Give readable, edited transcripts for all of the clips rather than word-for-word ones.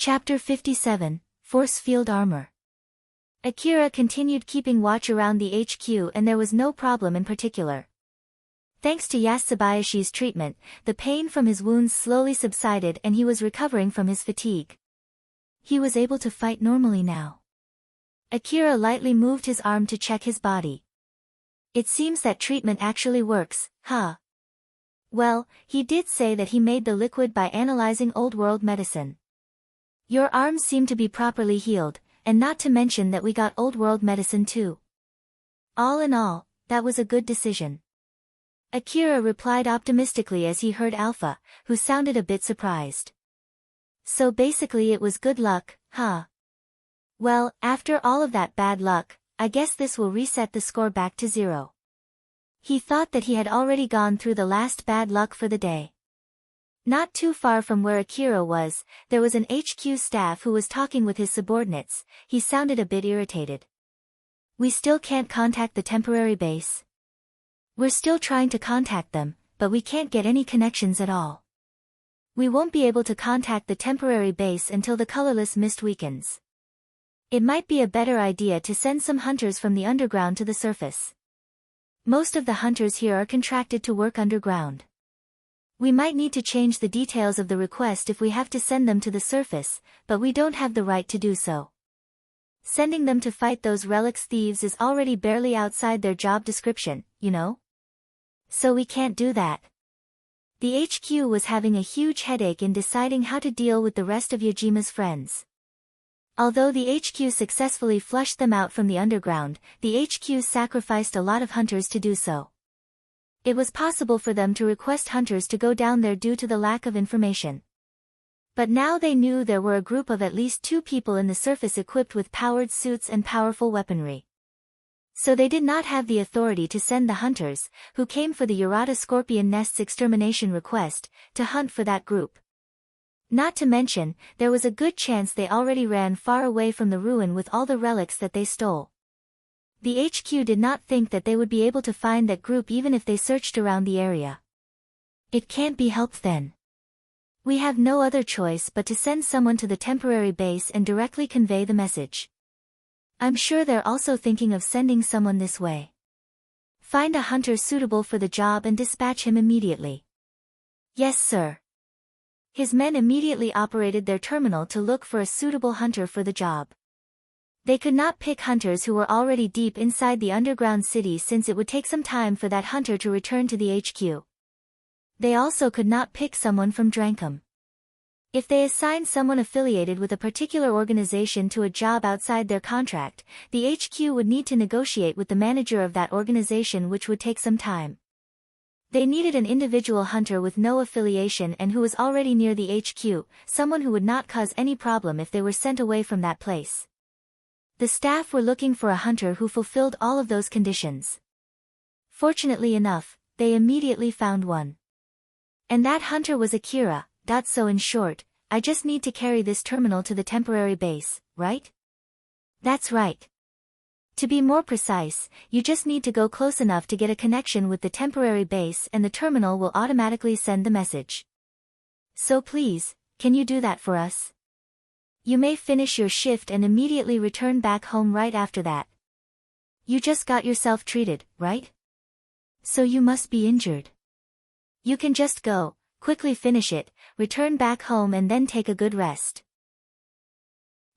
Chapter 57, Force Field Armor. Akira continued keeping watch around the HQ and there was no problem in particular. Thanks to Yasubayashi's treatment, the pain from his wounds slowly subsided and he was recovering from his fatigue. He was able to fight normally now. Akira lightly moved his arm to check his body. It seems that treatment actually works, huh? Well, he did say that he made the liquid by analyzing old-world medicine. Your arms seem to be properly healed, and not to mention that we got old-world medicine too. All in all, that was a good decision. Akira replied optimistically as he heard Alpha, who sounded a bit surprised. So basically it was good luck, huh? Well, after all of that bad luck, I guess this will reset the score back to 0. He thought that he had already gone through the last bad luck for the day. Not too far from where Akira was, there was an HQ staff who was talking with his subordinates. He sounded a bit irritated. We still can't contact the temporary base. We're still trying to contact them, but we can't get any connections at all. We won't be able to contact the temporary base until the colorless mist weakens. It might be a better idea to send some hunters from the underground to the surface. Most of the hunters here are contracted to work underground. We might need to change the details of the request if we have to send them to the surface, but we don't have the right to do so. Sending them to fight those relics thieves is already barely outside their job description, you know? So we can't do that. The HQ was having a huge headache in deciding how to deal with the rest of Yajima's friends. Although the HQ successfully flushed them out from the underground, the HQ sacrificed a lot of hunters to do so. It was possible for them to request hunters to go down there due to the lack of information. But now they knew there were a group of at least 2 people in the surface equipped with powered suits and powerful weaponry. So they did not have the authority to send the hunters, who came for the Urata Scorpion Nest's extermination request, to hunt for that group. Not to mention, there was a good chance they already ran far away from the ruin with all the relics that they stole. The HQ did not think that they would be able to find that group even if they searched around the area. It can't be helped then. We have no other choice but to send someone to the temporary base and directly convey the message. I'm sure they're also thinking of sending someone this way. Find a hunter suitable for the job and dispatch him immediately. Yes, sir. His men immediately operated their terminal to look for a suitable hunter for the job. They could not pick hunters who were already deep inside the underground city since it would take some time for that hunter to return to the HQ. They also could not pick someone from Drankum. If they assigned someone affiliated with a particular organization to a job outside their contract, the HQ would need to negotiate with the manager of that organization, which would take some time. They needed an individual hunter with no affiliation and who was already near the HQ, someone who would not cause any problem if they were sent away from that place. The staff were looking for a hunter who fulfilled all of those conditions. Fortunately enough, they immediately found one. And that hunter was Akira. So in short, I just need to carry this terminal to the temporary base, right? That's right. To be more precise, you just need to go close enough to get a connection with the temporary base and the terminal will automatically send the message. So please, can you do that for us? You may finish your shift and immediately return back home right after that. You just got yourself treated, right? So you must be injured. You can just go, quickly finish it, return back home and then take a good rest.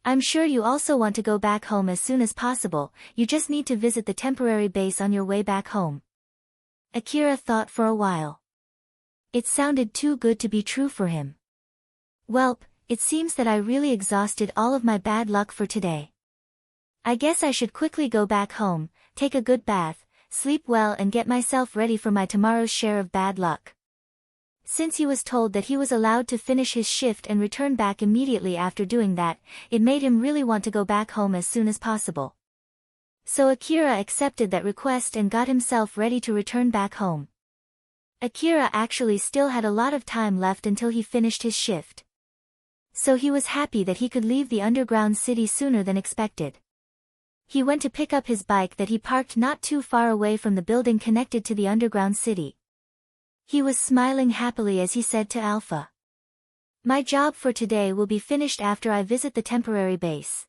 I'm sure you also want to go back home as soon as possible, you just need to visit the temporary base on your way back home. Akira thought for a while. It sounded too good to be true for him. Welp, it seems that I really exhausted all of my bad luck for today. I guess I should quickly go back home, take a good bath, sleep well and get myself ready for my tomorrow's share of bad luck. Since he was told that he was allowed to finish his shift and return back immediately after doing that, it made him really want to go back home as soon as possible. So Akira accepted that request and got himself ready to return back home. Akira actually still had a lot of time left until he finished his shift. So he was happy that he could leave the underground city sooner than expected. He went to pick up his bike that he parked not too far away from the building connected to the underground city. He was smiling happily as he said to Alpha. My job for today will be finished after I visit the temporary base.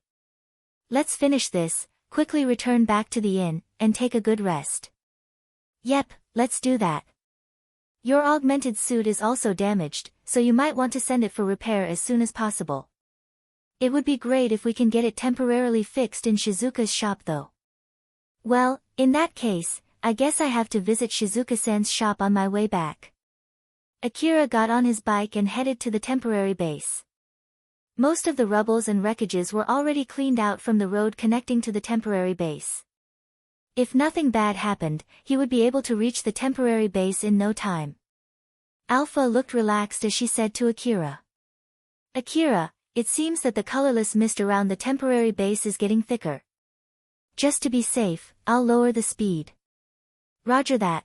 Let's finish this, quickly return back to the inn, and take a good rest. Yep, let's do that. Your augmented suit is also damaged, so you might want to send it for repair as soon as possible. It would be great if we can get it temporarily fixed in Shizuka's shop though. Well, in that case, I guess I have to visit Shizuka-san's shop on my way back. Akira got on his bike and headed to the temporary base. Most of the rubbles and wreckages were already cleaned out from the road connecting to the temporary base. If nothing bad happened, he would be able to reach the temporary base in no time. Alpha looked relaxed as she said to Akira. Akira, it seems that the colorless mist around the temporary base is getting thicker. Just to be safe, I'll lower the speed. Roger that.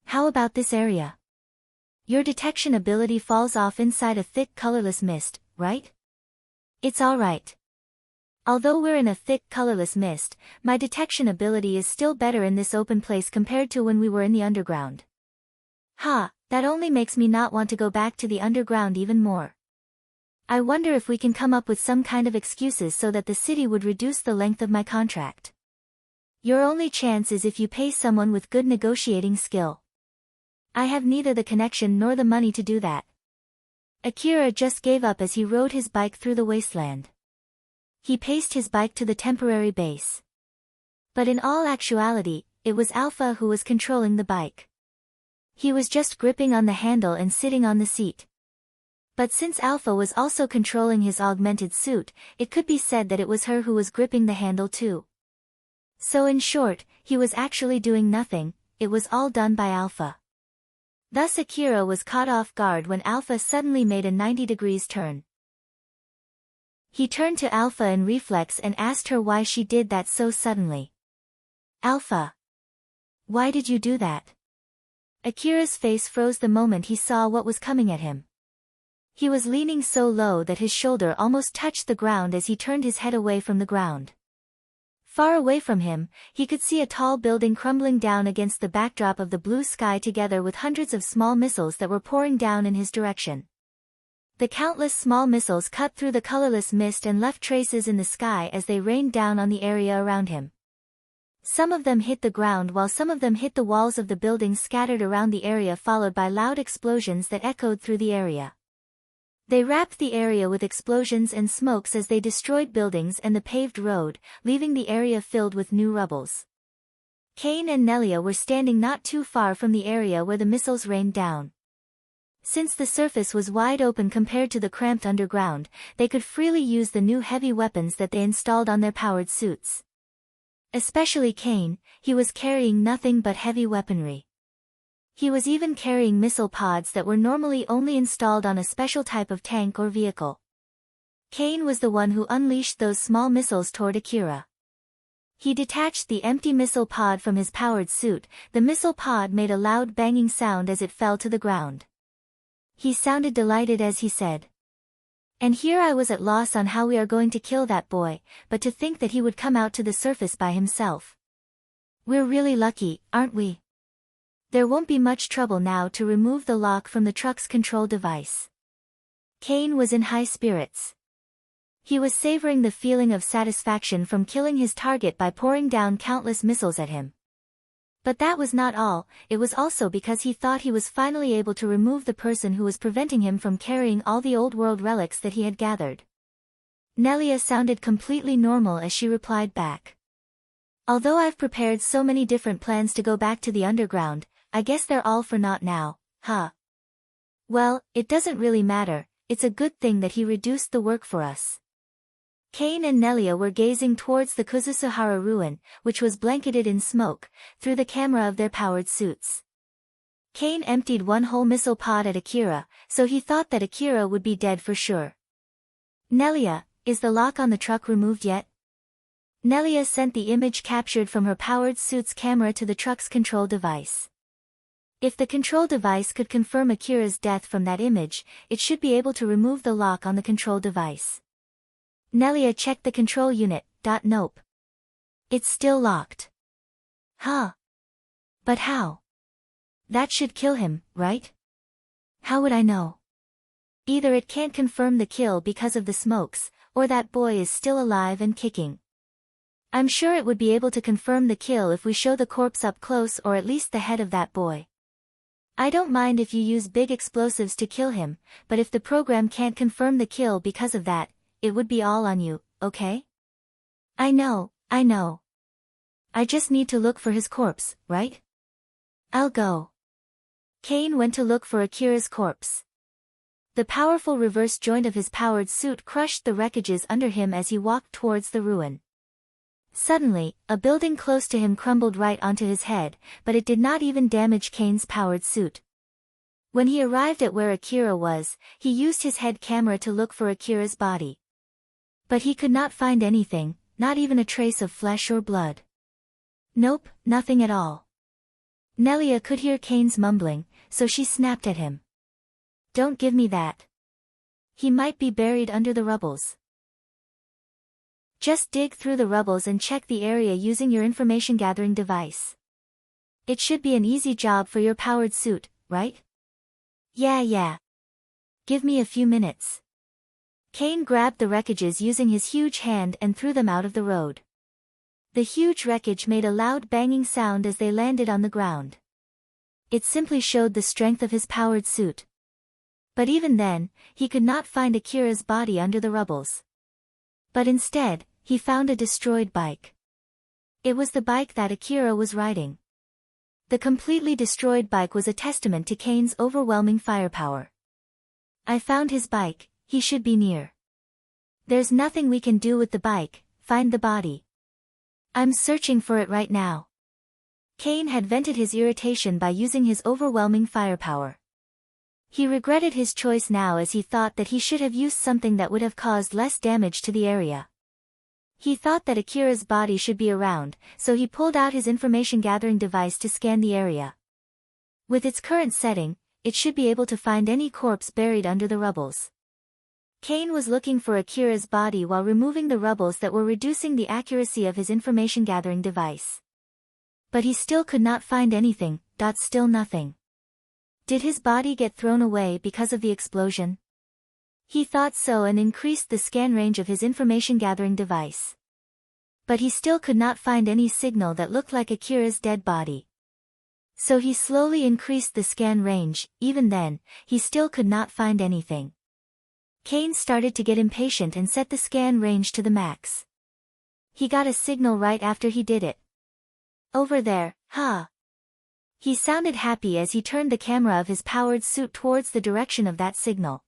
How about this area? Your detection ability falls off inside a thick colorless mist, right? It's alright. Although we're in a thick colorless mist, my detection ability is still better in this open place compared to when we were in the underground. Ha, that only makes me not want to go back to the underground even more. I wonder if we can come up with some kind of excuses so that the city would reduce the length of my contract. Your only chance is if you pay someone with good negotiating skill. I have neither the connection nor the money to do that. Akira just gave up as he rode his bike through the wasteland. He paced his bike to the temporary base. But in all actuality, it was Alpha who was controlling the bike. He was just gripping on the handle and sitting on the seat. But since Alpha was also controlling his augmented suit, it could be said that it was her who was gripping the handle too. So in short, he was actually doing nothing, it was all done by Alpha. Thus Akira was caught off guard when Alpha suddenly made a 90 degrees turn. He turned to Alpha in reflex and asked her why she did that so suddenly. Alpha. Why did you do that? Akira's face froze the moment he saw what was coming at him. He was leaning so low that his shoulder almost touched the ground as he turned his head away from the ground. Far away from him, he could see a tall building crumbling down against the backdrop of the blue sky together with hundreds of small missiles that were pouring down in his direction. The countless small missiles cut through the colorless mist and left traces in the sky as they rained down on the area around him. Some of them hit the ground while some of them hit the walls of the building scattered around the area, followed by loud explosions that echoed through the area. They wrapped the area with explosions and smokes as they destroyed buildings and the paved road, leaving the area filled with new rubbles. Kane and Nelia were standing not too far from the area where the missiles rained down. Since the surface was wide open compared to the cramped underground, they could freely use the new heavy weapons that they installed on their powered suits. Especially Kane, he was carrying nothing but heavy weaponry. He was even carrying missile pods that were normally only installed on a special type of tank or vehicle. Kane was the one who unleashed those small missiles toward Akira. He detached the empty missile pod from his powered suit. The missile pod made a loud banging sound as it fell to the ground. He sounded delighted as he said, "And here I was at loss on how we are going to kill that boy, but to think that he would come out to the surface by himself. We're really lucky, aren't we? There won't be much trouble now to remove the lock from the truck's control device." Kane was in high spirits. He was savoring the feeling of satisfaction from killing his target by pouring down countless missiles at him. But that was not all, it was also because he thought he was finally able to remove the person who was preventing him from carrying all the old world relics that he had gathered. Nelia sounded completely normal as she replied back. "Although I've prepared so many different plans to go back to the underground, I guess they're all for naught now, huh? Well, it doesn't really matter, it's a good thing that he reduced the work for us." Kane and Nelia were gazing towards the Kuzusuhara ruin, which was blanketed in smoke, through the camera of their powered suits. Kane emptied one whole missile pod at Akira, so he thought that Akira would be dead for sure. "Nelia, is the lock on the truck removed yet?" Nelia sent the image captured from her powered suit's camera to the truck's control device. If the control device could confirm Akira's death from that image, it should be able to remove the lock on the control device. Nelia checked the control unit. Nope. It's still locked. Huh? But how? That should kill him, right? How would I know? Either it can't confirm the kill because of the smokes, or that boy is still alive and kicking. I'm sure it would be able to confirm the kill if we show the corpse up close or at least the head of that boy. I don't mind if you use big explosives to kill him, but if the program can't confirm the kill because of that, it would be all on you, okay? I know. I just need to look for his corpse, right? I'll go. Kane went to look for Akira's corpse. The powerful reverse joint of his powered suit crushed the wreckages under him as he walked towards the ruin. Suddenly, a building close to him crumbled right onto his head, but it did not even damage Kane's powered suit. When he arrived at where Akira was, he used his head camera to look for Akira's body. But he could not find anything, not even a trace of flesh or blood. Nope, nothing at all. Nelia could hear Kane's mumbling, so she snapped at him. Don't give me that. He might be buried under the rubbles. Just dig through the rubbles and check the area using your information gathering device. It should be an easy job for your powered suit, right? Yeah. Give me a few minutes. Kane grabbed the wreckages using his huge hand and threw them out of the road. The huge wreckage made a loud banging sound as they landed on the ground. It simply showed the strength of his powered suit. But even then, he could not find Akira's body under the rubbles. But instead, he found a destroyed bike. It was the bike that Akira was riding. The completely destroyed bike was a testament to Kane's overwhelming firepower. I found his bike, he should be near. There's nothing we can do with the bike, find the body. I'm searching for it right now. Kane had vented his irritation by using his overwhelming firepower. He regretted his choice now as he thought that he should have used something that would have caused less damage to the area. He thought that Akira's body should be around, so he pulled out his information-gathering device to scan the area. With its current setting, it should be able to find any corpse buried under the rubbles. Kane was looking for Akira's body while removing the rubbles that were reducing the accuracy of his information-gathering device. But he still could not find anything, still nothing. Did his body get thrown away because of the explosion? He thought so and increased the scan range of his information-gathering device. But he still could not find any signal that looked like Akira's dead body. So he slowly increased the scan range, even then, he still could not find anything. Kane started to get impatient and set the scan range to the max. He got a signal right after he did it. Over there, huh? He sounded happy as he turned the camera of his powered suit towards the direction of that signal.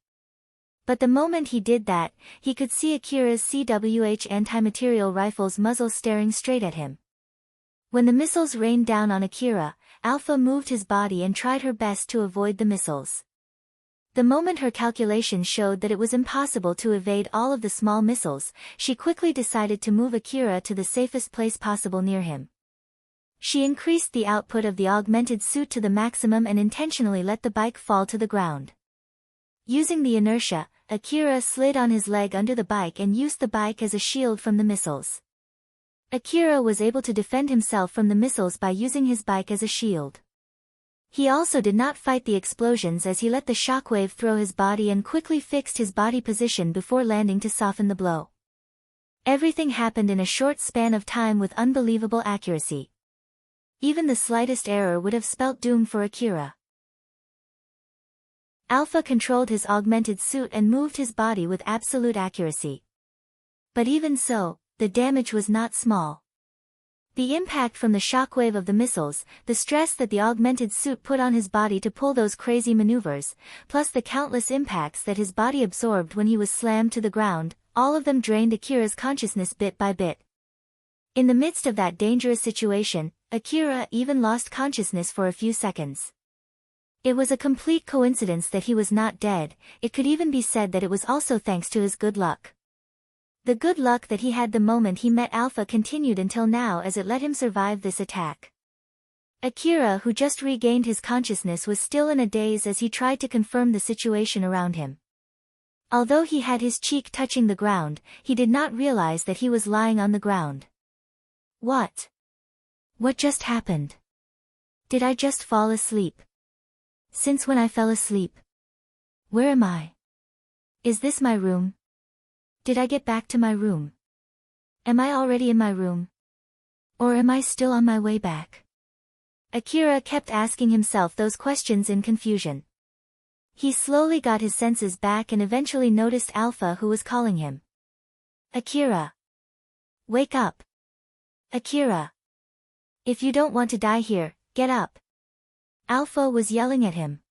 But the moment he did that, he could see Akira's CWH anti-material rifle's muzzle staring straight at him. When the missiles rained down on Akira, Alpha moved his body and tried her best to avoid the missiles. The moment her calculations showed that it was impossible to evade all of the small missiles, she quickly decided to move Akira to the safest place possible near him. She increased the output of the augmented suit to the maximum and intentionally let the bike fall to the ground. Using the inertia, Akira slid on his leg under the bike and used the bike as a shield from the missiles. Akira was able to defend himself from the missiles by using his bike as a shield. He also did not fight the explosions as he let the shockwave throw his body and quickly fixed his body position before landing to soften the blow. Everything happened in a short span of time with unbelievable accuracy. Even the slightest error would have spelt doom for Akira. Alpha controlled his augmented suit and moved his body with absolute accuracy. But even so, the damage was not small. The impact from the shockwave of the missiles, the stress that the augmented suit put on his body to pull those crazy maneuvers, plus the countless impacts that his body absorbed when he was slammed to the ground, all of them drained Akira's consciousness bit by bit. In the midst of that dangerous situation, Akira even lost consciousness for a few seconds. It was a complete coincidence that he was not dead. It could even be said that it was also thanks to his good luck. The good luck that he had the moment he met Alpha continued until now as it let him survive this attack. Akira, who just regained his consciousness, was still in a daze as he tried to confirm the situation around him. Although he had his cheek touching the ground, he did not realize that he was lying on the ground. What? What just happened? Did I just fall asleep? Since when I fell asleep? Where am I? Is this my room? Did I get back to my room? Am I already in my room? Or am I still on my way back? Akira kept asking himself those questions in confusion. He slowly got his senses back and eventually noticed Alpha, who was calling him. Akira! Wake up! Akira! If you don't want to die here, get up! Alpha was yelling at him.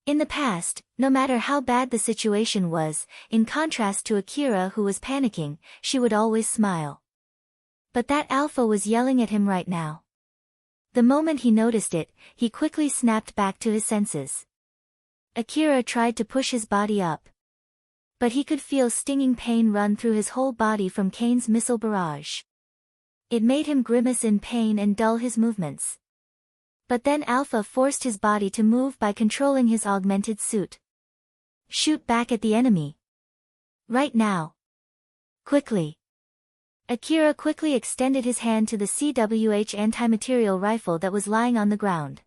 In the past, no matter how bad the situation was, in contrast to Akira, who was panicking, she would always smile. But that Alpha was yelling at him right now. The moment he noticed it, he quickly snapped back to his senses. Akira tried to push his body up. But he could feel stinging pain run through his whole body from Kane's missile barrage. It made him grimace in pain and dull his movements. But then Alpha forced his body to move by controlling his augmented suit. Shoot back at the enemy. Right now. Quickly. Akira quickly extended his hand to the CWH anti-material rifle that was lying on the ground.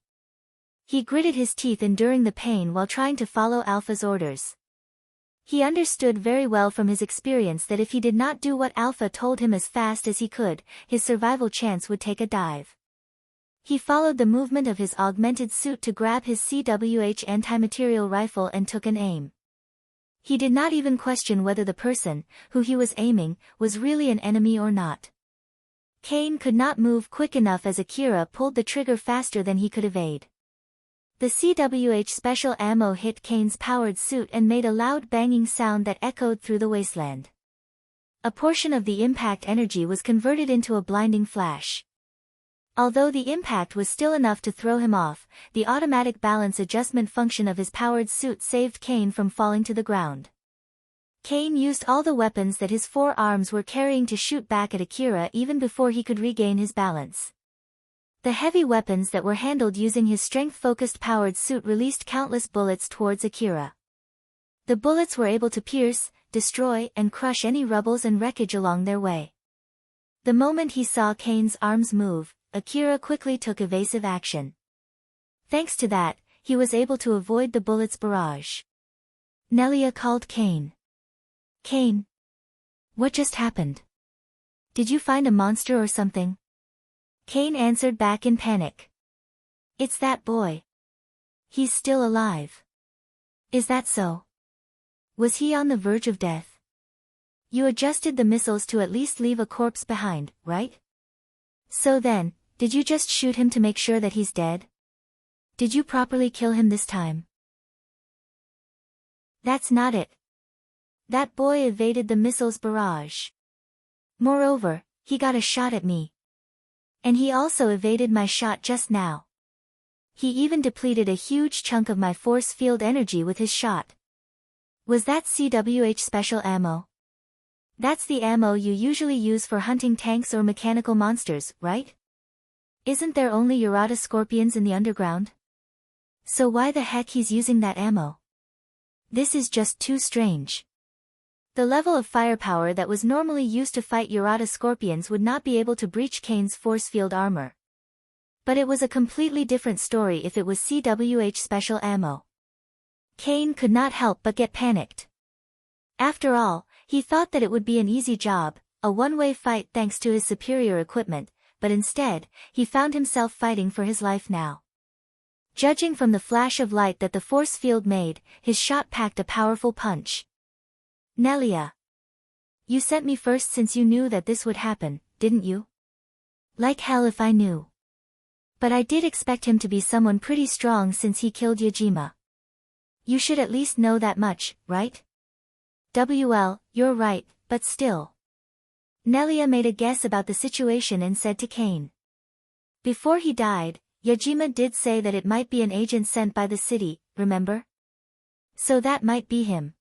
He gritted his teeth enduring the pain while trying to follow Alpha's orders. He understood very well from his experience that if he did not do what Alpha told him as fast as he could, his survival chance would take a dive. He followed the movement of his augmented suit to grab his CWH anti-material rifle and took an aim. He did not even question whether the person, who he was aiming, was really an enemy or not. Kane could not move quick enough as Akira pulled the trigger faster than he could evade. The CWH special ammo hit Kane's powered suit and made a loud banging sound that echoed through the wasteland. A portion of the impact energy was converted into a blinding flash. Although the impact was still enough to throw him off, the automatic balance adjustment function of his powered suit saved Kane from falling to the ground. Kane used all the weapons that his 4 arms were carrying to shoot back at Akira even before he could regain his balance. The heavy weapons that were handled using his strength-focused powered suit released countless bullets towards Akira. The bullets were able to pierce, destroy, and crush any rubbles and wreckage along their way. The moment he saw Kane's arms move, Akira quickly took evasive action. Thanks to that, he was able to avoid the bullets' barrage. Nelia called Kane. Kane? What just happened? Did you find a monster or something? Kane answered back in panic. It's that boy. He's still alive. Is that so? Was he on the verge of death? You adjusted the missiles to at least leave a corpse behind, right? So then, did you just shoot him to make sure that he's dead? Did you properly kill him this time? That's not it. That boy evaded the missile's barrage. Moreover, he got a shot at me. And he also evaded my shot just now. He even depleted a huge chunk of my force field energy with his shot. Was that CWH special ammo? That's the ammo you usually use for hunting tanks or mechanical monsters, right? Isn't there only Urata scorpions in the underground? So why the heck he's using that ammo? This is just too strange. The level of firepower that was normally used to fight Urata scorpions would not be able to breach Kane's force field armor. But it was a completely different story if it was CWH special ammo. Kane could not help but get panicked. After all, he thought that it would be an easy job, a one-way fight thanks to his superior equipment, but instead, he found himself fighting for his life now. Judging from the flash of light that the force field made, his shot packed a powerful punch. Nelia. You sent me first since you knew that this would happen, didn't you? Like hell if I knew. But I did expect him to be someone pretty strong since he killed Yajima. You should at least know that much, right? WL, you're right, but still. Nelia made a guess about the situation and said to Kane. Before he died, Yajima did say that it might be an agent sent by the city, remember? So that might be him.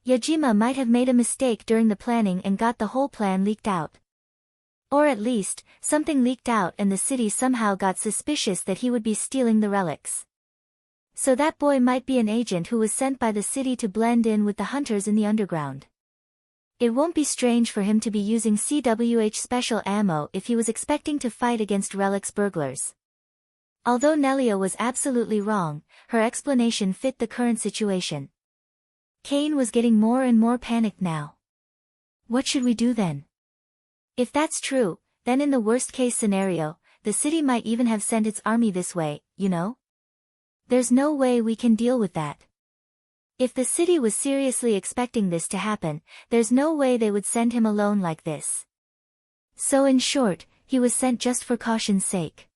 Yajima might have made a mistake during the planning and got the whole plan leaked out. Or at least, something leaked out and the city somehow got suspicious that he would be stealing the relics. So that boy might be an agent who was sent by the city to blend in with the hunters in the underground. It won't be strange for him to be using CWH special ammo if he was expecting to fight against relics burglars. Although Nelia was absolutely wrong, her explanation fit the current situation. Kane was getting more and more panicked now. What should we do then? If that's true, then in the worst-case scenario, the city might even have sent its army this way, you know? There's no way we can deal with that. If the city was seriously expecting this to happen, there's no way they would send him alone like this. So in short, he was sent just for caution's sake.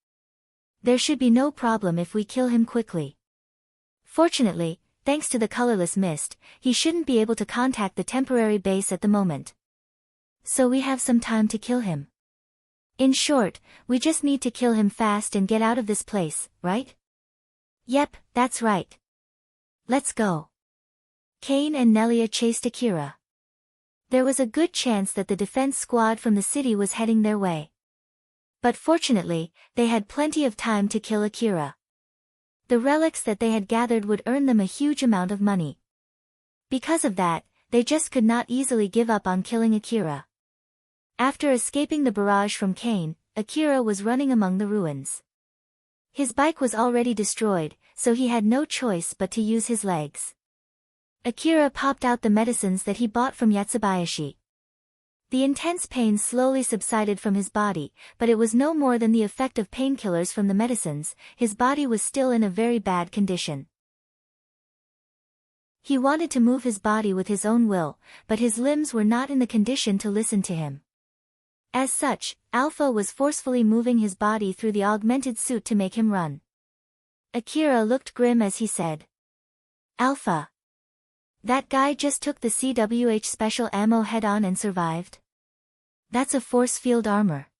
There should be no problem if we kill him quickly. Fortunately, thanks to the colorless mist, he shouldn't be able to contact the temporary base at the moment. So we have some time to kill him. In short, we just need to kill him fast and get out of this place, right? Yep, that's right. Let's go. Kane and Nelia chased Akira. There was a good chance that the defense squad from the city was heading their way. But fortunately, they had plenty of time to kill Akira. The relics that they had gathered would earn them a huge amount of money. Because of that, they just could not easily give up on killing Akira. After escaping the barrage from Kane, Akira was running among the ruins. His bike was already destroyed, so he had no choice but to use his legs. Akira popped out the medicines that he bought from Yatsubayashi. The intense pain slowly subsided from his body, but it was no more than the effect of painkillers from the medicines. His body was still in a very bad condition. He wanted to move his body with his own will, but his limbs were not in the condition to listen to him. As such, Alpha was forcefully moving his body through the augmented suit to make him run. Akira looked grim as he said, "Alpha. That guy just took the CWH special ammo head-on and survived? That's a force field armor.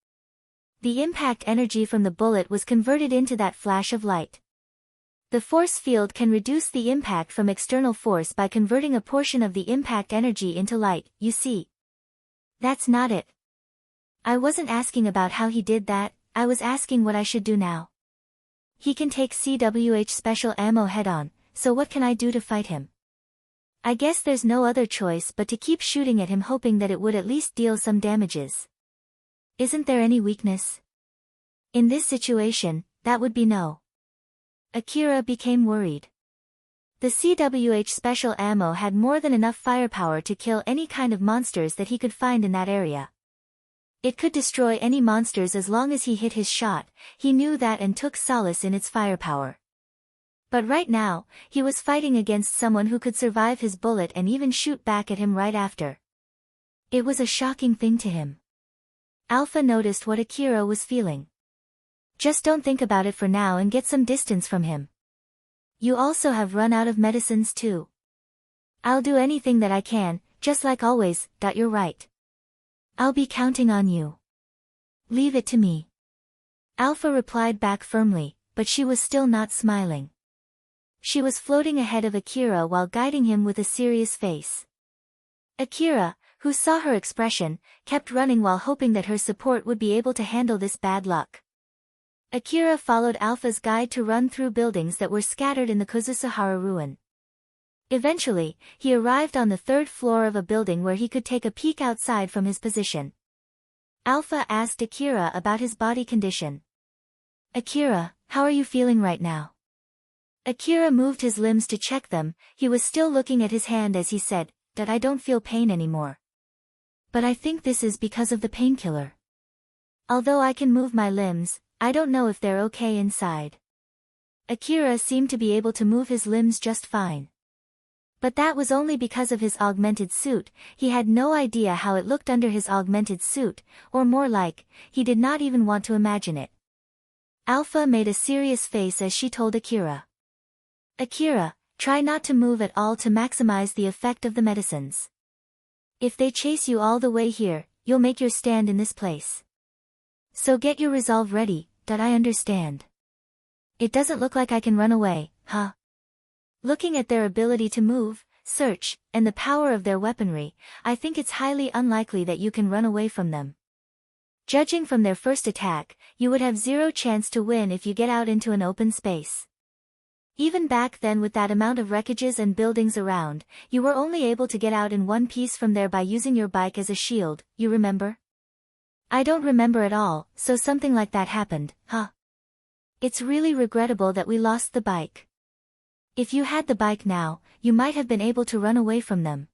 The impact energy from the bullet was converted into that flash of light. The force field can reduce the impact from external force by converting a portion of the impact energy into light, you see. That's not it. I wasn't asking about how he did that, I was asking what I should do now. He can take CWH special ammo head-on, so what can I do to fight him? I guess there's no other choice but to keep shooting at him, hoping that it would at least deal some damages. Isn't there any weakness? In this situation, that would be no." Akira became worried. The CWH special ammo had more than enough firepower to kill any kind of monsters that he could find in that area. It could destroy any monsters as long as he hit his shot, he knew that and took solace in its firepower. But right now, he was fighting against someone who could survive his bullet and even shoot back at him right after. It was a shocking thing to him. Alpha noticed what Akira was feeling. Just don't think about it for now and get some distance from him. You also have run out of medicines too. I'll do anything that I can, just like always, you're right. I'll be counting on you. Leave it to me. Alpha replied back firmly, but she was still not smiling. She was floating ahead of Akira while guiding him with a serious face. Akira, who saw her expression, kept running while hoping that her support would be able to handle this bad luck. Akira followed Alpha's guide to run through buildings that were scattered in the Kozusuhara ruin. Eventually, he arrived on the third floor of a building where he could take a peek outside from his position. Alpha asked Akira about his body condition. "Akira, how are you feeling right now?" Akira moved his limbs to check them, he was still looking at his hand as he said, "I don't feel pain anymore. But I think this is because of the painkiller. Although I can move my limbs, I don't know if they're okay inside." Akira seemed to be able to move his limbs just fine. But that was only because of his augmented suit, he had no idea how it looked under his augmented suit, or more like, he did not even want to imagine it. Alpha made a serious face as she told Akira. "Akira, try not to move at all to maximize the effect of the medicines. If they chase you all the way here, you'll make your stand in this place. So get your resolve ready, I understand. It doesn't look like I can run away, huh? Looking at their ability to move, search, and the power of their weaponry, I think it's highly unlikely that you can run away from them. Judging from their first attack, you would have zero chance to win if you get out into an open space. Even back then with that amount of wreckages and buildings around, you were only able to get out in one piece from there by using your bike as a shield, you remember?" "I don't remember at all, so something like that happened, huh? It's really regrettable that we lost the bike. If you had the bike now, you might have been able to run away from them.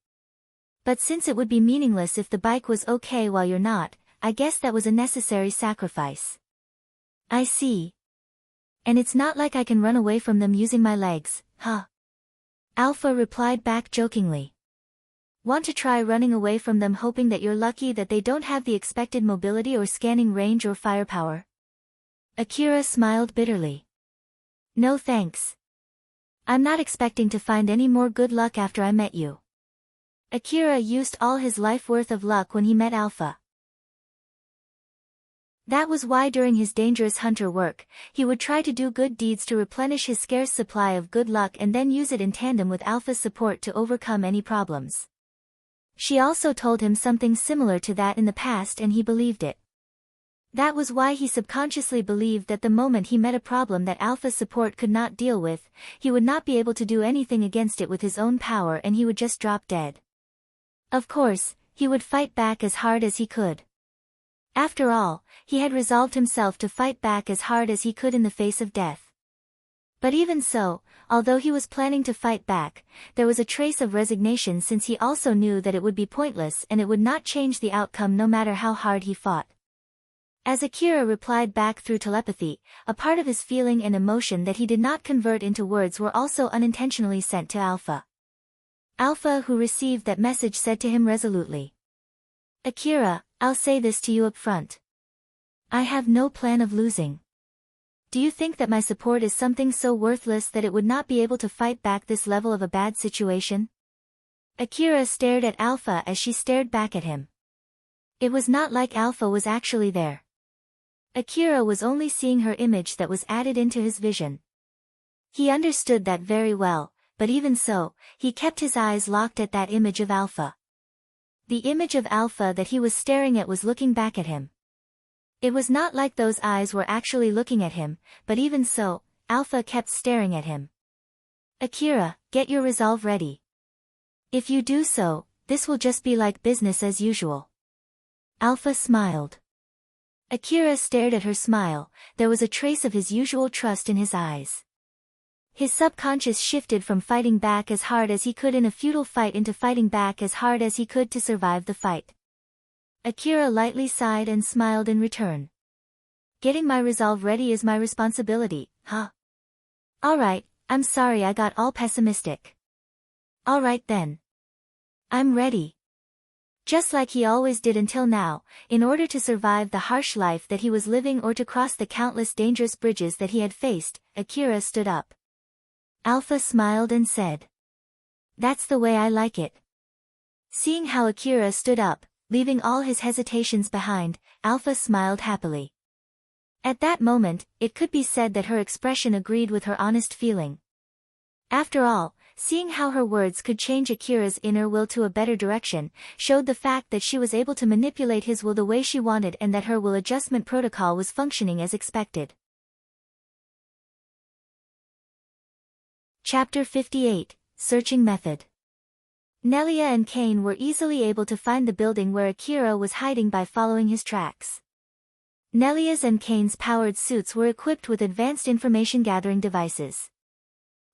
But since it would be meaningless if the bike was okay while you're not, I guess that was a necessary sacrifice. I see. And it's not like I can run away from them using my legs, huh? Alpha replied back jokingly. Want to try running away from them hoping that you're lucky that they don't have the expected mobility or scanning range or firepower? Akira smiled bitterly. No thanks. I'm not expecting to find any more good luck after I met you. Akira used all his life worth of luck when he met Alpha. That was why during his dangerous hunter work, he would try to do good deeds to replenish his scarce supply of good luck and then use it in tandem with Alpha's support to overcome any problems. She also told him something similar to that in the past and he believed it. That was why he subconsciously believed that the moment he met a problem that Alpha's support could not deal with, he would not be able to do anything against it with his own power and he would just drop dead. Of course, he would fight back as hard as he could. After all, he had resolved himself to fight back as hard as he could in the face of death. But even so, although he was planning to fight back, there was a trace of resignation since he also knew that it would be pointless and it would not change the outcome no matter how hard he fought. As Akira replied back through telepathy, a part of his feeling and emotion that he did not convert into words were also unintentionally sent to Alpha. Alpha, who received that message, said to him resolutely. Akira, I'll say this to you up front. I have no plan of losing. Do you think that my support is something so worthless that it would not be able to fight back this level of a bad situation? Akira stared at Alpha as she stared back at him. It was not like Alpha was actually there. Akira was only seeing her image that was added into his vision. He understood that very well, but even so, he kept his eyes locked at that image of Alpha. The image of Alpha that he was staring at was looking back at him. It was not like those eyes were actually looking at him, but even so, Alpha kept staring at him. Akira, get your resolve ready. If you do so, this will just be like business as usual. Alpha smiled. Akira stared at her smile, there was a trace of his usual trust in his eyes. His subconscious shifted from fighting back as hard as he could in a futile fight into fighting back as hard as he could to survive the fight. Akira lightly sighed and smiled in return. Getting my resolve ready is my responsibility, huh? Alright, I'm sorry I got all pessimistic. Alright then. I'm ready. Just like he always did until now, in order to survive the harsh life that he was living or to cross the countless dangerous bridges that he had faced, Akira stood up. Alpha smiled and said. That's the way I like it. Seeing how Akira stood up, leaving all his hesitations behind, Alpha smiled happily. At that moment, it could be said that her expression agreed with her honest feeling. After all, seeing how her words could change Akira's inner will to a better direction, showed the fact that she was able to manipulate his will the way she wanted and that her will adjustment protocol was functioning as expected. Chapter 58, Searching Method. Nelia and Kane were easily able to find the building where Akira was hiding by following his tracks. Nelia's and Kane's powered suits were equipped with advanced information-gathering devices.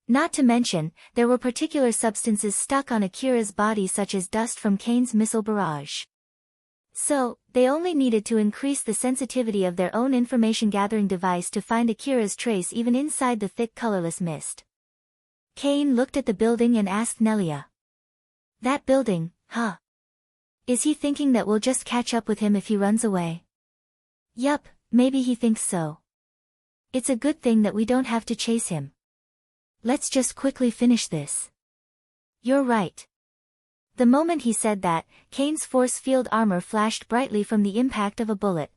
Not to mention, there were particular substances stuck on Akira's body such as dust from Kane's missile barrage. So, they only needed to increase the sensitivity of their own information-gathering device to find Akira's trace even inside the thick colorless mist. Kane looked at the building and asked Nelia. That building, huh? Is he thinking that we'll just catch up with him if he runs away? Yup, maybe he thinks so. It's a good thing that we don't have to chase him. Let's just quickly finish this. You're right. The moment he said that, Kane's force field armor flashed brightly from the impact of a bullet.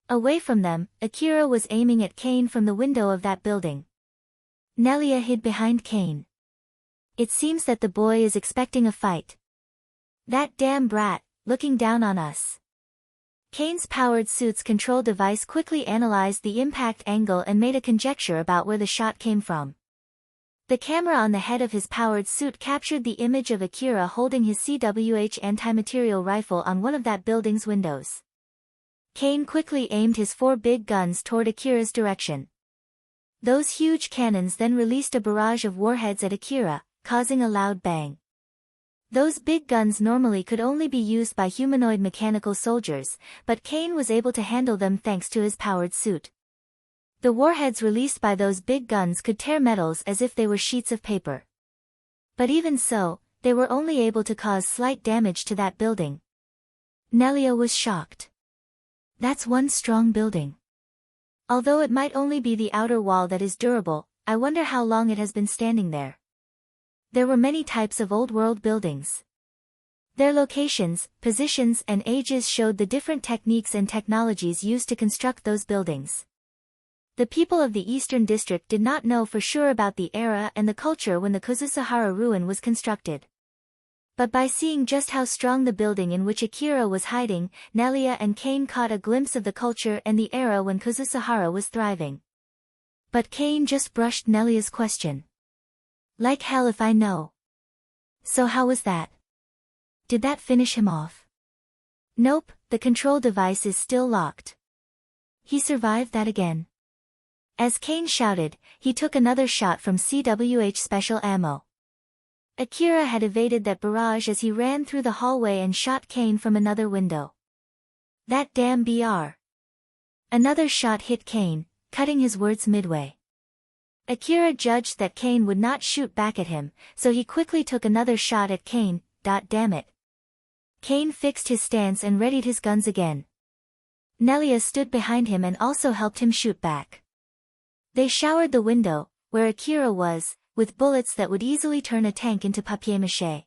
Away from them, Akira was aiming at Kane from the window of that building. Nelia hid behind Kane. It seems that the boy is expecting a fight. That damn brat, looking down on us. Kane's powered suit's control device quickly analyzed the impact angle and made a conjecture about where the shot came from. The camera on the head of his powered suit captured the image of Akira holding his CWH anti-material rifle on one of that building's windows. Kane quickly aimed his 4 big guns toward Akira's direction. Those huge cannons then released a barrage of warheads at Akira, causing a loud bang. Those big guns normally could only be used by humanoid mechanical soldiers, but Kane was able to handle them thanks to his powered suit. The warheads released by those big guns could tear metals as if they were sheets of paper. But even so, they were only able to cause slight damage to that building. Nelia was shocked. That's one strong building. Although it might only be the outer wall that is durable, I wonder how long it has been standing there. There were many types of old-world buildings. Their locations, positions and ages showed the different techniques and technologies used to construct those buildings. The people of the Eastern District did not know for sure about the era and the culture when the Kozushihara ruin was constructed. But by seeing just how strong the building in which Akira was hiding, Nelia and Kane caught a glimpse of the culture and the era when Kozushihara was thriving. But Kane just brushed Nelia's question. Like hell if I know. So how was that? Did that finish him off? Nope, the control device is still locked. He survived that again. As Kane shouted, he took another shot from CWH special ammo. Akira had evaded that barrage as he ran through the hallway and shot Kane from another window. That damn BR. Another shot hit Kane, cutting his words midway. Akira judged that Kane would not shoot back at him, so he quickly took another shot at Kane. Damn it. Kane fixed his stance and readied his guns again. Nelia stood behind him and also helped him shoot back. They showered the window, where Akira was, with bullets that would easily turn a tank into papier-mâché.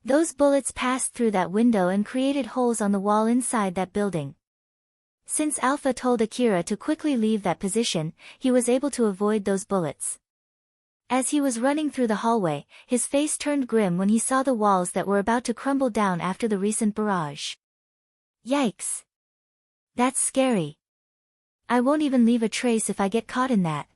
Those bullets passed through that window and created holes on the wall inside that building. Since Alpha told Akira to quickly leave that position, he was able to avoid those bullets. As he was running through the hallway, his face turned grim when he saw the walls that were about to crumble down after the recent barrage. Yikes! That's scary. I won't even leave a trace if I get caught in that.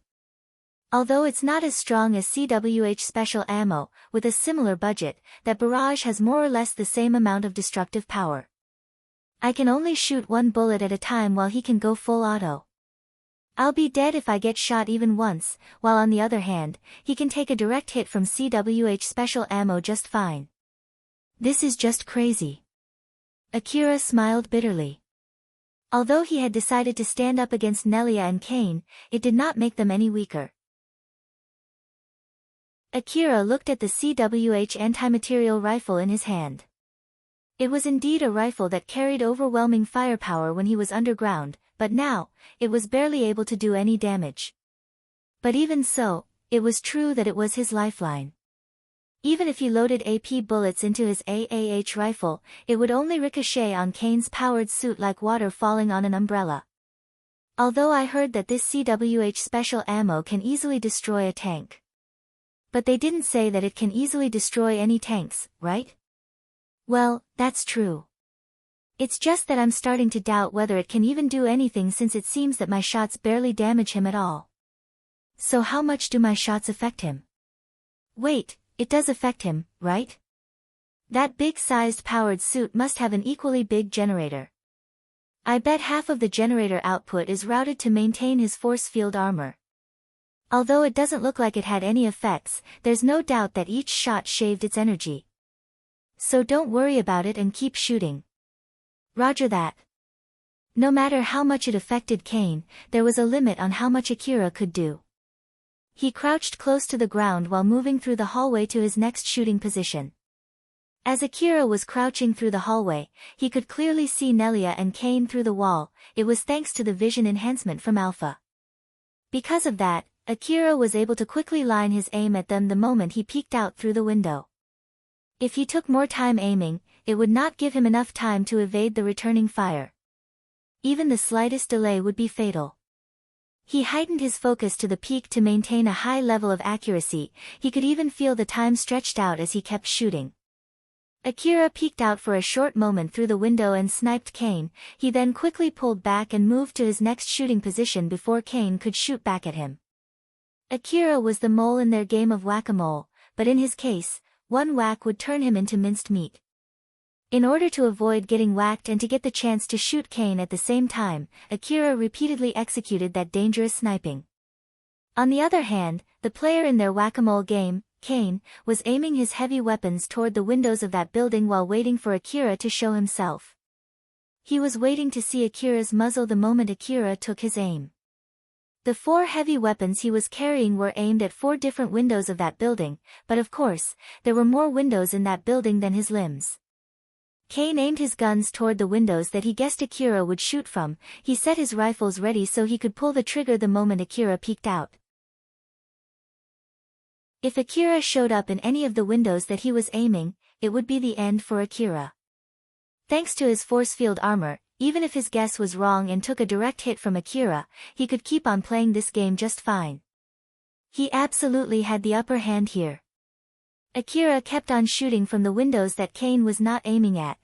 Although it's not as strong as CWH special ammo, with a similar budget, that barrage has more or less the same amount of destructive power. I can only shoot one bullet at a time while he can go full auto. I'll be dead if I get shot even once, while on the other hand, he can take a direct hit from CWH special ammo just fine. This is just crazy. Akira smiled bitterly. Although he had decided to stand up against Nelia and Kane, it did not make them any weaker. Akira looked at the CWH anti-material rifle in his hand. It was indeed a rifle that carried overwhelming firepower when he was underground, but now, it was barely able to do any damage. But even so, it was true that it was his lifeline. Even if he loaded AP bullets into his AAH rifle, it would only ricochet on Kane's powered suit like water falling on an umbrella. Although I heard that this CWH special ammo can easily destroy a tank. But they didn't say that it can easily destroy any tanks, right? Well, that's true. It's just that I'm starting to doubt whether it can even do anything since it seems that my shots barely damage him at all. So how much do my shots affect him? Wait, it does affect him, right? That big-sized powered suit must have an equally big generator. I bet half of the generator output is routed to maintain his force field armor. Although it doesn't look like it had any effects, there's no doubt that each shot shaved its energy. So don't worry about it and keep shooting. Roger that. No matter how much it affected Kane, there was a limit on how much Akira could do. He crouched close to the ground while moving through the hallway to his next shooting position. As Akira was crouching through the hallway, he could clearly see Nelia and Kane through the wall. It was thanks to the vision enhancement from Alpha. Because of that, Akira was able to quickly line his aim at them the moment he peeked out through the window. If he took more time aiming, it would not give him enough time to evade the returning fire. Even the slightest delay would be fatal. He heightened his focus to the peak to maintain a high level of accuracy. He could even feel the time stretched out as he kept shooting. Akira peeked out for a short moment through the window and sniped Kane. He then quickly pulled back and moved to his next shooting position before Kane could shoot back at him. Akira was the mole in their game of whack-a-mole, but in his case, one whack would turn him into minced meat. In order to avoid getting whacked and to get the chance to shoot Kane at the same time, Akira repeatedly executed that dangerous sniping. On the other hand, the player in their whack-a-mole game, Kane, was aiming his heavy weapons toward the windows of that building while waiting for Akira to show himself. He was waiting to see Akira's muzzle the moment Akira took his aim. The 4 heavy weapons he was carrying were aimed at 4 different windows of that building, but of course, there were more windows in that building than his limbs. Kane aimed his guns toward the windows that he guessed Akira would shoot from. He set his rifles ready so he could pull the trigger the moment Akira peeked out. If Akira showed up in any of the windows that he was aiming, it would be the end for Akira. Thanks to his force field armor, even if his guess was wrong and took a direct hit from Akira, he could keep on playing this game just fine. He absolutely had the upper hand here. Akira kept on shooting from the windows that Kane was not aiming at.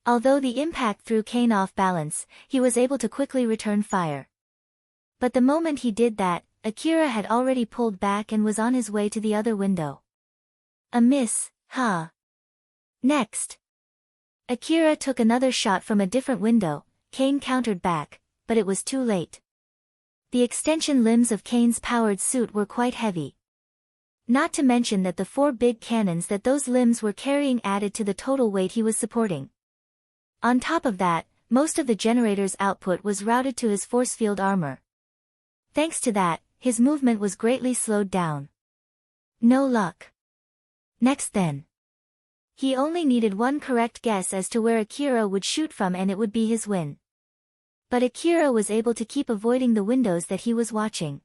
Although the impact threw Kane off balance, he was able to quickly return fire. But the moment he did that, Akira had already pulled back and was on his way to the other window. A miss, huh? Next. Akira took another shot from a different window. Kane countered back, but it was too late. The extension limbs of Kane's powered suit were quite heavy. Not to mention that the 4 big cannons that those limbs were carrying added to the total weight he was supporting. On top of that, most of the generator's output was routed to his force field armor. Thanks to that, his movement was greatly slowed down. No luck. Next then. He only needed one correct guess as to where Akira would shoot from and it would be his win. But Akira was able to keep avoiding the windows that he was watching.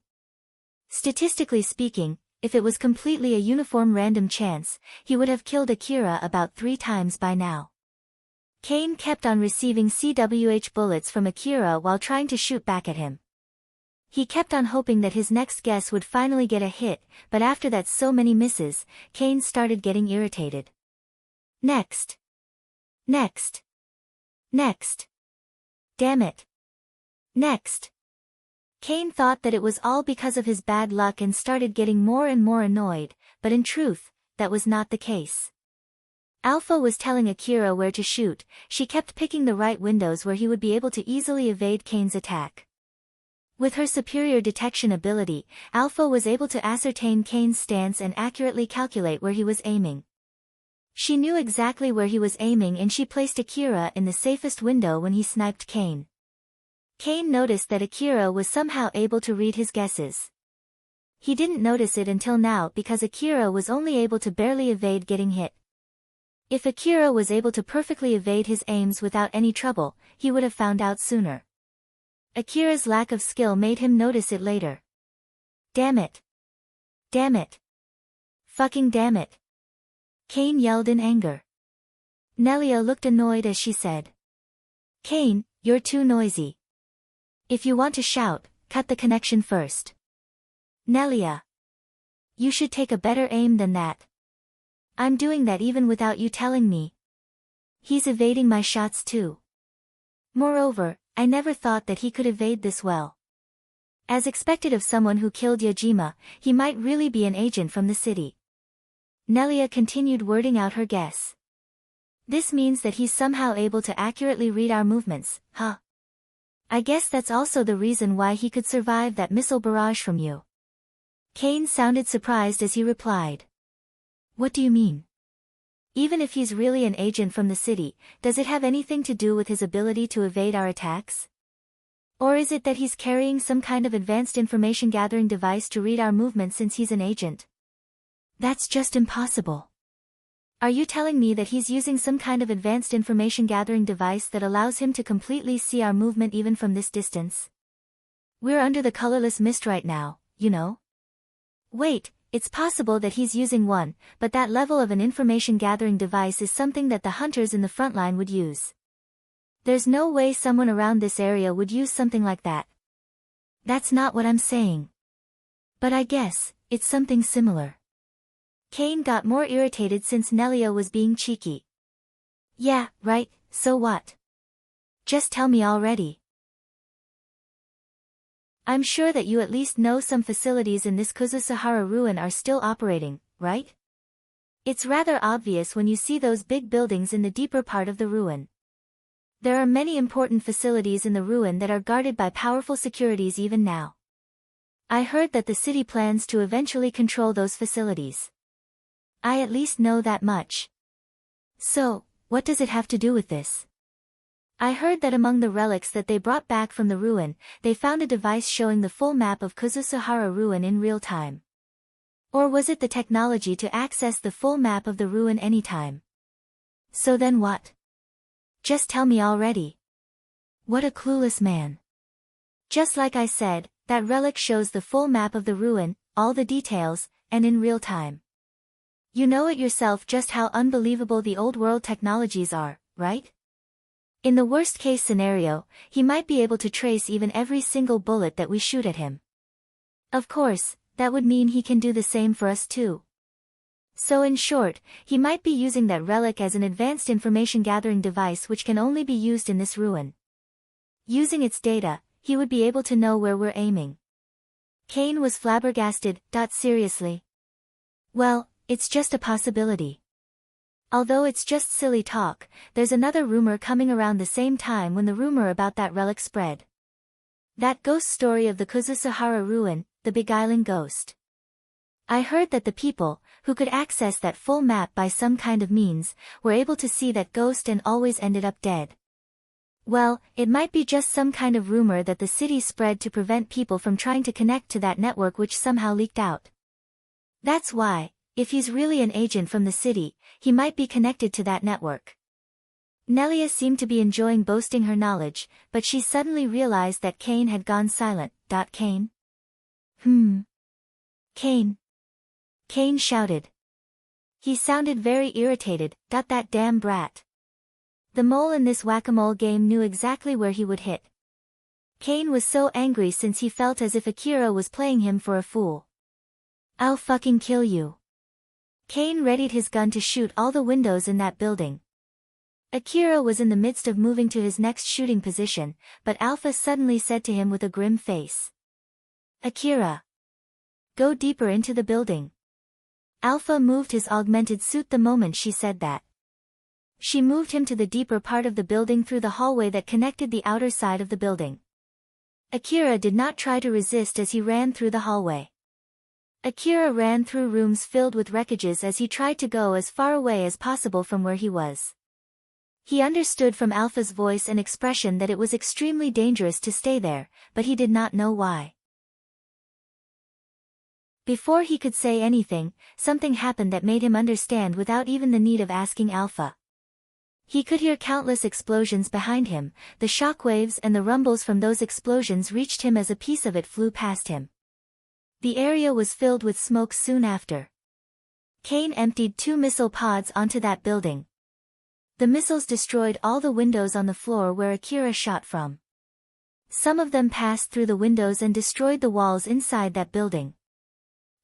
Statistically speaking, if it was completely a uniform random chance, he would have killed Akira about 3 times by now. Kane kept on receiving CWH bullets from Akira while trying to shoot back at him. He kept on hoping that his next guess would finally get a hit, but after that so many misses, Kane started getting irritated. Next. Next. Next. Damn it. Next. Kane thought that it was all because of his bad luck and started getting more and more annoyed, but in truth, that was not the case. Alpha was telling Akira where to shoot. She kept picking the right windows where he would be able to easily evade Kane's attack. With her superior detection ability, Alpha was able to ascertain Kane's stance and accurately calculate where he was aiming. She knew exactly where he was aiming and she placed Akira in the safest window when he sniped Kane. Kane noticed that Akira was somehow able to read his guesses. He didn't notice it until now because Akira was only able to barely evade getting hit. If Akira was able to perfectly evade his aims without any trouble, he would have found out sooner. Akira's lack of skill made him notice it later. Damn it. Damn it. Fucking damn it. Kane yelled in anger. Nelia looked annoyed as she said. Kane, you're too noisy. If you want to shout, cut the connection first. Nelia. You should take a better aim than that. I'm doing that even without you telling me. He's evading my shots too. Moreover, I never thought that he could evade this well. As expected of someone who killed Yajima, he might really be an agent from the city. Nelia continued wording out her guess. This means that he's somehow able to accurately read our movements, huh? I guess that's also the reason why he could survive that missile barrage from you. Kane sounded surprised as he replied. What do you mean? Even if he's really an agent from the city, does it have anything to do with his ability to evade our attacks? Or is it that he's carrying some kind of advanced information gathering device to read our movements since he's an agent? That's just impossible. Are you telling me that he's using some kind of advanced information gathering device that allows him to completely see our movement even from this distance? We're under the colorless mist right now, you know? Wait, it's possible that he's using one, but that level of an information gathering device is something that the hunters in the front line would use. There's no way someone around this area would use something like that. That's not what I'm saying. But I guess, it's something similar. Kane got more irritated since Nelia was being cheeky. Yeah, right, so what? Just tell me already. I'm sure that you at least know some facilities in this Kuzushihara ruin are still operating, right? It's rather obvious when you see those big buildings in the deeper part of the ruin. There are many important facilities in the ruin that are guarded by powerful securities even now. I heard that the city plans to eventually control those facilities. I at least know that much. So, what does it have to do with this? I heard that among the relics that they brought back from the ruin, they found a device showing the full map of Kuzusuhara ruin in real time. Or was it the technology to access the full map of the ruin anytime? So then what? Just tell me already. What a clueless man. Just like I said, that relic shows the full map of the ruin, all the details, and in real time. You know it yourself just how unbelievable the old world technologies are, right? In the worst case scenario, he might be able to trace even every single bullet that we shoot at him. Of course, that would mean he can do the same for us too. So in short, he might be using that relic as an advanced information gathering device which can only be used in this ruin. Using its data, he would be able to know where we're aiming. Kane was flabbergasted. Seriously? Well, it's just a possibility. Although it's just silly talk, there's another rumor coming around the same time when the rumor about that relic spread. That ghost story of the Kuzusuhara ruin, the beguiling ghost. I heard that the people, who could access that full map by some kind of means, were able to see that ghost and always ended up dead. Well, it might be just some kind of rumor that the city spread to prevent people from trying to connect to that network which somehow leaked out. That's why, if he's really an agent from the city, he might be connected to that network. Nelia seemed to be enjoying boasting her knowledge, but she suddenly realized that Kane had gone silent. Kane? Kane? Kane shouted. He sounded very irritated. That damn brat. The mole in this whack-a-mole game knew exactly where he would hit. Kane was so angry since he felt as if Akira was playing him for a fool. I'll fucking kill you. Kane readied his gun to shoot all the windows in that building. Akira was in the midst of moving to his next shooting position, but Alpha suddenly said to him with a grim face. Akira. Go deeper into the building. Alpha moved his augmented suit the moment she said that. She moved him to the deeper part of the building through the hallway that connected the outer side of the building. Akira did not try to resist as he ran through the hallway. Akira ran through rooms filled with wreckages as he tried to go as far away as possible from where he was. He understood from Alpha's voice and expression that it was extremely dangerous to stay there, but he did not know why. Before he could say anything, something happened that made him understand without even the need of asking Alpha. He could hear countless explosions behind him, the shockwaves and the rumbles from those explosions reached him as a piece of it flew past him. The area was filled with smoke soon after. Kane emptied 2 missile pods onto that building. The missiles destroyed all the windows on the floor where Akira shot from. Some of them passed through the windows and destroyed the walls inside that building.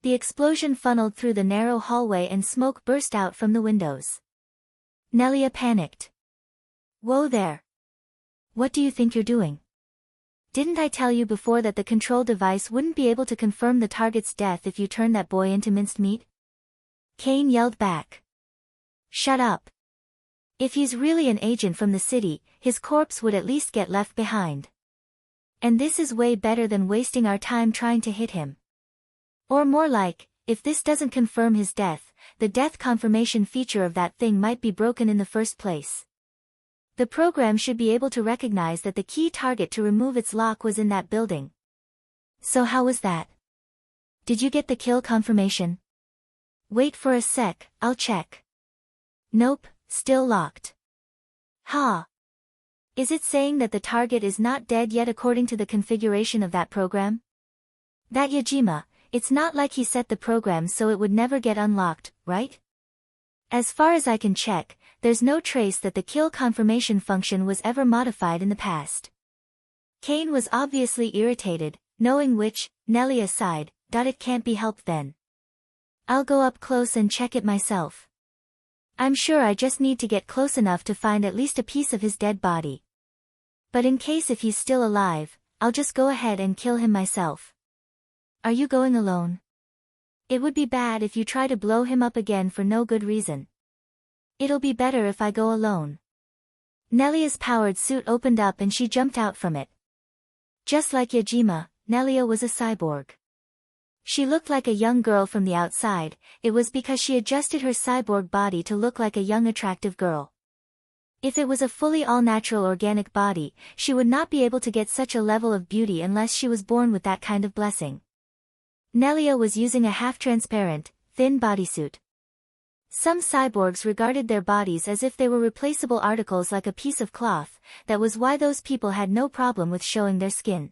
The explosion funneled through the narrow hallway and smoke burst out from the windows. Nelia panicked. Whoa there. What do you think you're doing? Didn't I tell you before that the control device wouldn't be able to confirm the target's death if you turn that boy into minced meat? Kane yelled back. Shut up. If he's really an agent from the city, his corpse would at least get left behind. And this is way better than wasting our time trying to hit him. Or more like, if this doesn't confirm his death, the death confirmation feature of that thing might be broken in the first place. The program should be able to recognize that the key target to remove its lock was in that building. So how was that? Did you get the kill confirmation? Wait for a sec, I'll check. Nope, still locked. Ha! Is it saying that the target is not dead yet according to the configuration of that program? That Yajima, it's not like he set the program so it would never get unlocked, right? As far as I can check, there's no trace that the kill confirmation function was ever modified in the past. Kane was obviously irritated, knowing which, Nelia sighed. It can't be helped then. I'll go up close and check it myself. I'm sure I just need to get close enough to find at least a piece of his dead body. But in case if he's still alive, I'll just go ahead and kill him myself. Are you going alone? It would be bad if you try to blow him up again for no good reason. It'll be better if I go alone. Nelia's powered suit opened up and she jumped out from it. Just like Yajima, Nelia was a cyborg. She looked like a young girl from the outside. It was because she adjusted her cyborg body to look like a young attractive girl. If it was a fully all-natural organic body, she would not be able to get such a level of beauty unless she was born with that kind of blessing. Nelia was using a half-transparent, thin bodysuit. Some cyborgs regarded their bodies as if they were replaceable articles like a piece of cloth. That was why those people had no problem with showing their skin.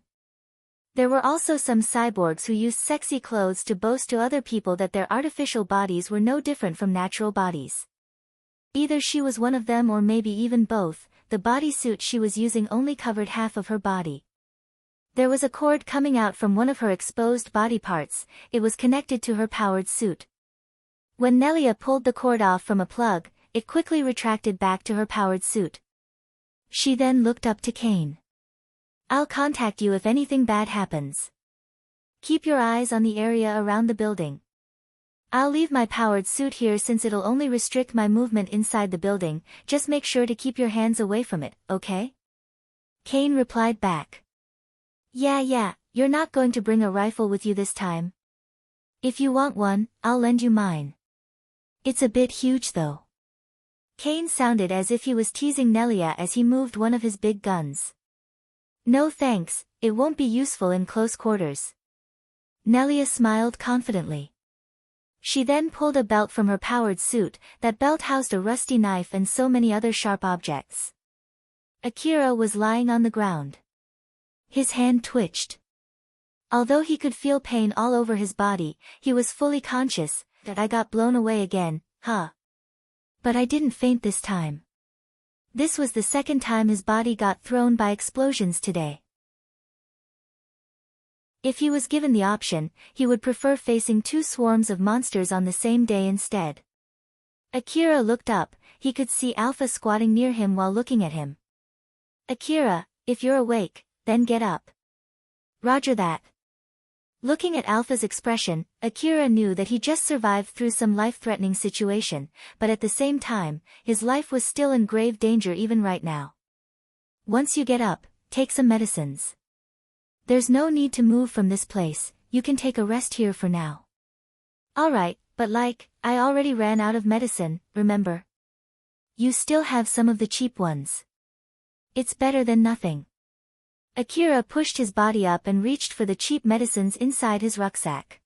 There were also some cyborgs who used sexy clothes to boast to other people that their artificial bodies were no different from natural bodies. Either she was one of them or maybe even both. The bodysuit she was using only covered half of her body. There was a cord coming out from one of her exposed body parts. It was connected to her powered suit. When Nelia pulled the cord off from a plug, it quickly retracted back to her powered suit. She then looked up to Kane. "I'll contact you if anything bad happens. Keep your eyes on the area around the building. I'll leave my powered suit here since it'll only restrict my movement inside the building. Just make sure to keep your hands away from it, okay?" Kane replied back. Yeah, you're not going to bring a rifle with you this time. If you want one, I'll lend you mine. It's a bit huge though. Kane sounded as if he was teasing Nelia as he moved one of his big guns. No thanks, it won't be useful in close quarters. Nelia smiled confidently. She then pulled a belt from her powered suit. That belt housed a rusty knife and so many other sharp objects. Akira was lying on the ground. His hand twitched. Although he could feel pain all over his body, he was fully conscious. That I got blown away again, huh? But I didn't faint this time. This was the second time his body got thrown by explosions today. If he was given the option, he would prefer facing 2 swarms of monsters on the same day instead. Akira looked up. He could see Alpha squatting near him while looking at him. "Akira, if you're awake, then get up." "Roger that." Looking at Alpha's expression, Akira knew that he just survived through some life-threatening situation, but at the same time, his life was still in grave danger even right now. "Once you get up, take some medicines. There's no need to move from this place, you can take a rest here for now." "Alright, but I already ran out of medicine, remember? You still have some of the cheap ones. It's better than nothing." Akira pushed his body up and reached for the cheap medicines inside his rucksack.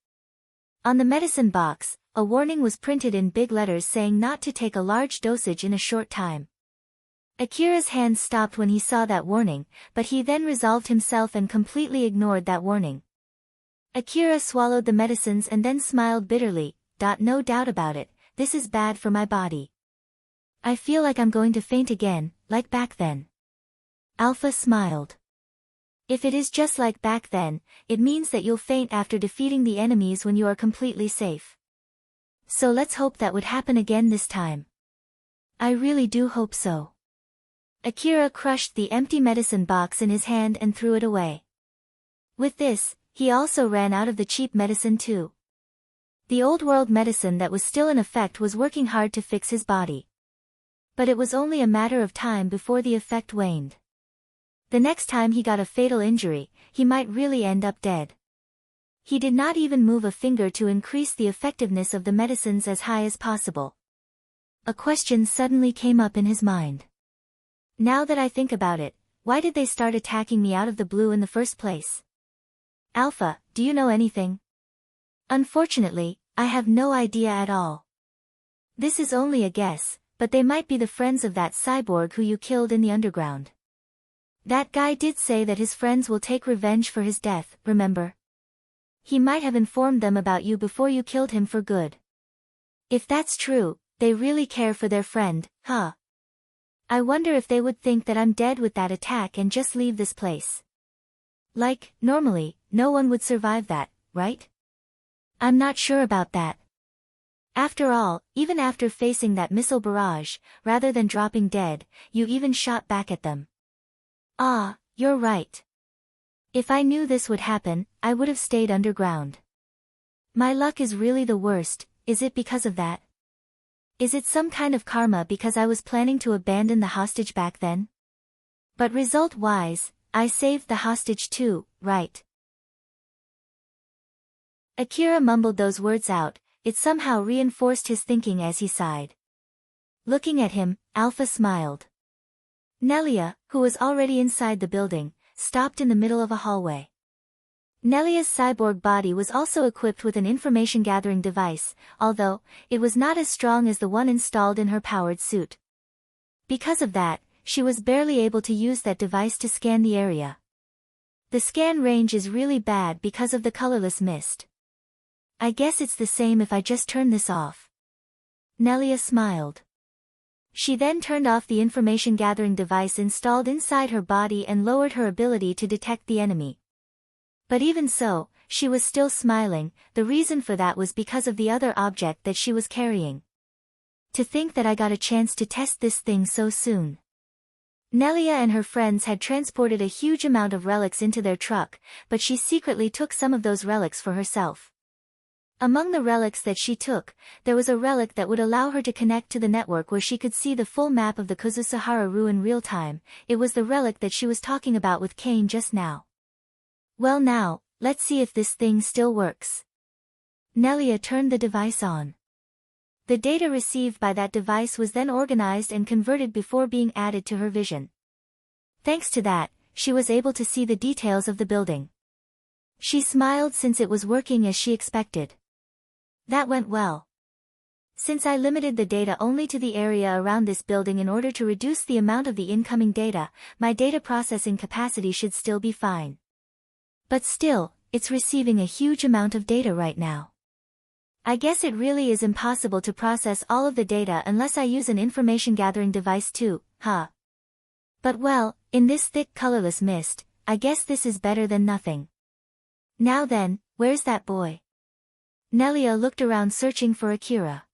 On the medicine box, a warning was printed in big letters saying not to take a large dosage in a short time. Akira's hands stopped when he saw that warning, but he then resolved himself and completely ignored that warning. Akira swallowed the medicines and then smiled bitterly. No doubt about it, this is bad for my body. I feel like I'm going to faint again, like back then. Alpha smiled. If it is just like back then, it means that you'll faint after defeating the enemies when you are completely safe. So let's hope that would happen again this time. I really do hope so. Akira crushed the empty medicine box in his hand and threw it away. With this, he also ran out of the cheap medicine too. The old world medicine that was still in effect was working hard to fix his body. But it was only a matter of time before the effect waned. The next time he got a fatal injury, he might really end up dead. He did not even move a finger to increase the effectiveness of the medicines as high as possible. A question suddenly came up in his mind. Now that I think about it, why did they start attacking me out of the blue in the first place? Alpha, do you know anything? Unfortunately, I have no idea at all. This is only a guess, but they might be the friends of that cyborg who you killed in the underground. That guy did say that his friends will take revenge for his death, remember? He might have informed them about you before you killed him for good. If that's true, they really care for their friend, huh? I wonder if they would think that I'm dead with that attack and just leave this place. Normally, no one would survive that, right? I'm not sure about that. After all, even after facing that missile barrage, rather than dropping dead, you even shot back at them. Ah, you're right. If I knew this would happen, I would have stayed underground. My luck is really the worst. Is it because of that? Is it some kind of karma because I was planning to abandon the hostage back then? But result-wise, I saved the hostage too, right? Akira mumbled those words out. It somehow reinforced his thinking as he sighed. Looking at him, Alpha smiled. Nelia, who was already inside the building, stopped in the middle of a hallway. Nelia's cyborg body was also equipped with an information-gathering device, although it was not as strong as the one installed in her powered suit. Because of that, she was barely able to use that device to scan the area. The scan range is really bad because of the colorless mist. I guess it's the same if I just turn this off. Nelia smiled. She then turned off the information-gathering device installed inside her body and lowered her ability to detect the enemy. But even so, she was still smiling. The reason for that was because of the other object that she was carrying. To think that I got a chance to test this thing so soon. Nelia and her friends had transported a huge amount of relics into their truck, but she secretly took some of those relics for herself. Among the relics that she took, there was a relic that would allow her to connect to the network where she could see the full map of the Kuzushihara ruin real time. It was the relic that she was talking about with Kane just now. Well now, let's see if this thing still works. Nelia turned the device on. The data received by that device was then organized and converted before being added to her vision. Thanks to that, she was able to see the details of the building. She smiled since it was working as she expected. That went well. Since I limited the data only to the area around this building in order to reduce the amount of the incoming data, my data processing capacity should still be fine. But still, it's receiving a huge amount of data right now. I guess it really is impossible to process all of the data unless I use an information-gathering device too, huh? But well, in this thick colorless mist, I guess this is better than nothing. Now then, where's that boy? Nelia looked around searching for Akira.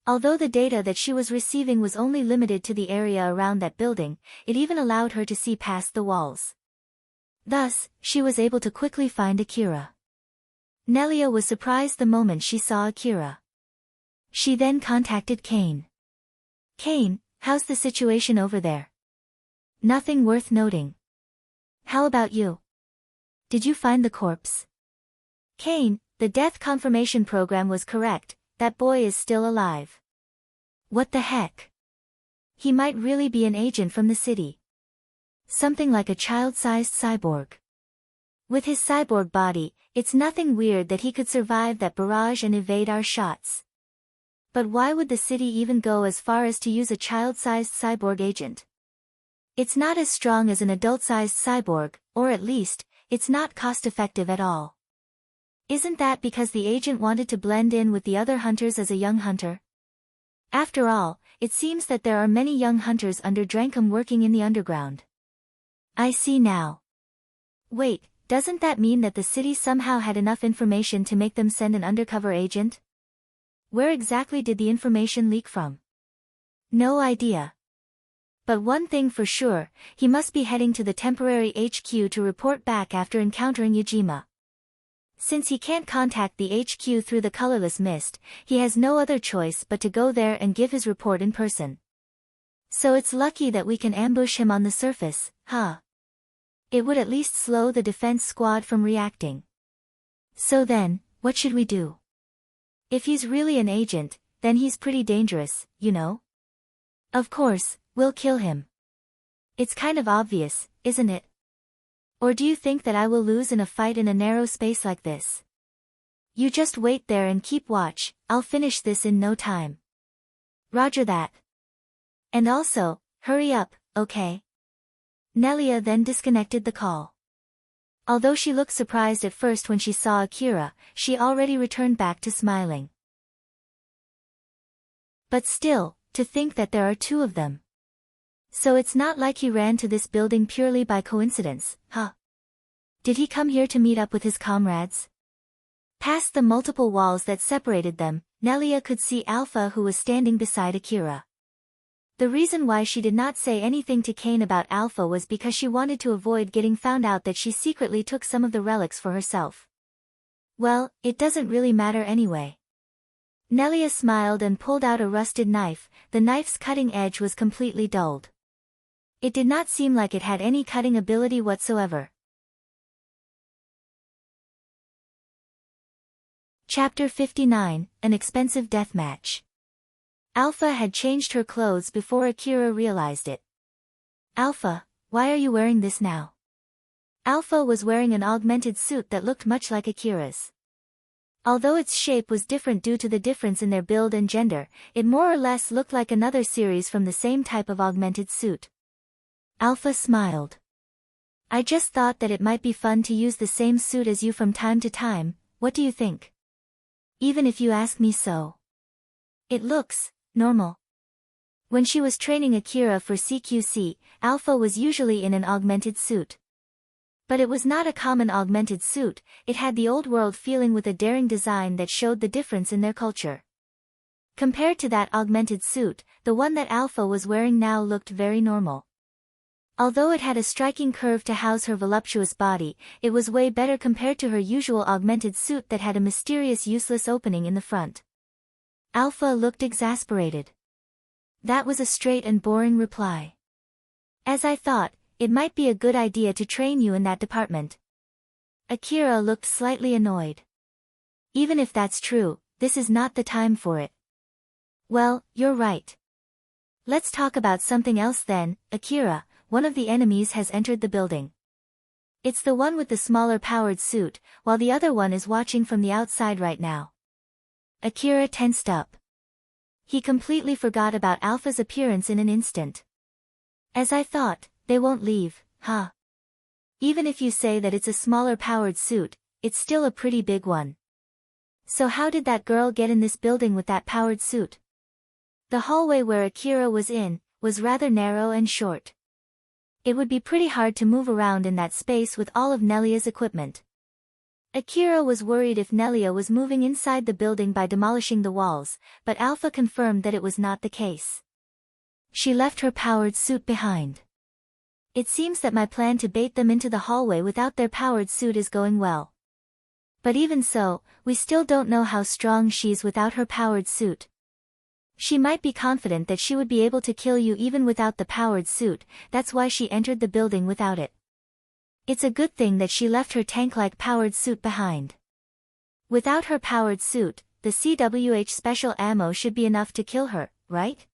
Although the data that she was receiving was only limited to the area around that building, it even allowed her to see past the walls. Thus, she was able to quickly find Akira. Nelia was surprised the moment she saw Akira. She then contacted Kane. Kane, how's the situation over there? Nothing worth noting. How about you? Did you find the corpse? Kane, the death confirmation program was correct, that boy is still alive. What the heck? He might really be an agent from the city. Something like a child-sized cyborg. With his cyborg body, it's nothing weird that he could survive that barrage and evade our shots. But why would the city even go as far as to use a child-sized cyborg agent? It's not as strong as an adult-sized cyborg, or at least, it's not cost-effective at all. Isn't that because the agent wanted to blend in with the other hunters as a young hunter? After all, it seems that there are many young hunters under Drankum working in the underground. I see now. Wait, doesn't that mean that the city somehow had enough information to make them send an undercover agent? Where exactly did the information leak from? No idea. But one thing for sure, he must be heading to the temporary HQ to report back after encountering Yajima. Since he can't contact the HQ through the colorless mist, he has no other choice but to go there and give his report in person. So it's lucky that we can ambush him on the surface, huh? It would at least slow the defense squad from reacting. So then, what should we do? If he's really an agent, then he's pretty dangerous, you know? Of course, we'll kill him. It's kind of obvious, isn't it? Or do you think that I will lose in a fight in a narrow space like this? You just wait there and keep watch, I'll finish this in no time. Roger that. And also, hurry up, okay? Nelia then disconnected the call. Although she looked surprised at first when she saw Akira, she already returned back to smiling. But still, to think that there are two of them. So it's not like he ran to this building purely by coincidence, huh? Did he come here to meet up with his comrades? Past the multiple walls that separated them, Nelia could see Alpha, who was standing beside Akira. The reason why she did not say anything to Kane about Alpha was because she wanted to avoid getting found out that she secretly took some of the relics for herself. Well, it doesn't really matter anyway. Nelia smiled and pulled out a rusted knife. The knife's cutting edge was completely dulled. It did not seem like it had any cutting ability whatsoever. Chapter 59, An Expensive Deathmatch. Alpha had changed her clothes before Akira realized it. Alpha, why are you wearing this now? Alpha was wearing an augmented suit that looked much like Akira's. Although its shape was different due to the difference in their build and gender, it more or less looked like another series from the same type of augmented suit. Alpha smiled. I just thought that it might be fun to use the same suit as you from time to time, what do you think? Even if you ask me so. It looks normal. When she was training Akira for CQC, Alpha was usually in an augmented suit. But it was not a common augmented suit, it had the old world feeling with a daring design that showed the difference in their culture. Compared to that augmented suit, the one that Alpha was wearing now looked very normal. Although it had a striking curve to house her voluptuous body, it was way better compared to her usual augmented suit that had a mysterious useless opening in the front. Alpha looked exasperated. That was a straight and boring reply. As I thought, it might be a good idea to train you in that department. Akira looked slightly annoyed. Even if that's true, this is not the time for it. Well, you're right. Let's talk about something else then, Akira. One of the enemies has entered the building. It's the one with the smaller powered suit, while the other one is watching from the outside right now. Akira tensed up. He completely forgot about Alpha's appearance in an instant. As I thought, they won't leave, huh? Even if you say that it's a smaller powered suit, it's still a pretty big one. So how did that girl get in this building with that powered suit? The hallway where Akira was in, was rather narrow and short. It would be pretty hard to move around in that space with all of Nelia's equipment. Akira was worried if Nelia was moving inside the building by demolishing the walls, but Alpha confirmed that it was not the case. She left her powered suit behind. It seems that my plan to bait them into the hallway without their powered suit is going well. But even so, we still don't know how strong she's without her powered suit. She might be confident that she would be able to kill you even without the powered suit, that's why she entered the building without it. It's a good thing that she left her tank-like powered suit behind. Without her powered suit, the CWH special ammo should be enough to kill her, right?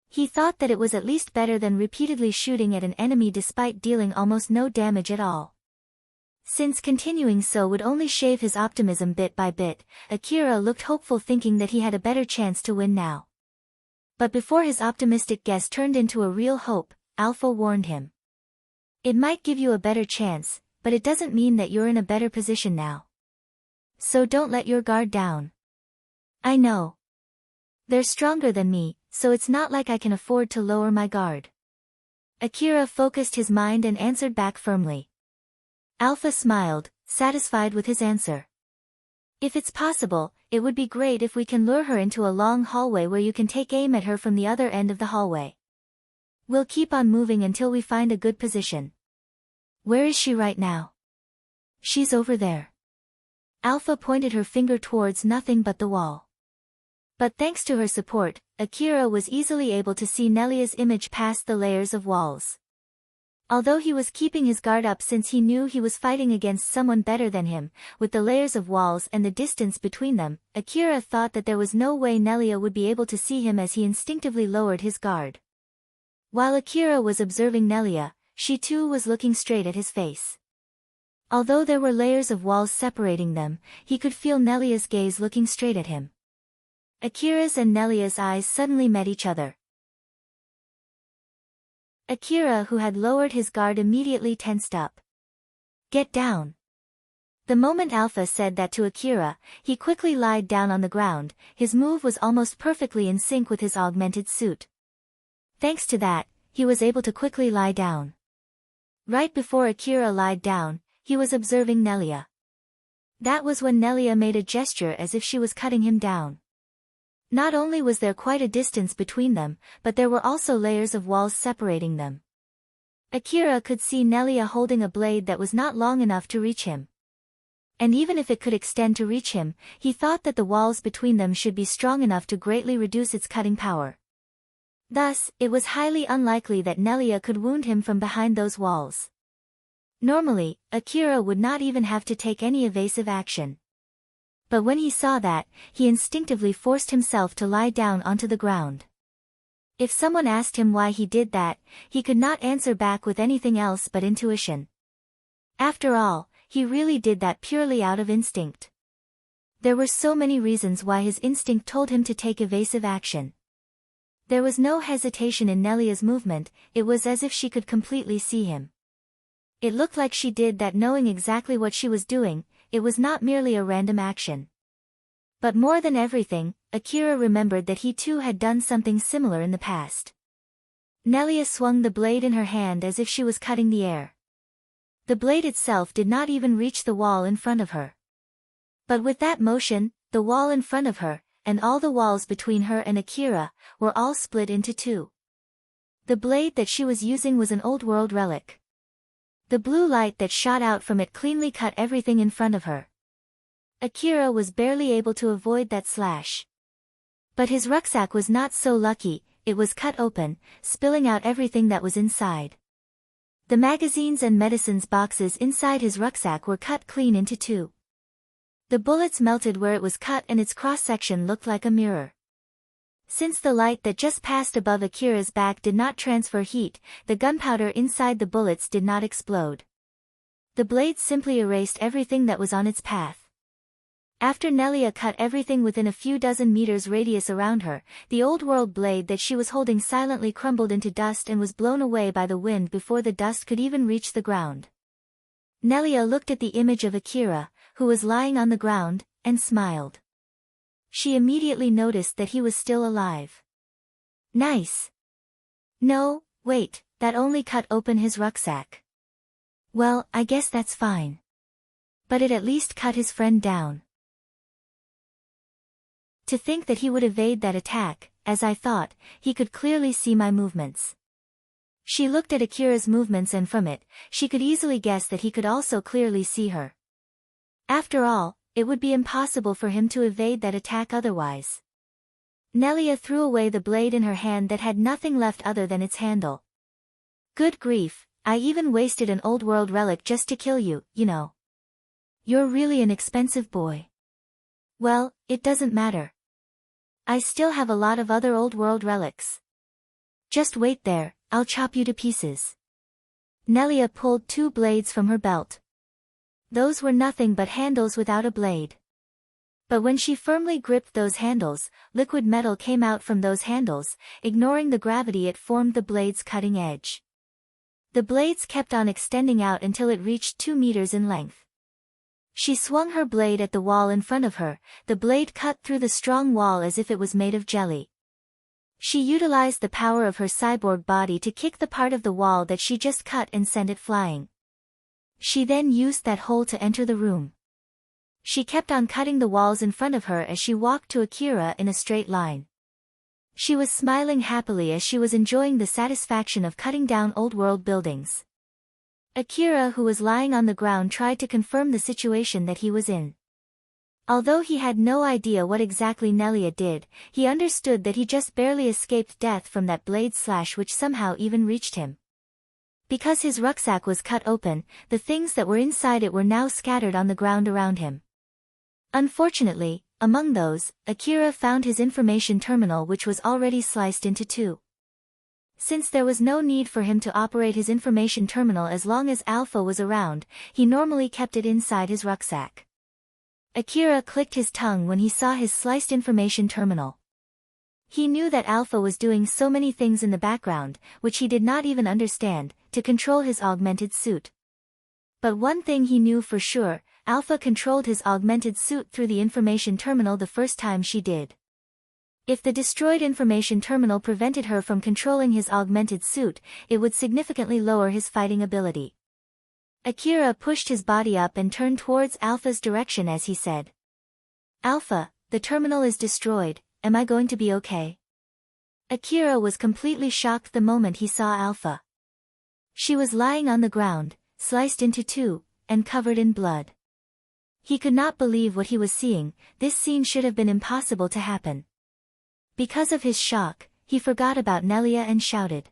He thought that it was at least better than repeatedly shooting at an enemy despite dealing almost no damage at all. Since continuing so would only shave his optimism bit by bit, Akira looked hopeful thinking that he had a better chance to win now. But before his optimistic guess turned into a real hope, Alpha warned him. It might give you a better chance, but it doesn't mean that you're in a better position now. So don't let your guard down. I know. They're stronger than me, so it's not like I can afford to lower my guard. Akira focused his mind and answered back firmly. Alpha smiled, satisfied with his answer. If it's possible, it would be great if we can lure her into a long hallway where you can take aim at her from the other end of the hallway. We'll keep on moving until we find a good position. Where is she right now? She's over there. Alpha pointed her finger towards nothing but the wall. But thanks to her support, Akira was easily able to see Nelia's image past the layers of walls. Although he was keeping his guard up since he knew he was fighting against someone better than him, with the layers of walls and the distance between them, Akira thought that there was no way Nelia would be able to see him as he instinctively lowered his guard. While Akira was observing Nelia, she too was looking straight at his face. Although there were layers of walls separating them, he could feel Nelia's gaze looking straight at him. Akira's and Nelia's eyes suddenly met each other. Akira, who had lowered his guard, immediately tensed up. Get down. The moment Alpha said that to Akira, he quickly lied down on the ground. His move was almost perfectly in sync with his augmented suit. Thanks to that, he was able to quickly lie down. Right before Akira lied down, he was observing Nelia. That was when Nelia made a gesture as if she was cutting him down. Not only was there quite a distance between them, but there were also layers of walls separating them. Akira could see Nelia holding a blade that was not long enough to reach him. And even if it could extend to reach him, he thought that the walls between them should be strong enough to greatly reduce its cutting power. Thus, it was highly unlikely that Nelia could wound him from behind those walls. Normally, Akira would not even have to take any evasive action. But when he saw that, he instinctively forced himself to lie down onto the ground. If someone asked him why he did that, he could not answer back with anything else but intuition. After all, he really did that purely out of instinct. There were so many reasons why his instinct told him to take evasive action. There was no hesitation in Nelia's movement, it was as if she could completely see him. It looked like she did that knowing exactly what she was doing, it was not merely a random action. But more than everything, Akira remembered that he too had done something similar in the past. Nelia swung the blade in her hand as if she was cutting the air. The blade itself did not even reach the wall in front of her. But with that motion, the wall in front of her, and all the walls between her and Akira, were all split into two. The blade that she was using was an old-world relic. The blue light that shot out from it cleanly cut everything in front of her. Akira was barely able to avoid that slash. But his rucksack was not so lucky, it was cut open, spilling out everything that was inside. The magazines and medicines boxes inside his rucksack were cut clean into two. The bullets melted where it was cut and its cross-section looked like a mirror. Since the light that just passed above Akira's back did not transfer heat, the gunpowder inside the bullets did not explode. The blade simply erased everything that was on its path. After Nelia cut everything within a few dozen meters radius around her, the old-world blade that she was holding silently crumbled into dust and was blown away by the wind before the dust could even reach the ground. Nelia looked at the image of Akira, who was lying on the ground, and smiled. She immediately noticed that he was still alive. Nice. No, wait, that only cut open his rucksack. Well, I guess that's fine. But it at least cut his friend down. To think that he would evade that attack, as I thought, he could clearly see my movements. She looked at Akira's movements and from it, she could easily guess that he could also clearly see her. After all, it would be impossible for him to evade that attack otherwise. Nelia threw away the blade in her hand that had nothing left other than its handle. Good grief, I even wasted an old-world relic just to kill you, you know. You're really an expensive boy. Well, it doesn't matter. I still have a lot of other old-world relics. Just wait there, I'll chop you to pieces. Nelia pulled two blades from her belt. Those were nothing but handles without a blade. But when she firmly gripped those handles, liquid metal came out from those handles, ignoring the gravity it formed the blade's cutting edge. The blades kept on extending out until it reached 2 meters in length. She swung her blade at the wall in front of her, the blade cut through the strong wall as if it was made of jelly. She utilized the power of her cyborg body to kick the part of the wall that she just cut and send it flying. She then used that hole to enter the room. She kept on cutting the walls in front of her as she walked to Akira in a straight line. She was smiling happily as she was enjoying the satisfaction of cutting down old-world buildings. Akira, who was lying on the ground, tried to confirm the situation that he was in. Although he had no idea what exactly Nelia did, he understood that he just barely escaped death from that blade slash which somehow even reached him. Because his rucksack was cut open, the things that were inside it were now scattered on the ground around him. Unfortunately, among those, Akira found his information terminal, which was already sliced into two. Since there was no need for him to operate his information terminal as long as Alpha was around, he normally kept it inside his rucksack. Akira clicked his tongue when he saw his sliced information terminal. He knew that Alpha was doing so many things in the background, which he did not even understand, to control his augmented suit. But one thing he knew for sure, Alpha controlled his augmented suit through the information terminal the first time she did. If the destroyed information terminal prevented her from controlling his augmented suit, it would significantly lower his fighting ability. Akira pushed his body up and turned towards Alpha's direction as he said, "Alpha, the terminal is destroyed, am I going to be okay?" Akira was completely shocked the moment he saw Alpha. She was lying on the ground, sliced into two, and covered in blood. He could not believe what he was seeing, this scene should have been impossible to happen. Because of his shock, he forgot about Nelia and shouted,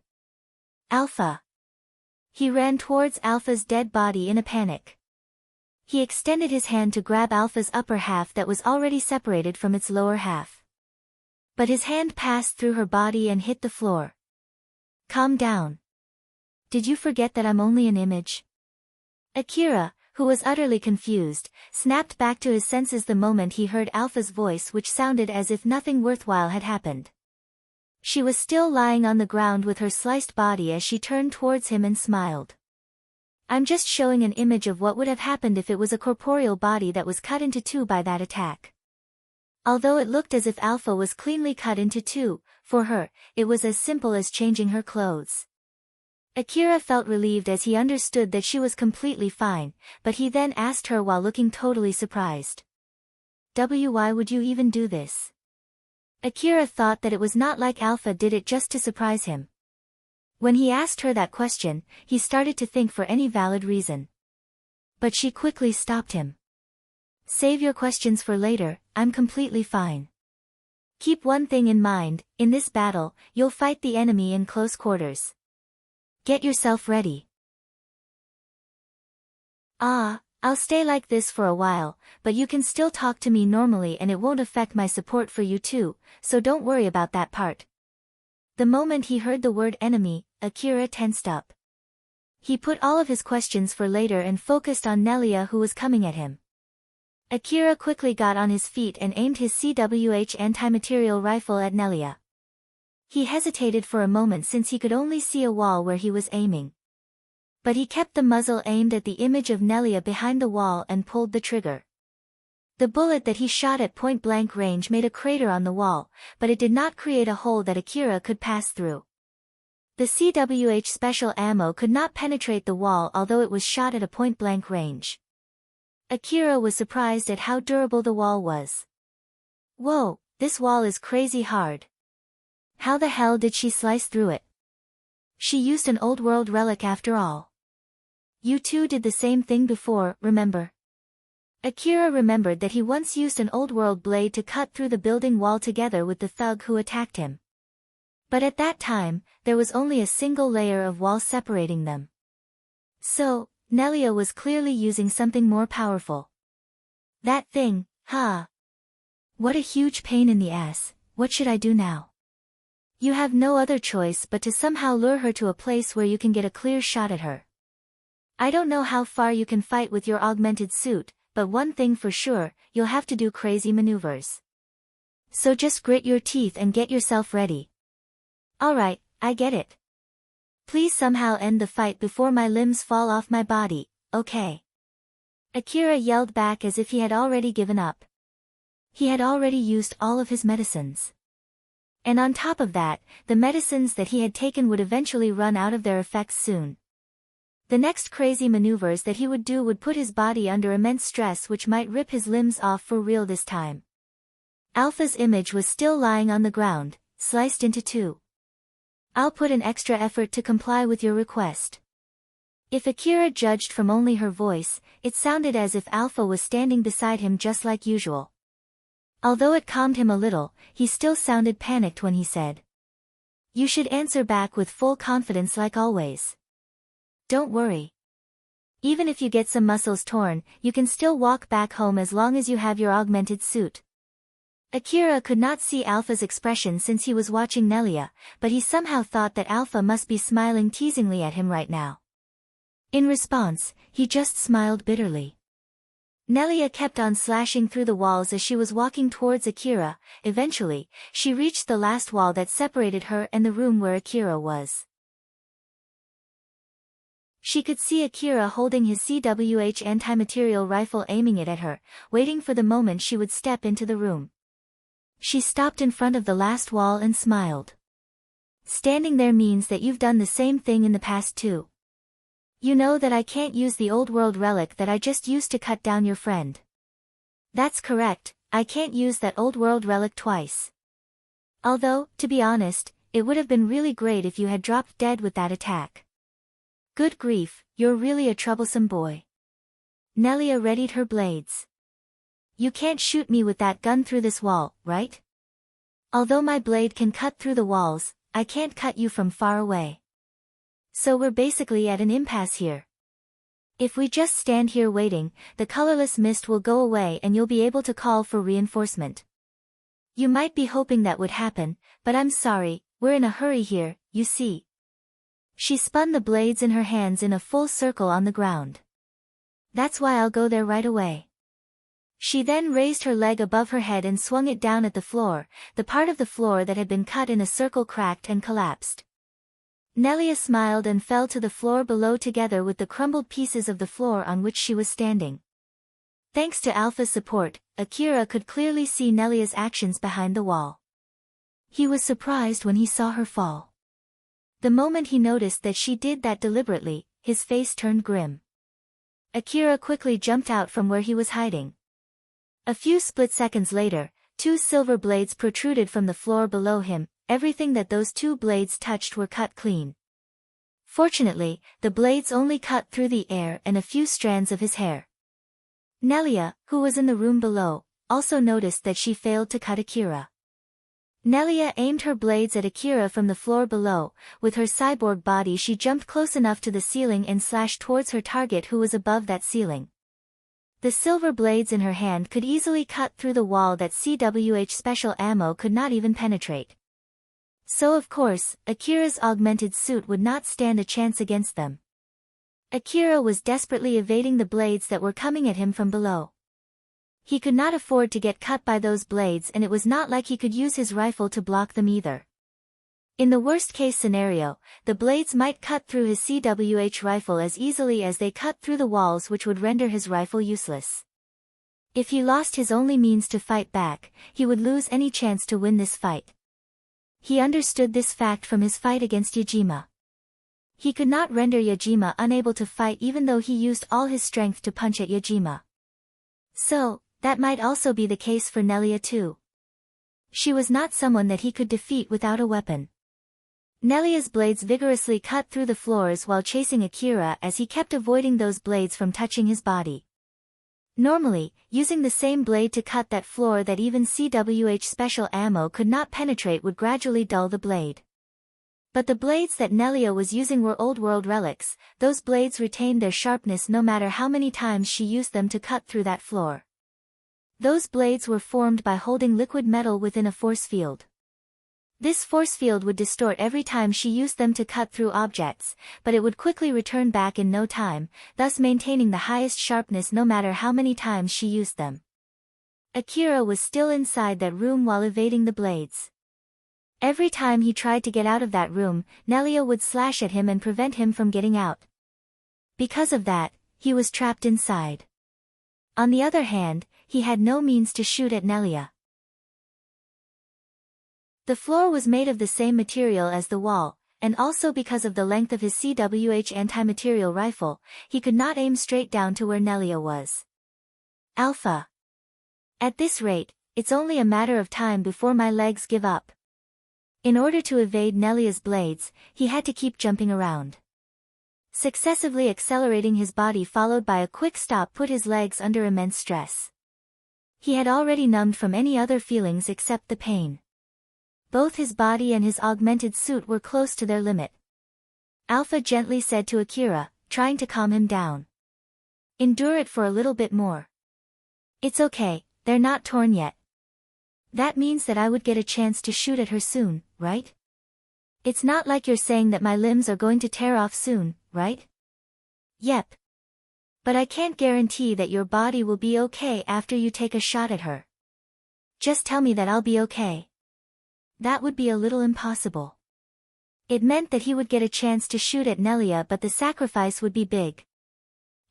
"Alpha!" He ran towards Alpha's dead body in a panic. He extended his hand to grab Alpha's upper half that was already separated from its lower half. But his hand passed through her body and hit the floor. Calm down. Did you forget that I'm only an image? Akira, who was utterly confused, snapped back to his senses the moment he heard Alpha's voice, which sounded as if nothing worthwhile had happened. She was still lying on the ground with her sliced body as she turned towards him and smiled. I'm just showing an image of what would have happened if it was a corporeal body that was cut into two by that attack. Although it looked as if Alpha was cleanly cut into two, for her, it was as simple as changing her clothes. Akira felt relieved as he understood that she was completely fine, but he then asked her while looking totally surprised. Why would you even do this? Akira thought that it was not like Alpha did it just to surprise him. When he asked her that question, he started to think for any valid reason. But she quickly stopped him. Save your questions for later, I'm completely fine. Keep one thing in mind, in this battle, you'll fight the enemy in close quarters. Get yourself ready. I'll stay like this for a while, but you can still talk to me normally and it won't affect my support for you too, so don't worry about that part. The moment he heard the word enemy, Akira tensed up. He put all of his questions for later and focused on Nelia, who was coming at him. Akira quickly got on his feet and aimed his CWH anti-material rifle at Nelia. He hesitated for a moment since he could only see a wall where he was aiming. But he kept the muzzle aimed at the image of Nelia behind the wall and pulled the trigger. The bullet that he shot at point-blank range made a crater on the wall, but it did not create a hole that Akira could pass through. The CWH special ammo could not penetrate the wall although it was shot at a point-blank range. Akira was surprised at how durable the wall was. Whoa, this wall is crazy hard. How the hell did she slice through it? She used an old world relic after all. You two did the same thing before, remember? Akira remembered that he once used an old world blade to cut through the building wall together with the thug who attacked him. But at that time, there was only a single layer of wall separating them. So, Nelia was clearly using something more powerful. That thing, huh? What a huge pain in the ass, what should I do now? You have no other choice but to somehow lure her to a place where you can get a clear shot at her. I don't know how far you can fight with your augmented suit, but one thing for sure, you'll have to do crazy maneuvers. So just grit your teeth and get yourself ready. Alright, I get it. Please somehow end the fight before my limbs fall off my body, okay? Akira yelled back as if he had already given up. He had already used all of his medicines. And on top of that, the medicines that he had taken would eventually run out of their effects soon. The next crazy maneuvers that he would do would put his body under immense stress, which might rip his limbs off for real this time. Alpha's image was still lying on the ground, sliced into two. I'll put an extra effort to comply with your request. If Akira judged from only her voice, it sounded as if Alpha was standing beside him just like usual. Although it calmed him a little, he still sounded panicked when he said, "You should answer back with full confidence like always. Don't worry. Even if you get some muscles torn, you can still walk back home as long as you have your augmented suit." Akira could not see Alpha's expression since he was watching Nelia, but he somehow thought that Alpha must be smiling teasingly at him right now. In response, he just smiled bitterly. Nelia kept on slashing through the walls as she was walking towards Akira. Eventually, she reached the last wall that separated her and the room where Akira was. She could see Akira holding his CWH anti-material rifle, aiming it at her, waiting for the moment she would step into the room. She stopped in front of the last wall and smiled. Standing there means that you've done the same thing in the past too. You know that I can't use the old world relic that I just used to cut down your friend. That's correct, I can't use that old world relic twice. Although, to be honest, it would have been really great if you had dropped dead with that attack. Good grief, you're really a troublesome boy. Nelia readied her blades. You can't shoot me with that gun through this wall, right? Although my blade can cut through the walls, I can't cut you from far away. So we're basically at an impasse here. If we just stand here waiting, the colorless mist will go away and you'll be able to call for reinforcement. You might be hoping that would happen, but I'm sorry, we're in a hurry here, you see. She spun the blades in her hands in a full circle on the ground. That's why I'll go there right away. She then raised her leg above her head and swung it down at the floor. The part of the floor that had been cut in a circle cracked and collapsed. Nelia smiled and fell to the floor below together with the crumbled pieces of the floor on which she was standing. Thanks to Alpha's support, Akira could clearly see Nelia's actions behind the wall. He was surprised when he saw her fall. The moment he noticed that she did that deliberately, his face turned grim. Akira quickly jumped out from where he was hiding. A few split seconds later, two silver blades protruded from the floor below him. Everything that those two blades touched were cut clean. Fortunately, the blades only cut through the air and a few strands of his hair. Nelia, who was in the room below, also noticed that she failed to cut Akira. Nelia aimed her blades at Akira from the floor below. With her cyborg body she jumped close enough to the ceiling and slashed towards her target who was above that ceiling. The silver blades in her hand could easily cut through the wall that CWH special ammo could not even penetrate. So of course, Akira's augmented suit would not stand a chance against them. Akira was desperately evading the blades that were coming at him from below. He could not afford to get cut by those blades and it was not like he could use his rifle to block them either. In the worst-case scenario, the blades might cut through his CWH rifle as easily as they cut through the walls, which would render his rifle useless. If he lost his only means to fight back, he would lose any chance to win this fight. He understood this fact from his fight against Yajima. He could not render Yajima unable to fight even though he used all his strength to punch at Yajima. So, that might also be the case for Nelia too. She was not someone that he could defeat without a weapon. Nelia's blades vigorously cut through the floors while chasing Akira as he kept avoiding those blades from touching his body. Normally, using the same blade to cut that floor that even CWH special ammo could not penetrate would gradually dull the blade. But the blades that Nelia was using were old world relics. Those blades retained their sharpness no matter how many times she used them to cut through that floor. Those blades were formed by holding liquid metal within a force field. This force field would distort every time she used them to cut through objects, but it would quickly return back in no time, thus maintaining the highest sharpness no matter how many times she used them. Akira was still inside that room while evading the blades. Every time he tried to get out of that room, Nelia would slash at him and prevent him from getting out. Because of that, he was trapped inside. On the other hand, he had no means to shoot at Nelia. The floor was made of the same material as the wall, and also because of the length of his CWH anti-material rifle, he could not aim straight down to where Nelia was. Alpha. At this rate, it's only a matter of time before my legs give up. In order to evade Nelia's blades, he had to keep jumping around. Successively accelerating his body followed by a quick stop put his legs under immense stress. He had already numbed from any other feelings except the pain. Both his body and his augmented suit were close to their limit. Alpha gently said to Akira, trying to calm him down. Endure it for a little bit more. It's okay, they're not torn yet. That means that I would get a chance to shoot at her soon, right? It's not like you're saying that my limbs are going to tear off soon, right? Yep. But I can't guarantee that your body will be okay after you take a shot at her. Just tell me that I'll be okay. That would be a little impossible. It meant that he would get a chance to shoot at Nelia, but the sacrifice would be big.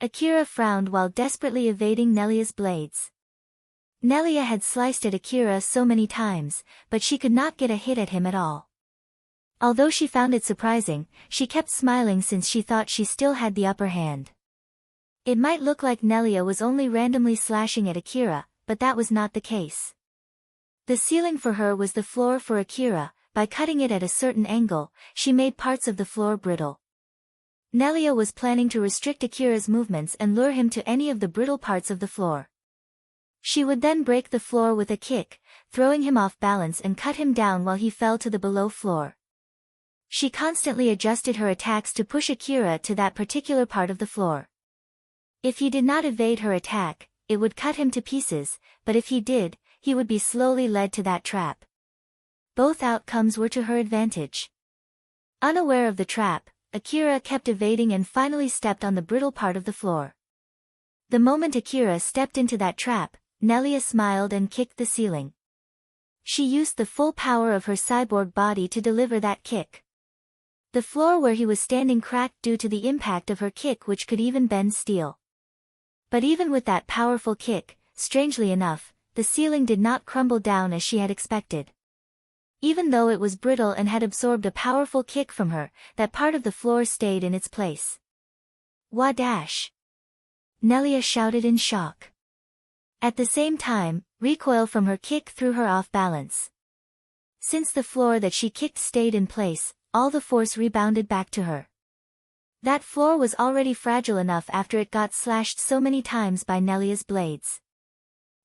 Akira frowned while desperately evading Nelia's blades. Nelia had sliced at Akira so many times, but she could not get a hit at him at all. Although she found it surprising, she kept smiling since she thought she still had the upper hand. It might look like Nelia was only randomly slashing at Akira, but that was not the case. The ceiling for her was the floor for Akira. By cutting it at a certain angle, she made parts of the floor brittle. Nelia was planning to restrict Akira's movements and lure him to any of the brittle parts of the floor. She would then break the floor with a kick, throwing him off balance and cut him down while he fell to the below floor. She constantly adjusted her attacks to push Akira to that particular part of the floor. If he did not evade her attack, it would cut him to pieces, but if he did, he would be slowly led to that trap. Both outcomes were to her advantage. Unaware of the trap, Akira kept evading and finally stepped on the brittle part of the floor. The moment Akira stepped into that trap, Nelia smiled and kicked the ceiling. She used the full power of her cyborg body to deliver that kick. The floor where he was standing cracked due to the impact of her kick, which could even bend steel. But even with that powerful kick, strangely enough, the ceiling did not crumble down as she had expected. Even though it was brittle and had absorbed a powerful kick from her, that part of the floor stayed in its place. Wadash! Nelia shouted in shock. At the same time, recoil from her kick threw her off balance. Since the floor that she kicked stayed in place, all the force rebounded back to her. That floor was already fragile enough after it got slashed so many times by Nelia's blades.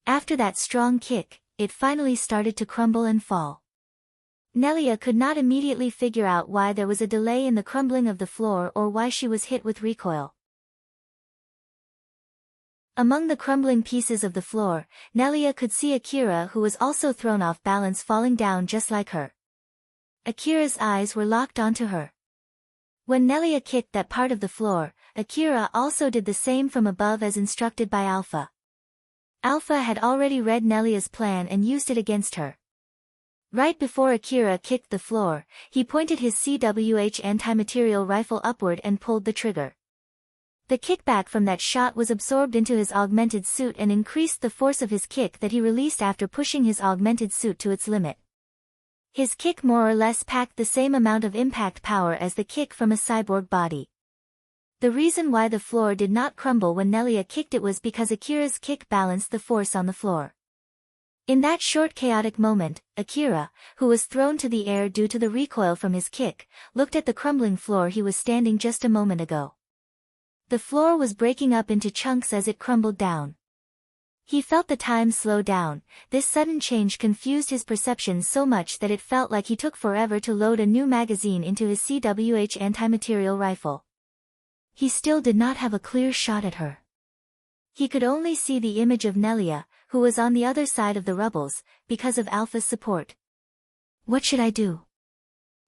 After that strong kick, it finally started to crumble and fall. Nelia could not immediately figure out why there was a delay in the crumbling of the floor or why she was hit with recoil. Among the crumbling pieces of the floor, Nelia could see Akira, who was also thrown off balance, falling down just like her. Akira's eyes were locked onto her. When Nelia kicked that part of the floor, Akira also did the same from above as instructed by Alpha. Alpha had already read Nelia's plan and used it against her. Right before Akira kicked the floor, he pointed his CWH anti-material rifle upward and pulled the trigger. The kickback from that shot was absorbed into his augmented suit and increased the force of his kick that he released after pushing his augmented suit to its limit. His kick more or less packed the same amount of impact power as the kick from a cyborg body. The reason why the floor did not crumble when Nelia kicked it was because Akira's kick balanced the force on the floor. In that short chaotic moment, Akira, who was thrown to the air due to the recoil from his kick, looked at the crumbling floor he was standing just a moment ago. The floor was breaking up into chunks as it crumbled down. He felt the time slow down. This sudden change confused his perception so much that it felt like he took forever to load a new magazine into his CWH anti-material rifle. He still did not have a clear shot at her. He could only see the image of Nelia, who was on the other side of the rubbles, because of Alpha's support. What should I do?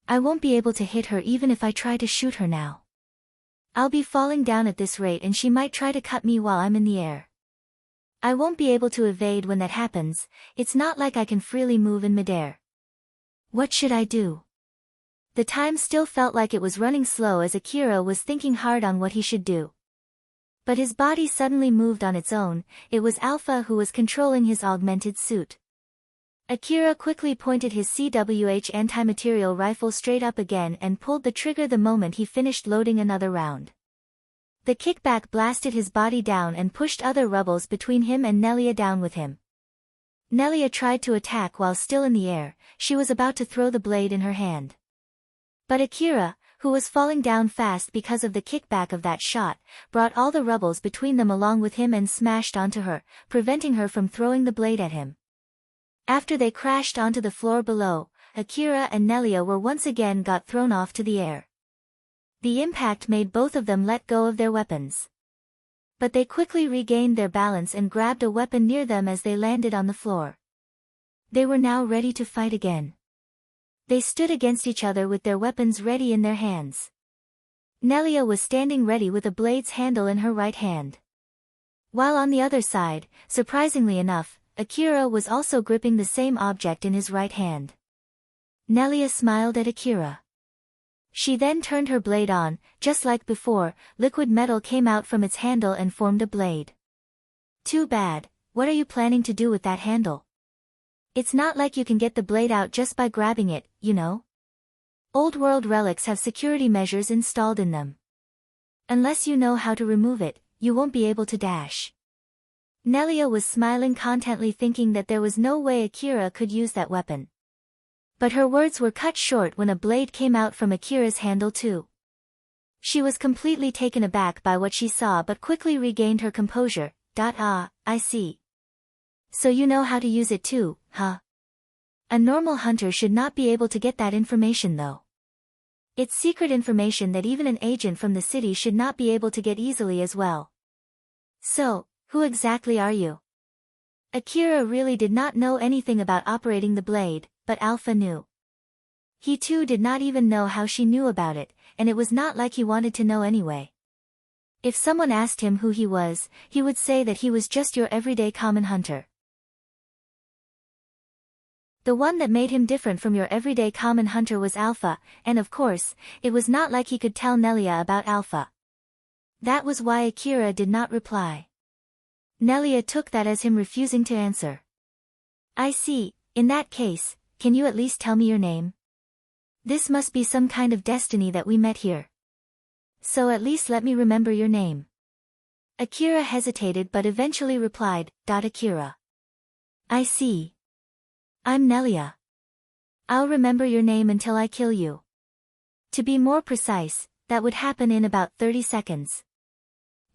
I won't be able to hit her even if I try to shoot her now. I'll be falling down at this rate and she might try to cut me while I'm in the air. I won't be able to evade when that happens. It's not like I can freely move in midair. What should I do? The time still felt like it was running slow as Akira was thinking hard on what he should do. But his body suddenly moved on its own. It was Alpha who was controlling his augmented suit. Akira quickly pointed his CWH anti-material rifle straight up again and pulled the trigger the moment he finished loading another round. The kickback blasted his body down and pushed other rubbles between him and Nelia down with him. Nelia tried to attack while still in the air. She was about to throw the blade in her hand. But Akira, who was falling down fast because of the kickback of that shot, brought all the rubbles between them along with him and smashed onto her, preventing her from throwing the blade at him. After they crashed onto the floor below, Akira and Nelia were once again got thrown off to the air. The impact made both of them let go of their weapons. But they quickly regained their balance and grabbed a weapon near them as they landed on the floor. They were now ready to fight again. They stood against each other with their weapons ready in their hands. Nelia was standing ready with a blade's handle in her right hand. While on the other side, surprisingly enough, Akira was also gripping the same object in his right hand. Nelia smiled at Akira. She then turned her blade on. Just like before, liquid metal came out from its handle and formed a blade. Too bad. What are you planning to do with that handle? It's not like you can get the blade out just by grabbing it, you know? Old world relics have security measures installed in them. Unless you know how to remove it, you won't be able to dash. Nelia was smiling contently, thinking that there was no way Akira could use that weapon. But her words were cut short when a blade came out from Akira's handle too. She was completely taken aback by what she saw but quickly regained her composure. I see. So you know how to use it too, huh? A normal hunter should not be able to get that information though. It's secret information that even an agent from the city should not be able to get easily as well. So, who exactly are you? Akira really did not know anything about operating the blade, but Alpha knew. He too did not even know how she knew about it, and it was not like he wanted to know anyway. If someone asked him who he was, he would say that he was just your everyday common hunter. The one that made him different from your everyday common hunter was Alpha, and of course, it was not like he could tell Nelia about Alpha. That was why Akira did not reply. Nelia took that as him refusing to answer. I see, in that case, can you at least tell me your name? This must be some kind of destiny that we met here. So at least let me remember your name. Akira hesitated but eventually replied, Akira. I see. I'm Nelia. I'll remember your name until I kill you. To be more precise, that would happen in about 30 seconds.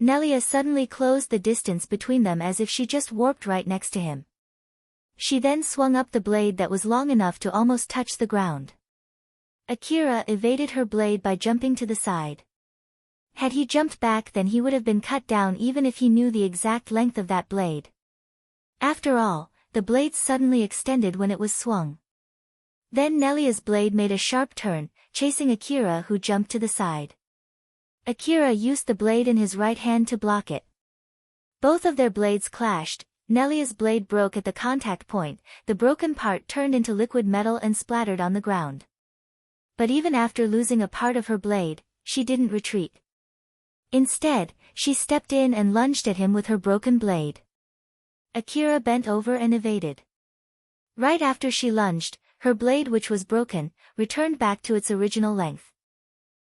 Nelia suddenly closed the distance between them as if she just warped right next to him. She then swung up the blade that was long enough to almost touch the ground. Akira evaded her blade by jumping to the side. Had he jumped back, then he would have been cut down even if he knew the exact length of that blade. After all, the blade suddenly extended when it was swung. Then Nelia's blade made a sharp turn, chasing Akira, who jumped to the side. Akira used the blade in his right hand to block it. Both of their blades clashed. Nelia's blade broke at the contact point, the broken part turned into liquid metal and splattered on the ground. But even after losing a part of her blade, she didn't retreat. Instead, she stepped in and lunged at him with her broken blade. Akira bent over and evaded. Right after she lunged, her blade, which was broken, returned back to its original length.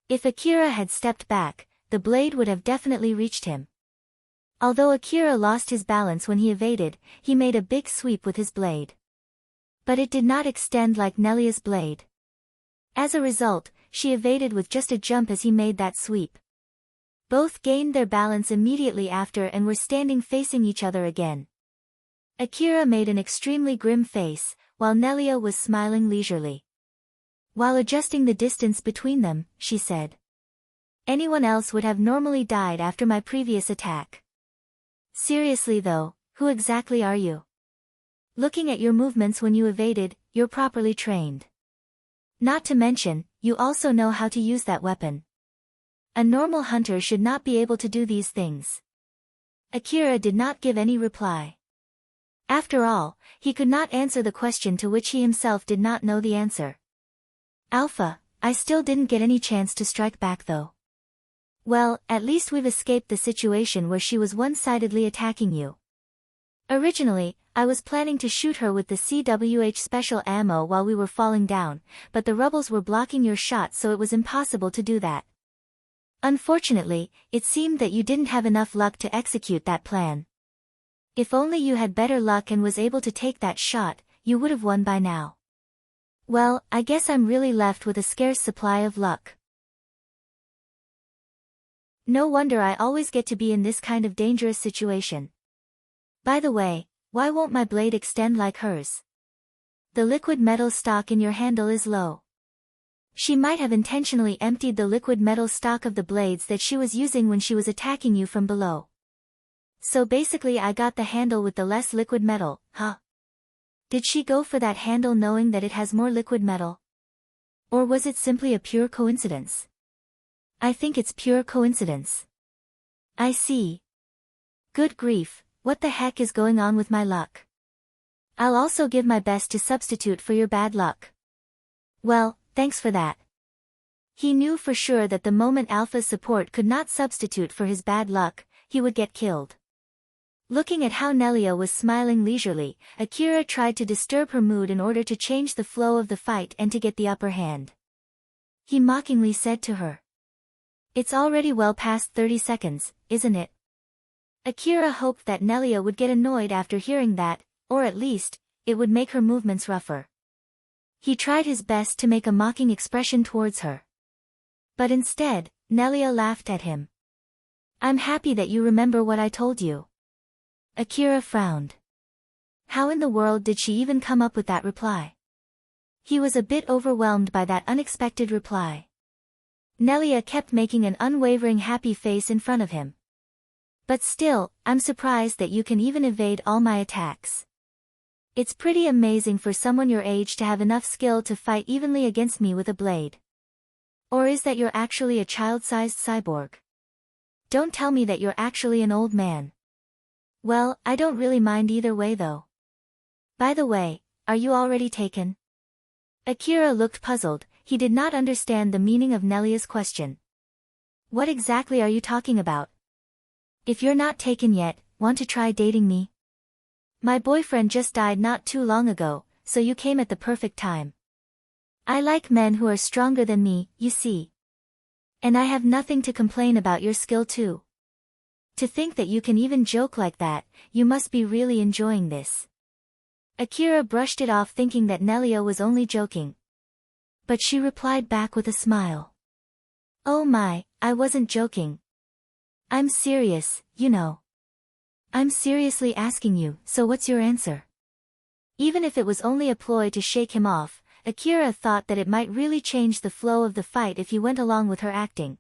If Akira had stepped back, the blade would have definitely reached him. Although Akira lost his balance when he evaded, he made a big sweep with his blade. But it did not extend like Nelia's blade. As a result, she evaded with just a jump as he made that sweep. Both gained their balance immediately after and were standing facing each other again. Akira made an extremely grim face, while Nelia was smiling leisurely. While adjusting the distance between them, she said, anyone else would have normally died after my previous attack. Seriously though, who exactly are you? Looking at your movements when you evaded, you're properly trained. Not to mention, you also know how to use that weapon. A normal hunter should not be able to do these things. Akira did not give any reply. After all, he could not answer the question to which he himself did not know the answer. Alpha, I still didn't get any chance to strike back though. Well, at least we've escaped the situation where she was one-sidedly attacking you. Originally, I was planning to shoot her with the CWH special ammo while we were falling down, but the rebels were blocking your shot, so it was impossible to do that. Unfortunately, it seemed that you didn't have enough luck to execute that plan. If only you had better luck and was able to take that shot, you would have won by now. Well, I guess I'm really left with a scarce supply of luck. No wonder I always get to be in this kind of dangerous situation. By the way, why won't my blade extend like hers? The liquid metal stock in your handle is low. She might have intentionally emptied the liquid metal stock of the blades that she was using when she was attacking you from below. So basically I got the handle with the less liquid metal, huh? Did she go for that handle knowing that it has more liquid metal? Or was it simply a pure coincidence? I think it's pure coincidence. I see. Good grief, what the heck is going on with my luck? I'll also give my best to substitute for your bad luck. Well, thanks for that. He knew for sure that the moment Alpha's support could not substitute for his bad luck, he would get killed. Looking at how Nelia was smiling leisurely, Akira tried to disturb her mood in order to change the flow of the fight and to get the upper hand. He mockingly said to her, "It's already well past 30 seconds, isn't it?" Akira hoped that Nelia would get annoyed after hearing that, or at least, it would make her movements rougher. He tried his best to make a mocking expression towards her. But instead, Nelia laughed at him. "I'm happy that you remember what I told you." Akira frowned. How in the world did she even come up with that reply? He was a bit overwhelmed by that unexpected reply. Nelia kept making an unwavering happy face in front of him. But still, I'm surprised that you can even evade all my attacks. It's pretty amazing for someone your age to have enough skill to fight evenly against me with a blade. Or is that you're actually a child-sized cyborg? Don't tell me that you're actually an old man. Well, I don't really mind either way though. By the way, are you already taken? Akira looked puzzled, he did not understand the meaning of Nelia's question. What exactly are you talking about? If you're not taken yet, want to try dating me? My boyfriend just died not too long ago, so you came at the perfect time. I like men who are stronger than me, you see. And I have nothing to complain about your skill too. To think that you can even joke like that, you must be really enjoying this. Akira brushed it off thinking that Nelia was only joking. But she replied back with a smile. Oh my, I wasn't joking. I'm serious, you know. I'm seriously asking you, so what's your answer? Even if it was only a ploy to shake him off, Akira thought that it might really change the flow of the fight if he went along with her acting.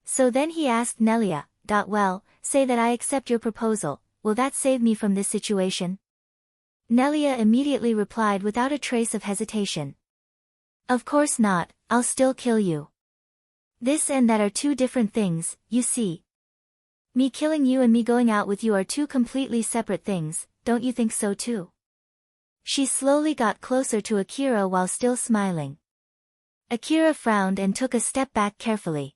So then he asked Nelia, well, say that I accept your proposal, will that save me from this situation? Nelia immediately replied without a trace of hesitation. Of course not, I'll still kill you. This and that are two different things, you see. Me killing you and me going out with you are two completely separate things, don't you think so too? She slowly got closer to Akira while still smiling. Akira frowned and took a step back carefully.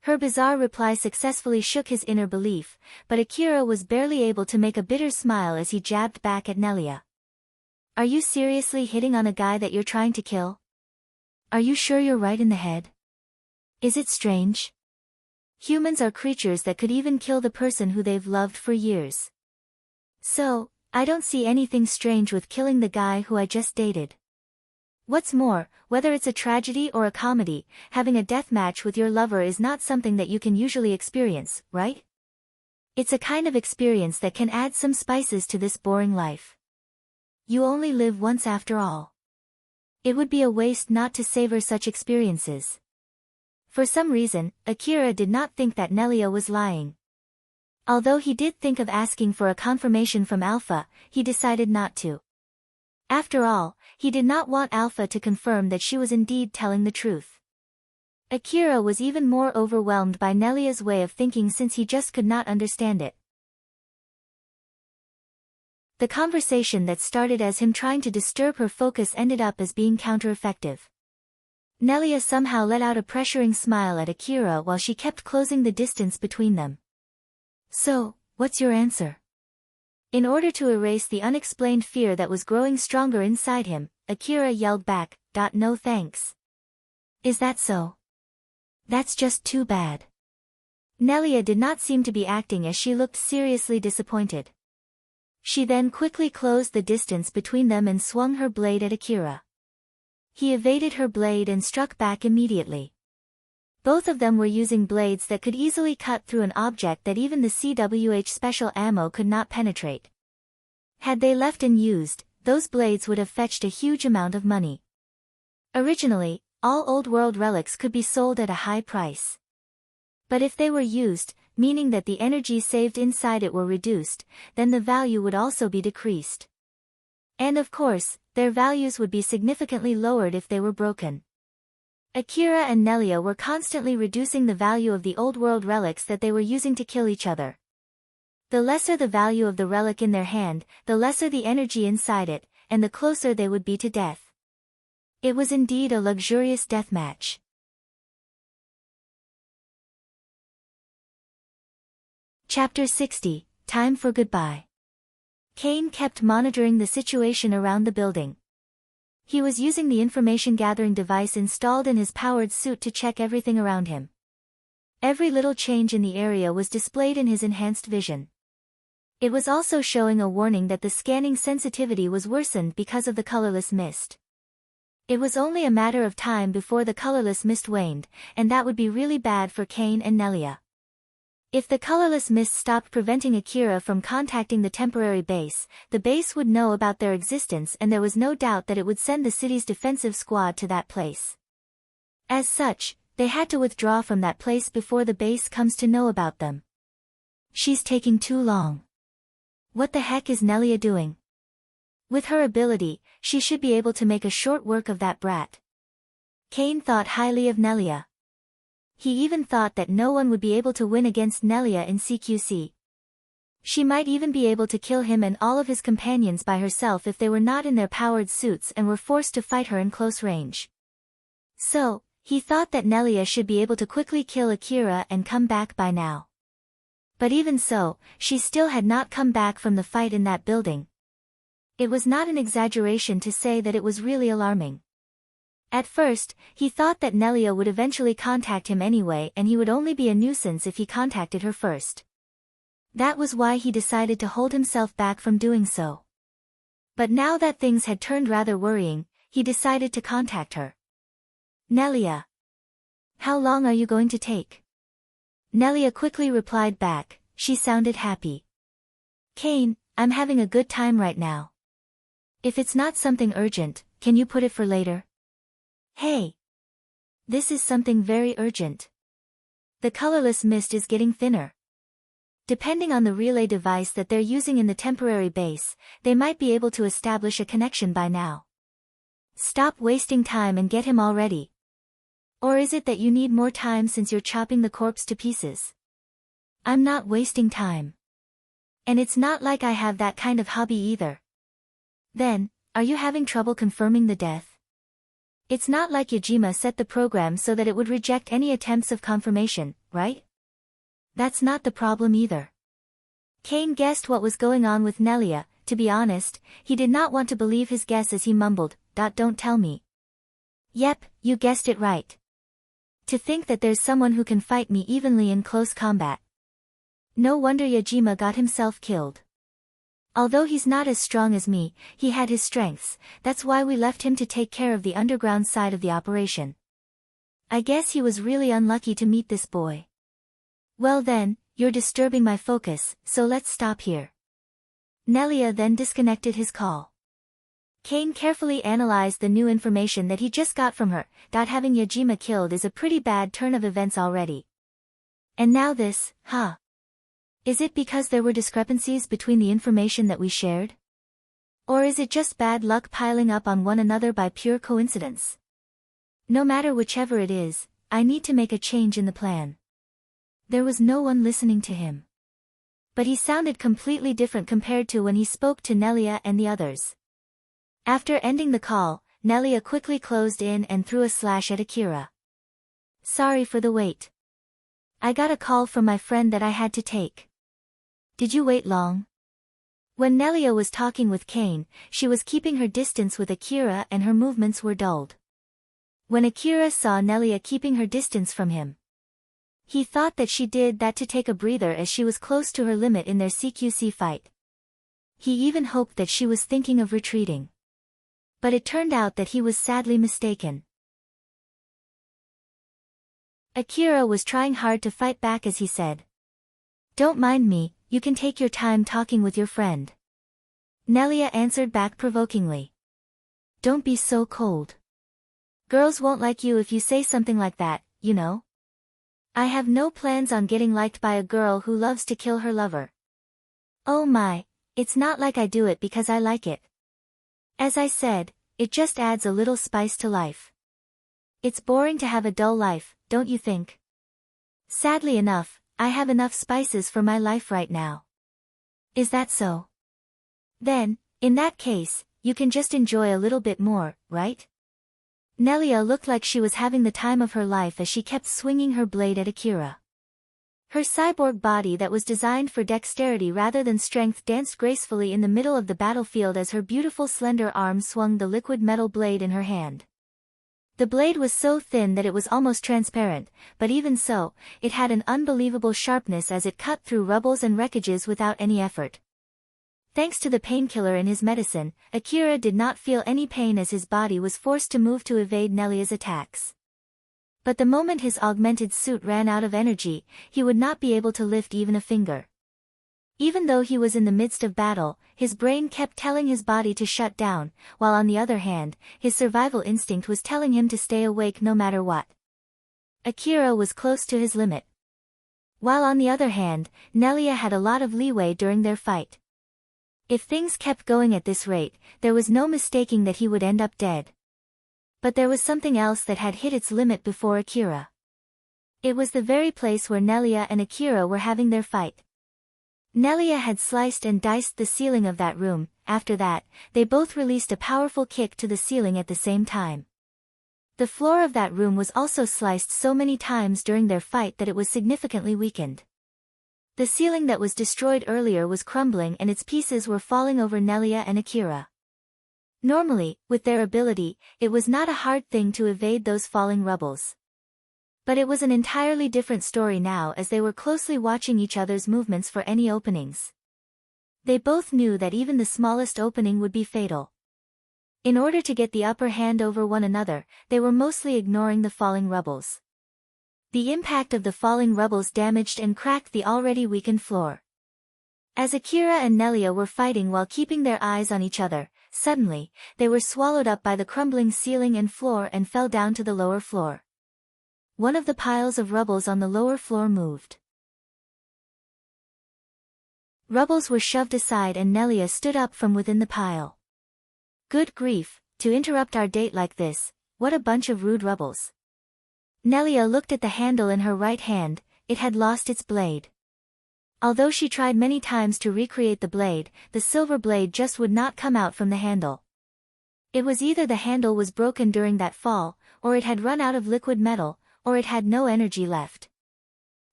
Her bizarre reply successfully shook his inner belief, but Akira was barely able to make a bitter smile as he jabbed back at Nelia. Are you seriously hitting on a guy that you're trying to kill? Are you sure you're right in the head? Is it strange? Humans are creatures that could even kill the person who they've loved for years. So, I don't see anything strange with killing the guy who I just dated. What's more, whether it's a tragedy or a comedy, having a deathmatch with your lover is not something that you can usually experience, right? It's a kind of experience that can add some spices to this boring life. You only live once after all. It would be a waste not to savor such experiences. For some reason, Akira did not think that Nelia was lying. Although he did think of asking for a confirmation from Alpha, he decided not to. After all, he did not want Alpha to confirm that she was indeed telling the truth. Akira was even more overwhelmed by Nelia's way of thinking since he just could not understand it. The conversation that started as him trying to disturb her focus ended up as being counter-effective. Nelia somehow let out a pressuring smile at Akira while she kept closing the distance between them. So, what's your answer? In order to erase the unexplained fear that was growing stronger inside him, Akira yelled back, No thanks. Is that so? That's just too bad. Nelia did not seem to be acting as she looked seriously disappointed. She then quickly closed the distance between them and swung her blade at Akira. He evaded her blade and struck back immediately. Both of them were using blades that could easily cut through an object that even the CWH special ammo could not penetrate. Had they left unused, those blades would have fetched a huge amount of money. Originally, all old world relics could be sold at a high price. But if they were used, meaning that the energy saved inside it were reduced, then the value would also be decreased. And of course, their values would be significantly lowered if they were broken. Akira and Nelia were constantly reducing the value of the old world relics that they were using to kill each other. The lesser the value of the relic in their hand, the lesser the energy inside it, and the closer they would be to death. It was indeed a luxurious deathmatch. Chapter 60, Time for Goodbye. Kane kept monitoring the situation around the building. He was using the information-gathering device installed in his powered suit to check everything around him. Every little change in the area was displayed in his enhanced vision. It was also showing a warning that the scanning sensitivity was worsened because of the colorless mist. It was only a matter of time before the colorless mist waned, and that would be really bad for Kane and Nelia. If the colorless mist stopped preventing Akira from contacting the temporary base, the base would know about their existence and there was no doubt that it would send the city's defensive squad to that place. As such, they had to withdraw from that place before the base comes to know about them. She's taking too long. What the heck is Nelia doing? With her ability, she should be able to make a short work of that brat. Cain thought highly of Nelia. He even thought that no one would be able to win against Nelia in CQC. She might even be able to kill him and all of his companions by herself if they were not in their powered suits and were forced to fight her in close range. So, he thought that Nelia should be able to quickly kill Akira and come back by now. But even so, she still had not come back from the fight in that building. It was not an exaggeration to say that it was really alarming. At first, he thought that Nelia would eventually contact him anyway and he would only be a nuisance if he contacted her first. That was why he decided to hold himself back from doing so. But now that things had turned rather worrying, he decided to contact her. Nelia. How long are you going to take? Nelia quickly replied back, she sounded happy. Cain, I'm having a good time right now. If it's not something urgent, can you put it for later? Hey. This is something very urgent. The colorless mist is getting thinner. Depending on the relay device that they're using in the temporary base, they might be able to establish a connection by now. Stop wasting time and get him all ready. Or is it that you need more time since you're chopping the corpse to pieces? I'm not wasting time. And it's not like I have that kind of hobby either. Then, are you having trouble confirming the death? It's not like Yajima set the program so that it would reject any attempts of confirmation, right? That's not the problem either. Cain guessed what was going on with Nelia. To be honest, he did not want to believe his guess as he mumbled, "Don't tell me." Yep, you guessed it right. To think that there's someone who can fight me evenly in close combat. No wonder Yajima got himself killed. Although he's not as strong as me, he had his strengths, that's why we left him to take care of the underground side of the operation. I guess he was really unlucky to meet this boy. Well then, you're disturbing my focus, so let's stop here. Nelia then disconnected his call. Cain carefully analyzed the new information that he just got from her, that having Yajima killed is a pretty bad turn of events already. And now this, huh? Is it because there were discrepancies between the information that we shared? Or is it just bad luck piling up on one another by pure coincidence? No matter whichever it is, I need to make a change in the plan. There was no one listening to him. But he sounded completely different compared to when he spoke to Nelia and the others. After ending the call, Nelia quickly closed in and threw a slash at Akira. Sorry for the wait. I got a call from my friend that I had to take. Did you wait long? When Nelia was talking with Cain, she was keeping her distance with Akira and her movements were dulled. When Akira saw Nelia keeping her distance from him, he thought that she did that to take a breather as she was close to her limit in their CQC fight. He even hoped that she was thinking of retreating. But it turned out that he was sadly mistaken. Akira was trying hard to fight back as he said, "Don't mind me, you can take your time talking with your friend." Nelia answered back provokingly. "Don't be so cold. Girls won't like you if you say something like that, you know? I have no plans on getting liked by a girl who loves to kill her lover. Oh my, it's not like I do it because I like it. As I said, it just adds a little spice to life. It's boring to have a dull life, don't you think? Sadly enough, I have enough spices for my life right now. Is that so? Then, in that case, you can just enjoy a little bit more, right?" Nelia looked like she was having the time of her life as she kept swinging her blade at Akira. Her cyborg body that was designed for dexterity rather than strength danced gracefully in the middle of the battlefield as her beautiful slender arm swung the liquid metal blade in her hand. The blade was so thin that it was almost transparent, but even so, it had an unbelievable sharpness as it cut through rubbles and wreckages without any effort. Thanks to the painkiller in his medicine, Akira did not feel any pain as his body was forced to move to evade Nelia's attacks. But the moment his augmented suit ran out of energy, he would not be able to lift even a finger. Even though he was in the midst of battle, his brain kept telling his body to shut down, while on the other hand, his survival instinct was telling him to stay awake no matter what. Akira was close to his limit. While on the other hand, Nelia had a lot of leeway during their fight. If things kept going at this rate, there was no mistaking that he would end up dead. But there was something else that had hit its limit before Akira. It was the very place where Nelia and Akira were having their fight. Nelia had sliced and diced the ceiling of that room. After that, they both released a powerful kick to the ceiling at the same time. The floor of that room was also sliced so many times during their fight that it was significantly weakened. The ceiling that was destroyed earlier was crumbling and its pieces were falling over Nelia and Akira. Normally, with their ability, it was not a hard thing to evade those falling rubbles. But it was an entirely different story now as they were closely watching each other's movements for any openings. They both knew that even the smallest opening would be fatal. In order to get the upper hand over one another, they were mostly ignoring the falling rubbles. The impact of the falling rubbles damaged and cracked the already weakened floor. As Akira and Nelia were fighting while keeping their eyes on each other, suddenly, they were swallowed up by the crumbling ceiling and floor and fell down to the lower floor. One of the piles of rubbles on the lower floor moved. Rubbles were shoved aside and Nelia stood up from within the pile. Good grief, to interrupt our date like this, what a bunch of rude rubbles. Nelia looked at the handle in her right hand, it had lost its blade. Although she tried many times to recreate the blade, the silver blade just would not come out from the handle. It was either the handle was broken during that fall, or it had run out of liquid metal, or it had no energy left.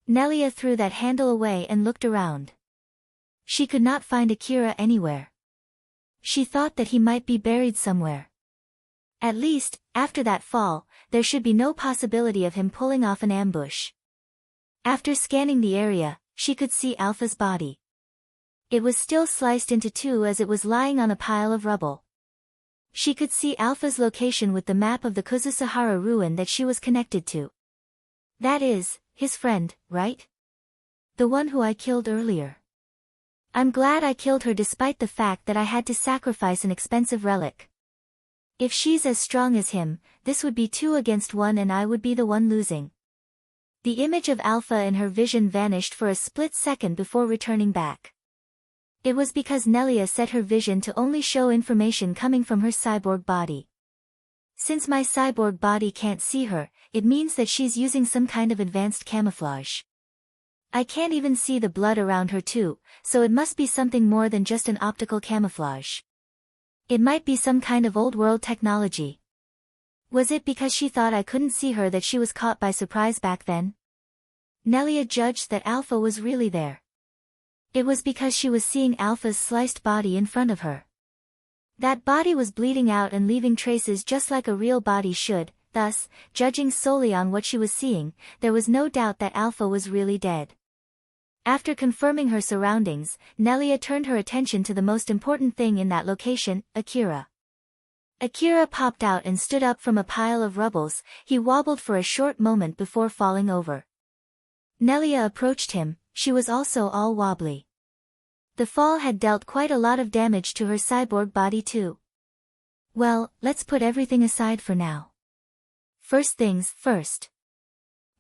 Nelia threw that handle away and looked around. She could not find Akira anywhere. She thought that he might be buried somewhere. At least, after that fall, there should be no possibility of him pulling off an ambush. After scanning the area, she could see Alpha's body. It was still sliced into two as it was lying on a pile of rubble. She could see Alpha's location with the map of the Kuzusuhara ruin that she was connected to. That is, his friend, right? The one who I killed earlier. I'm glad I killed her despite the fact that I had to sacrifice an expensive relic. If she's as strong as him, this would be 2 against 1 and I would be the one losing. The image of Alpha in her vision vanished for a split second before returning back. It was because Nelia set her vision to only show information coming from her cyborg body. Since my cyborg body can't see her, it means that she's using some kind of advanced camouflage. I can't even see the blood around her too, so it must be something more than just an optical camouflage. It might be some kind of old-world technology. Was it because she thought I couldn't see her that she was caught by surprise back then? Nelia judged that Alpha was really there. It was because she was seeing Alpha's sliced body in front of her. That body was bleeding out and leaving traces just like a real body should, thus, judging solely on what she was seeing, there was no doubt that Alpha was really dead. After confirming her surroundings, Nelia turned her attention to the most important thing in that location, Akira. Akira popped out and stood up from a pile of rubbles. He wobbled for a short moment before falling over. Nelia approached him, she was also all wobbly. The fall had dealt quite a lot of damage to her cyborg body too. Well, let's put everything aside for now. First things first.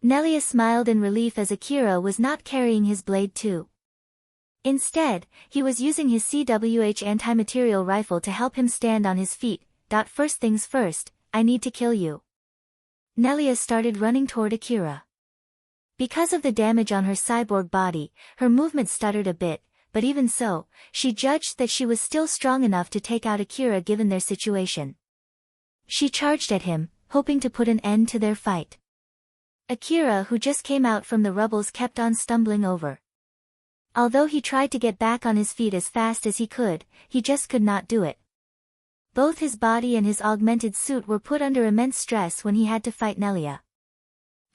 Nelia smiled in relief as Akira was not carrying his blade too. Instead, he was using his CWH anti-material rifle to help him stand on his feet. First things first, I need to kill you. Nelia started running toward Akira. Because of the damage on her cyborg body, her movement stuttered a bit, but even so, she judged that she was still strong enough to take out Akira given their situation. She charged at him, hoping to put an end to their fight. Akira, who just came out from the rubbles, kept on stumbling over. Although he tried to get back on his feet as fast as he could, he just could not do it. Both his body and his augmented suit were put under immense stress when he had to fight Nelia.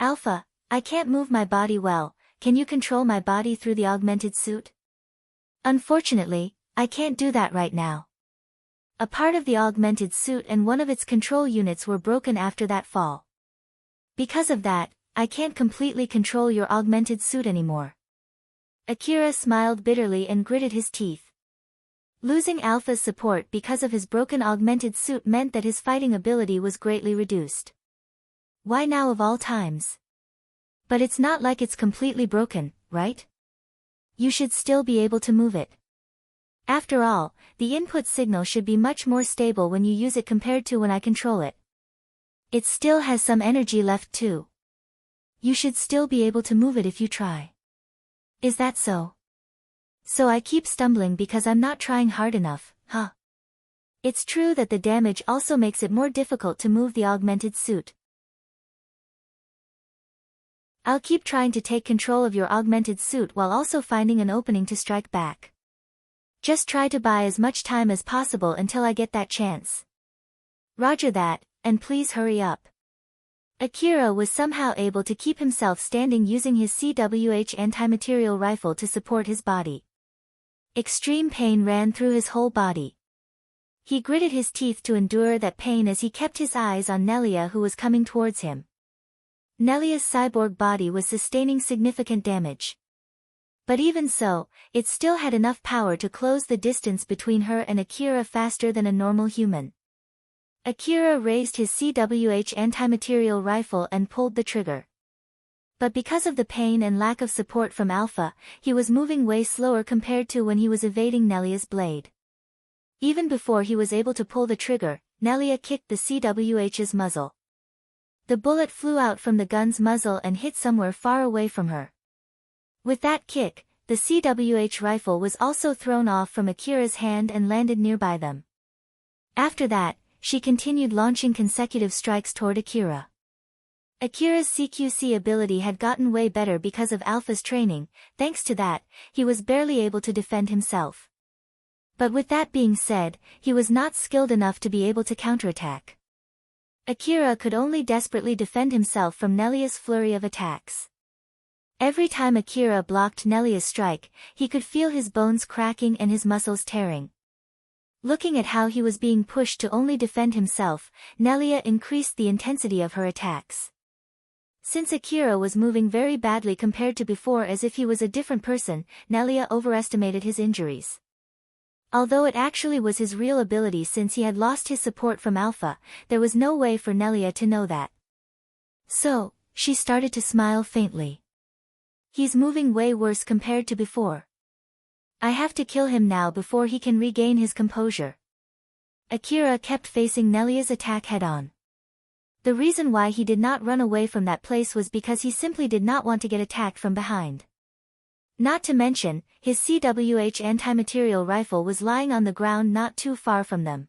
Alpha, I can't move my body well, can you control my body through the augmented suit? Unfortunately, I can't do that right now. A part of the augmented suit and one of its control units were broken after that fall. Because of that, I can't completely control your augmented suit anymore. Akira smiled bitterly and gritted his teeth. Losing Alpha's support because of his broken augmented suit meant that his fighting ability was greatly reduced. Why now of all times? But it's not like it's completely broken, right? You should still be able to move it. After all, the input signal should be much more stable when you use it compared to when I control it. It still has some energy left too. You should still be able to move it if you try. Is that so? So I keep stumbling because I'm not trying hard enough, huh? It's true that the damage also makes it more difficult to move the augmented suit. I'll keep trying to take control of your augmented suit while also finding an opening to strike back. Just try to buy as much time as possible until I get that chance. Roger that, and please hurry up. Akira was somehow able to keep himself standing using his CWH anti-material rifle to support his body. Extreme pain ran through his whole body. He gritted his teeth to endure that pain as he kept his eyes on Nelia, who was coming towards him. Nelia's cyborg body was sustaining significant damage. But even so, it still had enough power to close the distance between her and Akira faster than a normal human. Akira raised his CWH anti-material rifle and pulled the trigger. But because of the pain and lack of support from Alpha, he was moving way slower compared to when he was evading Nelia's blade. Even before he was able to pull the trigger, Nelia kicked the CWH's muzzle. The bullet flew out from the gun's muzzle and hit somewhere far away from her. With that kick, the CWH rifle was also thrown off from Akira's hand and landed nearby them. After that, she continued launching consecutive strikes toward Akira. Akira's CQC ability had gotten way better because of Alpha's training. Thanks to that, he was barely able to defend himself. But with that being said, he was not skilled enough to be able to counterattack. Akira could only desperately defend himself from Nelia's flurry of attacks. Every time Akira blocked Nelia's strike, he could feel his bones cracking and his muscles tearing. Looking at how he was being pushed to only defend himself, Nelia increased the intensity of her attacks. Since Akira was moving very badly compared to before, as if he was a different person, Nelia overestimated his injuries. Although it actually was his real ability since he had lost his support from Alpha, there was no way for Nelia to know that. So, she started to smile faintly. He's moving way worse compared to before. I have to kill him now before he can regain his composure. Akira kept facing Nelia's attack head-on. The reason why he did not run away from that place was because he simply did not want to get attacked from behind. Not to mention, his CWH anti-material rifle was lying on the ground not too far from them.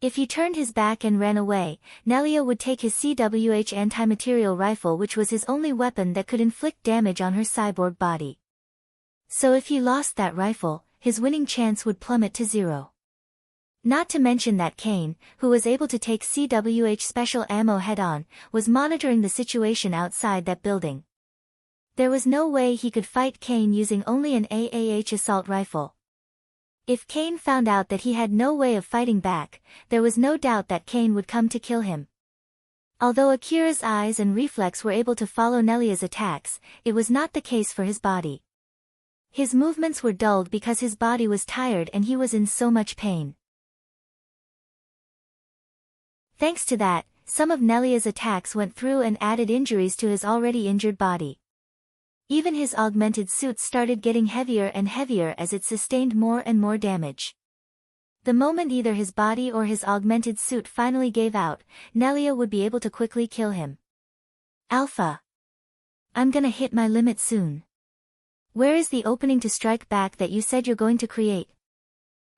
If he turned his back and ran away, Nelia would take his CWH anti-material rifle, which was his only weapon that could inflict damage on her cyborg body. So if he lost that rifle, his winning chance would plummet to zero. Not to mention that Kane, who was able to take CWH special ammo head-on, was monitoring the situation outside that building. There was no way he could fight Kane using only an AAH assault rifle. If Kane found out that he had no way of fighting back, there was no doubt that Kane would come to kill him. Although Akira's eyes and reflex were able to follow Nelia's attacks, it was not the case for his body. His movements were dulled because his body was tired and he was in so much pain. Thanks to that, some of Nelia's attacks went through and added injuries to his already injured body. Even his augmented suit started getting heavier and heavier as it sustained more and more damage. The moment either his body or his augmented suit finally gave out, Nelia would be able to quickly kill him. Alpha. I'm gonna hit my limit soon. Where is the opening to strike back that you said you're going to create?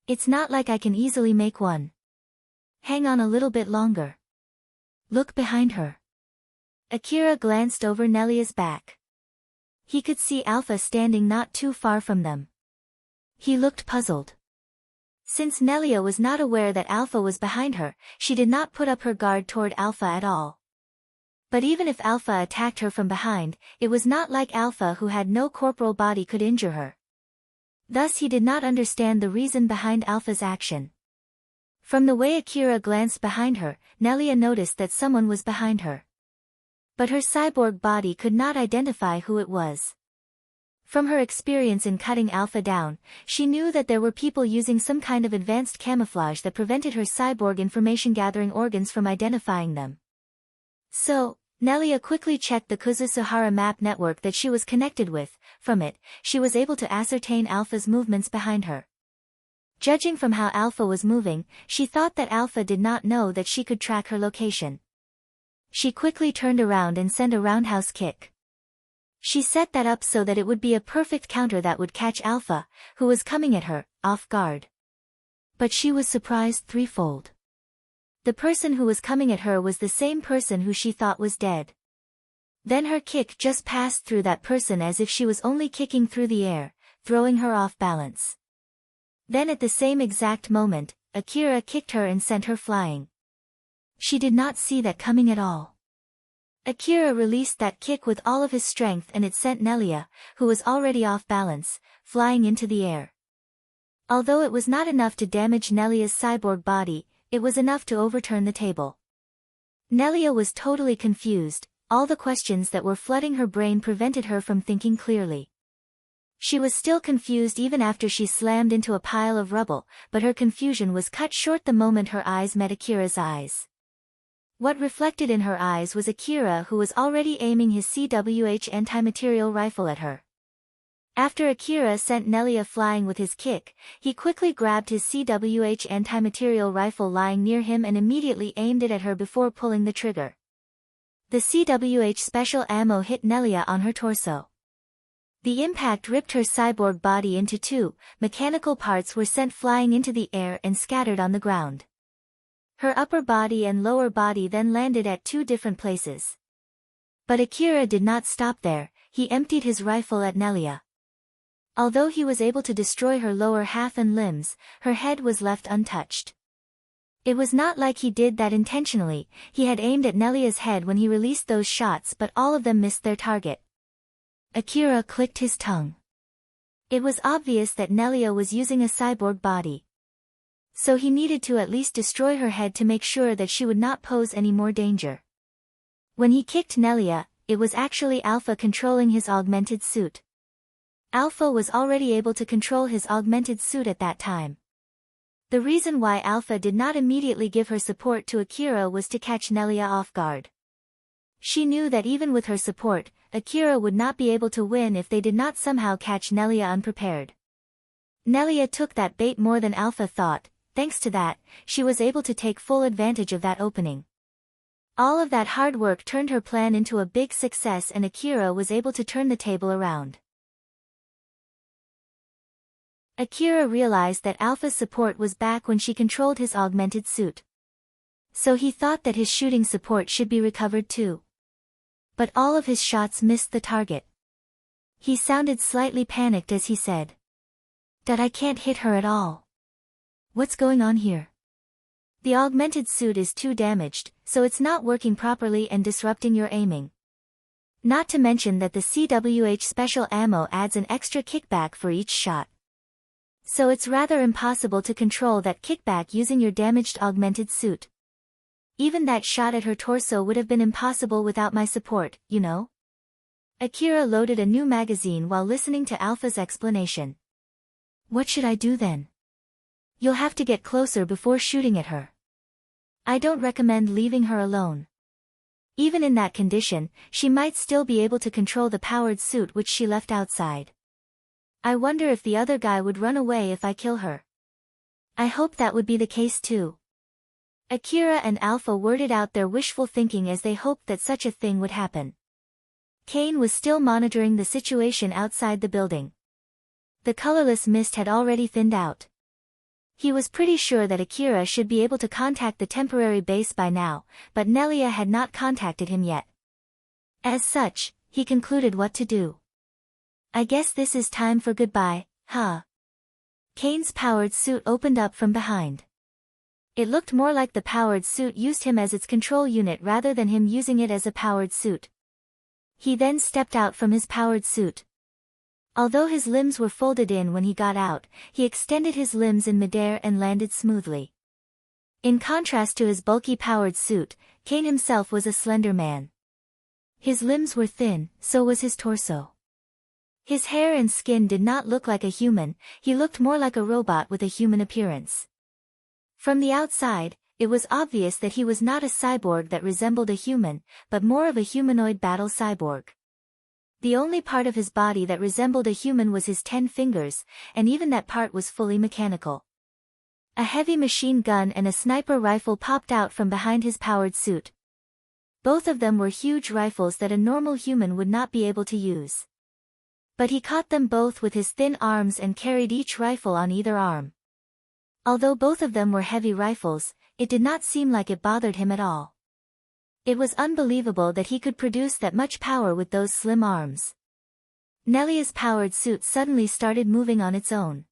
It's not like I can easily make one. Hang on a little bit longer. Look behind her. Akira glanced over Nelia's back. He could see Alpha standing not too far from them. He looked puzzled. Since Nelia was not aware that Alpha was behind her, she did not put up her guard toward Alpha at all. But even if Alpha attacked her from behind, it was not like Alpha, who had no corporal body, could injure her. Thus he did not understand the reason behind Alpha's action. From the way Akira glanced behind her, Nelia noticed that someone was behind her. But her cyborg body could not identify who it was. From her experience in cutting Alpha down, she knew that there were people using some kind of advanced camouflage that prevented her cyborg information-gathering organs from identifying them. So, Nelia quickly checked the Kuzusuhara map network that she was connected with. From it, she was able to ascertain Alpha's movements behind her. Judging from how Alpha was moving, she thought that Alpha did not know that she could track her location. She quickly turned around and sent a roundhouse kick. She set that up so that it would be a perfect counter that would catch Alpha, who was coming at her, off guard. But she was surprised threefold. The person who was coming at her was the same person who she thought was dead. Then her kick just passed through that person as if she was only kicking through the air, throwing her off balance. Then at the same exact moment, Akira kicked her and sent her flying. She did not see that coming at all. Akira released that kick with all of his strength and it sent Nelia, who was already off balance, flying into the air. Although it was not enough to damage Nelia's cyborg body, it was enough to overturn the table. Nelia was totally confused, all the questions that were flooding her brain prevented her from thinking clearly. She was still confused even after she slammed into a pile of rubble, but her confusion was cut short the moment her eyes met Akira's eyes. What reflected in her eyes was Akira, who was already aiming his CWH anti-material rifle at her. After Akira sent Nelia flying with his kick, he quickly grabbed his CWH anti-material rifle lying near him and immediately aimed it at her before pulling the trigger. The CWH special ammo hit Nelia on her torso. The impact ripped her cyborg body into two, mechanical parts were sent flying into the air and scattered on the ground. Her upper body and lower body then landed at two different places. But Akira did not stop there, he emptied his rifle at Nelia. Although he was able to destroy her lower half and limbs, her head was left untouched. It was not like he did that intentionally, he had aimed at Nelia's head when he released those shots but all of them missed their target. Akira clicked his tongue. It was obvious that Nelia was using a cyborg body. So he needed to at least destroy her head to make sure that she would not pose any more danger. When he kicked Nelia, it was actually Alpha controlling his augmented suit. Alpha was already able to control his augmented suit at that time. The reason why Alpha did not immediately give her support to Akira was to catch Nelia off guard. She knew that even with her support, Akira would not be able to win if they did not somehow catch Nelia unprepared. Nelia took that bait more than Alpha thought, thanks to that, she was able to take full advantage of that opening. All of that hard work turned her plan into a big success and Akira was able to turn the table around. Akira realized that Alpha's support was back when she controlled his augmented suit. So he thought that his shooting support should be recovered too. But all of his shots missed the target. He sounded slightly panicked as he said, "That I can't hit her at all. What's going on here? The augmented suit is too damaged, so it's not working properly and disrupting your aiming. Not to mention that the CWH special ammo adds an extra kickback for each shot. So it's rather impossible to control that kickback using your damaged augmented suit. Even that shot at her torso would have been impossible without my support, you know?" Akira loaded a new magazine while listening to Alpha's explanation. "What should I do then?" "You'll have to get closer before shooting at her. I don't recommend leaving her alone. Even in that condition, she might still be able to control the powered suit which she left outside. I wonder if the other guy would run away if I kill her. I hope that would be the case too." Akira and Alpha worded out their wishful thinking as they hoped that such a thing would happen. Kane was still monitoring the situation outside the building. The colorless mist had already thinned out. He was pretty sure that Akira should be able to contact the temporary base by now, but Nelia had not contacted him yet. As such, he concluded what to do. "I guess this is time for goodbye, huh?" Kane's powered suit opened up from behind. It looked more like the powered suit used him as its control unit rather than him using it as a powered suit. He then stepped out from his powered suit. Although his limbs were folded in when he got out, he extended his limbs in midair and landed smoothly. In contrast to his bulky powered suit, Kane himself was a slender man. His limbs were thin, so was his torso. His hair and skin did not look like a human, he looked more like a robot with a human appearance. From the outside, it was obvious that he was not a cyborg that resembled a human, but more of a humanoid battle cyborg. The only part of his body that resembled a human was his 10 fingers, and even that part was fully mechanical. A heavy machine gun and a sniper rifle popped out from behind his powered suit. Both of them were huge rifles that a normal human would not be able to use. But he caught them both with his thin arms and carried each rifle on either arm. Although both of them were heavy rifles, it did not seem like it bothered him at all. It was unbelievable that he could produce that much power with those slim arms. Nelia's powered suit suddenly started moving on its own.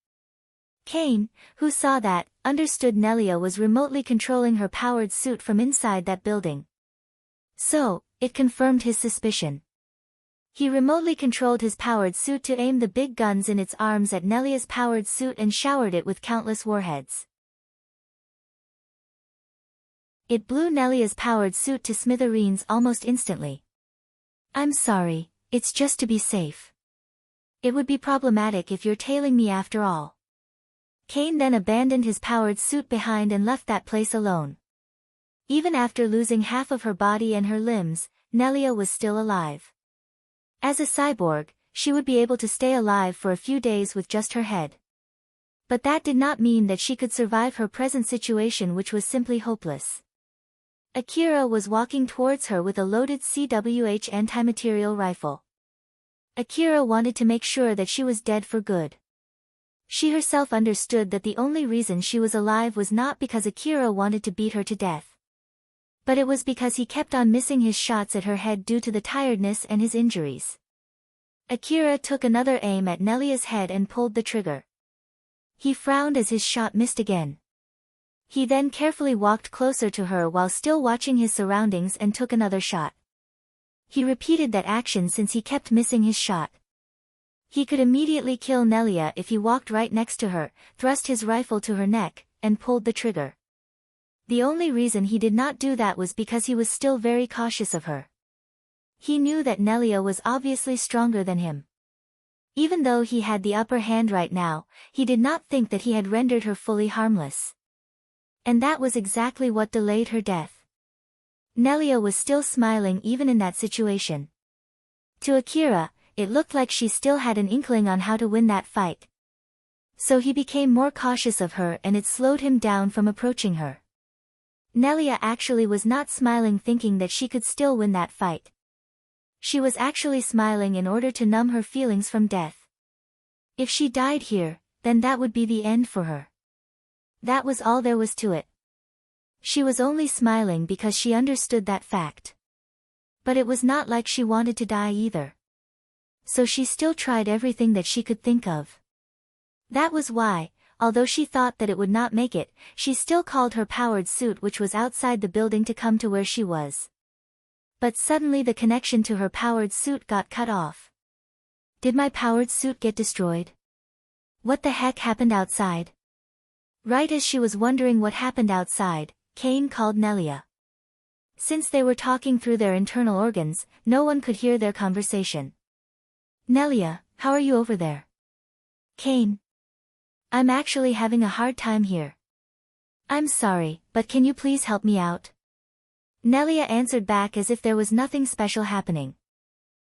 Kane, who saw that, understood Nelia was remotely controlling her powered suit from inside that building. So, it confirmed his suspicion. He remotely controlled his powered suit to aim the big guns in its arms at Nelia's powered suit and showered it with countless warheads. It blew Nelia's powered suit to smithereens almost instantly. "I'm sorry, it's just to be safe. It would be problematic if you're tailing me after all." Kane then abandoned his powered suit behind and left that place alone. Even after losing half of her body and her limbs, Nelia was still alive. As a cyborg, she would be able to stay alive for a few days with just her head. But that did not mean that she could survive her present situation, which was simply hopeless. Akira was walking towards her with a loaded CWH anti-material rifle. Akira wanted to make sure that she was dead for good. She herself understood that the only reason she was alive was not because Akira wanted to beat her to death. But it was because he kept on missing his shots at her head due to the tiredness and his injuries. Akira took another aim at Nelia's head and pulled the trigger. He frowned as his shot missed again. He then carefully walked closer to her while still watching his surroundings and took another shot. He repeated that action since he kept missing his shot. He could immediately kill Nelia if he walked right next to her, thrust his rifle to her neck, and pulled the trigger. The only reason he did not do that was because he was still very cautious of her. He knew that Nelia was obviously stronger than him. Even though he had the upper hand right now, he did not think that he had rendered her fully harmless. And that was exactly what delayed her death. Nelia was still smiling even in that situation. To Akira, it looked like she still had an inkling on how to win that fight. So he became more cautious of her and it slowed him down from approaching her. Nelia actually was not smiling thinking that she could still win that fight. She was actually smiling in order to numb her feelings from death. If she died here, then that would be the end for her. That was all there was to it. She was only smiling because she understood that fact. But it was not like she wanted to die either. So she still tried everything that she could think of. That was why, although she thought that it would not make it, she still called her powered suit which was outside the building to come to where she was. But suddenly the connection to her powered suit got cut off. Did my powered suit get destroyed? What the heck happened outside? Right as she was wondering what happened outside, Kane called Nelia. Since they were talking through their internal organs, no one could hear their conversation. "Nelia, how are you over there?" "Kane. I'm actually having a hard time here." "I'm sorry, but can you please help me out?" Nelia answered back as if there was nothing special happening.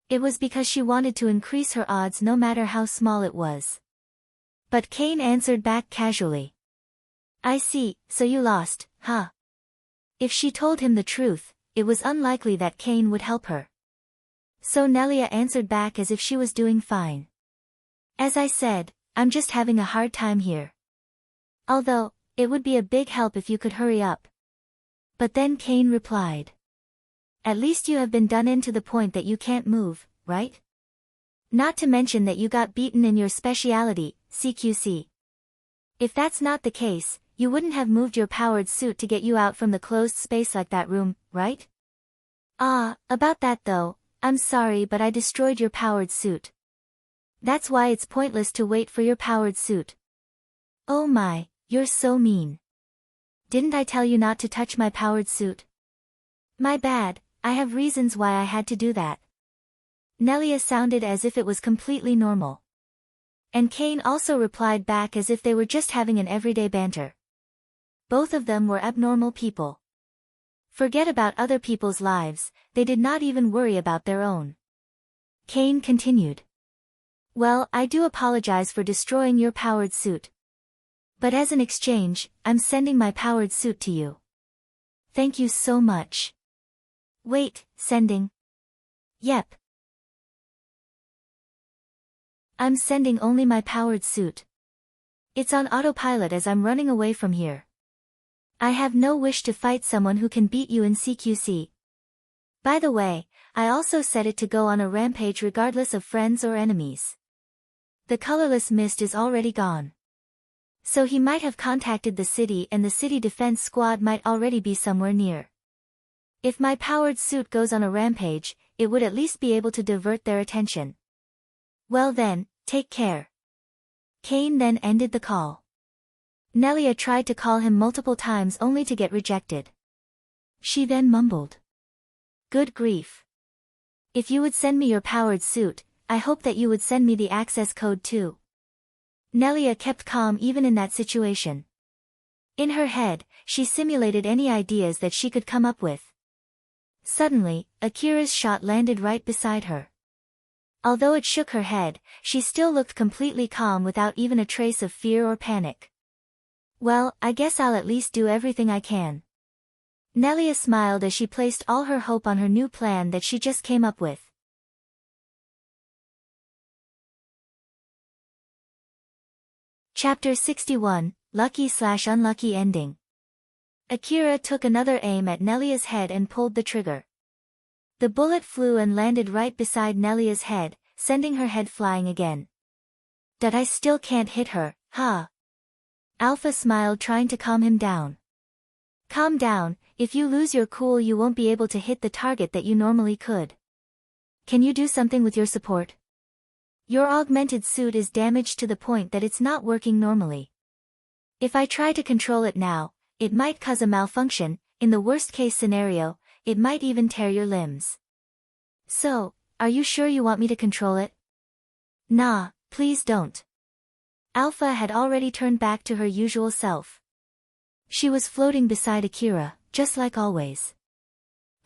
It was because she wanted to increase her odds no matter how small it was. But Kane answered back casually. "I see, so you lost, huh?" If she told him the truth, it was unlikely that Kane would help her. So Nelia answered back as if she was doing fine. "As I said, I'm just having a hard time here. Although, it would be a big help if you could hurry up." But then Kane replied. "At least you have been done in to the point that you can't move, right? Not to mention that you got beaten in your specialty, CQC. If that's not the case, you wouldn't have moved your powered suit to get you out from the closed space like that room, right?" About that though, I'm sorry but I destroyed your powered suit. That's why it's pointless to wait for your powered suit." "Oh my, you're so mean. Didn't I tell you not to touch my powered suit?" "My bad, I have reasons why I had to do that." Nelia sounded as if it was completely normal. And Kane also replied back as if they were just having an everyday banter. both of them were abnormal people. Forget about other people's lives, they did not even worry about their own. Kane continued. Well, I do apologize for destroying your powered suit. But as an exchange, I'm sending my powered suit to you. Thank you so much. Wait, sending? Yep. I'm sending only my powered suit. It's on autopilot as I'm running away from here. I have no wish to fight someone who can beat you in CQC. By the way, I also set it to go on a rampage regardless of friends or enemies. The colorless mist is already gone. So he might have contacted the city and the city defense squad might already be somewhere near. If my powered suit goes on a rampage, it would at least be able to divert their attention. Well then, take care. Kane then ended the call. Nelia tried to call him multiple times only to get rejected. She then mumbled. Good grief. If you would send me your powered suit, I hope that you would send me the access code too. Nelia kept calm even in that situation. In her head, she simulated any ideas that she could come up with. Suddenly, Akira's shot landed right beside her. Although it shook her head, she still looked completely calm without even a trace of fear or panic. Well, I guess I'll at least do everything I can. Nelia smiled as she placed all her hope on her new plan that she just came up with. Chapter 61, Lucky/Unlucky Ending. Akira took another aim at Nelia's head and pulled the trigger. The bullet flew and landed right beside Nelia's head, sending her head flying again. But I still can't hit her, huh? Alpha smiled trying to calm him down. Calm down, if you lose your cool you won't be able to hit the target that you normally could. Can you do something with your support? Your augmented suit is damaged to the point that it's not working normally. If I try to control it now, it might cause a malfunction, in the worst case scenario, it might even tear your limbs. So, are you sure you want me to control it? Nah, please don't. Alpha had already turned back to her usual self. She was floating beside Akira, just like always.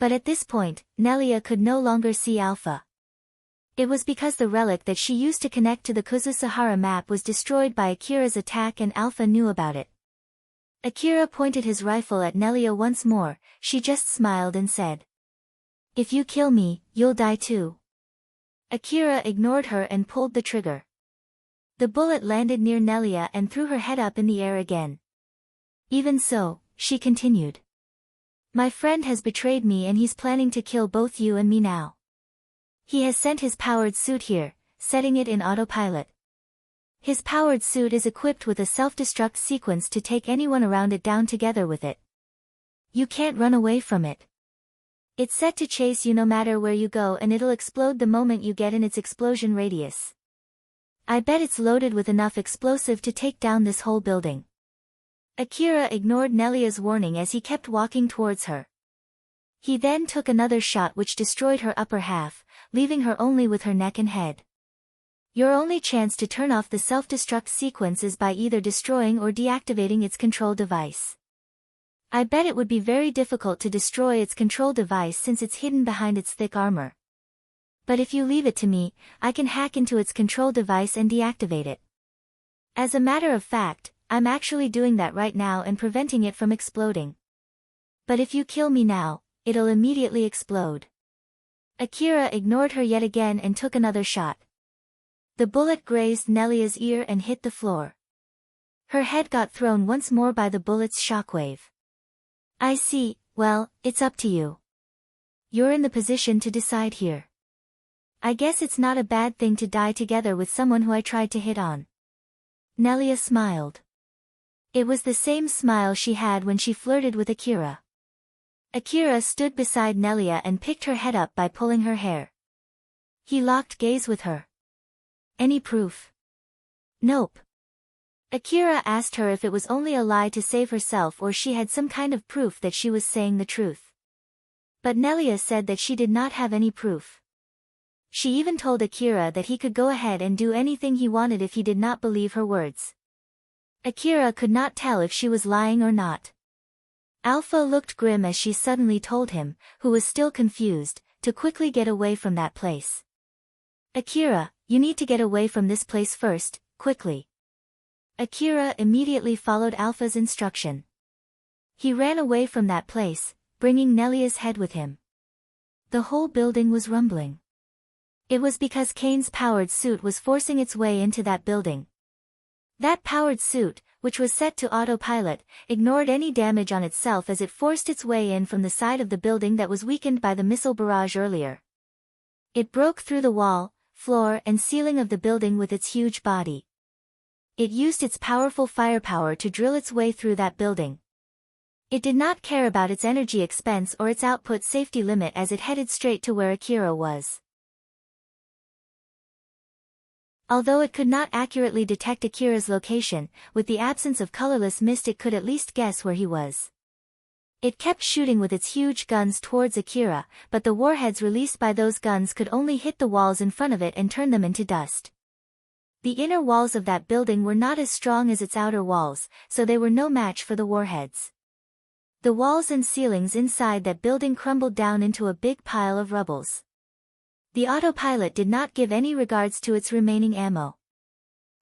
But at this point, Nelia could no longer see Alpha. It was because the relic that she used to connect to the Kuzu-Sahara map was destroyed by Akira's attack and Alpha knew about it. Akira pointed his rifle at Nelia once more, she just smiled and said. If you kill me, you'll die too. Akira ignored her and pulled the trigger. The bullet landed near Nelia and threw her head up in the air again. Even so, she continued. My friend has betrayed me and he's planning to kill both you and me now. He has sent his powered suit here, setting it in autopilot. His powered suit is equipped with a self-destruct sequence to take anyone around it down together with it. You can't run away from it. It's set to chase you no matter where you go and it'll explode the moment you get in its explosion radius. I bet it's loaded with enough explosive to take down this whole building. Akira ignored Nelia's warning as he kept walking towards her. He then took another shot which destroyed her upper half, leaving her only with her neck and head. Your only chance to turn off the self-destruct sequence is by either destroying or deactivating its control device. I bet it would be very difficult to destroy its control device since it's hidden behind its thick armor. But if you leave it to me, I can hack into its control device and deactivate it. As a matter of fact, I'm actually doing that right now and preventing it from exploding. But if you kill me now, it'll immediately explode. Akira ignored her yet again and took another shot. The bullet grazed Nelia's ear and hit the floor. Her head got thrown once more by the bullet's shockwave. I see, well, it's up to you. You're in the position to decide here. I guess it's not a bad thing to die together with someone who I tried to hit on. Nelia smiled. It was the same smile she had when she flirted with Akira. Akira stood beside Nelia and picked her head up by pulling her hair. He locked gaze with her. Any proof? Nope. Akira asked her if it was only a lie to save herself or she had some kind of proof that she was saying the truth. But Nelia said that she did not have any proof. She even told Akira that he could go ahead and do anything he wanted if he did not believe her words. Akira could not tell if she was lying or not. Alpha looked grim as she suddenly told him, who was still confused, to quickly get away from that place. Akira, you need to get away from this place first, quickly. Akira immediately followed Alpha's instruction. He ran away from that place, bringing Nelia's head with him. The whole building was rumbling. It was because Kane's powered suit was forcing its way into that building. That powered suit, which was set to autopilot, ignored any damage on itself as it forced its way in from the side of the building that was weakened by the missile barrage earlier. It broke through the wall, floor and ceiling of the building with its huge body. It used its powerful firepower to drill its way through that building. It did not care about its energy expense or its output safety limit as it headed straight to where Akira was. Although it could not accurately detect Akira's location, with the absence of colorless mist it could at least guess where he was. It kept shooting with its huge guns towards Akira, but the warheads released by those guns could only hit the walls in front of it and turn them into dust. The inner walls of that building were not as strong as its outer walls, so they were no match for the warheads. The walls and ceilings inside that building crumbled down into a big pile of rubbles. The autopilot did not give any regards to its remaining ammo.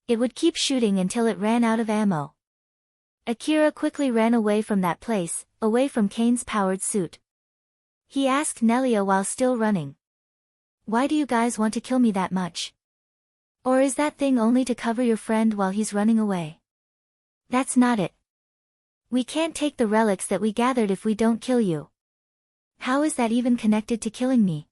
It would keep shooting until it ran out of ammo. Akira quickly ran away from that place, away from Kane's powered suit. He asked Nelia while still running. "Why do you guys want to kill me that much? Or is that thing only to cover your friend while he's running away? That's not it. We can't take the relics that we gathered if we don't kill you. How is that even connected to killing me?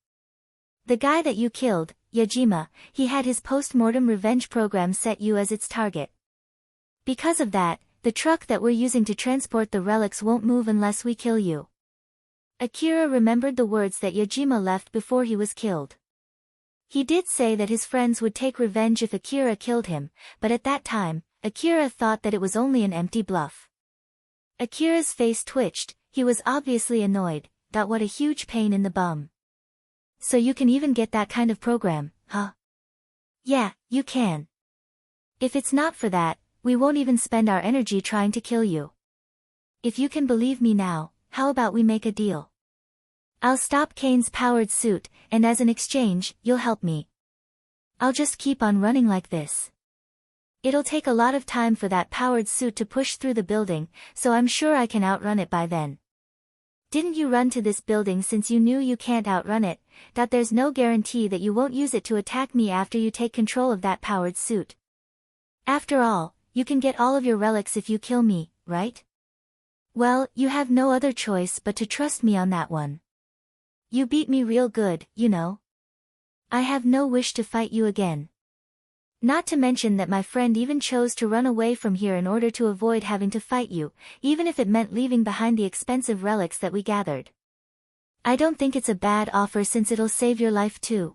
The guy that you killed, Yajima, he had his post-mortem revenge program set you as its target. Because of that, the truck that we're using to transport the relics won't move unless we kill you." Akira remembered the words that Yajima left before he was killed. He did say that his friends would take revenge if Akira killed him, but at that time, Akira thought that it was only an empty bluff. Akira's face twitched, he was obviously annoyed. What a huge pain in the bum. So you can even get that kind of program, huh? Yeah, you can. If it's not for that, we won't even spend our energy trying to kill you. If you can believe me now, how about we make a deal? I'll stop Kane's powered suit, and as an exchange, you'll help me. I'll just keep on running like this. It'll take a lot of time for that powered suit to push through the building, so I'm sure I can outrun it by then. Didn't you run to this building since you knew you can't outrun it? There's no guarantee that you won't use it to attack me after you take control of that powered suit. After all, you can get all of your relics if you kill me, right? Well, you have no other choice but to trust me on that one. You beat me real good, you know. I have no wish to fight you again. Not to mention that my friend even chose to run away from here in order to avoid having to fight you, even if it meant leaving behind the expensive relics that we gathered. I don't think it's a bad offer since it'll save your life too.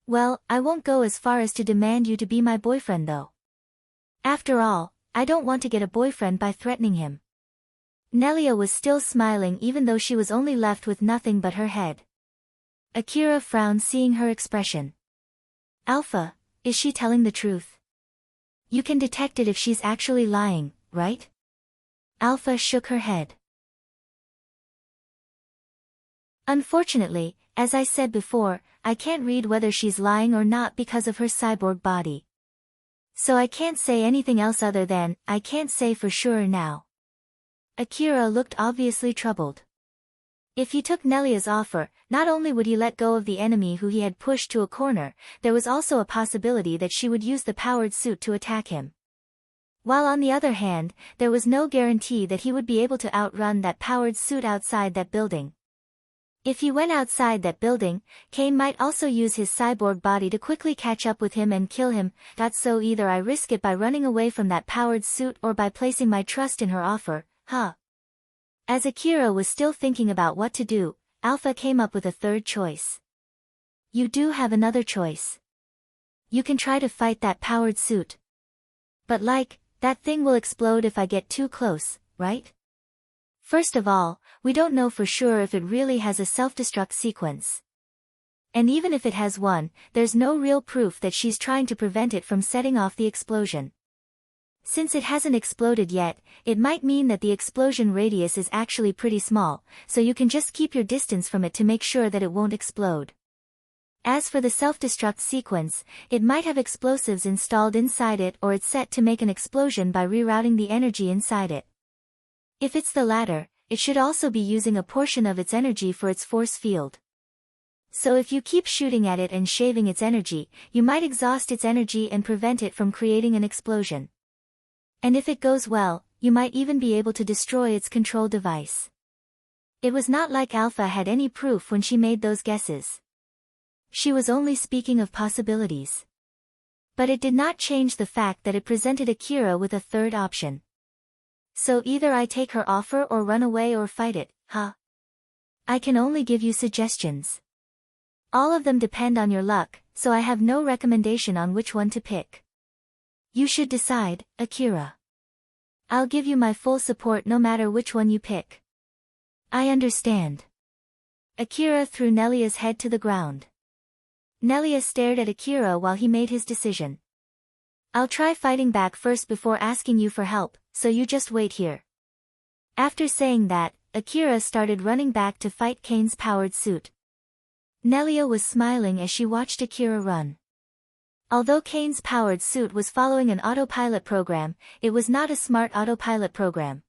Well, I won't go as far as to demand you to be my boyfriend though. After all, I don't want to get a boyfriend by threatening him." Nelia was still smiling even though she was only left with nothing but her head. Akira frowned seeing her expression. "Alpha, is she telling the truth? You can detect it if she's actually lying, right?" Alpha shook her head. "Unfortunately, as I said before, I can't read whether she's lying or not because of her cyborg body. So I can't say anything else other than, I can't say for sure now." Akira looked obviously troubled. If he took Nelia's offer, not only would he let go of the enemy who he had pushed to a corner, there was also a possibility that she would use the powered suit to attack him. While on the other hand, there was no guarantee that he would be able to outrun that powered suit outside that building. If he went outside that building, Kane might also use his cyborg body to quickly catch up with him and kill him. So either I risk it by running away from that powered suit or by placing my trust in her offer, huh? As Akira was still thinking about what to do, Alpha came up with a third choice. "You do have another choice. You can try to fight that powered suit. But that thing will explode if I get too close, right? First of all, we don't know for sure if it really has a self-destruct sequence. And even if it has one, there's no real proof that she's trying to prevent it from setting off the explosion. Since it hasn't exploded yet, it might mean that the explosion radius is actually pretty small, so you can just keep your distance from it to make sure that it won't explode. As for the self-destruct sequence, it might have explosives installed inside it, or it's set to make an explosion by rerouting the energy inside it. If it's the latter, it should also be using a portion of its energy for its force field. So if you keep shooting at it and shaving its energy, you might exhaust its energy and prevent it from creating an explosion. And if it goes well, you might even be able to destroy its control device. It was not like Alpha had any proof when she made those guesses. She was only speaking of possibilities. But it did not change the fact that it presented Akira with a third option. So either I take her offer or run away or fight it, huh? I can only give you suggestions. All of them depend on your luck, so I have no recommendation on which one to pick. You should decide, Akira. I'll give you my full support no matter which one you pick. I understand. Akira threw Nelia's head to the ground. Nelia stared at Akira while he made his decision. I'll try fighting back first before asking you for help, so you just wait here. After saying that, Akira started running back to fight Kane's powered suit. Nelia was smiling as she watched Akira run. Although Kane's powered suit was following an autopilot program, it was not a smart autopilot program.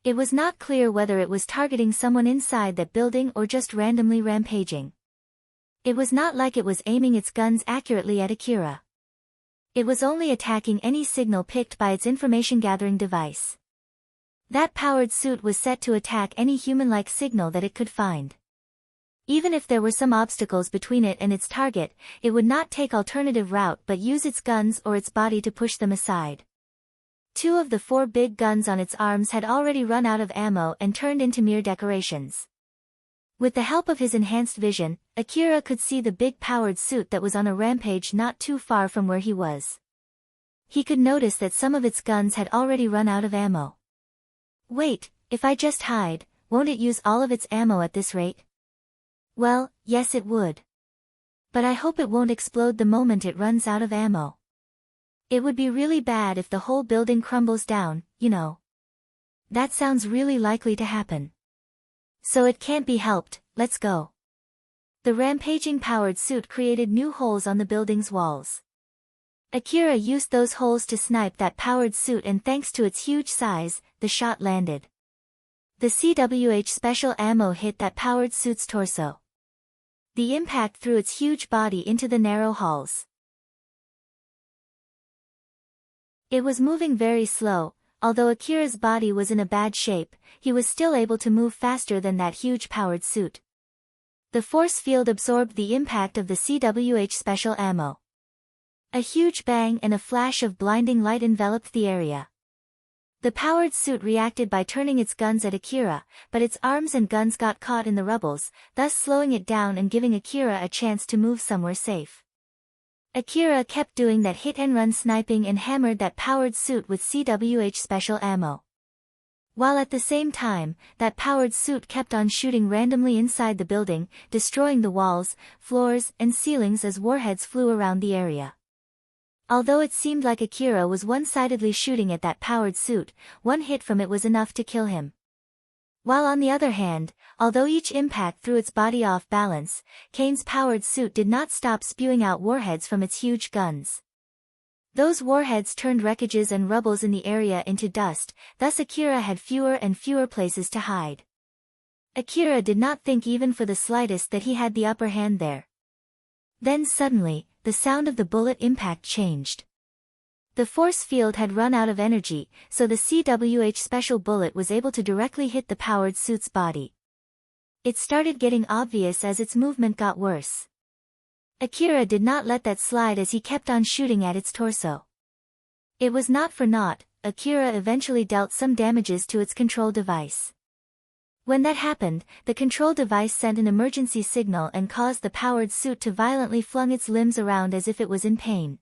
It was not clear whether it was targeting someone inside that building or just randomly rampaging. It was not like it was aiming its guns accurately at Akira. It was only attacking any signal picked by its information-gathering device. That powered suit was set to attack any human-like signal that it could find. Even if there were some obstacles between it and its target, it would not take alternative route but use its guns or its body to push them aside. 2 of the 4 big guns on its arms had already run out of ammo and turned into mere decorations. With the help of his enhanced vision, Akira could see the big powered suit that was on a rampage not too far from where he was. He could notice that some of its guns had already run out of ammo. Wait, if I just hide, won't it use all of its ammo at this rate? Well, yes it would. But I hope it won't explode the moment it runs out of ammo. It would be really bad if the whole building crumbles down, you know. That sounds really likely to happen. So it can't be helped, let's go. The rampaging powered suit created new holes on the building's walls. Akira used those holes to snipe that powered suit, and thanks to its huge size, the shot landed. The CWH special ammo hit that powered suit's torso. The impact threw its huge body into the narrow halls. It was moving very slow. Although Akira's body was in a bad shape, he was still able to move faster than that huge powered suit. The force field absorbed the impact of the CWH special ammo. A huge bang and a flash of blinding light enveloped the area. The powered suit reacted by turning its guns at Akira, but its arms and guns got caught in the rubbles, thus slowing it down and giving Akira a chance to move somewhere safe. Akira kept doing that hit-and-run sniping and hammered that powered suit with CWH special ammo. While at the same time, that powered suit kept on shooting randomly inside the building, destroying the walls, floors, and ceilings as warheads flew around the area. Although it seemed like Akira was one-sidedly shooting at that powered suit, one hit from it was enough to kill him. While on the other hand, although each impact threw its body off balance, Kane's powered suit did not stop spewing out warheads from its huge guns. Those warheads turned wreckages and rubbles in the area into dust, thus Akira had fewer and fewer places to hide. Akira did not think even for the slightest that he had the upper hand there. Then suddenly, the sound of the bullet impact changed. The force field had run out of energy, so the CWH special bullet was able to directly hit the powered suit's body. It started getting obvious as its movement got worse. Akira did not let that slide as he kept on shooting at its torso. It was not for naught, Akira eventually dealt some damages to its control device. When that happened, the control device sent an emergency signal and caused the powered suit to violently flung its limbs around as if it was in pain.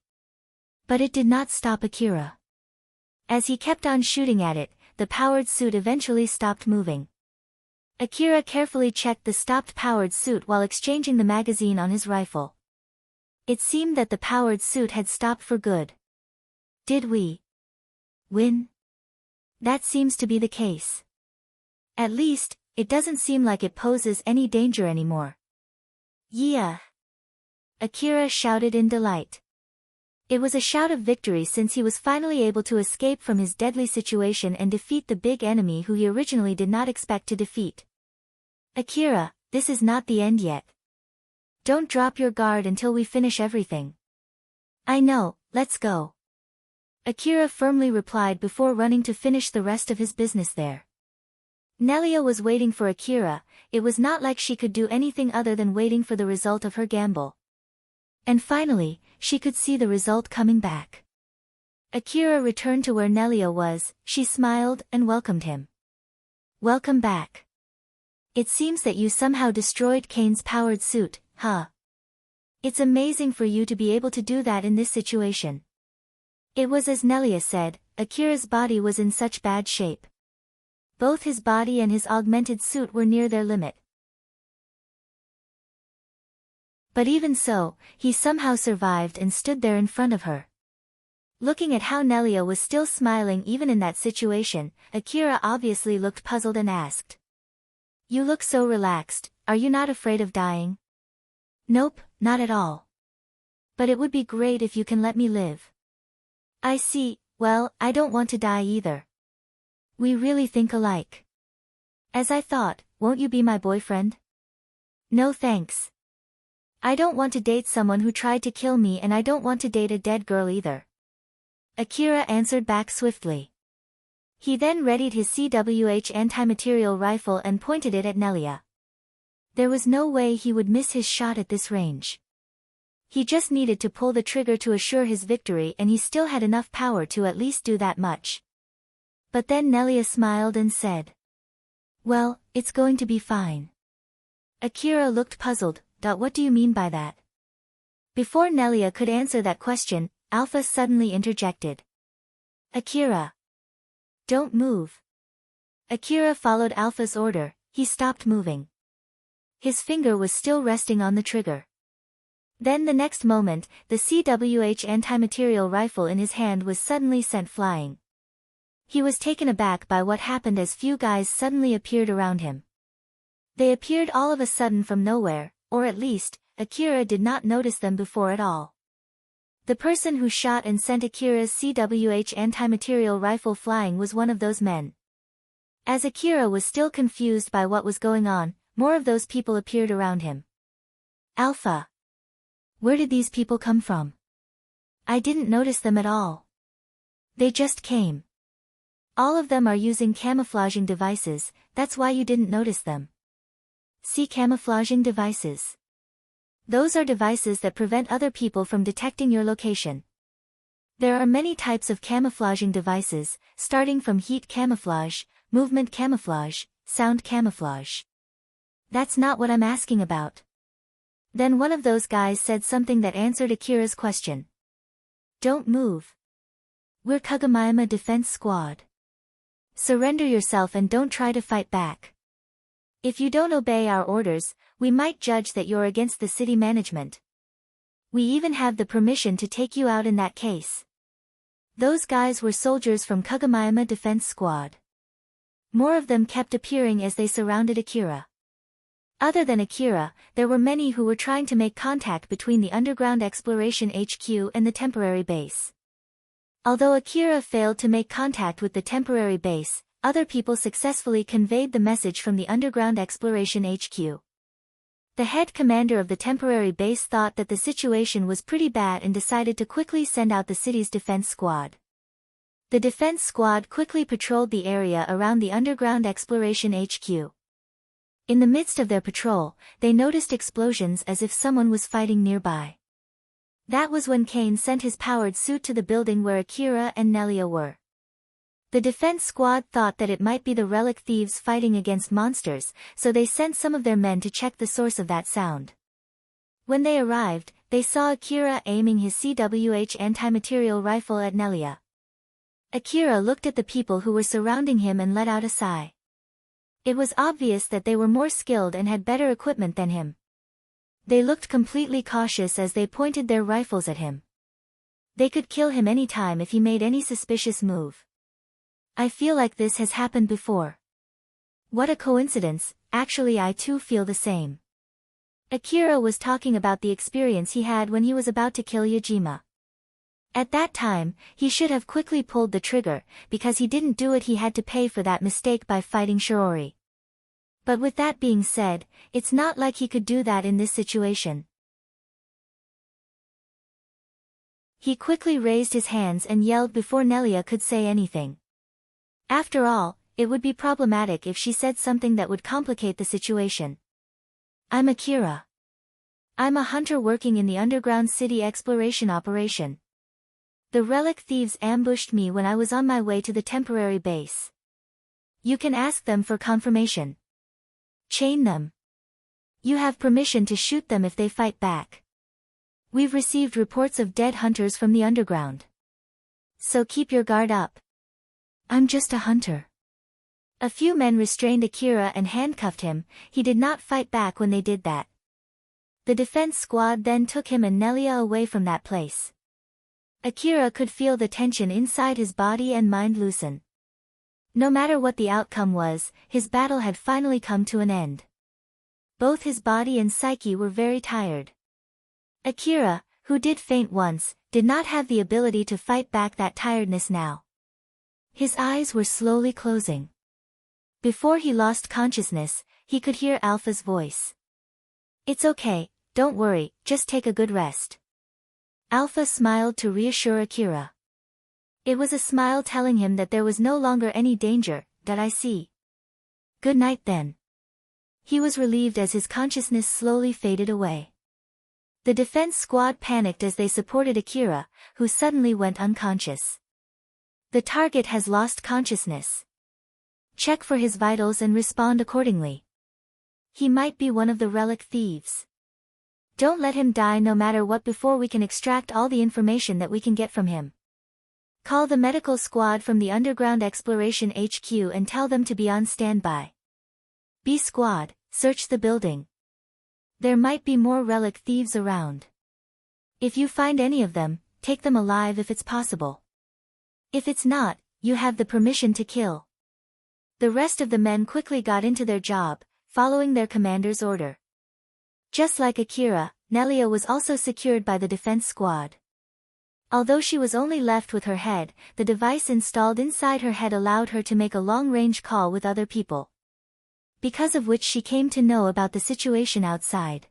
But it did not stop Akira. As he kept on shooting at it, the powered suit eventually stopped moving. Akira carefully checked the stopped powered suit while exchanging the magazine on his rifle. It seemed that the powered suit had stopped for good. Did we? Win? That seems to be the case. At least, it doesn't seem like it poses any danger anymore. Yeah! Akira shouted in delight. It was a shout of victory since he was finally able to escape from his deadly situation and defeat the big enemy who he originally did not expect to defeat. Akira, this is not the end yet. Don't drop your guard until we finish everything. I know, let's go. Akira firmly replied before running to finish the rest of his business there. Nelia was waiting for Akira. It was not like she could do anything other than waiting for the result of her gamble. And finally, she could see the result coming back. Akira returned to where Nelia was, she smiled and welcomed him. Welcome back. It seems that you somehow destroyed Kane's powered suit, huh? It's amazing for you to be able to do that in this situation. It was as Nelia said, Akira's body was in such bad shape. Both his body and his augmented suit were near their limit. But even so, he somehow survived and stood there in front of her. Looking at how Nelia was still smiling even in that situation, Akira obviously looked puzzled and asked. You look so relaxed, are you not afraid of dying? Nope, not at all. But it would be great if you can let me live. I see, well, I don't want to die either. We really think alike. As I thought, won't you be my boyfriend? No thanks. I don't want to date someone who tried to kill me and I don't want to date a dead girl either. Akira answered back swiftly. He then readied his CWH anti-material rifle and pointed it at Nelia. There was no way he would miss his shot at this range. He just needed to pull the trigger to assure his victory and he still had enough power to at least do that much. But then Nelia smiled and said. Well, it's going to be fine. Akira looked puzzled. What do you mean by that? Before Nelia could answer that question, Alpha suddenly interjected. Akira. Don't move. Akira followed Alpha's order, he stopped moving. His finger was still resting on the trigger. Then the next moment, the CWH anti-material rifle in his hand was suddenly sent flying. He was taken aback by what happened as few guys suddenly appeared around him. They appeared all of a sudden from nowhere, or at least, Akira did not notice them before at all. The person who shot and sent Akira's CWH anti-material rifle flying was one of those men. As Akira was still confused by what was going on, more of those people appeared around him. Alpha. Where did these people come from? I didn't notice them at all. They just came. All of them are using camouflaging devices, that's why you didn't notice them. See camouflaging devices. Those are devices that prevent other people from detecting your location. There are many types of camouflaging devices, starting from heat camouflage, movement camouflage, sound camouflage. That's not what I'm asking about. Then one of those guys said something that answered Akira's question. Don't move. We're Kagomayama Defense Squad. Surrender yourself and don't try to fight back. If you don't obey our orders, we might judge that you're against the city management. We even have the permission to take you out in that case. Those guys were soldiers from Kagomayama Defense Squad. More of them kept appearing as they surrounded Akira. Other than Akira, there were many who were trying to make contact between the underground exploration HQ and the temporary base. Although Akira failed to make contact with the temporary base, other people successfully conveyed the message from the underground exploration HQ. The head commander of the temporary base thought that the situation was pretty bad and decided to quickly send out the city's defense squad. The defense squad quickly patrolled the area around the underground exploration HQ. In the midst of their patrol, they noticed explosions as if someone was fighting nearby. That was when Kane sent his powered suit to the building where Akira and Nelia were. The defense squad thought that it might be the relic thieves fighting against monsters, so they sent some of their men to check the source of that sound. When they arrived, they saw Akira aiming his CWH anti-material rifle at Nelia. Akira looked at the people who were surrounding him and let out a sigh. It was obvious that they were more skilled and had better equipment than him. They looked completely cautious as they pointed their rifles at him. They could kill him any time if he made any suspicious move. I feel like this has happened before. What a coincidence, actually I too feel the same. Akira was talking about the experience he had when he was about to kill Yajima. At that time, he should have quickly pulled the trigger, because he didn't do it, he had to pay for that mistake by fighting Shiori. But with that being said, it's not like he could do that in this situation. He quickly raised his hands and yelled before Nelia could say anything. After all, it would be problematic if she said something that would complicate the situation. I'm Akira. I'm a hunter working in the underground city exploration operation. The relic thieves ambushed me when I was on my way to the temporary base. You can ask them for confirmation. Chain them. You have permission to shoot them if they fight back. We've received reports of dead hunters from the underground. So keep your guard up. I'm just a hunter. A few men restrained Akira and handcuffed him. He did not fight back when they did that. The defense squad then took him and Nelia away from that place. Akira could feel the tension inside his body and mind loosen. No matter what the outcome was, his battle had finally come to an end. Both his body and psyche were very tired. Akira, who did faint once, did not have the ability to fight back that tiredness now. His eyes were slowly closing. Before he lost consciousness, he could hear Alpha's voice. It's okay, don't worry, just take a good rest. Alpha smiled to reassure Akira. It was a smile telling him that there was no longer any danger, that I see. Good night then. He was relieved as his consciousness slowly faded away. The defense squad panicked as they supported Akira, who suddenly went unconscious. The target has lost consciousness. Check for his vitals and respond accordingly. He might be one of the relic thieves. Don't let him die no matter what before we can extract all the information that we can get from him. Call the medical squad from the Underground Exploration HQ and tell them to be on standby. B squad, search the building. There might be more relic thieves around. If you find any of them, take them alive if it's possible. If it's not, you have the permission to kill. The rest of the men quickly got into their job, following their commander's order. Just like Akira, Nelia was also secured by the defense squad. Although she was only left with her head, the device installed inside her head allowed her to make a long-range call with other people. Because of which she came to know about the situation outside.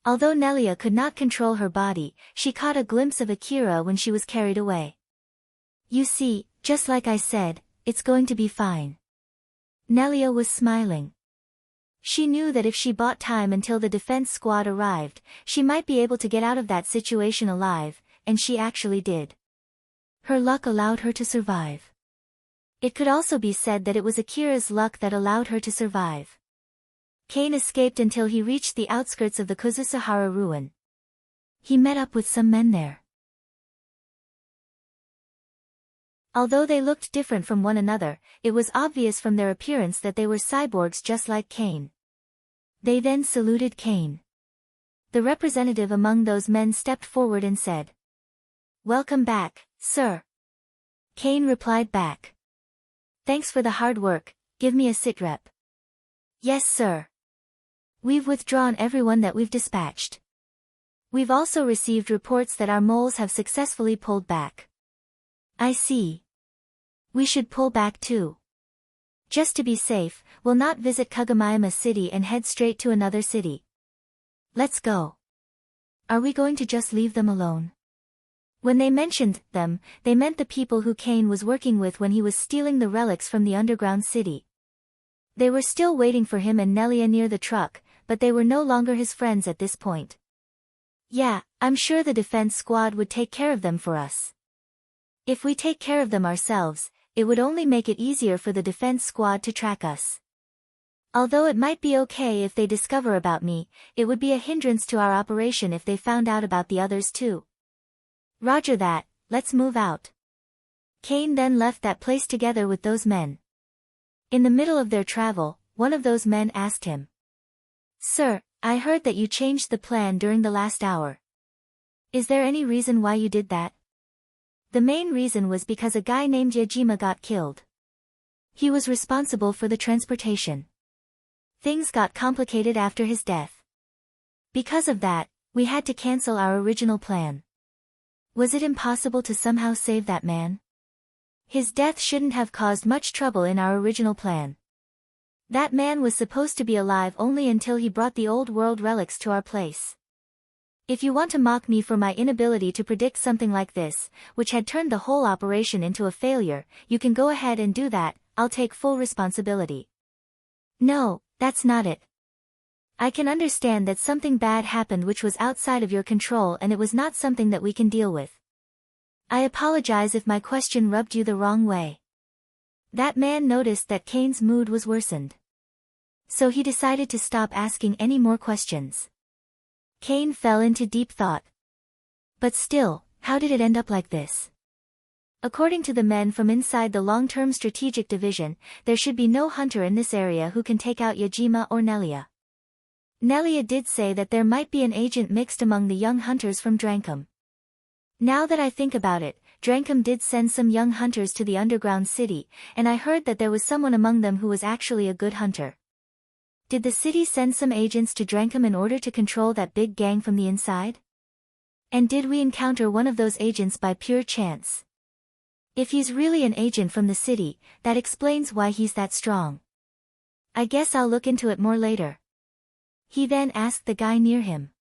Although Nelia could not control her body, she caught a glimpse of Akira when she was carried away. You see, just like I said, it's going to be fine. Nelia was smiling. She knew that if she bought time until the defense squad arrived, she might be able to get out of that situation alive, and she actually did. Her luck allowed her to survive. It could also be said that it was Akira's luck that allowed her to survive. Kane escaped until he reached the outskirts of the Kuzusuhara ruin. He met up with some men there. Although they looked different from one another, it was obvious from their appearance that they were cyborgs just like Kane. They then saluted Kane. The representative among those men stepped forward and said, "Welcome back, sir." Kane replied back, "Thanks for the hard work, give me a sitrep." "Yes sir. We've withdrawn everyone that we've dispatched. We've also received reports that our moles have successfully pulled back." "I see. We should pull back too. Just to be safe, we'll not visit Kagamayama City and head straight to another city. Let's go." "Are we going to just leave them alone?" When they mentioned them, they meant the people who Kane was working with when he was stealing the relics from the underground city. They were still waiting for him and Nelia near the truck, but they were no longer his friends at this point. "Yeah, I'm sure the defense squad would take care of them for us. If we take care of them ourselves, it would only make it easier for the defense squad to track us. Although it might be okay if they discover about me, it would be a hindrance to our operation if they found out about the others too." "Roger that, let's move out." Kane then left that place together with those men. In the middle of their travel, one of those men asked him, "Sir, I heard that you changed the plan during the last hour. Is there any reason why you did that?" The main reason was because a guy named Yajima got killed. He was responsible for the transportation. Things got complicated after his death. Because of that, we had to cancel our original plan. Was it impossible to somehow save that man? His death shouldn't have caused much trouble in our original plan. That man was supposed to be alive only until he brought the old world relics to our place. If you want to mock me for my inability to predict something like this, which had turned the whole operation into a failure, you can go ahead and do that, I'll take full responsibility. No, that's not it. I can understand that something bad happened which was outside of your control and it was not something that we can deal with. I apologize if my question rubbed you the wrong way. That man noticed that Kane's mood was worsened. So he decided to stop asking any more questions. Kane fell into deep thought. But still, how did it end up like this? According to the men from inside the long-term strategic division, there should be no hunter in this area who can take out Yajima or Nelia. Nelia did say that there might be an agent mixed among the young hunters from Drankum. Now that I think about it, Drankum did send some young hunters to the underground city, and I heard that there was someone among them who was actually a good hunter. Did the city send some agents to Drankum in order to control that big gang from the inside? And did we encounter one of those agents by pure chance? If he's really an agent from the city, that explains why he's that strong. I guess I'll look into it more later. He then asked the guy near him.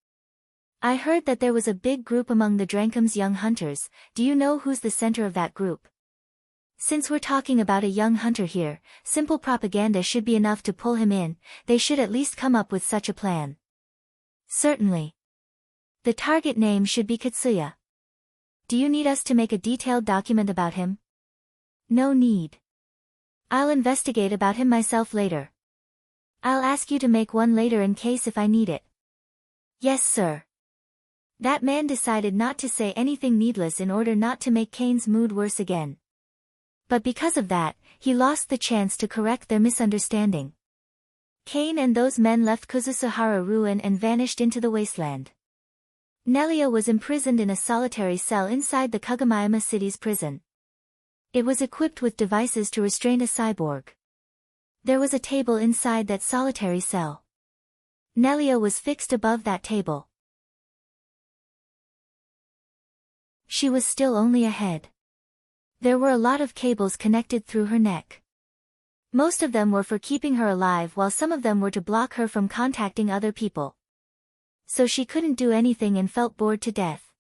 I heard that there was a big group among the Drankum's young hunters. Do you know who's the center of that group? Since we're talking about a young hunter here, simple propaganda should be enough to pull him in. They should at least come up with such a plan. Certainly. The target name should be Katsuya. Do you need us to make a detailed document about him? No need. I'll investigate about him myself later. I'll ask you to make one later in case if I need it. Yes, sir. That man decided not to say anything needless in order not to make Kane's mood worse again. But because of that, he lost the chance to correct their misunderstanding. Kane and those men left Kuzusuhara ruin and vanished into the wasteland. Nelia was imprisoned in a solitary cell inside the Kagamayama city's prison. It was equipped with devices to restrain a cyborg. There was a table inside that solitary cell. Nelia was fixed above that table. She was still only a head. There were a lot of cables connected through her neck. Most of them were for keeping her alive while some of them were to block her from contacting other people. So she couldn't do anything and felt bored to death.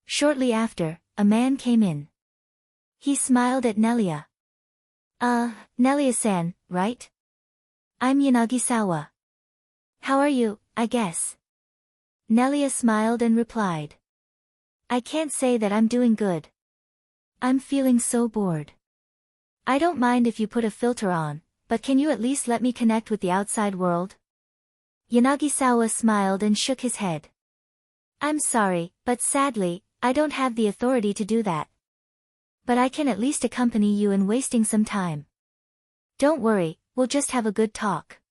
Shortly after, a man came in. He smiled at Nelia. Nelia-san, right? I'm Yanagisawa. How are you, I guess? Nelia smiled and replied. I can't say that I'm doing good. I'm feeling so bored. I don't mind if you put a filter on, but can you at least let me connect with the outside world? Yanagisawa smiled and shook his head. I'm sorry, but sadly, I don't have the authority to do that. But I can at least accompany you in wasting some time. Don't worry, we'll just have a good talk.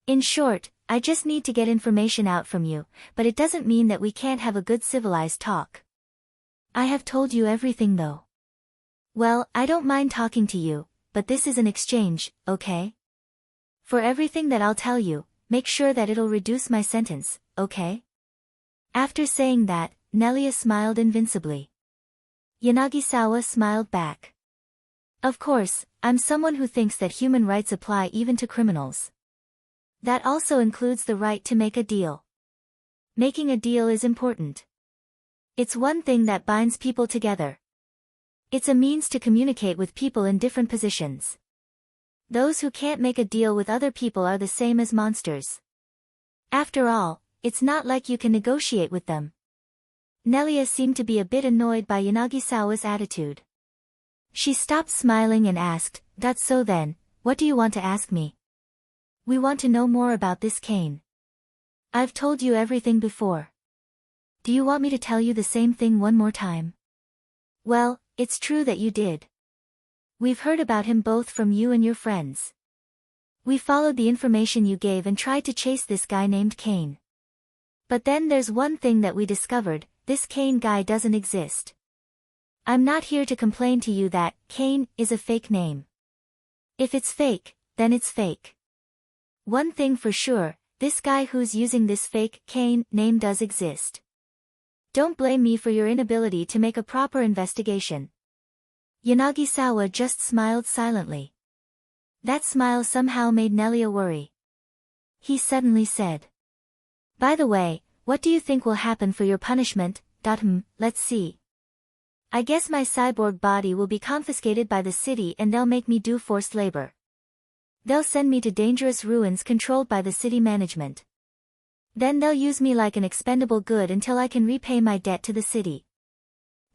In short, I just need to get information out from you, but it doesn't mean that we can't have a good civilized talk. I have told you everything though. Well, I don't mind talking to you, but this is an exchange, okay? For everything that I'll tell you, make sure that it'll reduce my sentence, okay? After saying that, Nelia smiled invincibly. Yanagisawa smiled back. Of course, I'm someone who thinks that human rights apply even to criminals. That also includes the right to make a deal. Making a deal is important. It's one thing that binds people together. It's a means to communicate with people in different positions. Those who can't make a deal with other people are the same as monsters. After all, it's not like you can negotiate with them. Nelia seemed to be a bit annoyed by Yanagisawa's attitude. She stopped smiling and asked, That's so then, what do you want to ask me? We want to know more about this Kane. I've told you everything before. Do you want me to tell you the same thing one more time? Well, it's true that you did. We've heard about him both from you and your friends. We followed the information you gave and tried to chase this guy named Kane. But then there's one thing that we discovered, this Kane guy doesn't exist. I'm not here to complain to you that Kane is a fake name. If it's fake, then it's fake. One thing for sure, this guy who's using this fake Kane name does exist. Don't blame me for your inability to make a proper investigation. Yanagisawa just smiled silently. That smile somehow made Nelia worry. He suddenly said, "By the way, what do you think will happen for your punishment? Let's see. I guess my cyborg body will be confiscated by the city and they'll make me do forced labor. They'll send me to dangerous ruins controlled by the city management. Then they'll use me like an expendable good until I can repay my debt to the city.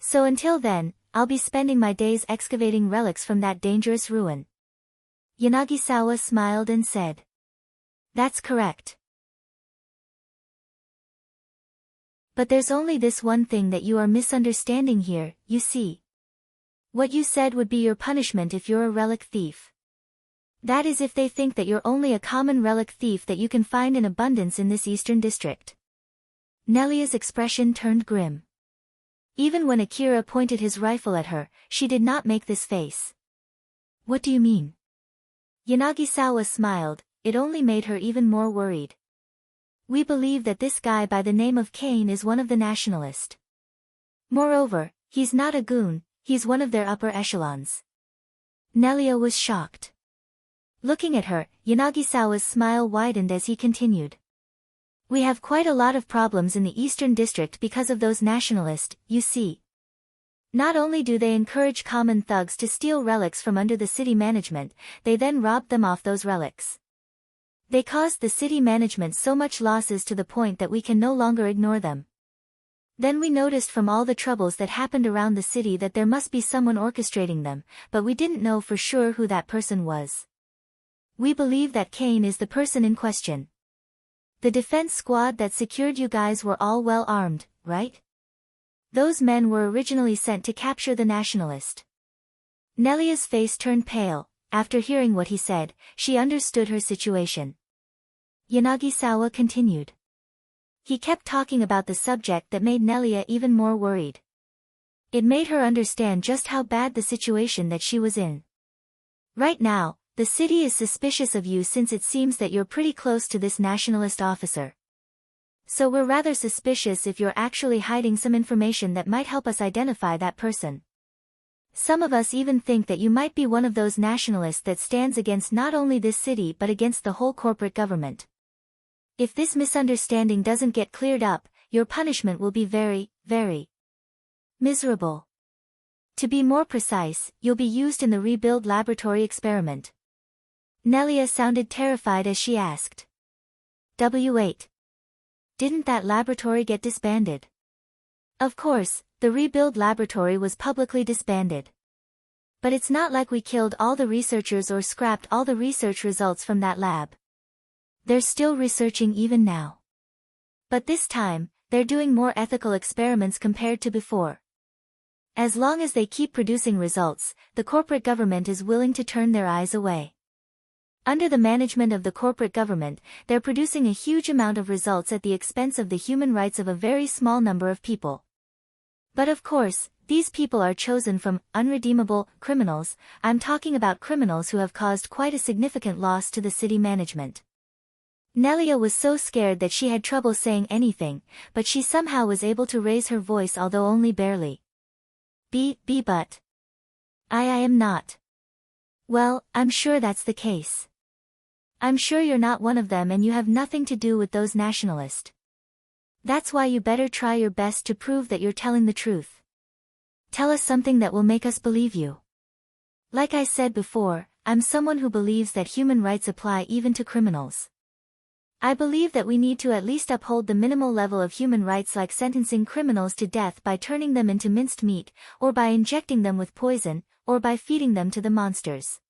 So until then, I'll be spending my days excavating relics from that dangerous ruin." Yanagisawa smiled and said, "That's correct. But there's only this one thing that you are misunderstanding here, you see. What you said would be your punishment if you're a relic thief. That is if they think that you're only a common relic thief that you can find in abundance in this eastern district." Nelia's expression turned grim. Even when Akira pointed his rifle at her, she did not make this face. "What do you mean?" Yanagisawa smiled, it only made her even more worried. "We believe that this guy by the name of Kane is one of the nationalists. Moreover, he's not a goon, he's one of their upper echelons." Nelia was shocked. Looking at her, Yanagisawa's smile widened as he continued. "We have quite a lot of problems in the Eastern District because of those nationalists, you see. Not only do they encourage common thugs to steal relics from under the city management, they then rob them off those relics. They caused the city management so much losses to the point that we can no longer ignore them. Then we noticed from all the troubles that happened around the city that there must be someone orchestrating them, but we didn't know for sure who that person was. We believe that Kane is the person in question. The defense squad that secured you guys were all well armed, right? Those men were originally sent to capture the nationalist." Nelia's face turned pale. After hearing what he said, she understood her situation. Yanagisawa continued. He kept talking about the subject that made Nelia even more worried. It made her understand just how bad the situation that she was in. "Right now, the city is suspicious of you since it seems that you're pretty close to this nationalist officer. So we're rather suspicious if you're actually hiding some information that might help us identify that person. Some of us even think that you might be one of those nationalists that stands against not only this city but against the whole corporate government. If this misunderstanding doesn't get cleared up, your punishment will be very, very miserable. To be more precise, you'll be used in the rebuild laboratory experiment." Nelia sounded terrified as she asked, "Wait. Didn't that laboratory get disbanded?" "Of course, the rebuild laboratory was publicly disbanded. But it's not like we killed all the researchers or scrapped all the research results from that lab. They're still researching even now. But this time, they're doing more ethical experiments compared to before. As long as they keep producing results, the corporate government is willing to turn their eyes away. Under the management of the corporate government, they're producing a huge amount of results at the expense of the human rights of a very small number of people. But of course, these people are chosen from unredeemable criminals. I'm talking about criminals who have caused quite a significant loss to the city management." Nelia was so scared that she had trouble saying anything, but she somehow was able to raise her voice although only barely. But I am not. Well, I'm sure that's the case. I'm sure you're not one of them and you have nothing to do with those nationalists. That's why you better try your best to prove that you're telling the truth. Tell us something that will make us believe you. Like I said before, I'm someone who believes that human rights apply even to criminals. I believe that we need to at least uphold the minimal level of human rights, like sentencing criminals to death by turning them into minced meat, or by injecting them with poison, or by feeding them to the monsters.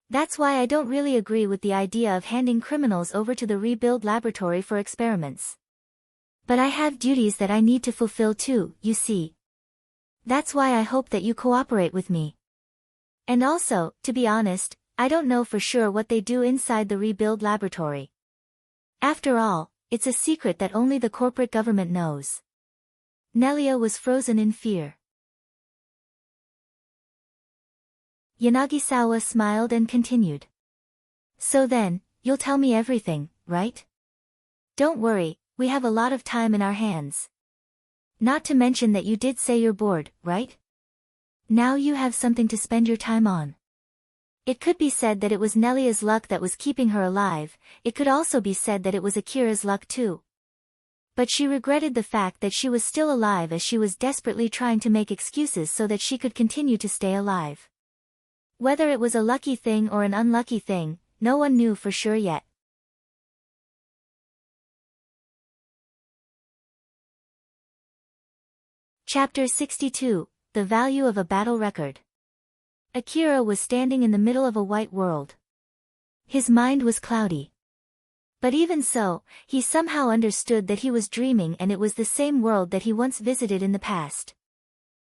That's why I don't really agree with the idea of handing criminals over to the rebuild laboratory for experiments. But I have duties that I need to fulfill too, you see. That's why I hope that you cooperate with me. And also, to be honest, I don't know for sure what they do inside the rebuild laboratory. After all, it's a secret that only the corporate government knows." Nelia was frozen in fear. Yanagisawa smiled and continued. So then, you'll tell me everything, right? Don't worry, we have a lot of time in our hands. Not to mention that you did say you're bored, right? Now you have something to spend your time on. It could be said that it was Nelia's luck that was keeping her alive, it could also be said that it was Akira's luck too. But she regretted the fact that she was still alive as she was desperately trying to make excuses so that she could continue to stay alive. Whether it was a lucky thing or an unlucky thing, no one knew for sure yet. Chapter 62, The Value of a Battle Record. Akira was standing in the middle of a white world. His mind was cloudy. But even so, he somehow understood that he was dreaming and it was the same world that he once visited in the past.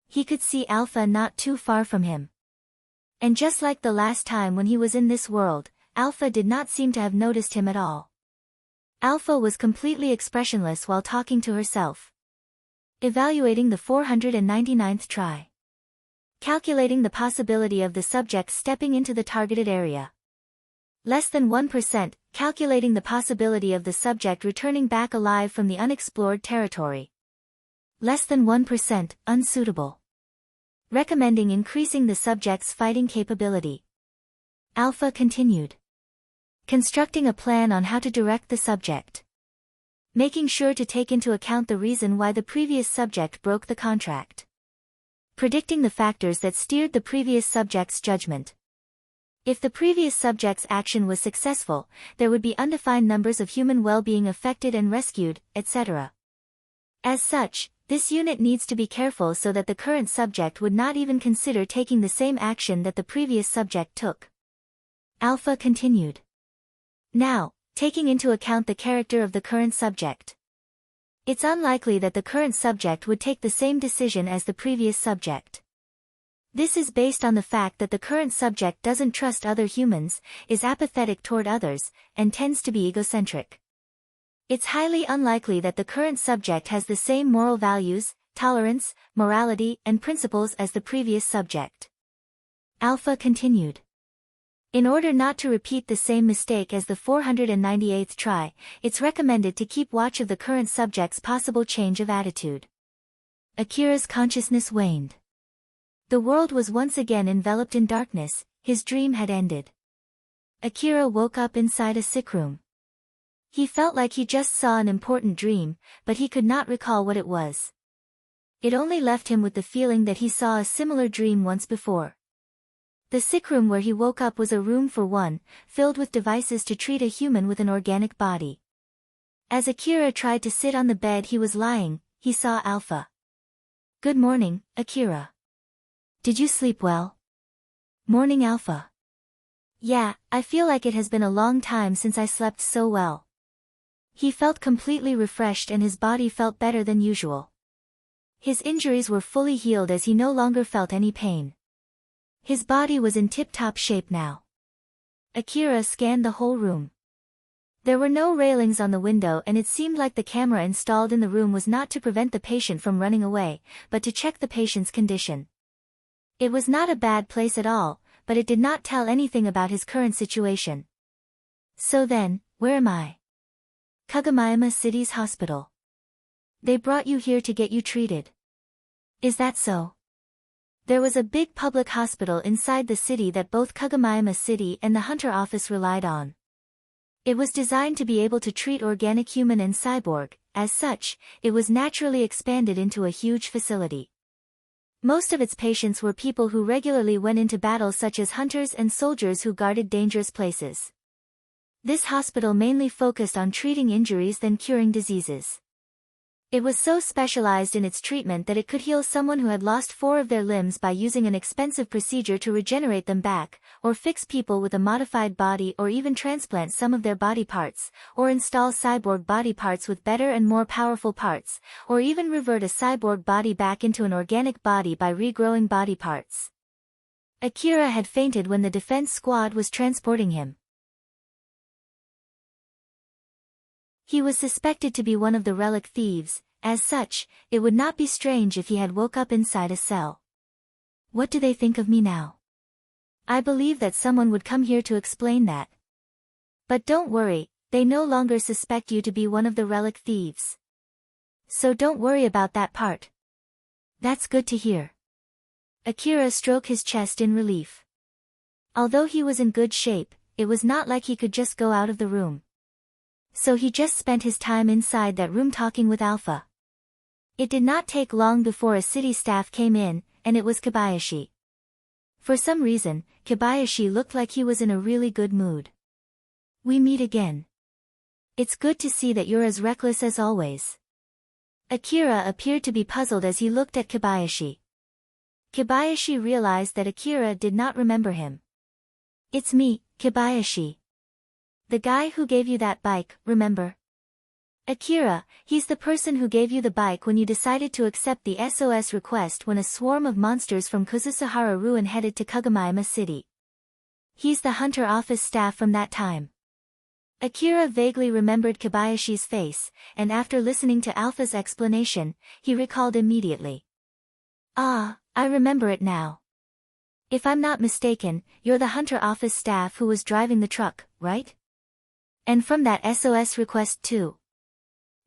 He could see Alpha not too far from him. And just like the last time when he was in this world, Alpha did not seem to have noticed him at all. Alpha was completely expressionless while talking to herself. Evaluating the 499th try. Calculating the possibility of the subject stepping into the targeted area. Less than 1%, calculating the possibility of the subject returning back alive from the unexplored territory. Less than 1%, unsuitable. Recommending increasing the subject's fighting capability. Alpha continued. Constructing a plan on how to direct the subject. Making sure to take into account the reason why the previous subject broke the contract. Predicting the factors that steered the previous subject's judgment. If the previous subject's action was successful, there would be undefined numbers of human well-being affected and rescued, etc. As such, this unit needs to be careful so that the current subject would not even consider taking the same action that the previous subject took. Alpha continued. Now, taking into account the character of the current subject. It's unlikely that the current subject would take the same decision as the previous subject. This is based on the fact that the current subject doesn't trust other humans, is apathetic toward others, and tends to be egocentric. It's highly unlikely that the current subject has the same moral values, tolerance, morality, and principles as the previous subject. Alpha continued. In order not to repeat the same mistake as the 498th try, it's recommended to keep watch of the current subject's possible change of attitude. Akira's consciousness waned. The world was once again enveloped in darkness, his dream had ended. Akira woke up inside a sick room. He felt like he just saw an important dream, but he could not recall what it was. It only left him with the feeling that he saw a similar dream once before. The sick room where he woke up was a room for one, filled with devices to treat a human with an organic body. As Akira tried to sit on the bed he was lying, he saw Alpha. Good morning, Akira. Did you sleep well? Morning, Alpha. Yeah, I feel like it has been a long time since I slept so well. He felt completely refreshed and his body felt better than usual. His injuries were fully healed as he no longer felt any pain. His body was in tip-top shape now. Akira scanned the whole room. There were no railings on the window and it seemed like the camera installed in the room was not to prevent the patient from running away, but to check the patient's condition. It was not a bad place at all, but it did not tell anything about his current situation. So then, where am I? Kagamayama City's hospital. They brought you here to get you treated. Is that so? There was a big public hospital inside the city that both Kagamayama City and the Hunter office relied on. It was designed to be able to treat organic human and cyborg, as such, it was naturally expanded into a huge facility. Most of its patients were people who regularly went into battle such as hunters and soldiers who guarded dangerous places. This hospital mainly focused on treating injuries than curing diseases. It was so specialized in its treatment that it could heal someone who had lost 4 of their limbs by using an expensive procedure to regenerate them back, or fix people with a modified body or even transplant some of their body parts, or install cyborg body parts with better and more powerful parts, or even revert a cyborg body back into an organic body by regrowing body parts. Akira had fainted when the defense squad was transporting him. He was suspected to be one of the relic thieves, as such, it would not be strange if he had woke up inside a cell. What do they think of me now? I believe that someone would come here to explain that. But don't worry, they no longer suspect you to be one of the relic thieves. So don't worry about that part. That's good to hear. Akira stroked his chest in relief. Although he was in good shape, it was not like he could just go out of the room. So he just spent his time inside that room talking with Alpha. It did not take long before a city staff came in, and it was Kobayashi. For some reason, Kobayashi looked like he was in a really good mood. We meet again. It's good to see that you're as reckless as always. Akira appeared to be puzzled as he looked at Kobayashi. Kobayashi realized that Akira did not remember him. It's me, Kobayashi. The guy who gave you that bike, remember? Akira, he's the person who gave you the bike when you decided to accept the SOS request when a swarm of monsters from Kuzusuhara Ruin headed to Kagamaima City. He's the hunter office staff from that time. Akira vaguely remembered Kobayashi's face, and after listening to Alpha's explanation, he recalled immediately. Ah, I remember it now. If I'm not mistaken, you're the hunter office staff who was driving the truck, right? And from that SOS request too.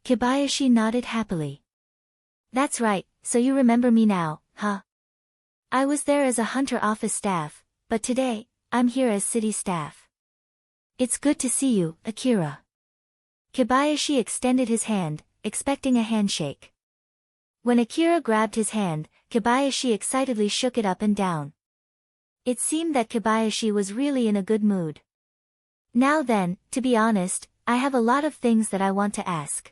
Kobayashi nodded happily. That's right, so you remember me now, huh? I was there as a hunter office staff, but today, I'm here as city staff. It's good to see you, Akira. Kobayashi extended his hand, expecting a handshake. When Akira grabbed his hand, Kobayashi excitedly shook it up and down. It seemed that Kobayashi was really in a good mood. Now then, to be honest, I have a lot of things that I want to ask.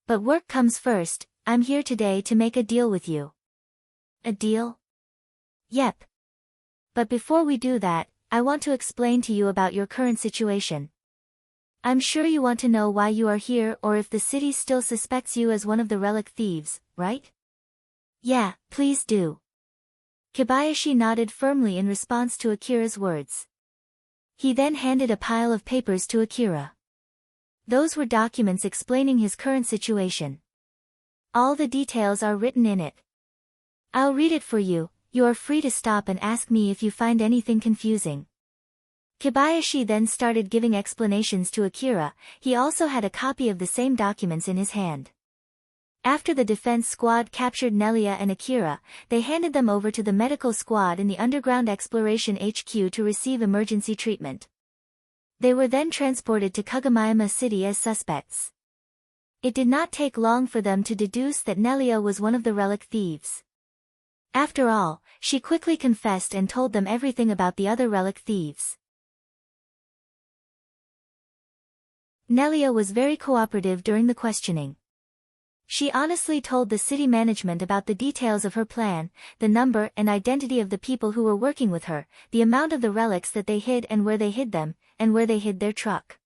But work comes first, I'm here today to make a deal with you. A deal? Yep. But before we do that, I want to explain to you about your current situation. I'm sure you want to know why you are here or if the city still suspects you as one of the relic thieves, right? Yeah, please do. Kobayashi nodded firmly in response to Akira's words. He then handed a pile of papers to Akira. Those were documents explaining his current situation. All the details are written in it. I'll read it for you, you are free to stop and ask me if you find anything confusing. Kobayashi then started giving explanations to Akira, he also had a copy of the same documents in his hand. After the defense squad captured Nelia and Akira, they handed them over to the medical squad in the Underground Exploration HQ to receive emergency treatment. They were then transported to Kagamaima City as suspects. It did not take long for them to deduce that Nelia was one of the relic thieves. After all, she quickly confessed and told them everything about the other relic thieves. Nelia was very cooperative during the questioning. She honestly told the city management about the details of her plan, the number and identity of the people who were working with her, the amount of the relics that they hid and where they hid them, and where they hid their truck.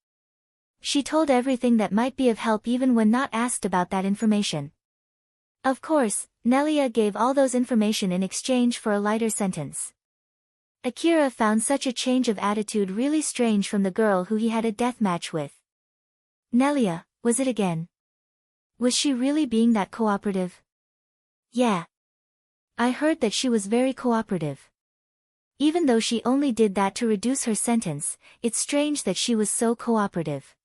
She told everything that might be of help even when not asked about that information. Of course, Nelia gave all those information in exchange for a lighter sentence. Akira found such a change of attitude really strange from the girl who he had a deathmatch with. Nelia, was it again? Was she really being that cooperative? Yeah. I heard that she was very cooperative. Even though she only did that to reduce her sentence, it's strange that she was so cooperative.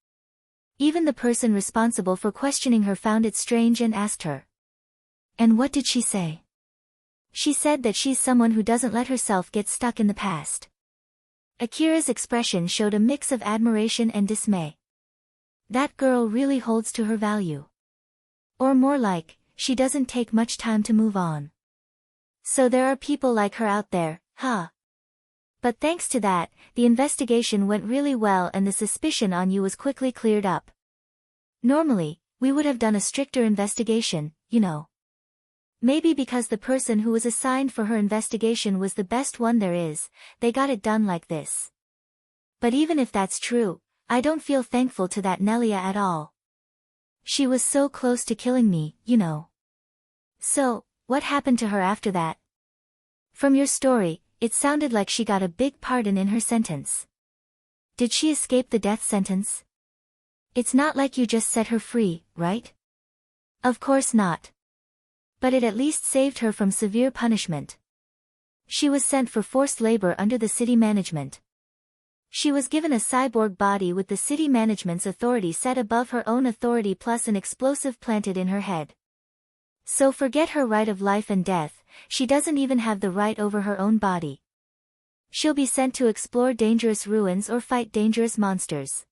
Even the person responsible for questioning her found it strange and asked her. And what did she say? She said that she's someone who doesn't let herself get stuck in the past. Akira's expression showed a mix of admiration and dismay. That girl really holds to her value. Or more like, she doesn't take much time to move on. So there are people like her out there, huh? But thanks to that, the investigation went really well and the suspicion on you was quickly cleared up. Normally, we would have done a stricter investigation, you know. Maybe because the person who was assigned for her investigation was the best one there is, they got it done like this. But even if that's true, I don't feel thankful to that Nelia at all. She was so close to killing me, you know. So, what happened to her after that? From your story, it sounded like she got a big pardon in her sentence. Did she escape the death sentence? It's not like you just set her free, right? Of course not. But it at least saved her from severe punishment. She was sent for forced labor under the city management. She was given a cyborg body with the city management's authority set above her own authority plus an explosive planted in her head. So forget her right of life and death, she doesn't even have the right over her own body. She'll be sent to explore dangerous ruins or fight dangerous monsters.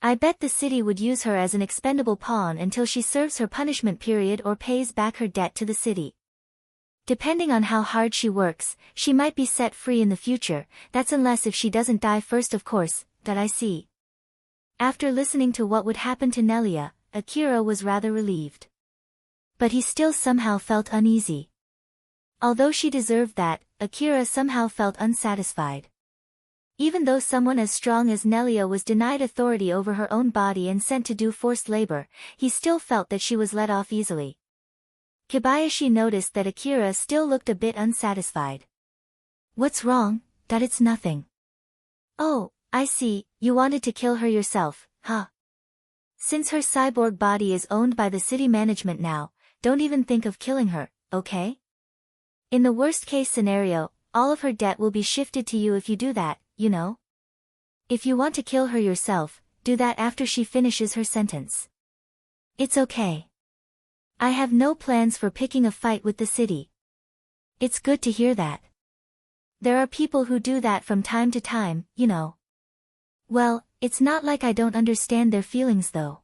I bet the city would use her as an expendable pawn until she serves her punishment period or pays back her debt to the city. Depending on how hard she works, she might be set free in the future, that's unless if she doesn't die first of course, that I see. After listening to what would happen to Nelia, Akira was rather relieved. But he still somehow felt uneasy. Although she deserved that, Akira somehow felt unsatisfied. Even though someone as strong as Nelia was denied authority over her own body and sent to do forced labor, he still felt that she was let off easily. Kobayashi noticed that Akira still looked a bit unsatisfied. What's wrong? That it's nothing. Oh, I see, you wanted to kill her yourself, huh? Since her cyborg body is owned by the city management now, don't even think of killing her, okay? In the worst case scenario, all of her debt will be shifted to you if you do that, you know? If you want to kill her yourself, do that after she finishes her sentence. It's okay. I have no plans for picking a fight with the city. It's good to hear that. There are people who do that from time to time, you know. Well, it's not like I don't understand their feelings though.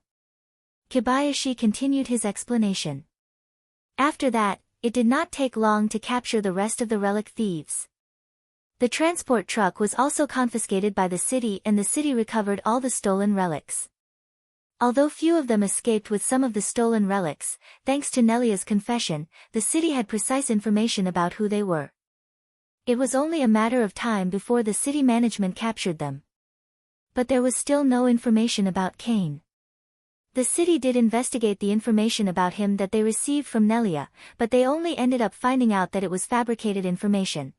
Kobayashi continued his explanation. After that, it did not take long to capture the rest of the relic thieves. The transport truck was also confiscated by the city and the city recovered all the stolen relics. Although few of them escaped with some of the stolen relics, thanks to Nelia's confession, the city had precise information about who they were. It was only a matter of time before the city management captured them. But there was still no information about Kane. The city did investigate the information about him that they received from Nelia, but they only ended up finding out that it was fabricated information.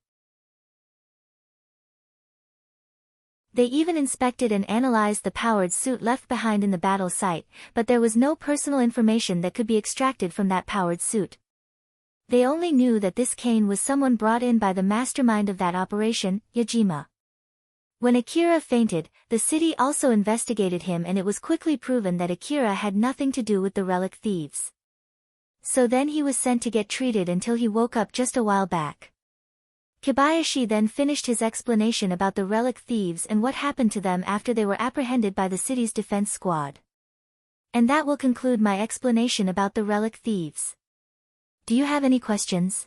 They even inspected and analyzed the powered suit left behind in the battle site, but there was no personal information that could be extracted from that powered suit. They only knew that this Kane was someone brought in by the mastermind of that operation, Yajima. When Akira fainted, the city also investigated him and it was quickly proven that Akira had nothing to do with the relic thieves. So then he was sent to get treated until he woke up just a while back. Kobayashi then finished his explanation about the relic thieves and what happened to them after they were apprehended by the city's defense squad. And that will conclude my explanation about the relic thieves. Do you have any questions?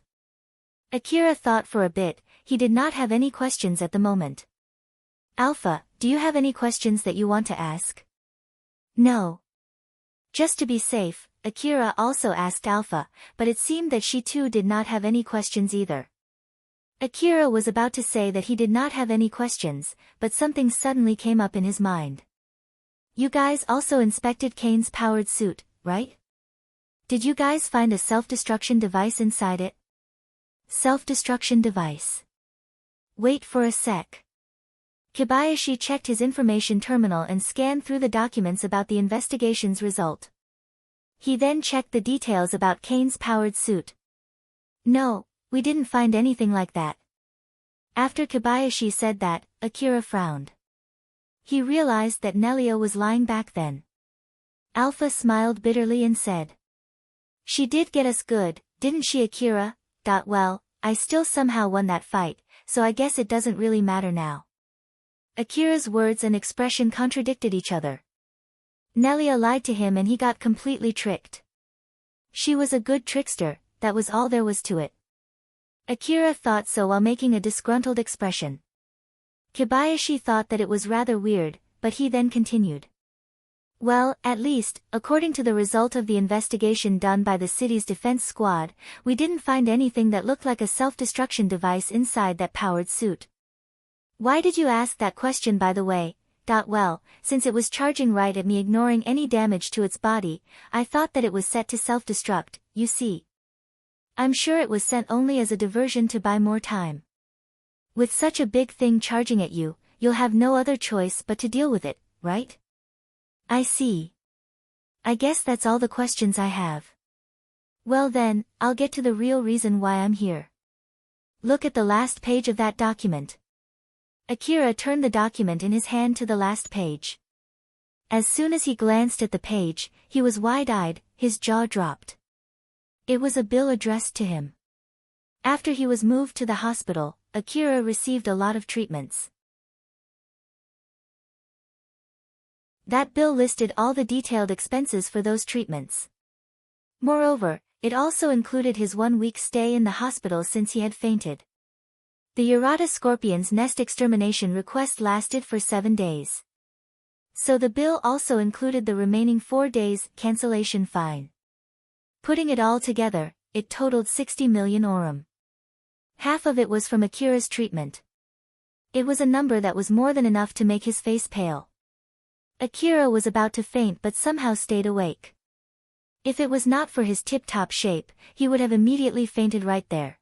Akira thought for a bit, he did not have any questions at the moment. Alpha, do you have any questions that you want to ask? No. Just to be safe, Akira also asked Alpha, but it seemed that she too did not have any questions either. Akira was about to say that he did not have any questions, but something suddenly came up in his mind. You guys also inspected Kane's powered suit, right? Did you guys find a self-destruction device inside it? Self-destruction device. Wait for a sec. Kobayashi checked his information terminal and scanned through the documents about the investigation's result. He then checked the details about Kane's powered suit. No, we didn't find anything like that. After Kobayashi said that, Akira frowned. He realized that Nelia was lying back then. Alpha smiled bitterly and said, "She did get us good, didn't she, Akira? Well, I still somehow won that fight, so I guess it doesn't really matter now." Akira's words and expression contradicted each other. Nelia lied to him and he got completely tricked. She was a good trickster, that was all there was to it. Akira thought so while making a disgruntled expression. Kobayashi thought that it was rather weird, but he then continued. Well, at least, according to the result of the investigation done by the city's defense squad, we didn't find anything that looked like a self-destruction device inside that powered suit. Why did you ask that question, by the way? Well, since it was charging right at me, ignoring any damage to its body, I thought that it was set to self-destruct, you see. I'm sure it was sent only as a diversion to buy more time. With such a big thing charging at you, you'll have no other choice but to deal with it, right? I see. I guess that's all the questions I have. Well then, I'll get to the real reason why I'm here. Look at the last page of that document. Akira turned the document in his hand to the last page. As soon as he glanced at the page, he was wide-eyed, his jaw dropped. It was a bill addressed to him. After he was moved to the hospital, Akira received a lot of treatments. That bill listed all the detailed expenses for those treatments. Moreover, it also included his 1-week stay in the hospital since he had fainted. The Urata scorpion's nest extermination request lasted for 7 days. So the bill also included the remaining 4 days cancellation fine. Putting it all together, it totaled 60 million orum. Half of it was from Akira's treatment. It was a number that was more than enough to make his face pale. Akira was about to faint but somehow stayed awake. If it was not for his tip-top shape, he would have immediately fainted right there.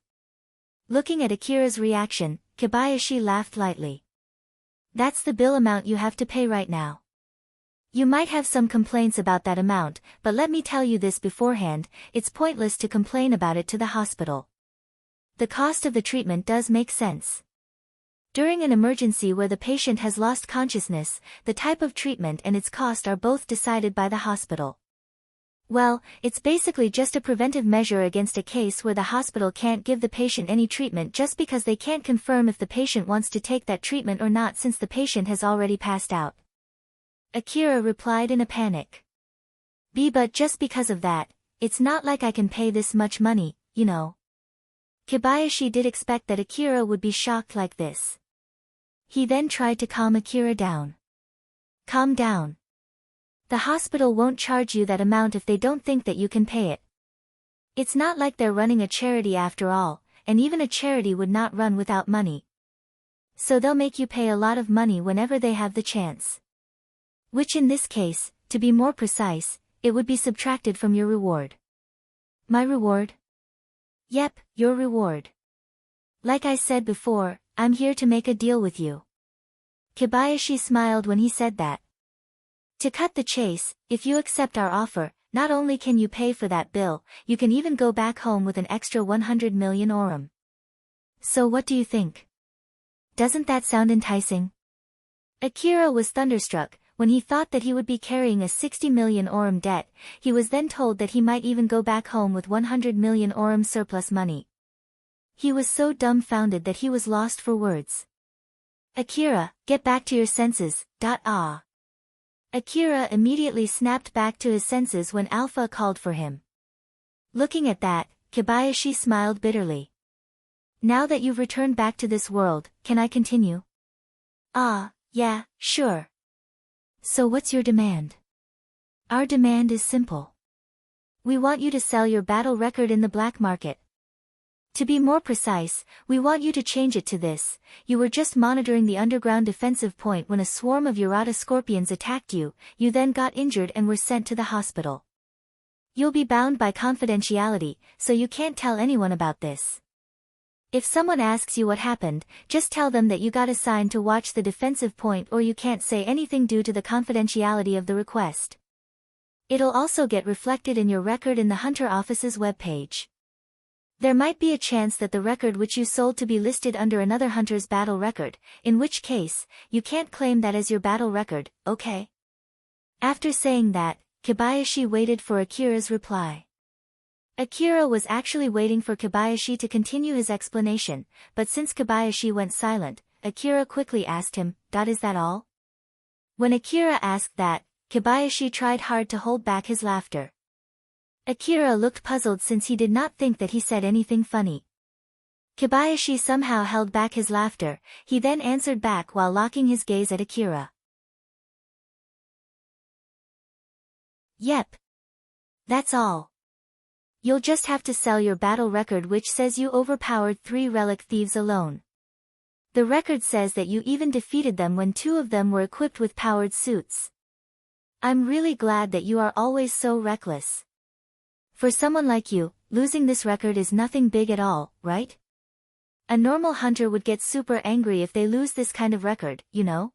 Looking at Akira's reaction, Kobayashi laughed lightly. That's the bill amount you have to pay right now. You might have some complaints about that amount, but let me tell you this beforehand, it's pointless to complain about it to the hospital. The cost of the treatment does make sense. During an emergency where the patient has lost consciousness, the type of treatment and its cost are both decided by the hospital. Well, it's basically just a preventive measure against a case where the hospital can't give the patient any treatment just because they can't confirm if the patient wants to take that treatment or not since the patient has already passed out. Akira replied in a panic. But just because of that, it's not like I can pay this much money, you know. Kobayashi did expect that Akira would be shocked like this. He then tried to calm Akira down. Calm down. The hospital won't charge you that amount if they don't think that you can pay it. It's not like they're running a charity after all, and even a charity would not run without money. So they'll make you pay a lot of money whenever they have the chance. Which in this case, to be more precise, it would be subtracted from your reward. My reward? Yep, your reward. Like I said before, I'm here to make a deal with you. Kobayashi smiled when he said that. To cut the chase, if you accept our offer, not only can you pay for that bill, you can even go back home with an extra 100 million orum. So what do you think? Doesn't that sound enticing? Akira was thunderstruck. When he thought that he would be carrying a 60 million orum debt, he was then told that he might even go back home with 100 million orum surplus money. He was so dumbfounded that he was lost for words. Akira, get back to your senses, Akira immediately snapped back to his senses when Alpha called for him. Looking at that, Kobayashi smiled bitterly. Now that you've returned back to this world, can I continue? Yeah, sure. So what's your demand? Our demand is simple. We want you to sell your battle record in the black market. To be more precise, we want you to change it to this: you were just monitoring the underground defensive point when a swarm of Urata scorpions attacked you, you then got injured and were sent to the hospital. You'll be bound by confidentiality, so you can't tell anyone about this. If someone asks you what happened, just tell them that you got assigned to watch the defensive point or you can't say anything due to the confidentiality of the request. It'll also get reflected in your record in the Hunter office's webpage. There might be a chance that the record which you sold to be listed under another hunter's battle record, in which case, you can't claim that as your battle record, okay? After saying that, Kobayashi waited for Akira's reply. Akira was actually waiting for Kobayashi to continue his explanation, but since Kobayashi went silent, Akira quickly asked him, "Is that all?" When Akira asked that, Kobayashi tried hard to hold back his laughter. Akira looked puzzled since he did not think that he said anything funny. Kobayashi somehow held back his laughter, he then answered back while locking his gaze at Akira. Yep. That's all. You'll just have to sell your battle record which says you overpowered 3 relic thieves alone. The record says that you even defeated them when 2 of them were equipped with powered suits. I'm really glad that you are always so reckless. For someone like you, losing this record is nothing big at all, right? A normal hunter would get super angry if they lose this kind of record, you know?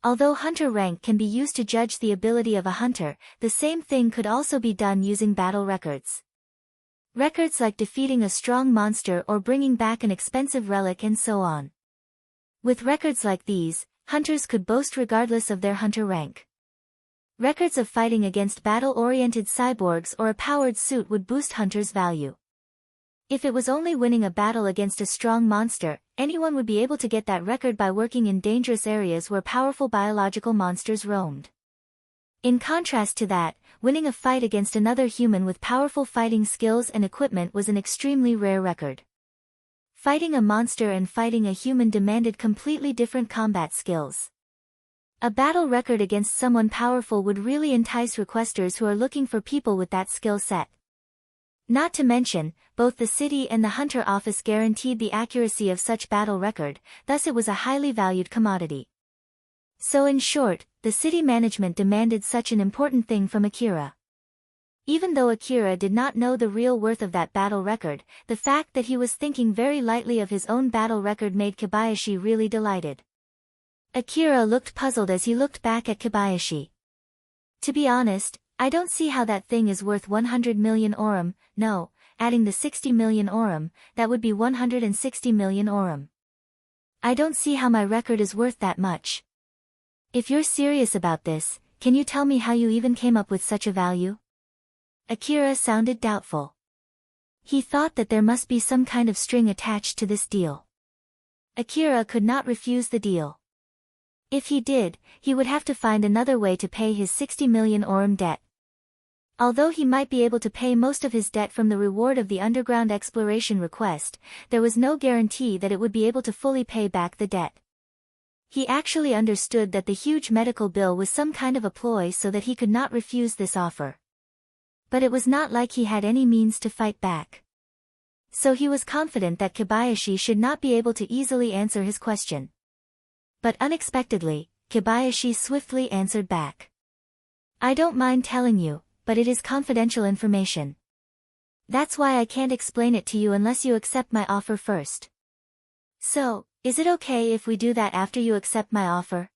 Although hunter rank can be used to judge the ability of a hunter, the same thing could also be done using battle records. Records like defeating a strong monster or bringing back an expensive relic and so on. With records like these, hunters could boast regardless of their hunter rank. Records of fighting against battle-oriented cyborgs or a powered suit would boost hunters' value. If it was only winning a battle against a strong monster, anyone would be able to get that record by working in dangerous areas where powerful biological monsters roamed. In contrast to that, winning a fight against another human with powerful fighting skills and equipment was an extremely rare record. Fighting a monster and fighting a human demanded completely different combat skills. A battle record against someone powerful would really entice requesters who are looking for people with that skill set. Not to mention, both the city and the hunter office guaranteed the accuracy of such battle record, thus it was a highly valued commodity. So in short, the city management demanded such an important thing from Akira. Even though Akira did not know the real worth of that battle record, the fact that he was thinking very lightly of his own battle record made Kobayashi really delighted. Akira looked puzzled as he looked back at Kobayashi. To be honest, I don't see how that thing is worth 100 million orum, no, adding the 60 million orum, that would be 160 million orum. I don't see how my record is worth that much. If you're serious about this, can you tell me how you even came up with such a value? Akira sounded doubtful. He thought that there must be some kind of string attached to this deal. Akira could not refuse the deal. If he did, he would have to find another way to pay his 60 million orum debt. Although he might be able to pay most of his debt from the reward of the underground exploration request, there was no guarantee that it would be able to fully pay back the debt. He actually understood that the huge medical bill was some kind of a ploy so that he could not refuse this offer. But it was not like he had any means to fight back. So he was confident that Kobayashi should not be able to easily answer his question. But unexpectedly, Kobayashi swiftly answered back. I don't mind telling you, but it is confidential information. That's why I can't explain it to you unless you accept my offer first. So, is it okay if we do that after you accept my offer?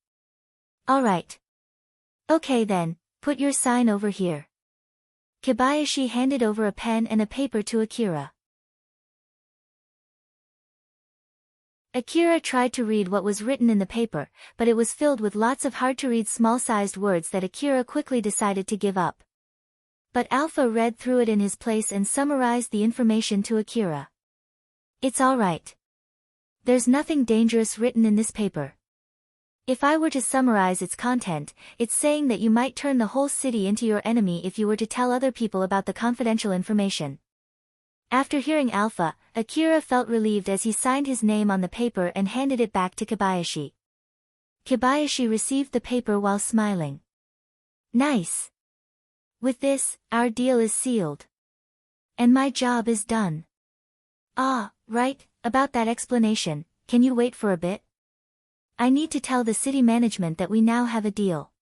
Alright. Okay then, put your sign over here. Kobayashi handed over a pen and a paper to Akira. Akira tried to read what was written in the paper, but it was filled with lots of hard-to-read small-sized words that Akira quickly decided to give up. But Alpha read through it in his place and summarized the information to Akira. It's alright. There's nothing dangerous written in this paper. If I were to summarize its content, it's saying that you might turn the whole city into your enemy if you were to tell other people about the confidential information. After hearing Alpha, Akira felt relieved as he signed his name on the paper and handed it back to Kobayashi. Kobayashi received the paper while smiling. Nice. With this, our deal is sealed. And my job is done. Ah, right, about that explanation, can you wait for a bit? I need to tell the city management that we now have a deal.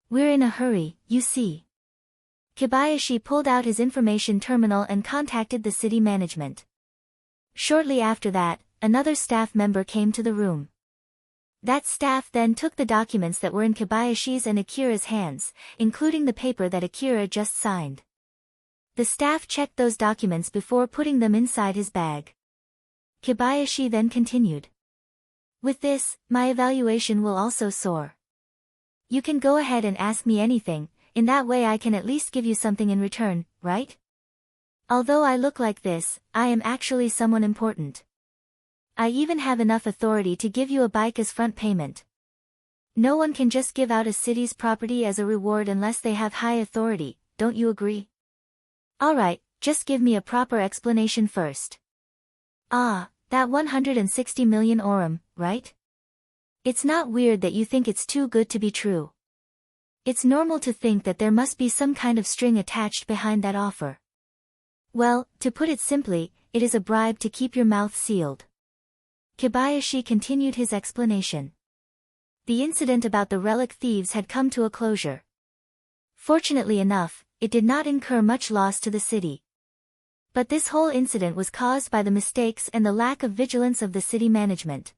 We're in a hurry, you see. Kobayashi pulled out his information terminal and contacted the city management. Shortly after that, another staff member came to the room. That staff then took the documents that were in Kobayashi's and Akira's hands, including the paper that Akira just signed. The staff checked those documents before putting them inside his bag. Kobayashi then continued. With this, my evaluation will also soar. You can go ahead and ask me anything, in that way I can at least give you something in return, right? Although I look like this, I am actually someone important. I even have enough authority to give you a bike as front payment. No one can just give out a city's property as a reward unless they have high authority, don't you agree? Alright, just give me a proper explanation first. Ah, that 160 million orum, right? It's not weird that you think it's too good to be true. It's normal to think that there must be some kind of string attached behind that offer. Well, to put it simply, it is a bribe to keep your mouth sealed. Kobayashi continued his explanation. The incident about the relic thieves had come to a closure. Fortunately enough, it did not incur much loss to the city. But this whole incident was caused by the mistakes and the lack of vigilance of the city management.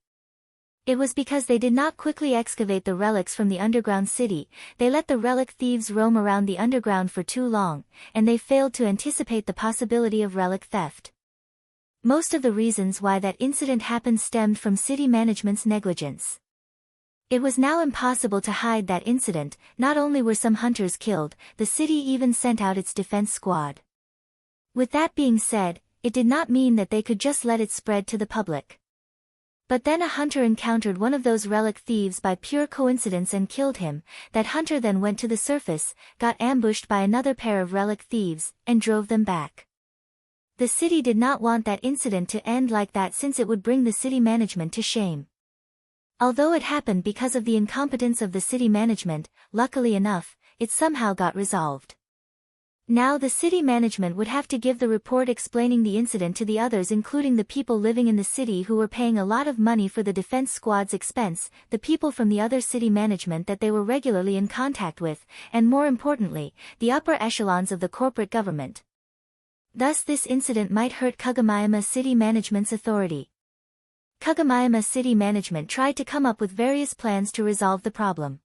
It was because they did not quickly excavate the relics from the underground city, they let the relic thieves roam around the underground for too long, and they failed to anticipate the possibility of relic theft. Most of the reasons why that incident happened stemmed from city management's negligence. It was now impossible to hide that incident. Not only were some hunters killed, the city even sent out its defense squad. With that being said, it did not mean that they could just let it spread to the public. But then a hunter encountered one of those relic thieves by pure coincidence and killed him. That hunter then went to the surface, got ambushed by another pair of relic thieves, and drove them back. The city did not want that incident to end like that since it would bring the city management to shame. Although it happened because of the incompetence of the city management, luckily enough, it somehow got resolved. Now the city management would have to give the report explaining the incident to the others, including the people living in the city who were paying a lot of money for the defense squad's expense, the people from the other city management that they were regularly in contact with, and more importantly, the upper echelons of the corporate government. Thus this incident might hurt Kagamayama city management's authority. Kagamayama city management tried to come up with various plans to resolve the problem.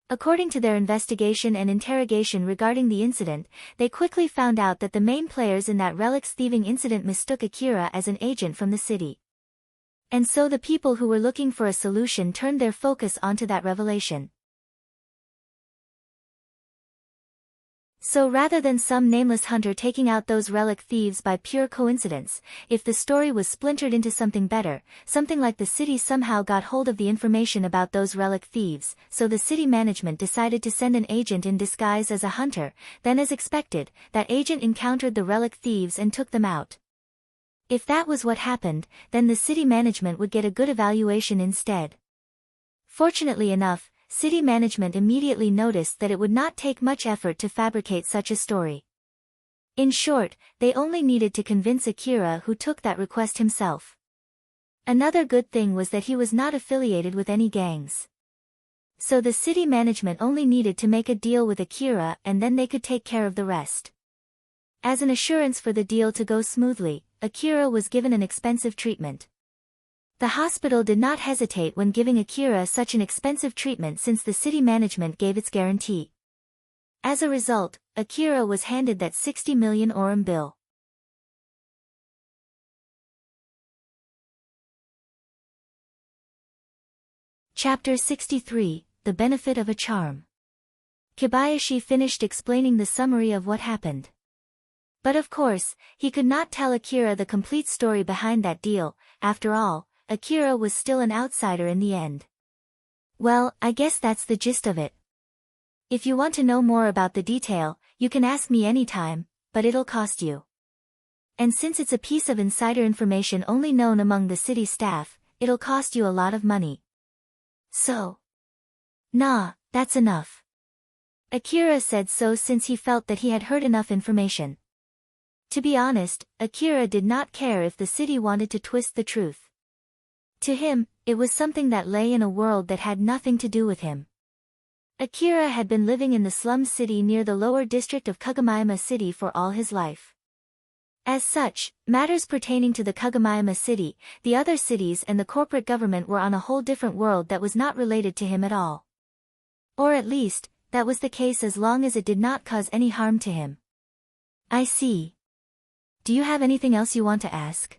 According to their investigation and interrogation regarding the incident, they quickly found out that the main players in that relics thieving incident mistook Akira as an agent from the city. And so the people who were looking for a solution turned their focus onto that revelation. So rather than some nameless hunter taking out those relic thieves by pure coincidence, if the story was splintered into something better, something like the city somehow got hold of the information about those relic thieves, so the city management decided to send an agent in disguise as a hunter. Then as expected, that agent encountered the relic thieves and took them out. If that was what happened, then the city management would get a good evaluation instead. Fortunately enough, city management immediately noticed that it would not take much effort to fabricate such a story. In short, they only needed to convince Akira, who took that request himself. Another good thing was that he was not affiliated with any gangs. So the city management only needed to make a deal with Akira and then they could take care of the rest. As an assurance for the deal to go smoothly, Akira was given an expensive treatment. The hospital did not hesitate when giving Akira such an expensive treatment since the city management gave its guarantee. As a result, Akira was handed that 60 million orum bill. Chapter 63, The Benefit of a Charm. Kobayashi finished explaining the summary of what happened. But of course, he could not tell Akira the complete story behind that deal. After all, Akira was still an outsider in the end. Well, I guess that's the gist of it. If you want to know more about the detail, you can ask me anytime, but it'll cost you. And since it's a piece of insider information only known among the city staff, it'll cost you a lot of money. So? Nah, that's enough. Akira said so since he felt that he had heard enough information. To be honest, Akira did not care if the city wanted to twist the truth. To him, it was something that lay in a world that had nothing to do with him. Akira had been living in the slum city near the lower district of Kagamayama City for all his life. As such, matters pertaining to the Kagamayama City, the other cities and the corporate government were on a whole different world that was not related to him at all. Or at least, that was the case as long as it did not cause any harm to him. I see. Do you have anything else you want to ask?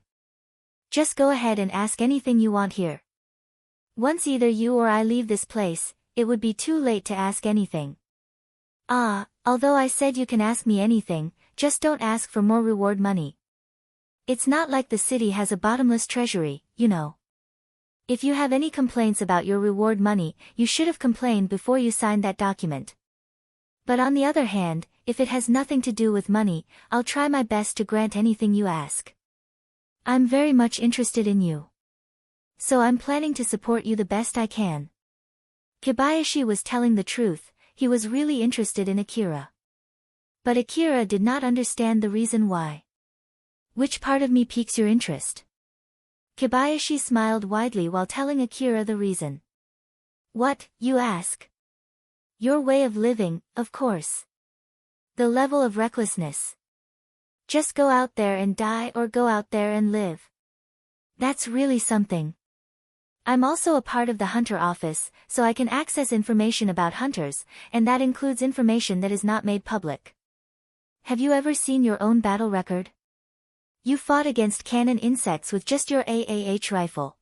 Just go ahead and ask anything you want here. Once either you or I leave this place, it would be too late to ask anything. Although I said you can ask me anything, just don't ask for more reward money. It's not like the city has a bottomless treasury, you know. If you have any complaints about your reward money, you should have complained before you signed that document. But on the other hand, if it has nothing to do with money, I'll try my best to grant anything you ask. I'm very much interested in you. So I'm planning to support you the best I can. Kobayashi was telling the truth, he was really interested in Akira. But Akira did not understand the reason why. Which part of me piques your interest? Kobayashi smiled widely while telling Akira the reason. What, you ask? Your way of living, of course. The level of recklessness. Just go out there and die or go out there and live. That's really something. I'm also a part of the hunter office, so I can access information about hunters, and that includes information that is not made public. Have you ever seen your own battle record? You fought against cannon insects with just your AAH rifle.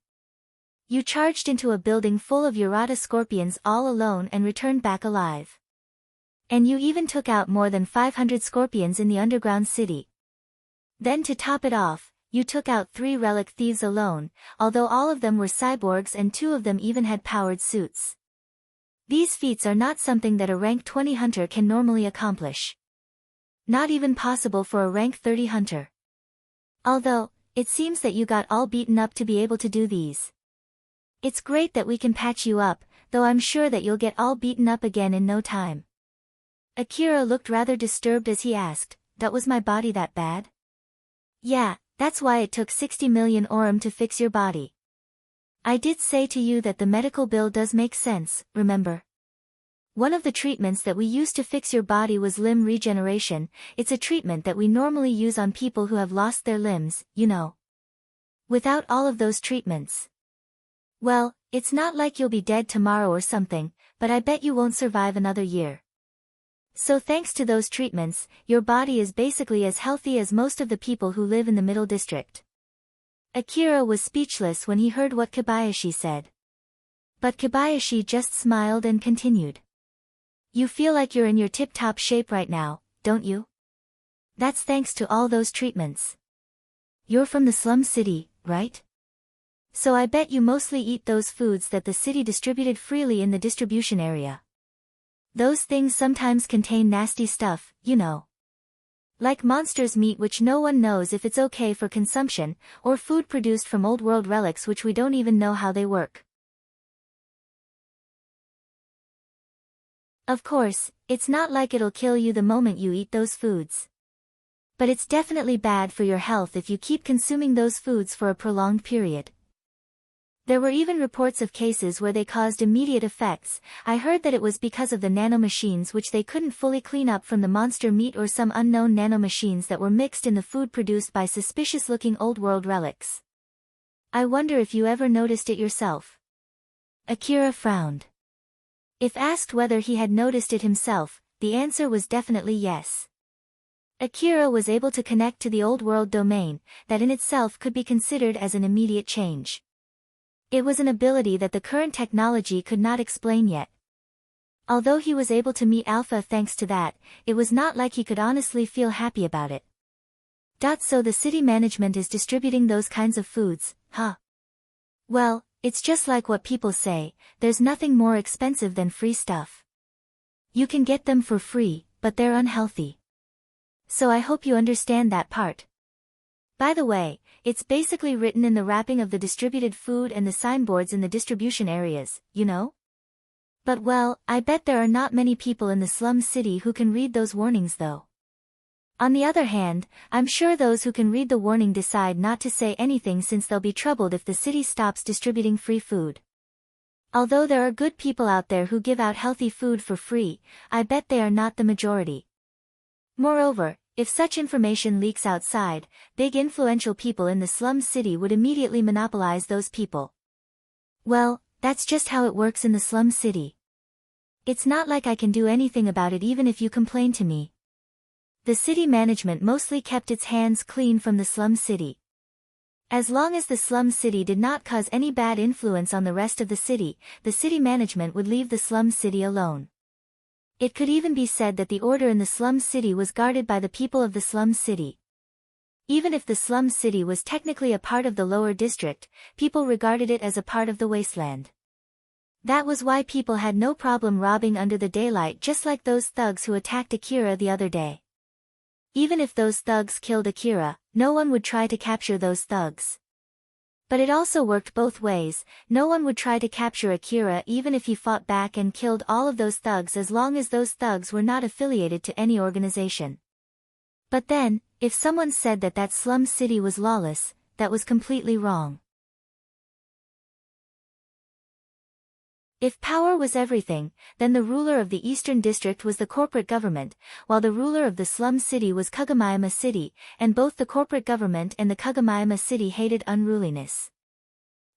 You charged into a building full of Urata scorpions all alone and returned back alive. And you even took out more than 500 scorpions in the underground city. Then to top it off, you took out 3 relic thieves alone, although all of them were cyborgs and 2 of them even had powered suits. These feats are not something that a rank 20 hunter can normally accomplish. Not even possible for a rank 30 hunter. Although, it seems that you got all beaten up to be able to do these. It's great that we can patch you up, though I'm sure that you'll get all beaten up again in no time. Akira looked rather disturbed as he asked, "That was my body that bad?" "Yeah, that's why it took 60 million orum to fix your body. I did say to you that the medical bill does make sense, remember? One of the treatments that we used to fix your body was limb regeneration. It's a treatment that we normally use on people who have lost their limbs, you know. Without all of those treatments. Well, it's not like you'll be dead tomorrow or something, but I bet you won't survive another year. So thanks to those treatments, your body is basically as healthy as most of the people who live in the Middle District." Akira was speechless when he heard what Kobayashi said. But Kobayashi just smiled and continued. "You feel like you're in your tip-top shape right now, don't you? That's thanks to all those treatments. You're from the slum city, right? So I bet you mostly eat those foods that the city distributed freely in the distribution area. Those things sometimes contain nasty stuff, you know. Like monsters' meat which no one knows if it's okay for consumption, or food produced from old world relics which we don't even know how they work. Of course, it's not like it'll kill you the moment you eat those foods. But it's definitely bad for your health if you keep consuming those foods for a prolonged period. There were even reports of cases where they caused immediate effects. I heard that it was because of the nanomachines which they couldn't fully clean up from the monster meat or some unknown nanomachines that were mixed in the food produced by suspicious-looking old-world relics. I wonder if you ever noticed it yourself." Akira frowned. If asked whether he had noticed it himself, the answer was definitely yes. Akira was able to connect to the old-world domain, that in itself could be considered as an immediate change. It was an ability that the current technology could not explain yet. Although he was able to meet Alpha thanks to that, it was not like he could honestly feel happy about it. So the city management is distributing those kinds of foods, huh? Well, it's just like what people say, there's nothing more expensive than free stuff. You can get them for free, but they're unhealthy. So I hope you understand that part. By the way, it's basically written in the wrapping of the distributed food and the signboards in the distribution areas, you know? But well, I bet there are not many people in the slum city who can read those warnings though. On the other hand, I'm sure those who can read the warning decide not to say anything since they'll be troubled if the city stops distributing free food. Although there are good people out there who give out healthy food for free, I bet they are not the majority. Moreover, if such information leaks outside, big influential people in the slum city would immediately monopolize those people. Well, that's just how it works in the slum city. It's not like I can do anything about it even if you complain to me. The city management mostly kept its hands clean from the slum city. As long as the slum city did not cause any bad influence on the rest of the city management would leave the slum city alone. It could even be said that the order in the slum city was guarded by the people of the slum city. Even if the slum city was technically a part of the lower district, people regarded it as a part of the wasteland. That was why people had no problem robbing under the daylight, just like those thugs who attacked Akira the other day. Even if those thugs killed Akira, no one would try to capture those thugs. But it also worked both ways, no one would try to capture Akira even if he fought back and killed all of those thugs as long as those thugs were not affiliated to any organization. But then, if someone said that that slum city was lawless, that was completely wrong. If power was everything, then the ruler of the Eastern District was the corporate government, while the ruler of the slum city was Kagamayama City, and both the corporate government and the Kagamayama City hated unruliness.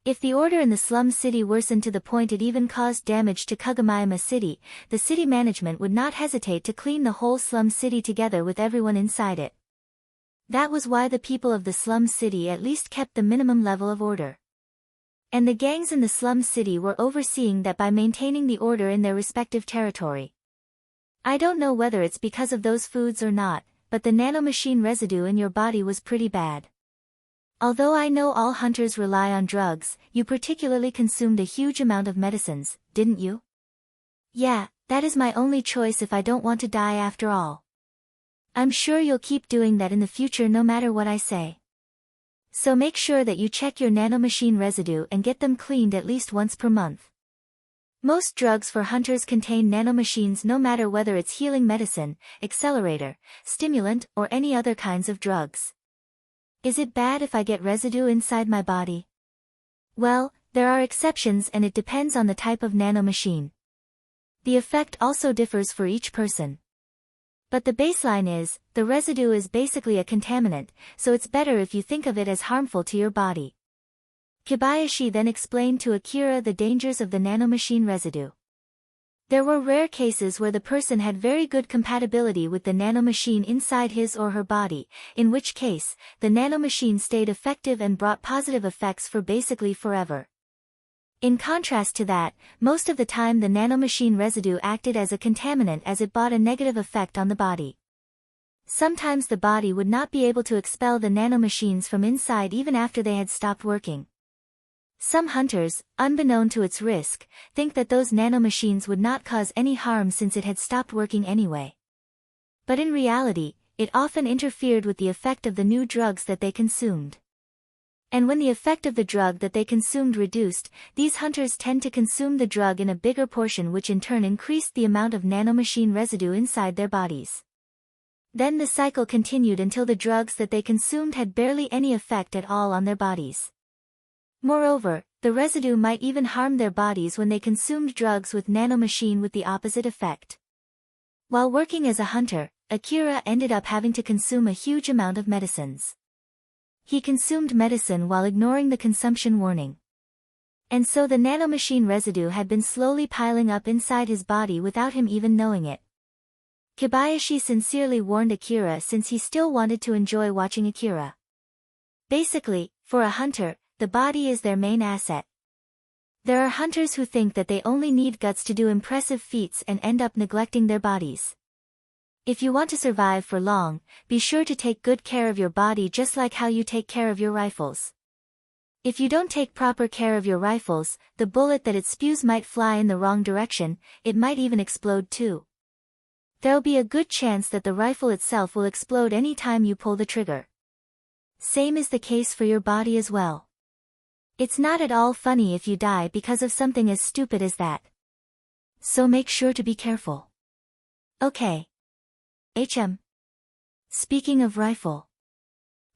If the order in the slum city worsened to the point it even caused damage to Kagamayama City, the city management would not hesitate to clean the whole slum city together with everyone inside it. That was why the people of the slum city at least kept the minimum level of order. And the gangs in the slum city were overseeing that by maintaining the order in their respective territory. I don't know whether it's because of those foods or not, but the nanomachine residue in your body was pretty bad. Although I know all hunters rely on drugs, you particularly consumed a huge amount of medicines, didn't you? Yeah, that is my only choice if I don't want to die after all. I'm sure you'll keep doing that in the future no matter what I say. So make sure that you check your nanomachine residue and get them cleaned at least once per month. Most drugs for hunters contain nanomachines no matter whether it's healing medicine, accelerator, stimulant or any other kinds of drugs. Is it bad if I get residue inside my body? Well, there are exceptions and it depends on the type of nanomachine. The effect also differs for each person. But the baseline is, the residue is basically a contaminant, so it's better if you think of it as harmful to your body. Kobayashi then explained to Akira the dangers of the nanomachine residue. There were rare cases where the person had very good compatibility with the nanomachine inside his or her body, in which case, the nanomachine stayed effective and brought positive effects for basically forever. In contrast to that, most of the time the nanomachine residue acted as a contaminant as it brought a negative effect on the body. Sometimes the body would not be able to expel the nanomachines from inside even after they had stopped working. Some hunters, unbeknown to its risk, think that those nanomachines would not cause any harm since it had stopped working anyway. But in reality, it often interfered with the effect of the new drugs that they consumed. And when the effect of the drug that they consumed reduced, these hunters tend to consume the drug in a bigger portion, which in turn increased the amount of nanomachine residue inside their bodies. Then the cycle continued until the drugs that they consumed had barely any effect at all on their bodies. Moreover, the residue might even harm their bodies when they consumed drugs with nanomachine with the opposite effect. While working as a hunter, Akira ended up having to consume a huge amount of medicines. He consumed medicine while ignoring the consumption warning. And so the nanomachine residue had been slowly piling up inside his body without him even knowing it. Kobayashi sincerely warned Akira since he still wanted to enjoy watching Akira. Basically, for a hunter, the body is their main asset. There are hunters who think that they only need guts to do impressive feats and end up neglecting their bodies. If you want to survive for long, be sure to take good care of your body just like how you take care of your rifles. If you don't take proper care of your rifles, the bullet that it spews might fly in the wrong direction, it might even explode too. There'll be a good chance that the rifle itself will explode any time you pull the trigger. Same is the case for your body as well. It's not at all funny if you die because of something as stupid as that. So make sure to be careful. Okay. Speaking of rifle.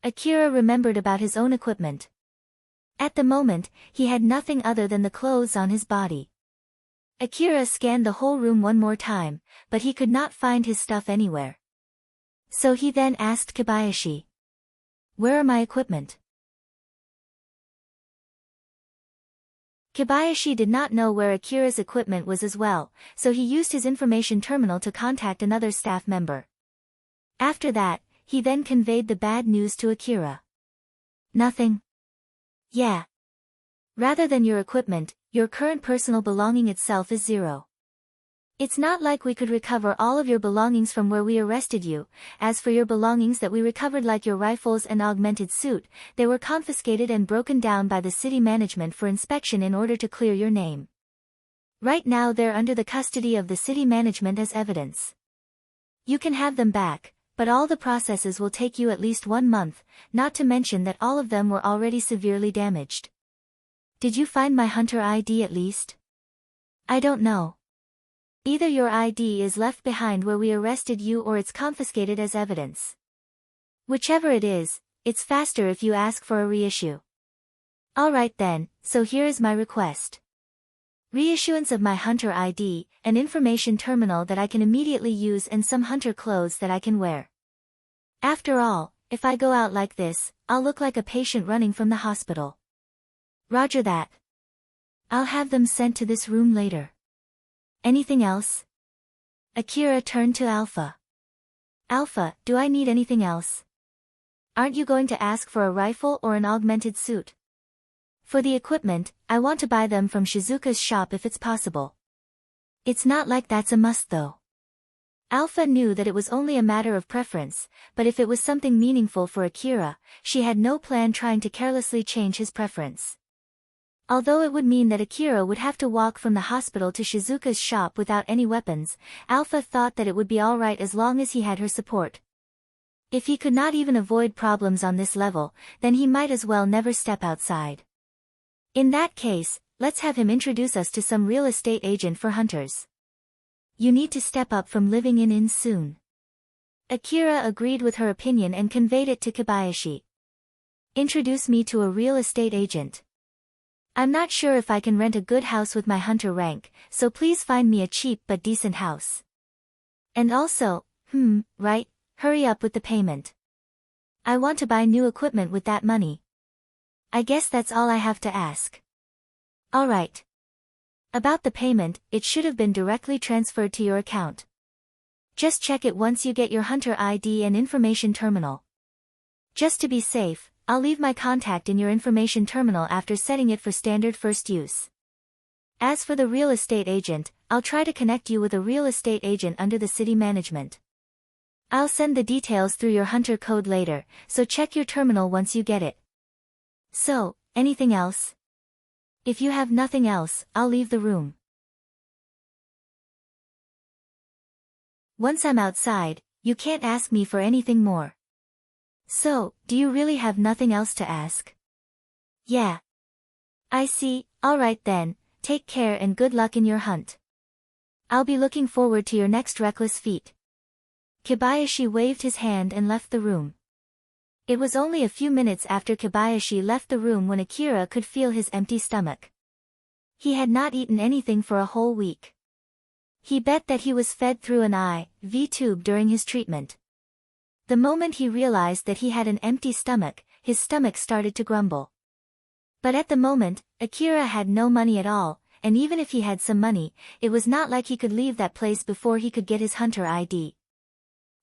Akira remembered about his own equipment. At the moment, he had nothing other than the clothes on his body. Akira scanned the whole room one more time, but he could not find his stuff anywhere. So he then asked Kobayashi. Where are my equipment? Kobayashi did not know where Akira's equipment was as well, so he used his information terminal to contact another staff member. After that, he then conveyed the bad news to Akira. Nothing. Yeah. Rather than your equipment, your current personal belonging itself is 0. It's not like we could recover all of your belongings from where we arrested you. As for your belongings that we recovered, like your rifles and augmented suit, they were confiscated and broken down by the city management for inspection in order to clear your name. Right now they're under the custody of the city management as evidence. You can have them back, but all the processes will take you at least 1 month, not to mention that all of them were already severely damaged. Did you find my hunter ID at least? I don't know. Either your ID is left behind where we arrested you or it's confiscated as evidence. Whichever it is, it's faster if you ask for a reissue. Alright then, so here is my request. Reissuance of my hunter ID, an information terminal that I can immediately use, and some hunter clothes that I can wear. After all, if I go out like this, I'll look like a patient running from the hospital. Roger that. I'll have them sent to this room later. Anything else? Akira turned to Alpha. Alpha, do I need anything else? Aren't you going to ask for a rifle or an augmented suit? For the equipment, I want to buy them from Shizuka's shop if it's possible. It's not like that's a must though. Alpha knew that it was only a matter of preference, but if it was something meaningful for Akira, she had no plan trying to carelessly change his preference. Although it would mean that Akira would have to walk from the hospital to Shizuka's shop without any weapons, Alpha thought that it would be alright as long as he had her support. If he could not even avoid problems on this level, then he might as well never step outside. In that case, let's have him introduce us to some real estate agent for hunters. You need to step up from living in inns soon. Akira agreed with her opinion and conveyed it to Kobayashi. Introduce me to a real estate agent. I'm not sure if I can rent a good house with my hunter rank, so please find me a cheap but decent house. And also, right, hurry up with the payment. I want to buy new equipment with that money. I guess that's all I have to ask. Alright. About the payment, it should have been directly transferred to your account. Just check it once you get your hunter ID and information terminal. Just to be safe, I'll leave my contact in your information terminal after setting it for standard first use. As for the real estate agent, I'll try to connect you with a real estate agent under the city management. I'll send the details through your hunter code later, so check your terminal once you get it. So, anything else? If you have nothing else, I'll leave the room. Once I'm outside, you can't ask me for anything more. So, do you really have nothing else to ask? Yeah. I see, alright then, take care and good luck in your hunt. I'll be looking forward to your next reckless feat. Kobayashi waved his hand and left the room. It was only a few minutes after Kobayashi left the room when Akira could feel his empty stomach. He had not eaten anything for a whole week. He bet that he was fed through an IV tube during his treatment. The moment he realized that he had an empty stomach, his stomach started to grumble. But at the moment, Akira had no money at all, and even if he had some money, it was not like he could leave that place before he could get his hunter ID.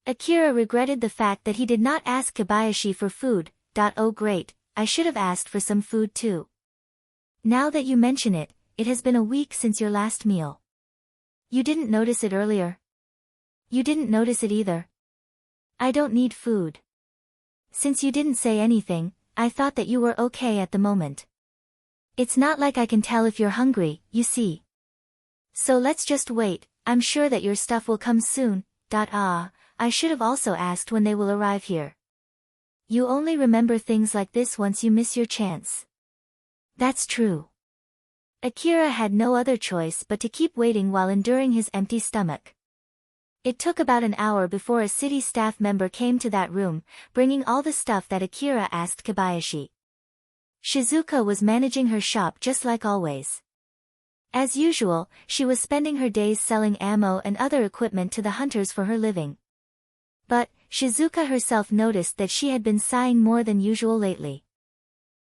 Akira regretted the fact that he did not ask Kobayashi for food. Oh great, I should have asked for some food too. Now that you mention it, it has been a week since your last meal. You didn't notice it earlier? You didn't notice it either. I don't need food. Since you didn't say anything, I thought that you were okay at the moment. It's not like I can tell if you're hungry, you see. So let's just wait, I'm sure that your stuff will come soon. I should have also asked when they will arrive here. You only remember things like this once you miss your chance. That's true. Akira had no other choice but to keep waiting while enduring his empty stomach. It took about an hour before a city staff member came to that room, bringing all the stuff that Akira asked Kobayashi. Shizuka was managing her shop just like always. As usual, she was spending her days selling ammo and other equipment to the hunters for her living. But, Shizuka herself noticed that she had been sighing more than usual lately.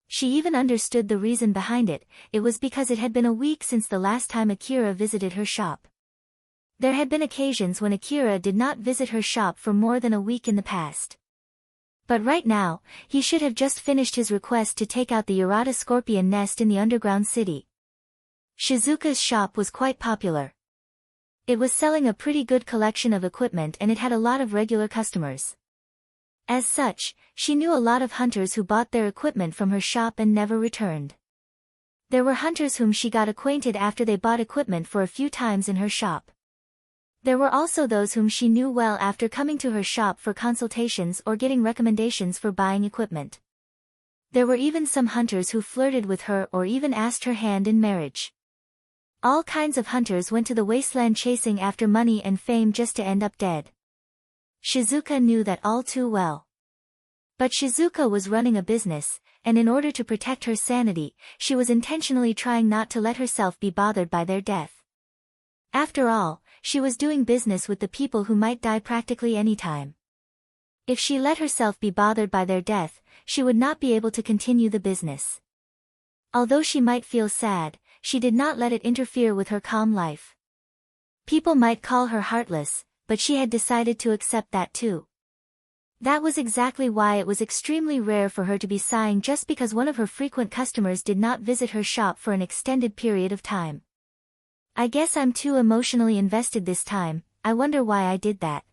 She even understood the reason behind it, it was because it had been a week since the last time Akira visited her shop. There had been occasions when Akira did not visit her shop for more than a week in the past. But right now, he should have just finished his request to take out the Urata scorpion nest in the underground city. Shizuka's shop was quite popular. It was selling a pretty good collection of equipment and it had a lot of regular customers. As such, she knew a lot of hunters who bought their equipment from her shop and never returned. There were hunters whom she got acquainted after they bought equipment for a few times in her shop. There were also those whom she knew well after coming to her shop for consultations or getting recommendations for buying equipment. There were even some hunters who flirted with her or even asked her hand in marriage. All kinds of hunters went to the wasteland chasing after money and fame just to end up dead. Shizuka knew that all too well. But Shizuka was running a business, and in order to protect her sanity, she was intentionally trying not to let herself be bothered by their death. After all, she was doing business with the people who might die practically any time. If she let herself be bothered by their death, she would not be able to continue the business. Although she might feel sad, she did not let it interfere with her calm life. People might call her heartless, but she had decided to accept that too. That was exactly why it was extremely rare for her to be sighing just because one of her frequent customers did not visit her shop for an extended period of time. I guess I'm too emotionally invested this time, I wonder why I did that.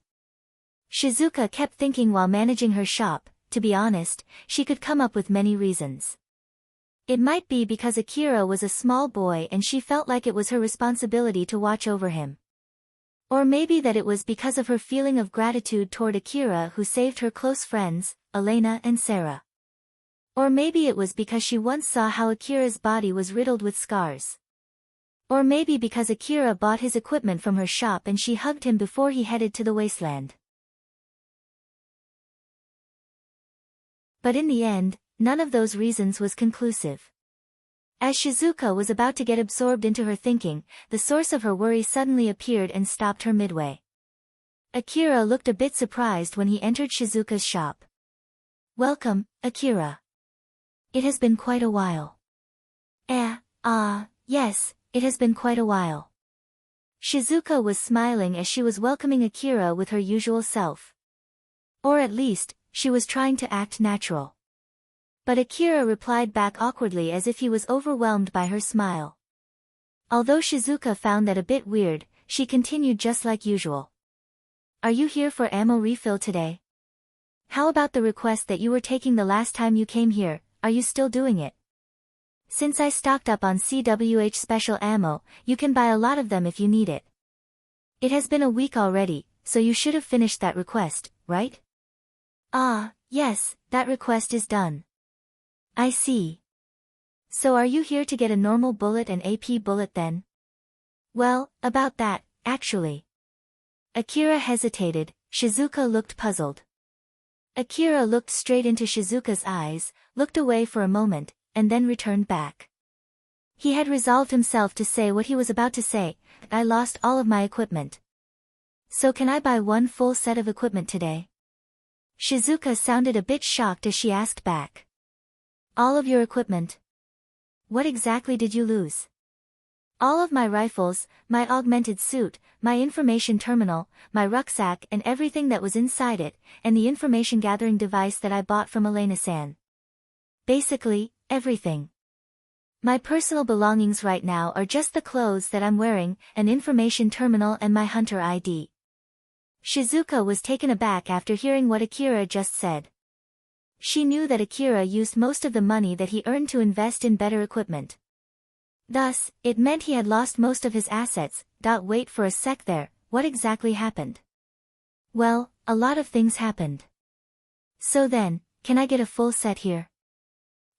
Shizuka kept thinking while managing her shop. To be honest, she could come up with many reasons. It might be because Akira was a small boy and she felt like it was her responsibility to watch over him. Or maybe that it was because of her feeling of gratitude toward Akira who saved her close friends, Elena and Sarah. Or maybe it was because she once saw how Akira's body was riddled with scars. Or maybe because Akira bought his equipment from her shop and she hugged him before he headed to the wasteland. But in the end, none of those reasons was conclusive. As Shizuka was about to get absorbed into her thinking, the source of her worry suddenly appeared and stopped her midway. Akira looked a bit surprised when he entered Shizuka's shop. "Welcome, Akira. It has been quite a while." Yes, it has been quite a while." Shizuka was smiling as she was welcoming Akira with her usual self. Or at least, she was trying to act natural. But Akira replied back awkwardly as if he was overwhelmed by her smile. Although Shizuka found that a bit weird, she continued just like usual. "Are you here for ammo refill today? How about the request that you were taking the last time you came here, are you still doing it? Since I stocked up on CWH special ammo, you can buy a lot of them if you need it. It has been a week already, so you should have finished that request, right?" Yes, that request is done." "I see. So are you here to get a normal bullet and AP bullet then?" "Well, about that, actually." Akira hesitated. Shizuka looked puzzled. Akira looked straight into Shizuka's eyes, looked away for a moment, and then returned back. He had resolved himself to say what he was about to say. "I lost all of my equipment. So can I buy one full set of equipment today?" Shizuka sounded a bit shocked as she asked back. "All of your equipment? What exactly did you lose?" "All of my rifles, my augmented suit, my information terminal, my rucksack and everything that was inside it, and the information gathering device that I bought from Elena-san. Basically, everything. My personal belongings right now are just the clothes that I'm wearing, an information terminal and my hunter ID." Shizuka was taken aback after hearing what Akira just said. She knew that Akira used most of the money that he earned to invest in better equipment. Thus, it meant he had lost most of his assets. Wait for a sec there, what exactly happened? "Well, a lot of things happened. So then, can I get a full set here?"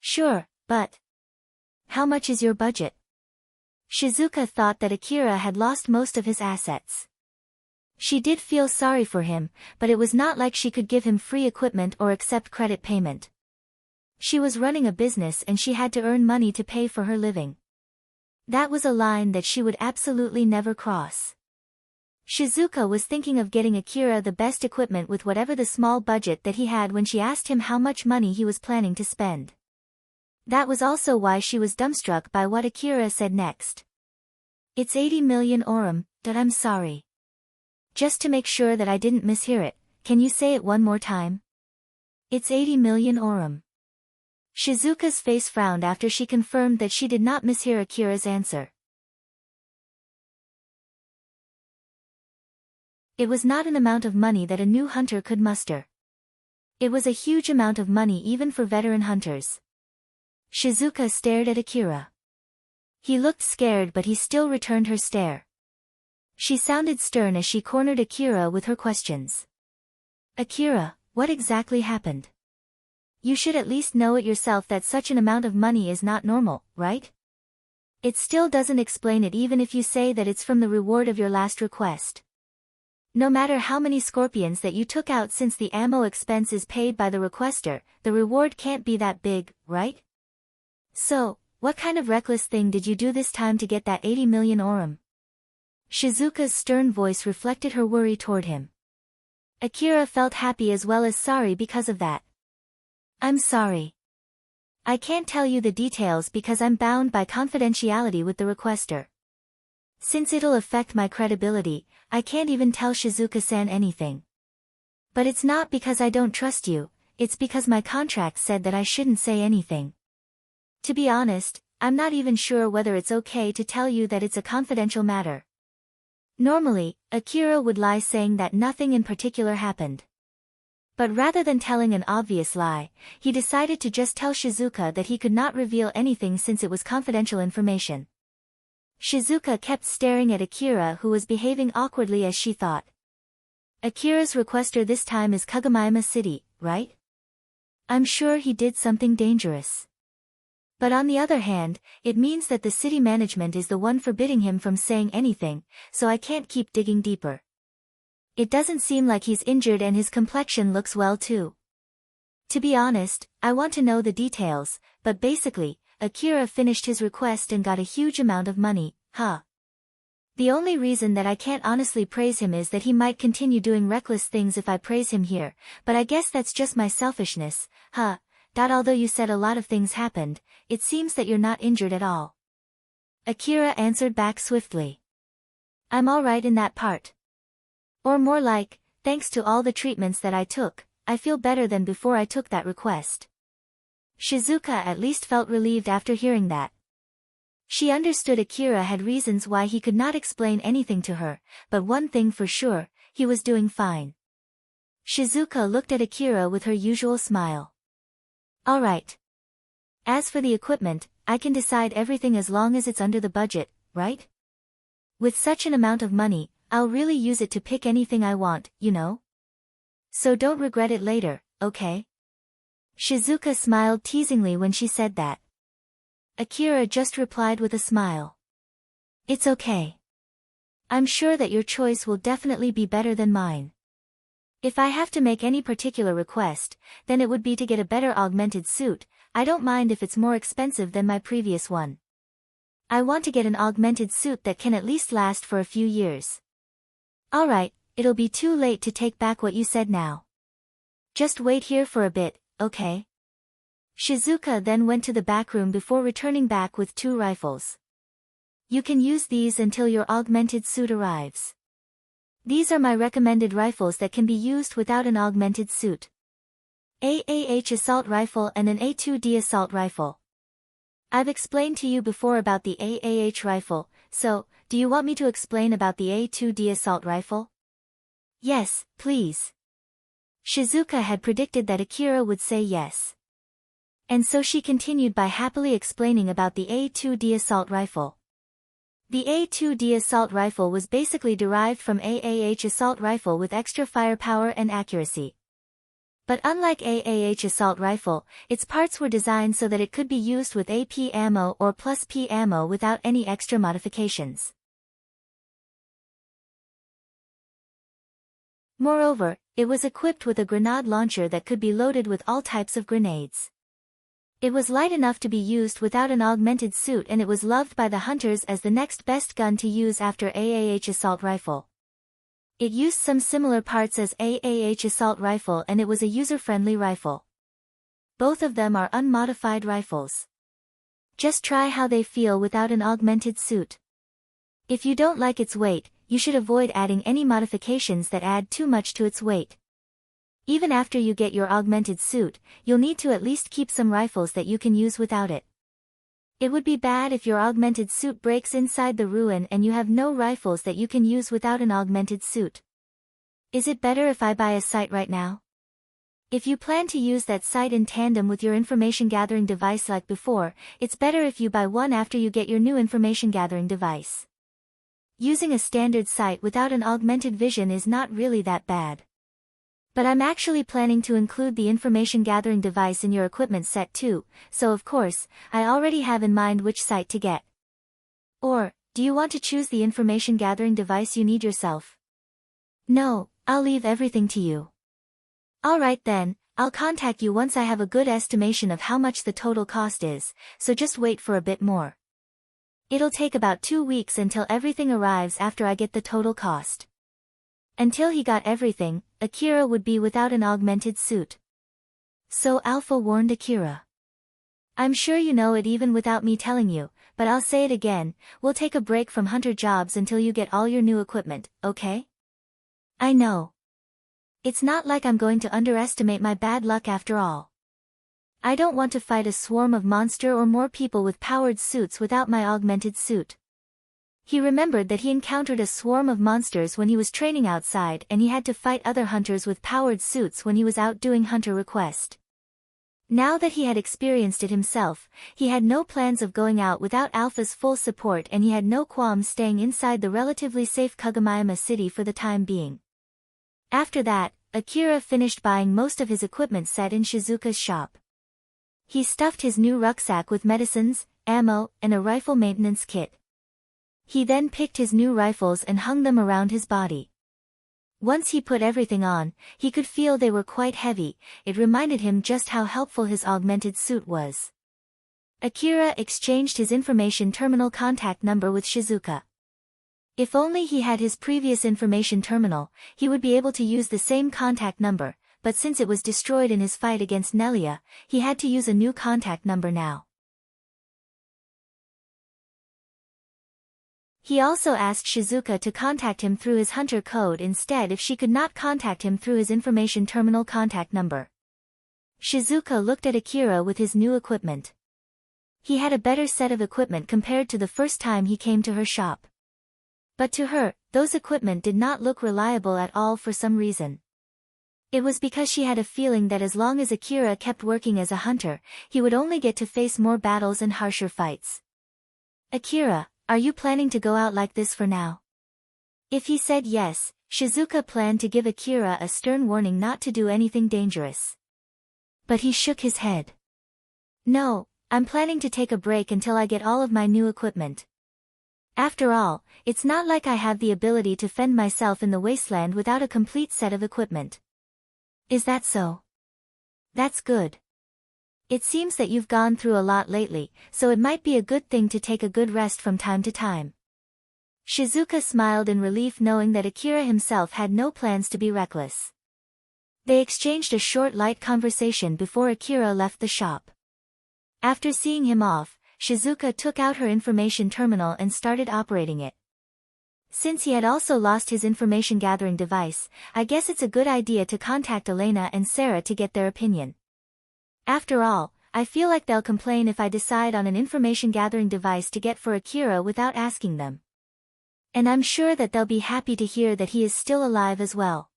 "Sure, but how much is your budget?" Shizuka thought that Akira had lost most of his assets. She did feel sorry for him, but it was not like she could give him free equipment or accept credit payment. She was running a business and she had to earn money to pay for her living. That was a line that she would absolutely never cross. Shizuka was thinking of getting Akira the best equipment with whatever the small budget that he had when she asked him how much money he was planning to spend. That was also why she was dumbstruck by what Akira said next. "It's 80 million orum, but I'm sorry. Just to make sure that I didn't mishear it, can you say it one more time?" "It's 80 million orum." Shizuka's face frowned after she confirmed that she did not mishear Akira's answer. It was not an amount of money that a new hunter could muster. It was a huge amount of money even for veteran hunters. Shizuka stared at Akira. He looked scared but he still returned her stare. She sounded stern as she cornered Akira with her questions. "Akira, what exactly happened? You should at least know it yourself that such an amount of money is not normal, right? It still doesn't explain it even if you say that it's from the reward of your last request. No matter how many scorpions that you took out since the ammo expense is paid by the requester, the reward can't be that big, right? So, what kind of reckless thing did you do this time to get that 80 million orum?" Shizuka's stern voice reflected her worry toward him. Akira felt happy as well as sorry because of that. "I'm sorry. I can't tell you the details because I'm bound by confidentiality with the requester. Since it'll affect my credibility, I can't even tell Shizuka-san anything. But it's not because I don't trust you, it's because my contract said that I shouldn't say anything. To be honest, I'm not even sure whether it's okay to tell you that it's a confidential matter. Normally, Akira would lie saying that nothing in particular happened. But rather than telling an obvious lie, he decided to just tell Shizuka that he could not reveal anything since it was confidential information. Shizuka kept staring at Akira, who was behaving awkwardly as she thought. Akira's requester this time is Kagamaima City, right? I'm sure he did something dangerous. But on the other hand, it means that the city management is the one forbidding him from saying anything, so I can't keep digging deeper. It doesn't seem like he's injured and his complexion looks well too. To be honest, I want to know the details, but basically, Akira finished his request and got a huge amount of money, huh? The only reason that I can't honestly praise him is that he might continue doing reckless things if I praise him here, but I guess that's just my selfishness, huh? Although you said a lot of things happened, it seems that you're not injured at all. Akira answered back swiftly. I'm alright in that part. Or more like, thanks to all the treatments that I took, I feel better than before I took that request. Shizuka at least felt relieved after hearing that. She understood Akira had reasons why he could not explain anything to her, but one thing for sure, he was doing fine. Shizuka looked at Akira with her usual smile. Alright. As for the equipment, I can decide everything as long as it's under the budget, right? With such an amount of money, I'll really use it to pick anything I want, you know? So don't regret it later, okay? Shizuka smiled teasingly when she said that. Akira just replied with a smile. It's okay. I'm sure that your choice will definitely be better than mine. If I have to make any particular request, then it would be to get a better augmented suit. I don't mind if it's more expensive than my previous one. I want to get an augmented suit that can at least last for a few years. Alright, it'll be too late to take back what you said now. Just wait here for a bit, okay? Shizuka then went to the back room before returning back with 2 rifles. You can use these until your augmented suit arrives. These are my recommended rifles that can be used without an augmented suit. AAH assault rifle and an A2D assault rifle. I've explained to you before about the AAH rifle, so, do you want me to explain about the A2D assault rifle? Yes, please. Shizuka had predicted that Akira would say yes. And so she continued by happily explaining about the A2D assault rifle. The A2D assault rifle was basically derived from AAH assault rifle with extra firepower and accuracy. But unlike AAH assault rifle, its parts were designed so that it could be used with AP ammo or plus P ammo without any extra modifications. Moreover, it was equipped with a grenade launcher that could be loaded with all types of grenades. It was light enough to be used without an augmented suit, and it was loved by the hunters as the next best gun to use after AAH assault rifle. It used some similar parts as AAH assault rifle, and it was a user-friendly rifle. Both of them are unmodified rifles. Just try how they feel without an augmented suit. If you don't like its weight, you should avoid adding any modifications that add too much to its weight. Even after you get your augmented suit, you'll need to at least keep some rifles that you can use without it. It would be bad if your augmented suit breaks inside the ruin and you have no rifles that you can use without an augmented suit. Is it better if I buy a sight right now? If you plan to use that sight in tandem with your information gathering device like before, it's better if you buy one after you get your new information gathering device. Using a standard sight without an augmented vision is not really that bad. But I'm actually planning to include the information gathering device in your equipment set too, so of course, I already have in mind which sight to get. Or, do you want to choose the information gathering device you need yourself? No, I'll leave everything to you. Alright then, I'll contact you once I have a good estimation of how much the total cost is, so just wait for a bit more. It'll take about 2 weeks until everything arrives after I get the total cost. Until he got everything, Akira would be without an augmented suit. So Alpha warned Akira. I'm sure you know it even without me telling you, but I'll say it again, we'll take a break from hunter jobs until you get all your new equipment, okay? I know. It's not like I'm going to underestimate my bad luck after all. I don't want to fight a swarm of monster or more people with powered suits without my augmented suit. He remembered that he encountered a swarm of monsters when he was training outside and he had to fight other hunters with powered suits when he was out doing hunter request. Now that he had experienced it himself, he had no plans of going out without Alpha's full support and he had no qualms staying inside the relatively safe Kagomayama city for the time being. After that, Akira finished buying most of his equipment set in Shizuka's shop. He stuffed his new rucksack with medicines, ammo, and a rifle maintenance kit. He then picked his new rifles and hung them around his body. Once he put everything on, he could feel they were quite heavy. It reminded him just how helpful his augmented suit was. Akira exchanged his information terminal contact number with Shizuka. If only he had his previous information terminal, he would be able to use the same contact number, but since it was destroyed in his fight against Nelia, he had to use a new contact number now. He also asked Shizuka to contact him through his hunter code instead if she could not contact him through his information terminal contact number. Shizuka looked at Akira with his new equipment. He had a better set of equipment compared to the first time he came to her shop. But to her, those equipment did not look reliable at all for some reason. It was because she had a feeling that as long as Akira kept working as a hunter, he would only get to face more battles and harsher fights. Akira, are you planning to go out like this for now? If he said yes, Shizuka planned to give Akira a stern warning not to do anything dangerous. But he shook his head. No, I'm planning to take a break until I get all of my new equipment. After all, it's not like I have the ability to fend myself in the wasteland without a complete set of equipment. Is that so? That's good. It seems that you've gone through a lot lately, so it might be a good thing to take a good rest from time to time. Shizuka smiled in relief knowing that Akira himself had no plans to be reckless. They exchanged a short light conversation before Akira left the shop. After seeing him off, Shizuka took out her information terminal and started operating it. Since he had also lost his information gathering device, I guess it's a good idea to contact Elena and Sarah to get their opinion. After all, I feel like they'll complain if I decide on an information gathering device to get for Akira without asking them. And I'm sure that they'll be happy to hear that he is still alive as well.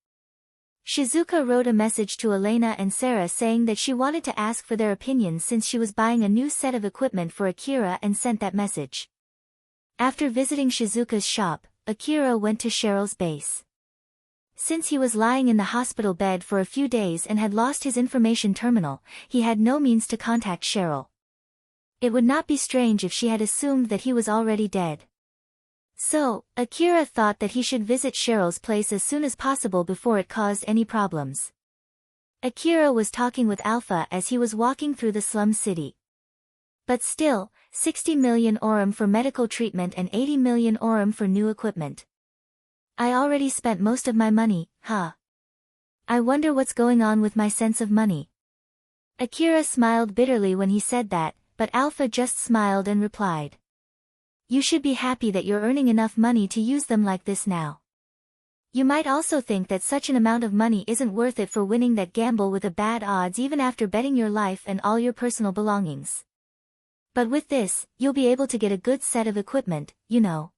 Shizuka wrote a message to Elena and Sarah saying that she wanted to ask for their opinions since she was buying a new set of equipment for Akira and sent that message. After visiting Shizuka's shop, Akira went to Sheryl's base. Since he was lying in the hospital bed for a few days and had lost his information terminal, he had no means to contact Sheryl. It would not be strange if she had assumed that he was already dead. So, Akira thought that he should visit Sheryl's place as soon as possible before it caused any problems. Akira was talking with Alpha as he was walking through the slum city. But still, 60 million orum for medical treatment and 80 million orum for new equipment. I already spent most of my money, huh? I wonder what's going on with my sense of money. Akira smiled bitterly when he said that, but Alpha just smiled and replied. You should be happy that you're earning enough money to use them like this now. You might also think that such an amount of money isn't worth it for winning that gamble with a bad odds even after betting your life and all your personal belongings. But with this, you'll be able to get a good set of equipment, you know.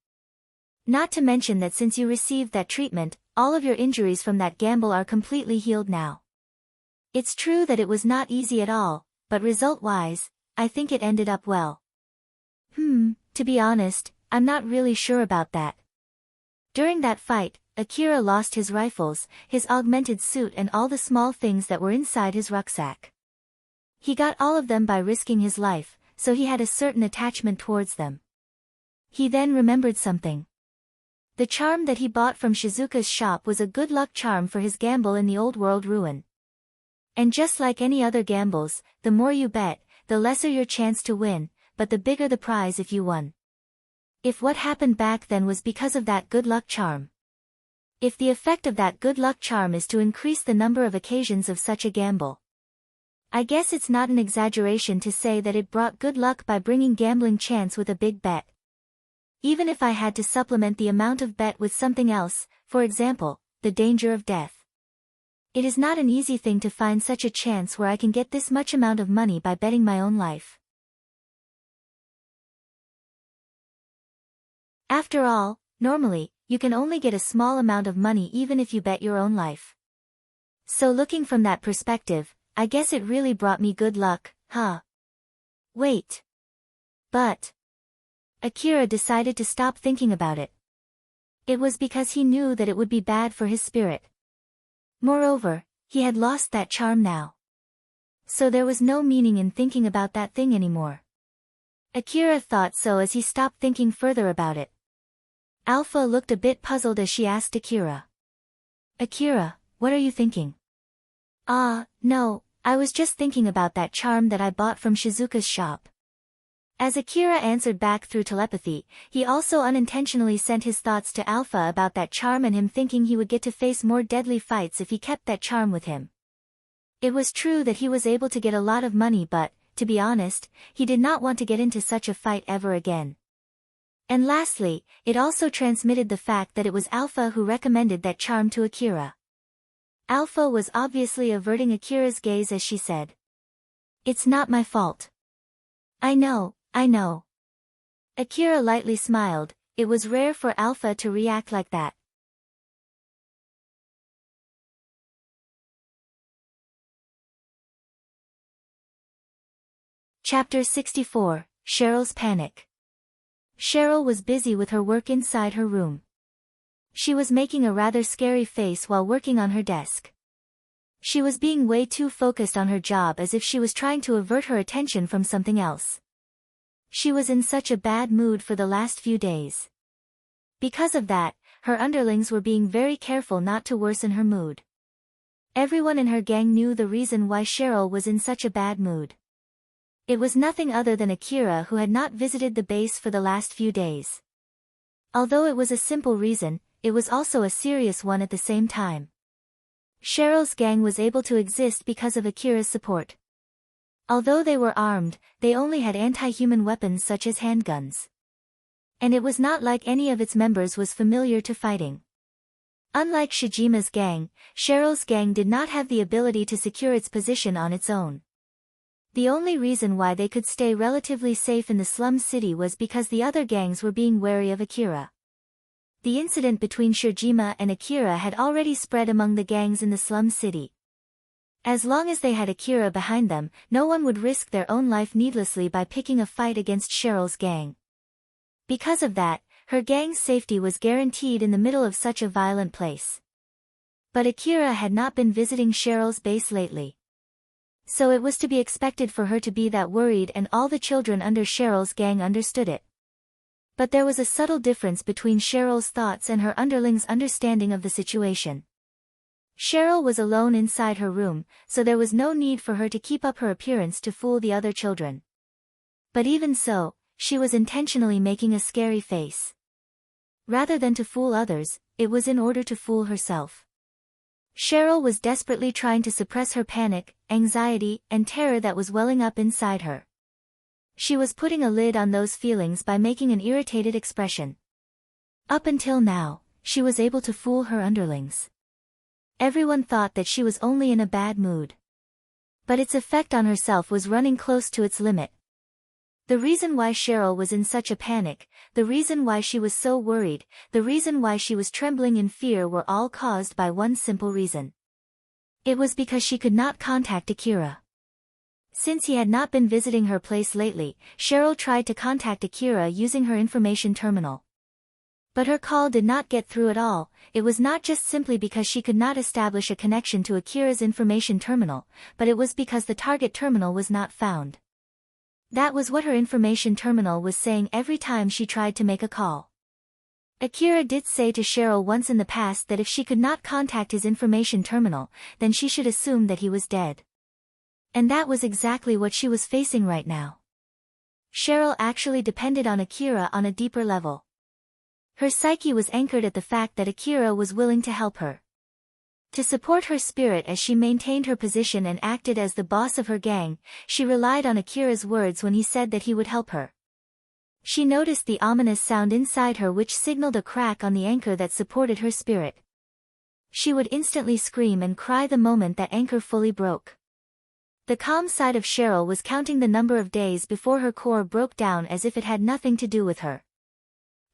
Not to mention that since you received that treatment, all of your injuries from that gamble are completely healed now. It's true that it was not easy at all, but result-wise, I think it ended up well. To be honest, I'm not really sure about that. During that fight, Akira lost his rifles, his augmented suit and all the small things that were inside his rucksack. He got all of them by risking his life, so he had a certain attachment towards them. He then remembered something. The charm that he bought from Shizuka's shop was a good luck charm for his gamble in the old world ruin. And just like any other gambles, the more you bet, the lesser your chance to win, but the bigger the prize if you won. If what happened back then was because of that good luck charm. If the effect of that good luck charm is to increase the number of occasions of such a gamble. I guess it's not an exaggeration to say that it brought good luck by bringing gambling chance with a big bet. Even if I had to supplement the amount of bet with something else, for example, the danger of death. It is not an easy thing to find such a chance where I can get this much amount of money by betting my own life. After all, normally, you can only get a small amount of money even if you bet your own life. So looking from that perspective, I guess it really brought me good luck, huh? Wait. But Akira decided to stop thinking about it. It was because he knew that it would be bad for his spirit. Moreover, he had lost that charm now. So there was no meaning in thinking about that thing anymore. Akira thought so as he stopped thinking further about it. Alpha looked a bit puzzled as she asked Akira. Akira, what are you thinking? No, I was just thinking about that charm that I bought from Shizuka's shop. As Akira answered back through telepathy, he also unintentionally sent his thoughts to Alpha about that charm and him thinking he would get to face more deadly fights if he kept that charm with him. It was true that he was able to get a lot of money but, to be honest, he did not want to get into such a fight ever again. And lastly, it also transmitted the fact that it was Alpha who recommended that charm to Akira. Alpha was obviously averting Akira's gaze as she said. It's not my fault. I know. Akira lightly smiled. It was rare for Alpha to react like that. Chapter 64, Sheryl's Panic. Sheryl was busy with her work inside her room. She was making a rather scary face while working on her desk. She was being way too focused on her job as if she was trying to avert her attention from something else. She was in such a bad mood for the last few days. Because of that, her underlings were being very careful not to worsen her mood. Everyone in her gang knew the reason why Sheryl was in such a bad mood. It was nothing other than Akira who had not visited the base for the last few days. Although it was a simple reason, it was also a serious one at the same time. Sheryl's gang was able to exist because of Akira's support. Although they were armed, they only had anti-human weapons such as handguns. And it was not like any of its members was familiar to fighting. Unlike Shijima's gang, Sheryl's gang did not have the ability to secure its position on its own. The only reason why they could stay relatively safe in the slum city was because the other gangs were being wary of Akira. The incident between Shijima and Akira had already spread among the gangs in the slum city. As long as they had Akira behind them, no one would risk their own life needlessly by picking a fight against Sheryl's gang. Because of that, her gang's safety was guaranteed in the middle of such a violent place. But Akira had not been visiting Sheryl's base lately. So it was to be expected for her to be that worried, and all the children under Sheryl's gang understood it. But there was a subtle difference between Sheryl's thoughts and her underlings' understanding of the situation. Sheryl was alone inside her room, so there was no need for her to keep up her appearance to fool the other children. But even so, she was intentionally making a scary face. Rather than to fool others, it was in order to fool herself. Sheryl was desperately trying to suppress her panic, anxiety, and terror that was welling up inside her. She was putting a lid on those feelings by making an irritated expression. Up until now, she was able to fool her underlings. Everyone thought that she was only in a bad mood. But its effect on herself was running close to its limit. The reason why Sheryl was in such a panic, the reason why she was so worried, the reason why she was trembling in fear were all caused by one simple reason. It was because she could not contact Akira. Since he had not been visiting her place lately, Sheryl tried to contact Akira using her information terminal. But her call did not get through at all. It was not just simply because she could not establish a connection to Akira's information terminal, but it was because the target terminal was not found. That was what her information terminal was saying every time she tried to make a call. Akira did say to Sheryl once in the past that if she could not contact his information terminal, then she should assume that he was dead. And that was exactly what she was facing right now. Sheryl actually depended on Akira on a deeper level. Her psyche was anchored at the fact that Akira was willing to help her. To support her spirit as she maintained her position and acted as the boss of her gang, she relied on Akira's words when he said that he would help her. She noticed the ominous sound inside her which signaled a crack on the anchor that supported her spirit. She would instantly scream and cry the moment that anchor fully broke. The calm side of Sheryl was counting the number of days before her core broke down as if it had nothing to do with her.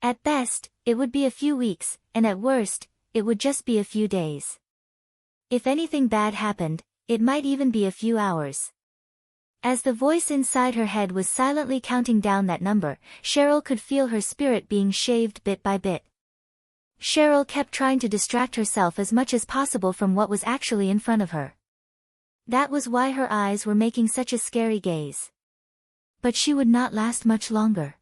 At best, it would be a few weeks, and at worst, it would just be a few days. If anything bad happened, it might even be a few hours. As the voice inside her head was silently counting down that number, Sheryl could feel her spirit being shaved bit by bit. Sheryl kept trying to distract herself as much as possible from what was actually in front of her. That was why her eyes were making such a scary gaze. But she would not last much longer.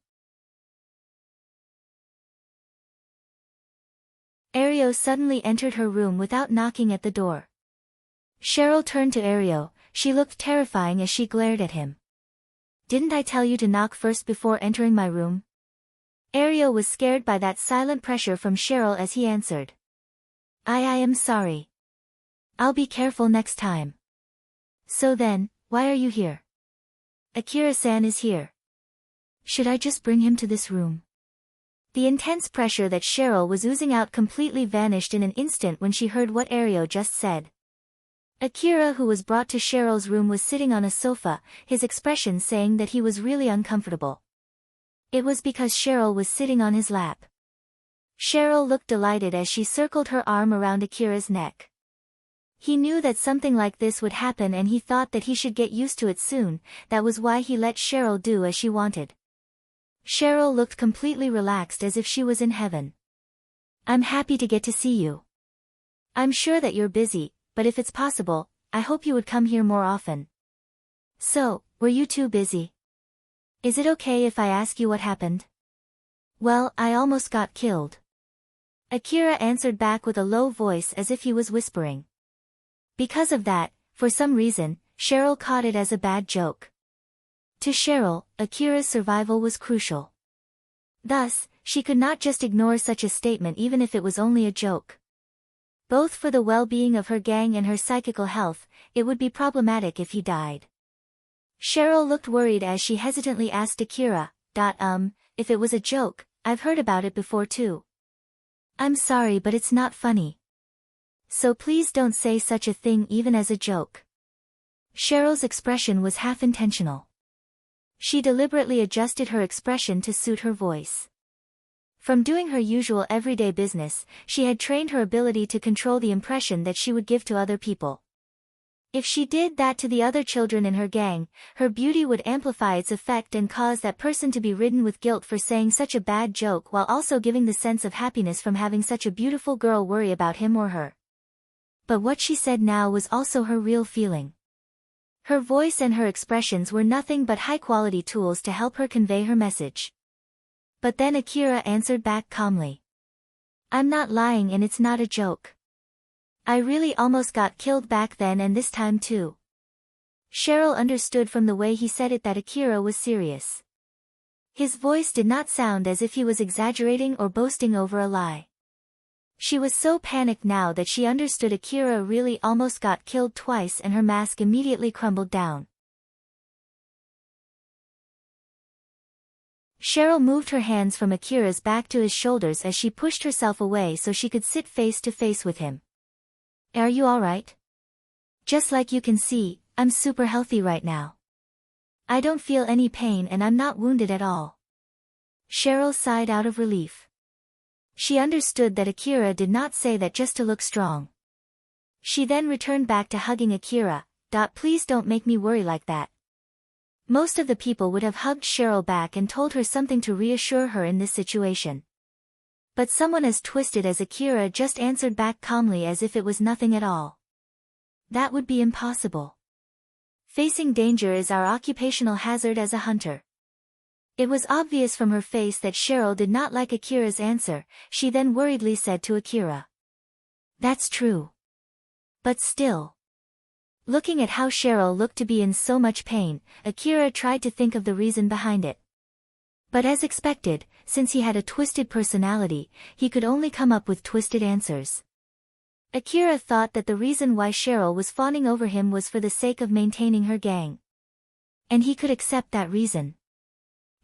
Ario suddenly entered her room without knocking at the door. Sheryl turned to Ario. She looked terrifying as she glared at him. "Didn't I tell you to knock first before entering my room?" Ario was scared by that silent pressure from Sheryl as he answered. I am sorry. I'll be careful next time." "So then, why are you here?" "Akira-san is here." "Should I just bring him to this room?" The intense pressure that Sheryl was oozing out completely vanished in an instant when she heard what Ario just said. Akira, who was brought to Sheryl's room, was sitting on a sofa, his expression saying that he was really uncomfortable. It was because Sheryl was sitting on his lap. Sheryl looked delighted as she circled her arm around Akira's neck. He knew that something like this would happen and he thought that he should get used to it soon. That was why he let Sheryl do as she wanted. Sheryl looked completely relaxed as if she was in heaven. "I'm happy to get to see you. I'm sure that you're busy, but if it's possible, I hope you would come here more often." "So, were you too busy? Is it okay if I ask you what happened?" "Well, I almost got killed." Akira answered back with a low voice as if he was whispering. Because of that, for some reason, Sheryl caught it as a bad joke. To Sheryl, Akira's survival was crucial. Thus, she could not just ignore such a statement even if it was only a joke. Both for the well-being of her gang and her psychical health, it would be problematic if he died. Sheryl looked worried as she hesitantly asked Akira, "If it was a joke, I've heard about it before too." "I'm sorry, but it's not funny. So please don't say such a thing even as a joke." Sheryl's expression was half-intentional. She deliberately adjusted her expression to suit her voice. From doing her usual everyday business, she had trained her ability to control the impression that she would give to other people. If she did that to the other children in her gang, her beauty would amplify its effect and cause that person to be ridden with guilt for saying such a bad joke while also giving the sense of happiness from having such a beautiful girl worry about him or her. But what she said now was also her real feeling. Her voice and her expressions were nothing but high-quality tools to help her convey her message. But then Akira answered back calmly. "I'm not lying and it's not a joke. I really almost got killed back then and this time too." Sheryl understood from the way he said it that Akira was serious. His voice did not sound as if he was exaggerating or boasting over a lie. She was so panicked now that she understood Akira really almost got killed twice and her mask immediately crumbled down. Sheryl moved her hands from Akira's back to his shoulders as she pushed herself away so she could sit face to face with him. "Are you alright? Just like you can see, I'm super healthy right now. I don't feel any pain and I'm not wounded at all." Sheryl sighed out of relief. She understood that Akira did not say that just to look strong. She then returned back to hugging Akira. "Please don't make me worry like that." Most of the people would have hugged Sheryl back and told her something to reassure her in this situation. But someone as twisted as Akira just answered back calmly as if it was nothing at all. That would be impossible. Facing danger is our occupational hazard as a hunter. It was obvious from her face that Sheryl did not like Akira's answer. She then worriedly said to Akira, "That's true. But still." Looking at how Sheryl looked to be in so much pain, Akira tried to think of the reason behind it. But as expected, since he had a twisted personality, he could only come up with twisted answers. Akira thought that the reason why Sheryl was fawning over him was for the sake of maintaining her gang. And he could accept that reason.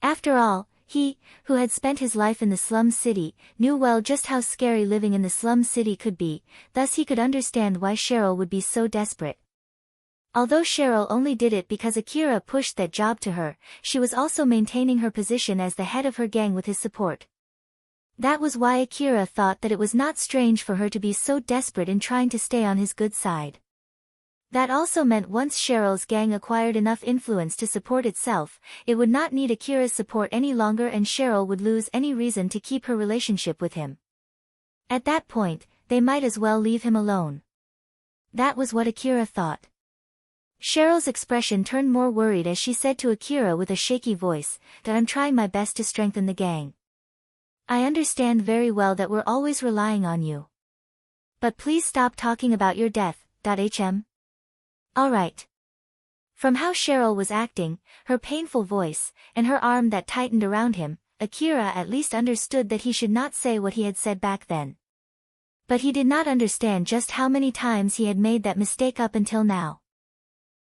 After all, he, who had spent his life in the slum city, knew well just how scary living in the slum city could be, thus he could understand why Sheryl would be so desperate. Although Sheryl only did it because Akira pushed that job to her, she was also maintaining her position as the head of her gang with his support. That was why Akira thought that it was not strange for her to be so desperate in trying to stay on his good side. That also meant once Sheryl's gang acquired enough influence to support itself, it would not need Akira's support any longer and Sheryl would lose any reason to keep her relationship with him. At that point, they might as well leave him alone. That was what Akira thought. Sheryl's expression turned more worried as she said to Akira with a shaky voice, that I'm trying my best to strengthen the gang. I understand very well that we're always relying on you. But please stop talking about your death, hm? Alright. From how Sheryl was acting, her painful voice, and her arm that tightened around him, Akira at least understood that he should not say what he had said back then. But he did not understand just how many times he had made that mistake up until now.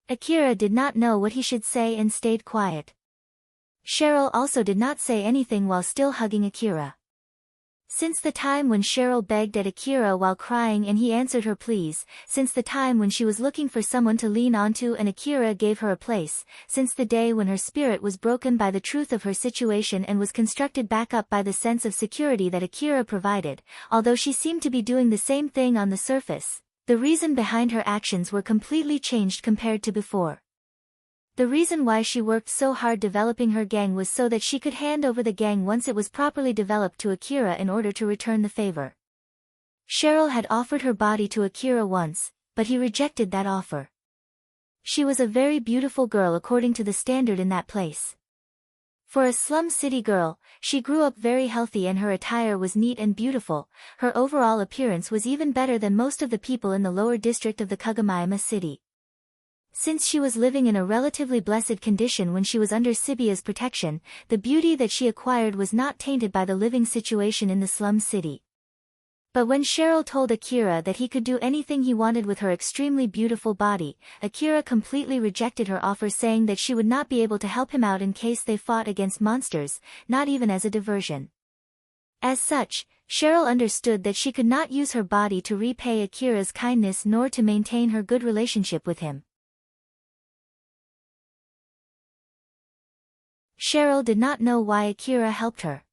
Akira did not know what he should say and stayed quiet. Sheryl also did not say anything while still hugging Akira. Since the time when Sheryl begged at Akira while crying and he answered her pleas, since the time when she was looking for someone to lean onto and Akira gave her a place, since the day when her spirit was broken by the truth of her situation and was constructed back up by the sense of security that Akira provided, although she seemed to be doing the same thing on the surface, the reason behind her actions were completely changed compared to before. The reason why she worked so hard developing her gang was so that she could hand over the gang once it was properly developed to Akira in order to return the favor. Sheryl had offered her body to Akira once, but he rejected that offer. She was a very beautiful girl according to the standard in that place. For a slum city girl, she grew up very healthy and her attire was neat and beautiful, her overall appearance was even better than most of the people in the lower district of the Kagamaima city. Since she was living in a relatively blessed condition when she was under Sibia's protection, the beauty that she acquired was not tainted by the living situation in the slum city. But when Sheryl told Akira that he could do anything he wanted with her extremely beautiful body, Akira completely rejected her offer saying that she would not be able to help him out in case they fought against monsters, not even as a diversion. As such, Sheryl understood that she could not use her body to repay Akira's kindness nor to maintain her good relationship with him. Sheryl did not know why Akira helped her.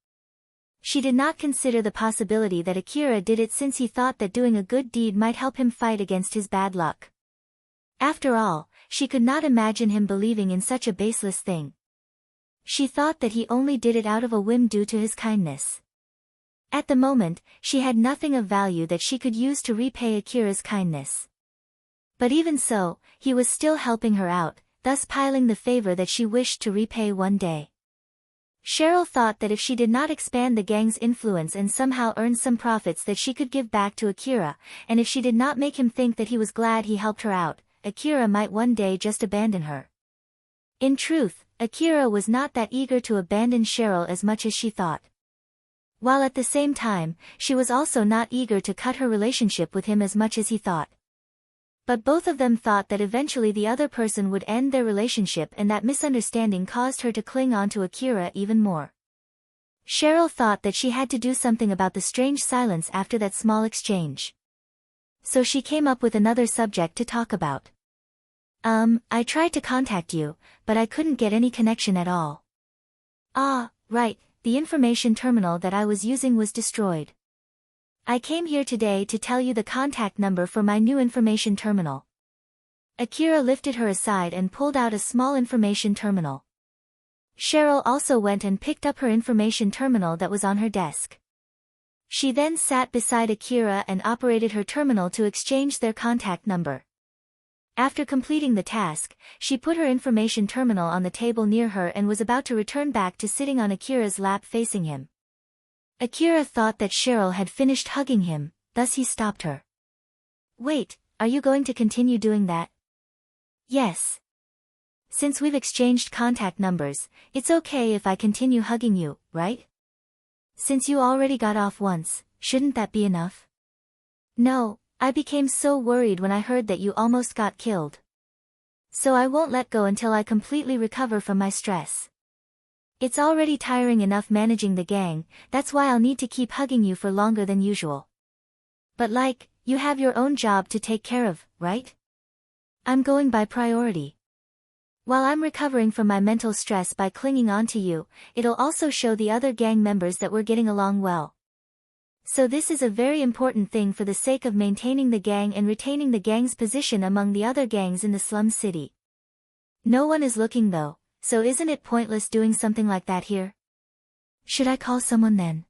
She did not consider the possibility that Akira did it since he thought that doing a good deed might help him fight against his bad luck. After all, she could not imagine him believing in such a baseless thing. She thought that he only did it out of a whim due to his kindness. At the moment, she had nothing of value that she could use to repay Akira's kindness. But even so, he was still helping her out, thus piling the favor that she wished to repay one day. Sheryl thought that if she did not expand the gang's influence and somehow earn some profits that she could give back to Akira, and if she did not make him think that he was glad he helped her out, Akira might one day just abandon her. In truth, Akira was not that eager to abandon Sheryl as much as she thought. While at the same time, she was also not eager to cut her relationship with him as much as he thought. But both of them thought that eventually the other person would end their relationship and that misunderstanding caused her to cling on to Akira even more. Sheryl thought that she had to do something about the strange silence after that small exchange. So she came up with another subject to talk about. I tried to contact you, but I couldn't get any connection at all. Ah, right, the information terminal that I was using was destroyed. I came here today to tell you the contact number for my new information terminal. Akira lifted her aside and pulled out a small information terminal. Sheryl also went and picked up her information terminal that was on her desk. She then sat beside Akira and operated her terminal to exchange their contact number. After completing the task, she put her information terminal on the table near her and was about to return back to sitting on Akira's lap facing him. Akira thought that Sheryl had finished hugging him, thus he stopped her. Wait, are you going to continue doing that? Yes. Since we've exchanged contact numbers, it's okay if I continue hugging you, right? Since you already got off once, shouldn't that be enough? No, I became so worried when I heard that you almost got killed. So I won't let go until I completely recover from my stress. It's already tiring enough managing the gang, that's why I'll need to keep hugging you for longer than usual. But you have your own job to take care of, right? I'm going by priority. While I'm recovering from my mental stress by clinging on to you, it'll also show the other gang members that we're getting along well. So this is a very important thing for the sake of maintaining the gang and retaining the gang's position among the other gangs in the slum city. No one is looking though, so isn't it pointless doing something like that here? Should I call someone then?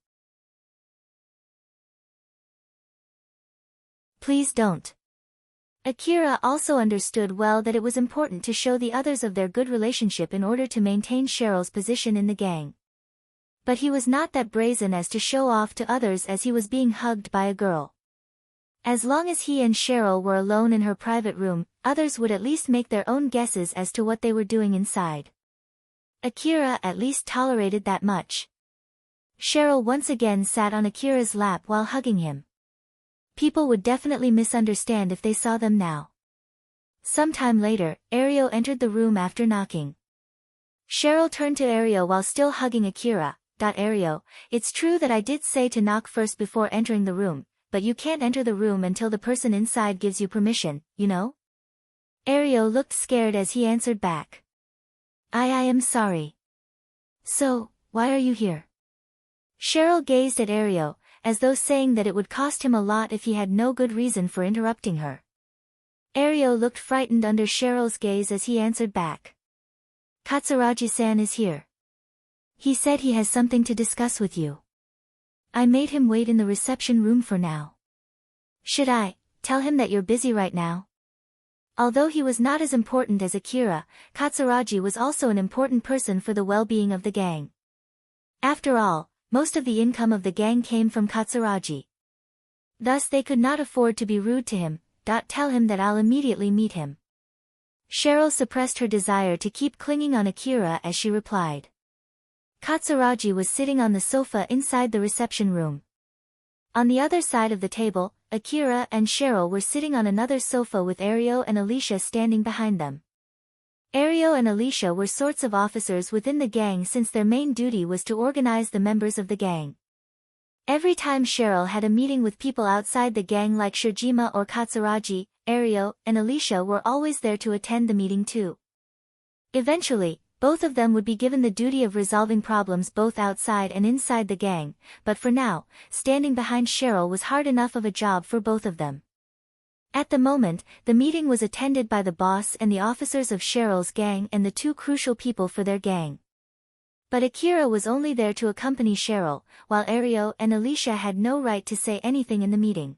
Please don't. Akira also understood well that it was important to show the others of their good relationship in order to maintain Sheryl's position in the gang. But he was not that brazen as to show off to others as he was being hugged by a girl. As long as he and Sheryl were alone in her private room, others would at least make their own guesses as to what they were doing inside. Akira at least tolerated that much. Sheryl once again sat on Akira's lap while hugging him. People would definitely misunderstand if they saw them now. Sometime later, Ario entered the room after knocking. Sheryl turned to Ario while still hugging Akira. Ario, it's true that I did say to knock first before entering the room, but you can't enter the room until the person inside gives you permission, you know? Ario looked scared as he answered back. I am sorry. So, why are you here? Sheryl gazed at Ario, as though saying that it would cost him a lot if he had no good reason for interrupting her. Ario looked frightened under Sheryl's gaze as he answered back. Katsuragi-san is here. He said he has something to discuss with you. I made him wait in the reception room for now. Should I tell him that you're busy right now? Although he was not as important as Akira, Katsuragi was also an important person for the well-being of the gang. After all, most of the income of the gang came from Katsuragi. Thus they could not afford to be rude to him. Tell him that I'll immediately meet him. Sheryl suppressed her desire to keep clinging on Akira as she replied. Katsuragi was sitting on the sofa inside the reception room. On the other side of the table, Akira and Sheryl were sitting on another sofa with Ario and Alicia standing behind them. Ario and Alicia were sorts of officers within the gang since their main duty was to organize the members of the gang. Every time Sheryl had a meeting with people outside the gang like Shirjima or Katsuragi, Ario and Alicia were always there to attend the meeting too. Eventually, both of them would be given the duty of resolving problems both outside and inside the gang, but for now, standing behind Sheryl was hard enough of a job for both of them. At the moment, the meeting was attended by the boss and the officers of Sheryl's gang and the two crucial people for their gang. But Akira was only there to accompany Sheryl, while Ario and Alicia had no right to say anything in the meeting.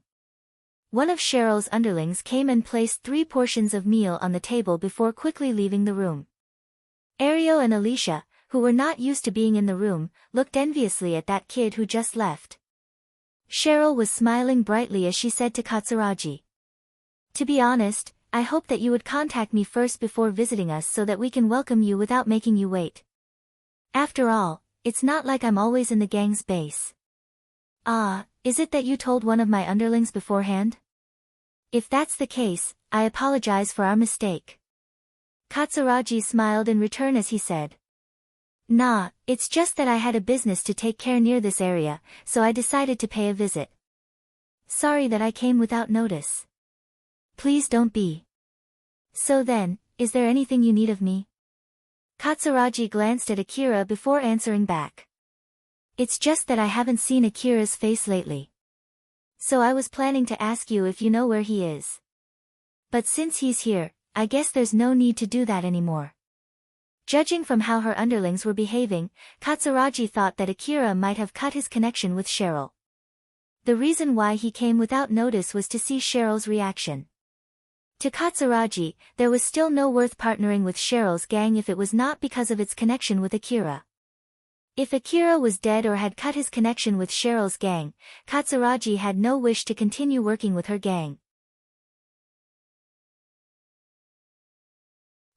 One of Sheryl's underlings came and placed 3 portions of meal on the table before quickly leaving the room. Ario and Alicia, who were not used to being in the room, looked enviously at that kid who just left. Sheryl was smiling brightly as she said to Katsuragi. To be honest, I hope that you would contact me first before visiting us so that we can welcome you without making you wait. After all, it's not like I'm always in the gang's base. Is it that you told one of my underlings beforehand? If that's the case, I apologize for our mistake. Katsuragi smiled in return as he said. Nah, it's just that I had a business to take care near this area, so I decided to pay a visit. Sorry that I came without notice. Please don't be. So then, is there anything you need of me? Katsuragi glanced at Akira before answering back. It's just that I haven't seen Akira's face lately. So I was planning to ask you if you know where he is. But since he's here, I guess there's no need to do that anymore. Judging from how her underlings were behaving, Katsuragi thought that Akira might have cut his connection with Sheryl. The reason why he came without notice was to see Sheryl's reaction. To Katsuragi, there was still no worth partnering with Sheryl's gang if it was not because of its connection with Akira. If Akira was dead or had cut his connection with Sheryl's gang, Katsuragi had no wish to continue working with her gang.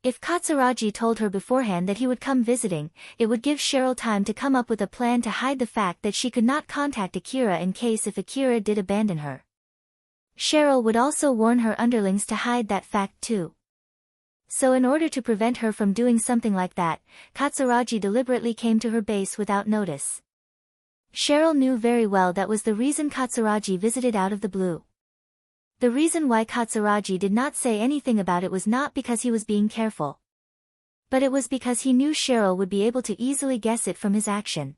If Katsuragi told her beforehand that he would come visiting, it would give Sheryl time to come up with a plan to hide the fact that she could not contact Akira in case if Akira did abandon her. Sheryl would also warn her underlings to hide that fact too. So in order to prevent her from doing something like that, Katsuragi deliberately came to her base without notice. Sheryl knew very well that was the reason Katsuragi visited out of the blue. The reason why Katsuragi did not say anything about it was not because he was being careful. But it was because he knew Sheryl would be able to easily guess it from his action.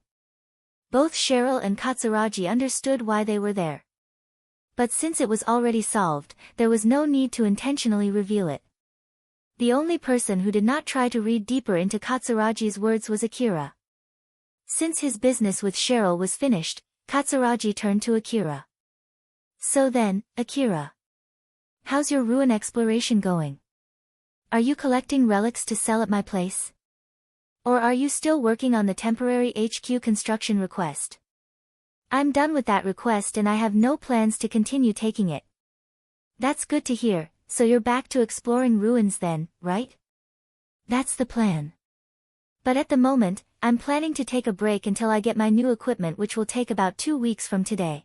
Both Sheryl and Katsuragi understood why they were there. But since it was already solved, there was no need to intentionally reveal it. The only person who did not try to read deeper into Katsuragi's words was Akira. Since his business with Sheryl was finished, Katsuragi turned to Akira. So then, Akira. How's your ruin exploration going? Are you collecting relics to sell at my place? Or are you still working on the temporary HQ construction request? I'm done with that request and I have no plans to continue taking it. That's good to hear. So you're back to exploring ruins then, right? That's the plan. But at the moment, I'm planning to take a break until I get my new equipment, which will take about 2 weeks from today.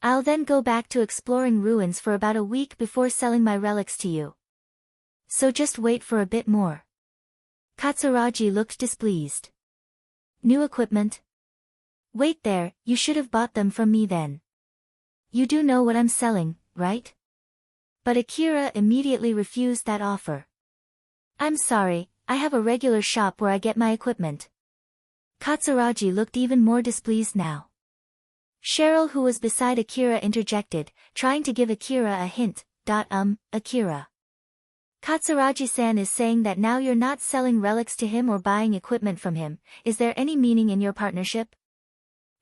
I'll then go back to exploring ruins for about a week before selling my relics to you. So just wait for a bit more. Katsuragi looked displeased. New equipment? Wait there, you should have bought them from me then. You do know what I'm selling, right? But Akira immediately refused that offer. I'm sorry, I have a regular shop where I get my equipment. Katsuragi looked even more displeased now. Sheryl, who was beside Akira, interjected, trying to give Akira a hint. Akira. Katsuragi-san is saying that now you're not selling relics to him or buying equipment from him. Is there any meaning in your partnership?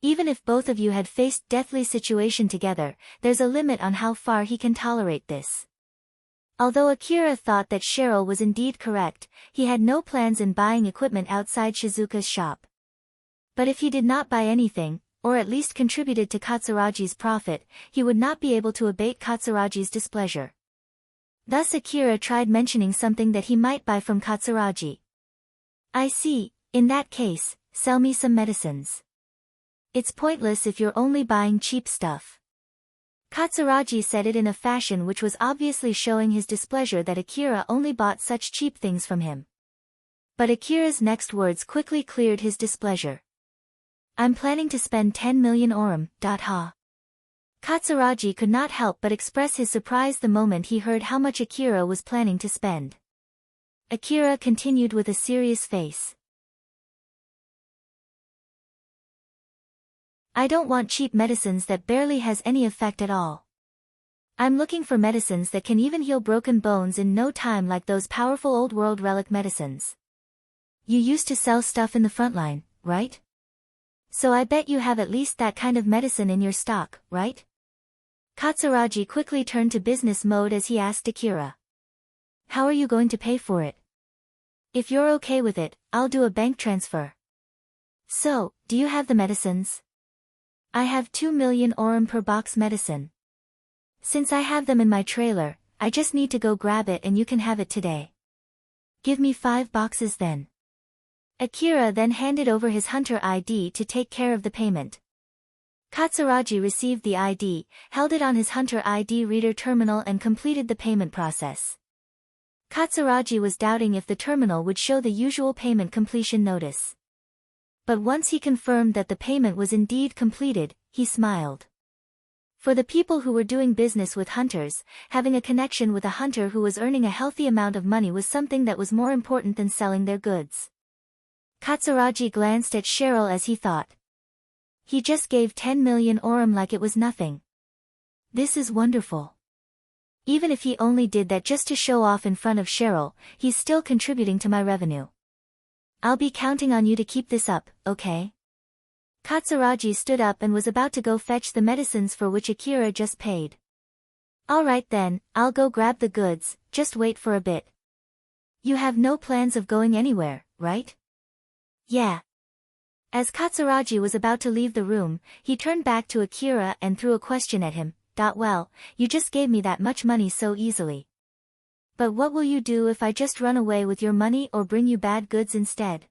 Even if both of you had faced deathly situation together, there's a limit on how far he can tolerate this. Although Akira thought that Sheryl was indeed correct, he had no plans in buying equipment outside Shizuka's shop. But if he did not buy anything, or at least contributed to Katsuragi's profit, he would not be able to abate Katsuragi's displeasure. Thus Akira tried mentioning something that he might buy from Katsuragi. I see, in that case, sell me some medicines. It's pointless if you're only buying cheap stuff. Katsuragi said it in a fashion which was obviously showing his displeasure that Akira only bought such cheap things from him. But Akira's next words quickly cleared his displeasure. I'm planning to spend 10 million orum. Katsuragi could not help but express his surprise the moment he heard how much Akira was planning to spend. Akira continued with a serious face. I don't want cheap medicines that barely has any effect at all. I'm looking for medicines that can even heal broken bones in no time, like those powerful old world relic medicines. You used to sell stuff in the front line, right? So I bet you have at least that kind of medicine in your stock, right? Katsuragi quickly turned to business mode as he asked Akira. How are you going to pay for it? If you're okay with it, I'll do a bank transfer. So, do you have the medicines? I have 2 million orum per box medicine. Since I have them in my trailer, I just need to go grab it and you can have it today. Give me 5 boxes then. Akira then handed over his hunter ID to take care of the payment. Katsuragi received the ID, held it on his hunter ID reader terminal and completed the payment process. Katsuragi was doubting if the terminal would show the usual payment completion notice. But once he confirmed that the payment was indeed completed, he smiled. For the people who were doing business with hunters, having a connection with a hunter who was earning a healthy amount of money was something that was more important than selling their goods. Katsuragi glanced at Sheryl as he thought. He just gave 10 million orum like it was nothing. This is wonderful. Even if he only did that just to show off in front of Sheryl, he's still contributing to my revenue. I'll be counting on you to keep this up, okay? Katsuragi stood up and was about to go fetch the medicines for which Akira just paid. Alright then, I'll go grab the goods, just wait for a bit. You have no plans of going anywhere, right? Yeah. As Katsuragi was about to leave the room, he turned back to Akira and threw a question at him. Well, you just gave me that much money so easily. But what will you do if I just run away with your money or bring you bad goods instead?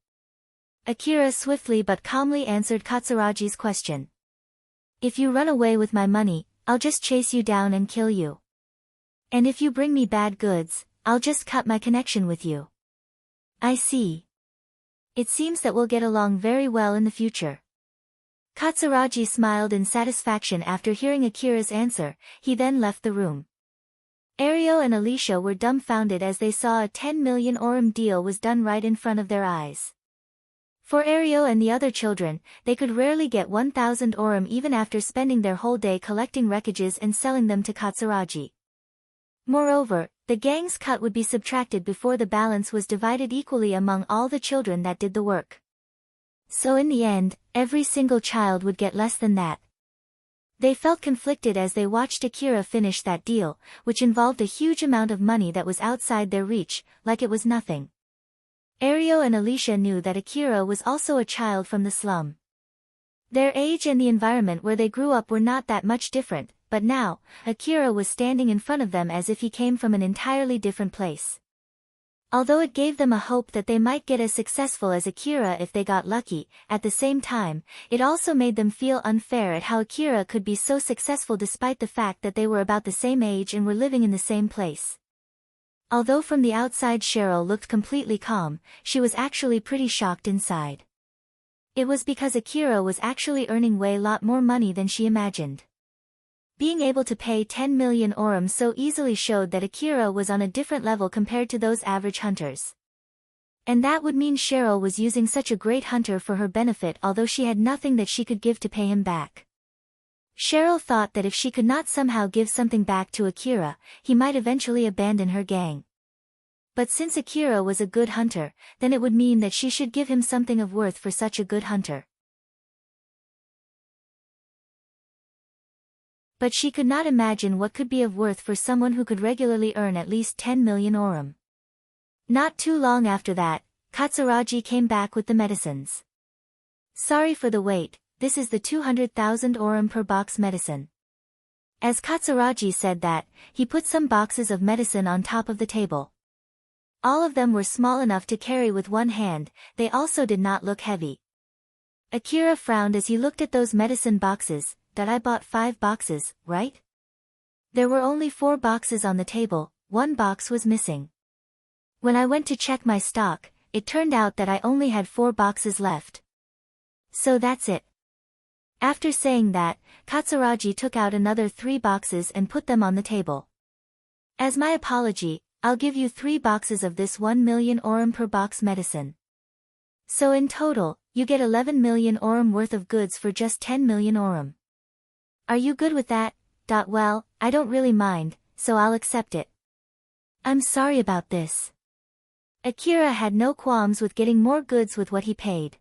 Akira swiftly but calmly answered Katsuragi's question. If you run away with my money, I'll just chase you down and kill you. And if you bring me bad goods, I'll just cut my connection with you. I see. It seems that we'll get along very well in the future. Katsuragi smiled in satisfaction after hearing Akira's answer. He then left the room. Ario and Alicia were dumbfounded as they saw a 10 million orum deal was done right in front of their eyes. For Ario and the other children, they could rarely get 1,000 orum even after spending their whole day collecting wreckages and selling them to Katsuragi. Moreover, the gang's cut would be subtracted before the balance was divided equally among all the children that did the work. So in the end, every single child would get less than that. They felt conflicted as they watched Akira finish that deal, which involved a huge amount of money that was outside their reach, like it was nothing. Ario and Alicia knew that Akira was also a child from the slum. Their age and the environment where they grew up were not that much different, but now, Akira was standing in front of them as if he came from an entirely different place. Although it gave them a hope that they might get as successful as Akira if they got lucky, at the same time, it also made them feel unfair at how Akira could be so successful despite the fact that they were about the same age and were living in the same place. Although from the outside Sheryl looked completely calm, she was actually pretty shocked inside. It was because Akira was actually earning way lot more money than she imagined. Being able to pay 10 million orum so easily showed that Akira was on a different level compared to those average hunters. And that would mean Sheryl was using such a great hunter for her benefit although she had nothing that she could give to pay him back. Sheryl thought that if she could not somehow give something back to Akira, he might eventually abandon her gang. But since Akira was a good hunter, then it would mean that she should give him something of worth for such a good hunter. But she could not imagine what could be of worth for someone who could regularly earn at least 10 million orum. Not too long after that, Katsuragi came back with the medicines. Sorry for the wait, this is the 200,000 orum per box medicine. As Katsuragi said that, he put some boxes of medicine on top of the table. All of them were small enough to carry with one hand, they also did not look heavy. Akira frowned as he looked at those medicine boxes. That I bought 5 boxes, right? There were only 4 boxes on the table, 1 box was missing. When I went to check my stock, it turned out that I only had 4 boxes left. So that's it. After saying that, Katsuragi took out another 3 boxes and put them on the table. As my apology, I'll give you 3 boxes of this 1 million orum per box medicine. So in total, you get 11 million orum worth of goods for just 10 million orum. Are you good with that? Well, I don't really mind, so I'll accept it. I'm sorry about this. Akira had no qualms with getting more goods with what he paid.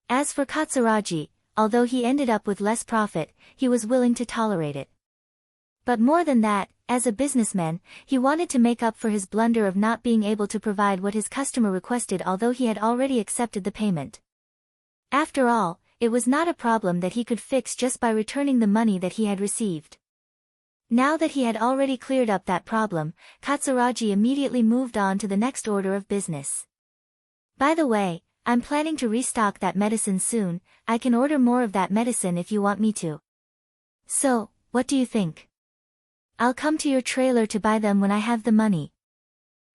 As for Katsuragi, although he ended up with less profit, he was willing to tolerate it. But more than that, as a businessman, he wanted to make up for his blunder of not being able to provide what his customer requested although he had already accepted the payment. After all, it was not a problem that he could fix just by returning the money that he had received. Now that he had already cleared up that problem, Katsuragi immediately moved on to the next order of business. By the way, I'm planning to restock that medicine soon, I can order more of that medicine if you want me to. So, what do you think? I'll come to your trailer to buy them when I have the money.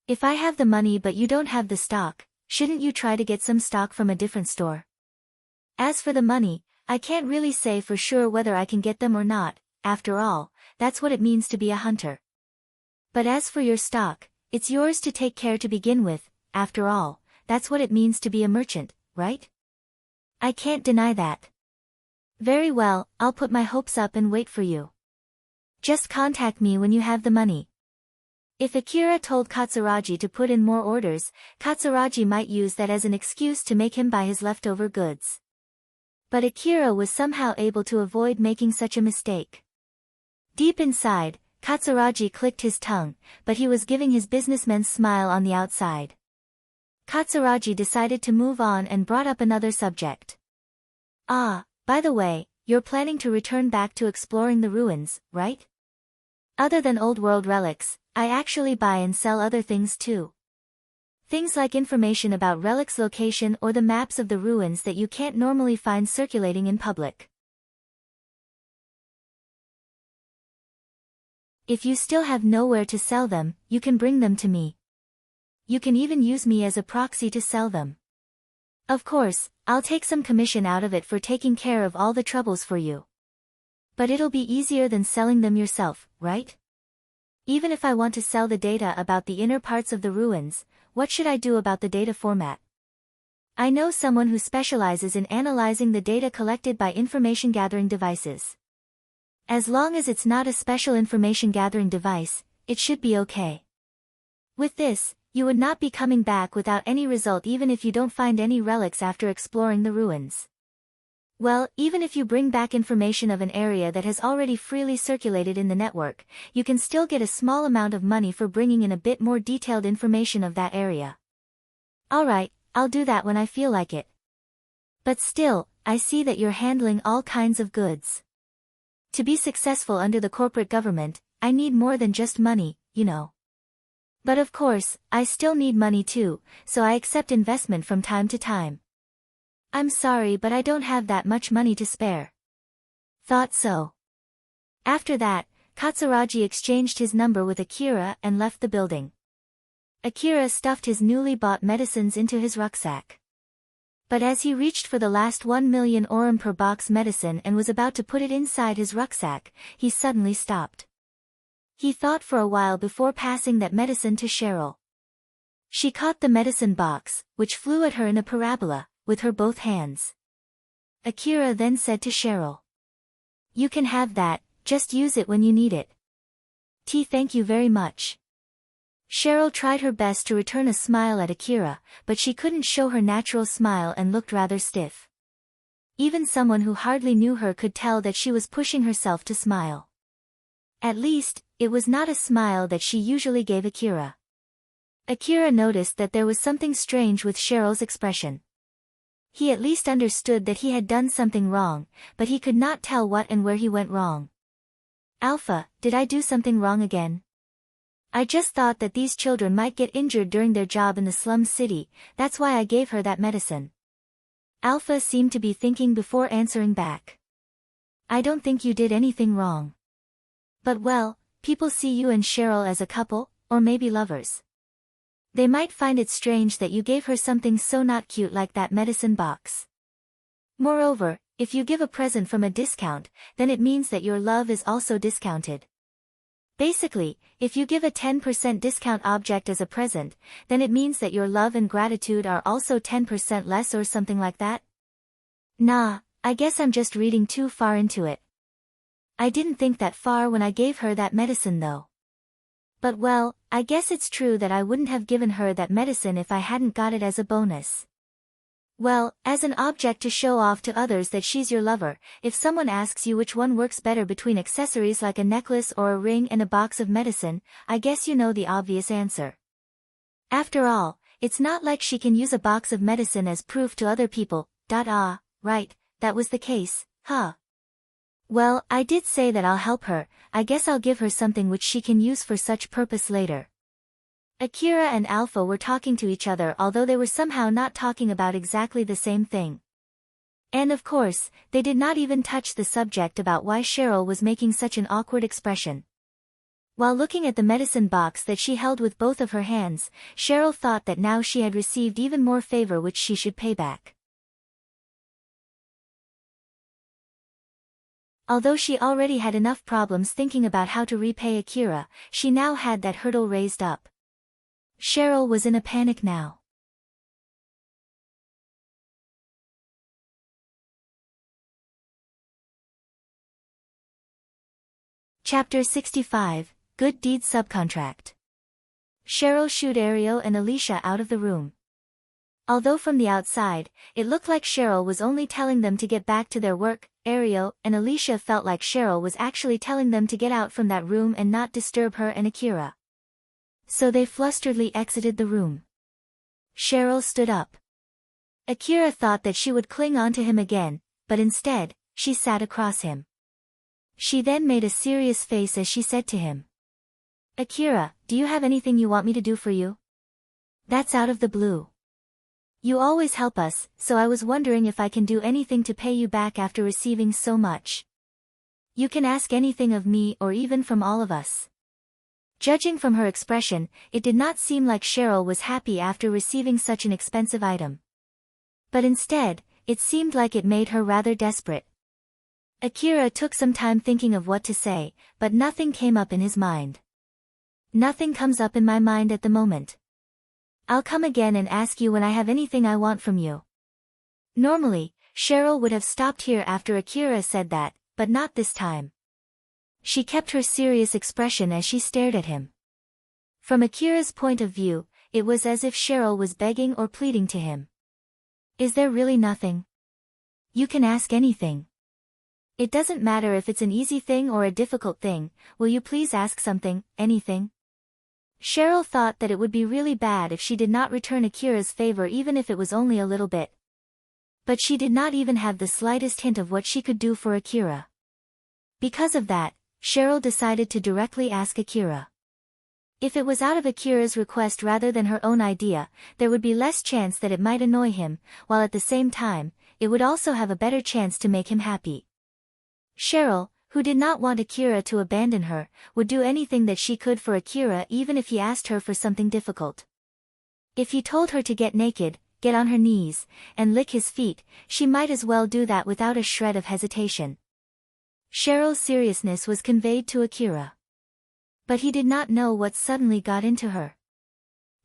If I have the money but you don't have the stock, shouldn't you try to get some stock from a different store? As for the money, I can't really say for sure whether I can get them or not, after all, that's what it means to be a hunter. But as for your stock, it's yours to take care to begin with, after all, that's what it means to be a merchant, right? I can't deny that. Very well, I'll put my hopes up and wait for you. Just contact me when you have the money. If Akira told Katsuragi to put in more orders, Katsuragi might use that as an excuse to make him buy his leftover goods. But Akira was somehow able to avoid making such a mistake. Deep inside, Katsuragi clicked his tongue, but he was giving his businessman's smile on the outside. Katsuragi decided to move on and brought up another subject. Ah, by the way, you're planning to return back to exploring the ruins, right? Other than old world relics, I actually buy and sell other things too. Things like information about relics' location or the maps of the ruins that you can't normally find circulating in public. If you still have nowhere to sell them, you can bring them to me. You can even use me as a proxy to sell them. Of course, I'll take some commission out of it for taking care of all the troubles for you. But it'll be easier than selling them yourself, right? Even if I want to sell the data about the inner parts of the ruins, what should I do about the data format? I know someone who specializes in analyzing the data collected by information gathering devices. As long as it's not a special information gathering device, it should be okay. With this, you would not be coming back without any result even if you don't find any relics after exploring the ruins. Well, even if you bring back information of an area that has already freely circulated in the network, you can still get a small amount of money for bringing in a bit more detailed information of that area. Alright, I'll do that when I feel like it. But still, I see that you're handling all kinds of goods. To be successful under the corporate government, I need more than just money, you know. But of course, I still need money too, so I accept investment from time to time. I'm sorry, but I don't have that much money to spare. Thought so. After that, Katsuragi exchanged his number with Akira and left the building. Akira stuffed his newly bought medicines into his rucksack. But as he reached for the last 1 million orum per box medicine and was about to put it inside his rucksack, he suddenly stopped. He thought for a while before passing that medicine to Sheryl. She caught the medicine box, which flew at her in a parabola, with her both hands. Akira then said to Sheryl, "You can have that, just use it when you need it." Thank you very much. Sheryl tried her best to return a smile at Akira, but she couldn't show her natural smile and looked rather stiff. Even someone who hardly knew her could tell that she was pushing herself to smile. At least, it was not a smile that she usually gave Akira. Akira noticed that there was something strange with Sheryl's expression. He at least understood that he had done something wrong, but he could not tell what and where he went wrong. Alpha, did I do something wrong again? I just thought that these children might get injured during their job in the slum city, that's why I gave her that medicine. Alpha seemed to be thinking before answering back. I don't think you did anything wrong. But well, people see you and Sheryl as a couple, or maybe lovers. They might find it strange that you gave her something so not cute like that medicine box. Moreover, if you give a present from a discount, then it means that your love is also discounted. Basically, if you give a 10% discount object as a present, then it means that your love and gratitude are also 10% less or something like that? Nah, I guess I'm just reading too far into it. I didn't think that far when I gave her that medicine though. But well, I guess it's true that I wouldn't have given her that medicine if I hadn't got it as a bonus. Well, as an object to show off to others that she's your lover, if someone asks you which one works better between accessories like a necklace or a ring and a box of medicine, I guess you know the obvious answer. After all, it's not like she can use a box of medicine as proof to other people. Right, that was the case, huh? Well, I did say that I'll help her, I guess I'll give her something which she can use for such purpose later. Akira and Alpha were talking to each other although they were somehow not talking about exactly the same thing. And of course, they did not even touch the subject about why Sheryl was making such an awkward expression. While looking at the medicine box that she held with both of her hands, Sheryl thought that now she had received even more favor which she should pay back. Although she already had enough problems thinking about how to repay Akira, she now had that hurdle raised up. Sheryl was in a panic now. Chapter 65, Good Deeds Subcontract. Sheryl shooed Ario and Alicia out of the room. Although from the outside, it looked like Sheryl was only telling them to get back to their work, Ario and Alicia felt like Sheryl was actually telling them to get out from that room and not disturb her and Akira. So they flusteredly exited the room. Sheryl stood up. Akira thought that she would cling on to him again, but instead, she sat across him. She then made a serious face as she said to him, Akira, do you have anything you want me to do for you? That's out of the blue. You always help us, so I was wondering if I can do anything to pay you back after receiving so much. You can ask anything of me or even from all of us. Judging from her expression, it did not seem like Sheryl was happy after receiving such an expensive item. But instead, it seemed like it made her rather desperate. Akira took some time thinking of what to say, but nothing came up in his mind. Nothing comes up in my mind at the moment. I'll come again and ask you when I have anything I want from you. Normally, Sheryl would have stopped here after Akira said that, but not this time. She kept her serious expression as she stared at him. From Akira's point of view, it was as if Sheryl was begging or pleading to him. Is there really nothing? You can ask anything. It doesn't matter if it's an easy thing or a difficult thing, will you please ask something, anything? Sheryl thought that it would be really bad if she did not return Akira's favor even if it was only a little bit. But she did not even have the slightest hint of what she could do for Akira. Because of that, Sheryl decided to directly ask Akira. If it was out of Akira's request rather than her own idea, there would be less chance that it might annoy him, while at the same time, it would also have a better chance to make him happy. Sheryl, who did not want Akira to abandon her, would do anything that she could for Akira even if he asked her for something difficult. If he told her to get naked, get on her knees, and lick his feet, she might as well do that without a shred of hesitation. Sheryl's seriousness was conveyed to Akira. But he did not know what suddenly got into her.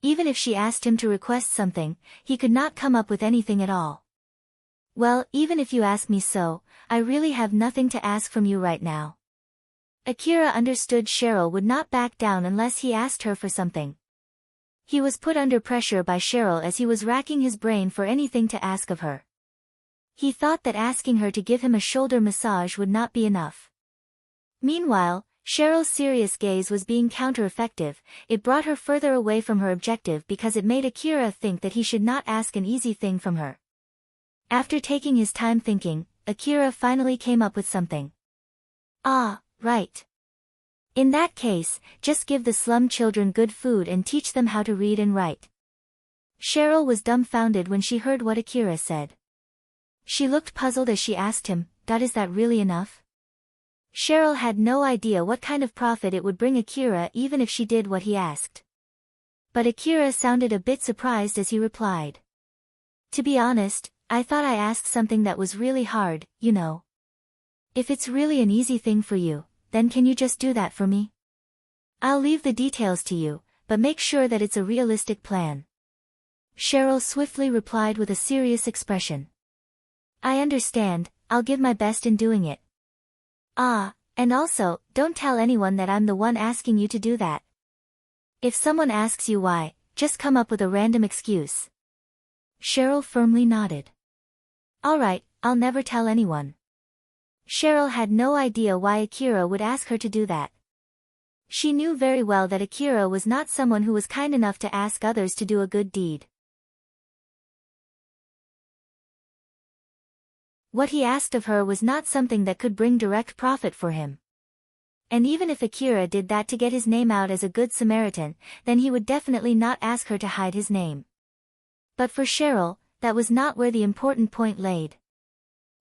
Even if she asked him to request something, he could not come up with anything at all. Well, even if you ask me so, I really have nothing to ask from you right now. Akira understood Sheryl would not back down unless he asked her for something. He was put under pressure by Sheryl as he was racking his brain for anything to ask of her. He thought that asking her to give him a shoulder massage would not be enough. Meanwhile, Sheryl's serious gaze was being counter-effective. It brought her further away from her objective because it made Akira think that he should not ask an easy thing from her. After taking his time thinking, Akira finally came up with something. Ah, right. In that case, just give the slum children good food and teach them how to read and write. Sheryl was dumbfounded when she heard what Akira said. She looked puzzled as she asked him, Is that really enough? Sheryl had no idea what kind of profit it would bring Akira even if she did what he asked. But Akira sounded a bit surprised as he replied. To be honest, I thought I asked something that was really hard, you know. If it's really an easy thing for you, then can you just do that for me? I'll leave the details to you, but make sure that it's a realistic plan. Sheryl swiftly replied with a serious expression. I understand, I'll give my best in doing it. Ah, and also, don't tell anyone that I'm the one asking you to do that. If someone asks you why, just come up with a random excuse. Sheryl firmly nodded. Alright, I'll never tell anyone. Sheryl had no idea why Akira would ask her to do that. She knew very well that Akira was not someone who was kind enough to ask others to do a good deed. What he asked of her was not something that could bring direct profit for him. And even if Akira did that to get his name out as a good Samaritan, then he would definitely not ask her to hide his name. But for Sheryl, that was not where the important point laid.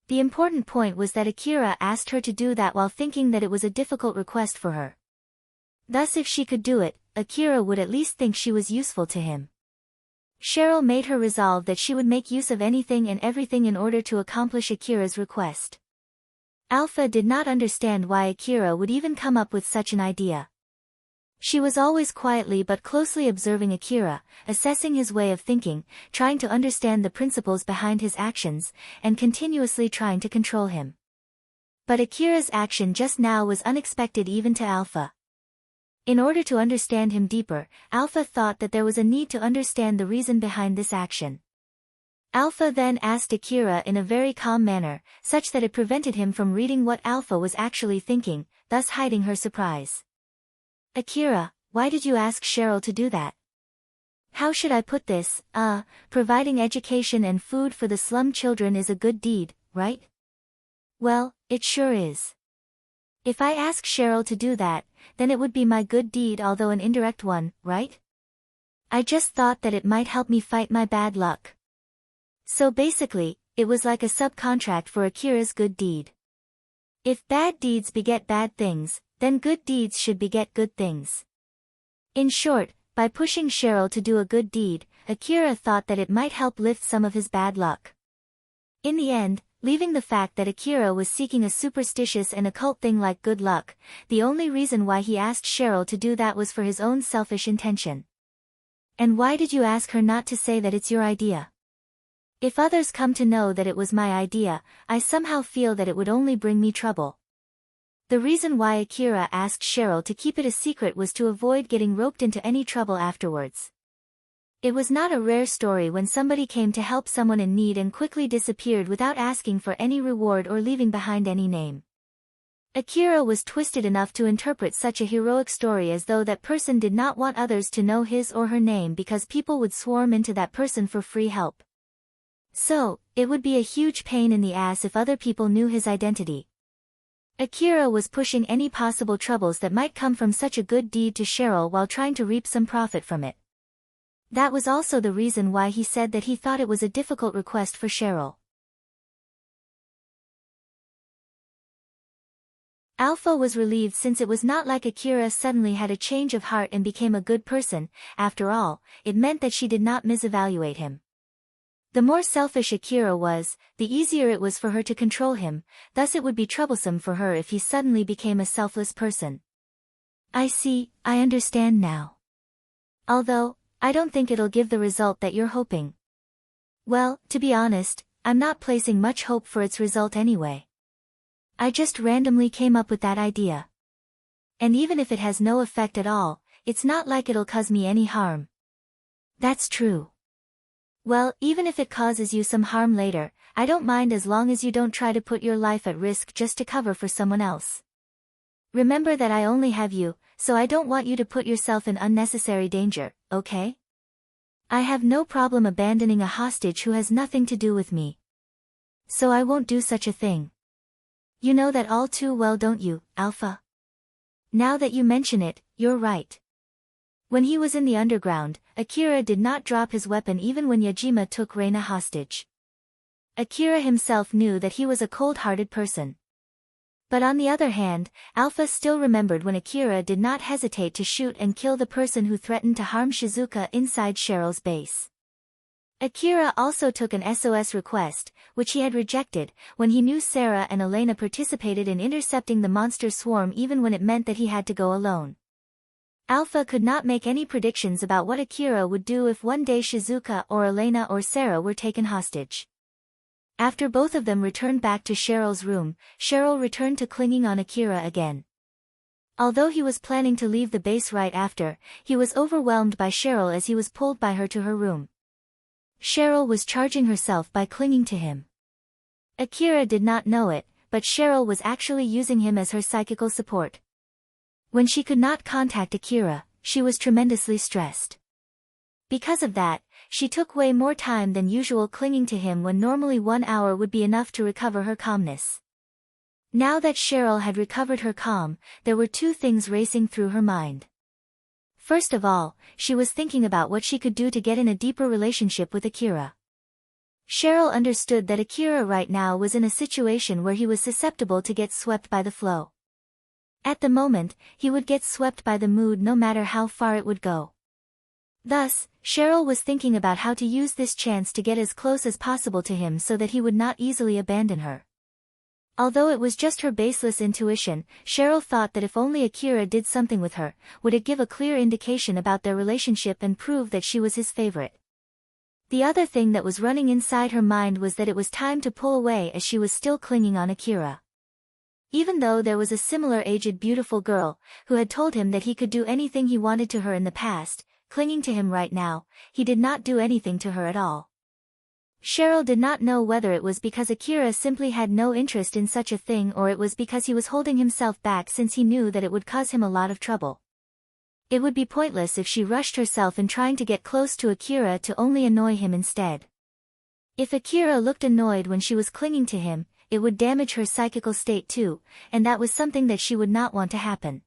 The important point was that Akira asked her to do that while thinking that it was a difficult request for her. Thus if she could do it, Akira would at least think she was useful to him. Sheryl made her resolve that she would make use of anything and everything in order to accomplish Akira's request. Alpha did not understand why Akira would even come up with such an idea. She was always quietly but closely observing Akira, assessing his way of thinking, trying to understand the principles behind his actions, and continuously trying to control him. But Akira's action just now was unexpected even to Alpha. In order to understand him deeper, Alpha thought that there was a need to understand the reason behind this action. Alpha then asked Akira in a very calm manner, such that it prevented him from reading what Alpha was actually thinking, thus hiding her surprise. Akira, why did you ask Sheryl to do that? How should I put this? Providing education and food for the slum children is a good deed, right? Well, it sure is. If I ask Sheryl to do that, then it would be my good deed, although an indirect one, right? I just thought that it might help me fight my bad luck. So basically, it was like a subcontract for Akira's good deed. If bad deeds beget bad things, then good deeds should beget good things. In short, by pushing Sheryl to do a good deed, Akira thought that it might help lift some of his bad luck. In the end, leaving the fact that Akira was seeking a superstitious and occult thing like good luck, the only reason why he asked Sheryl to do that was for his own selfish intention. And why did you ask her not to say that it's your idea? If others come to know that it was my idea, I somehow feel that it would only bring me trouble. The reason why Akira asked Sheryl to keep it a secret was to avoid getting roped into any trouble afterwards. It was not a rare story when somebody came to help someone in need and quickly disappeared without asking for any reward or leaving behind any name. Akira was twisted enough to interpret such a heroic story as though that person did not want others to know his or her name because people would swarm into that person for free help. So, it would be a huge pain in the ass if other people knew his identity. Akira was pushing any possible troubles that might come from such a good deed to Sheryl while trying to reap some profit from it. That was also the reason why he said that he thought it was a difficult request for Sheryl. Alpha was relieved since it was not like Akira suddenly had a change of heart and became a good person. After all, it meant that she did not misevaluate him. The more selfish Akira was, the easier it was for her to control him, thus it would be troublesome for her if he suddenly became a selfless person. I see, I understand now. Although, I don't think it'll give the result that you're hoping. Well, to be honest, I'm not placing much hope for its result anyway. I just randomly came up with that idea. And even if it has no effect at all, it's not like it'll cause me any harm. That's true. Well, even if it causes you some harm later, I don't mind as long as you don't try to put your life at risk just to cover for someone else. Remember that I only have you, so I don't want you to put yourself in unnecessary danger, okay? I have no problem abandoning a hostage who has nothing to do with me. So I won't do such a thing. You know that all too well, don't you, Alpha? Now that you mention it, you're right. When he was in the underground, Akira did not drop his weapon even when Yajima took Reina hostage. Akira himself knew that he was a cold-hearted person. But on the other hand, Alpha still remembered when Akira did not hesitate to shoot and kill the person who threatened to harm Shizuka inside Sheryl's base. Akira also took an SOS request, which he had rejected, when he knew Sarah and Elena participated in intercepting the monster swarm even when it meant that he had to go alone. Alpha could not make any predictions about what Akira would do if one day Shizuka or Elena or Sarah were taken hostage. After both of them returned back to Sheryl's room, Sheryl returned to clinging on Akira again. Although he was planning to leave the base right after, he was overwhelmed by Sheryl as he was pulled by her to her room. Sheryl was charging herself by clinging to him. Akira did not know it, but Sheryl was actually using him as her psychical support. When she could not contact Akira, she was tremendously stressed. Because of that, she took way more time than usual clinging to him when normally 1 hour would be enough to recover her calmness. Now that Sheryl had recovered her calm, there were two things racing through her mind. First of all, she was thinking about what she could do to get in a deeper relationship with Akira. Sheryl understood that Akira right now was in a situation where he was susceptible to get swept by the flow. At the moment, he would get swept by the mood no matter how far it would go. Thus, Sheryl was thinking about how to use this chance to get as close as possible to him so that he would not easily abandon her. Although it was just her baseless intuition, Sheryl thought that if only Akira did something with her, would it give a clear indication about their relationship and prove that she was his favorite. The other thing that was running inside her mind was that it was time to pull away as she was still clinging on Akira. Even though there was a similar aged beautiful girl, who had told him that he could do anything he wanted to her in the past, clinging to him right now, he did not do anything to her at all. Sheryl did not know whether it was because Akira simply had no interest in such a thing or it was because he was holding himself back since he knew that it would cause him a lot of trouble. It would be pointless if she rushed herself in trying to get close to Akira to only annoy him instead. If Akira looked annoyed when she was clinging to him, it would damage her psychical state too, and that was something that she would not want to happen.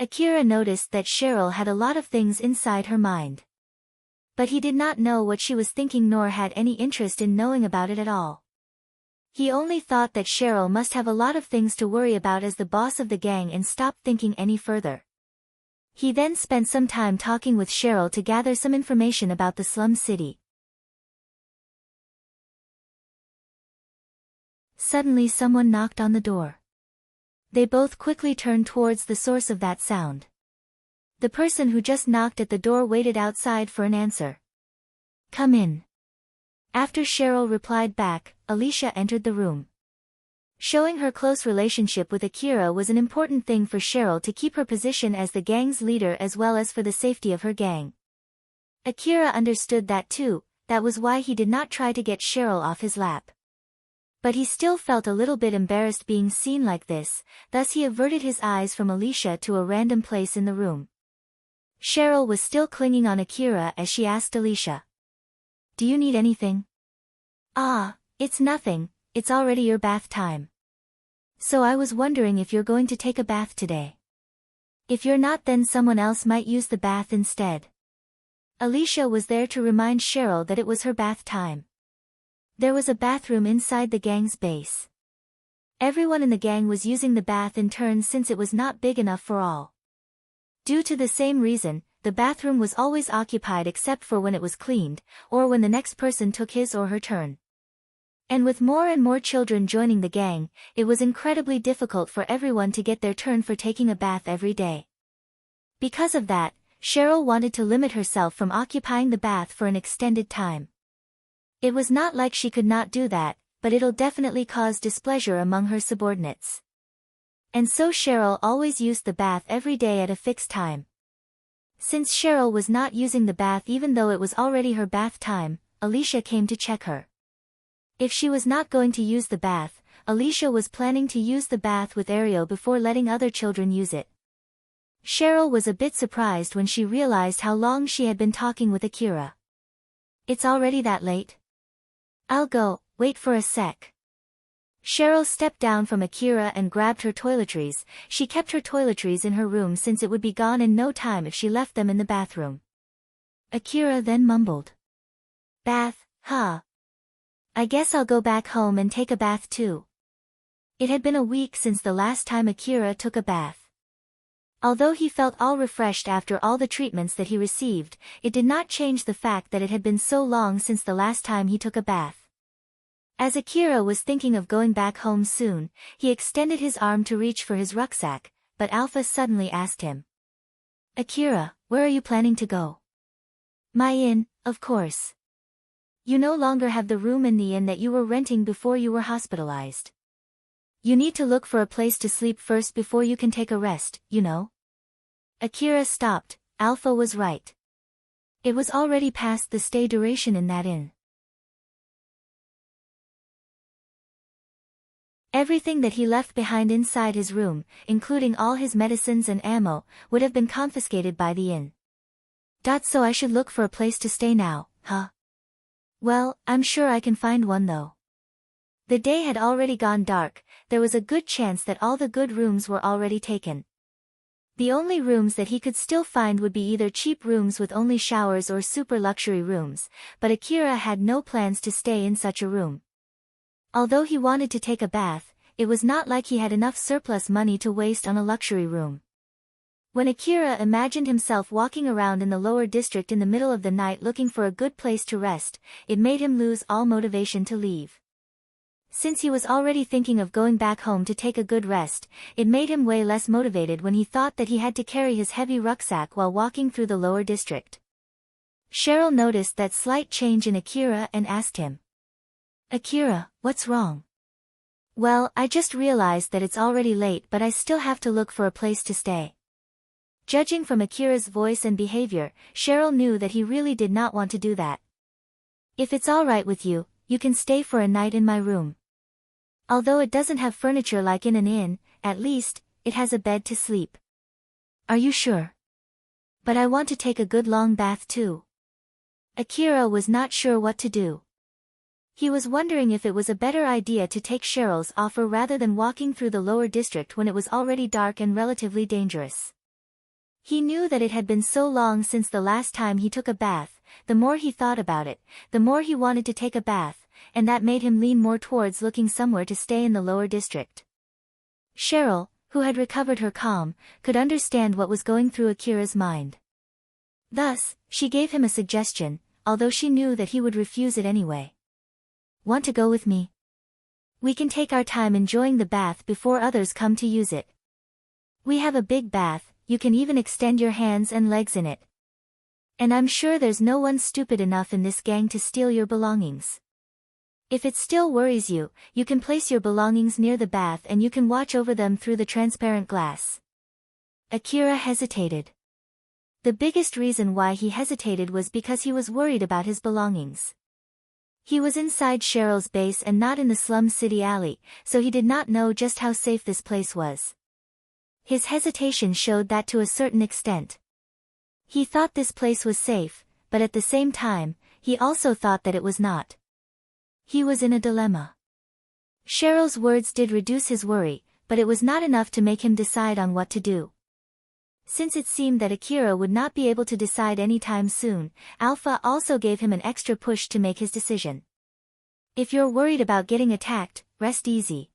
Akira noticed that Sheryl had a lot of things inside her mind. But he did not know what she was thinking nor had any interest in knowing about it at all. He only thought that Sheryl must have a lot of things to worry about as the boss of the gang and stopped thinking any further. He then spent some time talking with Sheryl to gather some information about the slum city. Suddenly someone knocked on the door. They both quickly turned towards the source of that sound. The person who just knocked at the door waited outside for an answer. "Come in." After Sheryl replied back, Alicia entered the room. Showing her close relationship with Akira was an important thing for Sheryl to keep her position as the gang's leader as well as for the safety of her gang. Akira understood that too, that was why he did not try to get Sheryl off his lap. But he still felt a little bit embarrassed being seen like this, thus he averted his eyes from Alicia to a random place in the room. Sheryl was still clinging on Akira as she asked Alicia, "Do you need anything?" "Ah, it's nothing, it's already your bath time. So I was wondering if you're going to take a bath today. If you're not, then someone else might use the bath instead." Alicia was there to remind Sheryl that it was her bath time. There was a bathroom inside the gang's base. Everyone in the gang was using the bath in turns since it was not big enough for all. Due to the same reason, the bathroom was always occupied except for when it was cleaned, or when the next person took his or her turn. And with more and more children joining the gang, it was incredibly difficult for everyone to get their turn for taking a bath every day. Because of that, Sheryl wanted to limit herself from occupying the bath for an extended time. It was not like she could not do that, but it'll definitely cause displeasure among her subordinates. And so Sheryl always used the bath every day at a fixed time. Since Sheryl was not using the bath even though it was already her bath time, Alicia came to check her. If she was not going to use the bath, Alicia was planning to use the bath with Ariel before letting other children use it. Sheryl was a bit surprised when she realized how long she had been talking with Akira. "It's already that late? I'll go, wait for a sec." Sheryl stepped down from Akira and grabbed her toiletries. She kept her toiletries in her room since it would be gone in no time if she left them in the bathroom. Akira then mumbled, "Bath, huh? I guess I'll go back home and take a bath too." It had been a week since the last time Akira took a bath. Although he felt all refreshed after all the treatments that he received, it did not change the fact that it had been so long since the last time he took a bath. As Akira was thinking of going back home soon, he extended his arm to reach for his rucksack, but Alpha suddenly asked him, "Akira, where are you planning to go?" "My inn, of course. You no longer have the room in the inn that you were renting before you were hospitalized. You need to look for a place to sleep first before you can take a rest, you know." Akira stopped. Alpha was right. It was already past the stay duration in that inn. Everything that he left behind inside his room, including all his medicines and ammo, would have been confiscated by the inn. "So I should look for a place to stay now, huh? Well, I'm sure I can find one though." The day had already gone dark. There was a good chance that all the good rooms were already taken. The only rooms that he could still find would be either cheap rooms with only showers or super luxury rooms, but Akira had no plans to stay in such a room. Although he wanted to take a bath, it was not like he had enough surplus money to waste on a luxury room. When Akira imagined himself walking around in the lower district in the middle of the night looking for a good place to rest, it made him lose all motivation to leave. Since he was already thinking of going back home to take a good rest, it made him way less motivated when he thought that he had to carry his heavy rucksack while walking through the lower district. Sheryl noticed that slight change in Akira and asked him, "Akira, what's wrong?" "Well, I just realized that it's already late but I still have to look for a place to stay." Judging from Akira's voice and behavior, Sheryl knew that he really did not want to do that. "If it's alright with you, you can stay for a night in my room. Although it doesn't have furniture like in an inn, at least, it has a bed to sleep." "Are you sure?" "But I want to take a good long bath too." Akira was not sure what to do. He was wondering if it was a better idea to take Sheryl's offer rather than walking through the lower district when it was already dark and relatively dangerous. He knew that it had been so long since the last time he took a bath. The more he thought about it, the more he wanted to take a bath, and that made him lean more towards looking somewhere to stay in the lower district. Sheryl, who had recovered her calm, could understand what was going through Akira's mind. Thus, she gave him a suggestion, although she knew that he would refuse it anyway. "Want to go with me? We can take our time enjoying the bath before others come to use it. We have a big bath, you can even extend your hands and legs in it. And I'm sure there's no one stupid enough in this gang to steal your belongings. If it still worries you, you can place your belongings near the bath and you can watch over them through the transparent glass." Akira hesitated. The biggest reason why he hesitated was because he was worried about his belongings. He was inside Sheryl's base and not in the slum city alley, so he did not know just how safe this place was. His hesitation showed that to a certain extent. He thought this place was safe, but at the same time, he also thought that it was not. He was in a dilemma. Sheryl's words did reduce his worry, but it was not enough to make him decide on what to do. Since it seemed that Akira would not be able to decide anytime soon, Alpha also gave him an extra push to make his decision. "If you're worried about getting attacked, rest easy.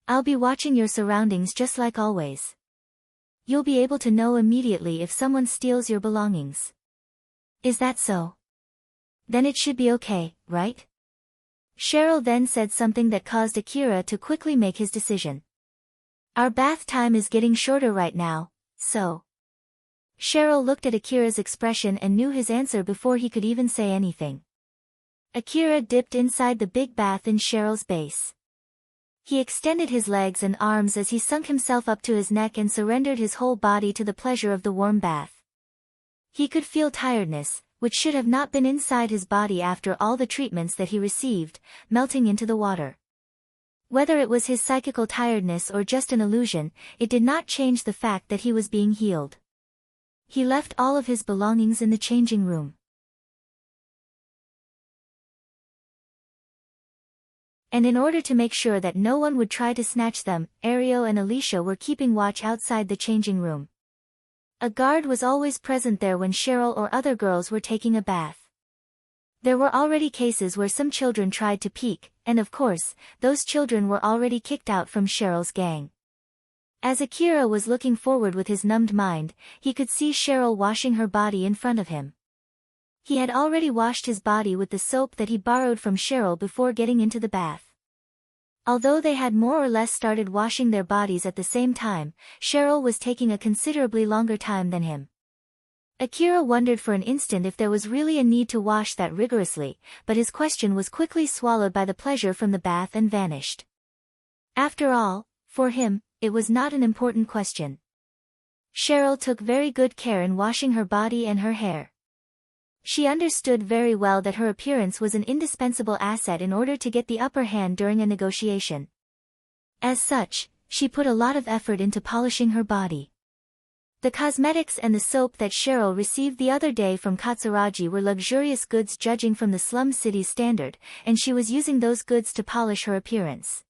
I'll be watching your surroundings just like always. You'll be able to know immediately if someone steals your belongings." "Is that so? Then it should be okay, right?" Sheryl then said something that caused Akira to quickly make his decision. "Our bath time is getting shorter right now, so..." Sheryl looked at Akira's expression and knew his answer before he could even say anything. Akira dipped inside the big bath in Sheryl's base. He extended his legs and arms as he sunk himself up to his neck and surrendered his whole body to the pleasure of the warm bath. He could feel tiredness, which should have not been inside his body after all the treatments that he received, melting into the water. Whether it was his psychical tiredness or just an illusion, it did not change the fact that he was being healed. He left all of his belongings in the changing room. And in order to make sure that no one would try to snatch them, Ario and Alicia were keeping watch outside the changing room. A guard was always present there when Sheryl or other girls were taking a bath. There were already cases where some children tried to peek, and of course, those children were already kicked out from Sheryl's gang. As Akira was looking forward with his numbed mind, he could see Sheryl washing her body in front of him. He had already washed his body with the soap that he borrowed from Sheryl before getting into the bath. Although they had more or less started washing their bodies at the same time, Sheryl was taking a considerably longer time than him. Akira wondered for an instant if there was really a need to wash that rigorously, but his question was quickly swallowed by the pleasure from the bath and vanished. After all, for him, it was not an important question. Sheryl took very good care in washing her body and her hair. She understood very well that her appearance was an indispensable asset in order to get the upper hand during a negotiation. As such, she put a lot of effort into polishing her body. The cosmetics and the soap that Sheryl received the other day from Katsuragi were luxurious goods judging from the slum city's standard, and she was using those goods to polish her appearance.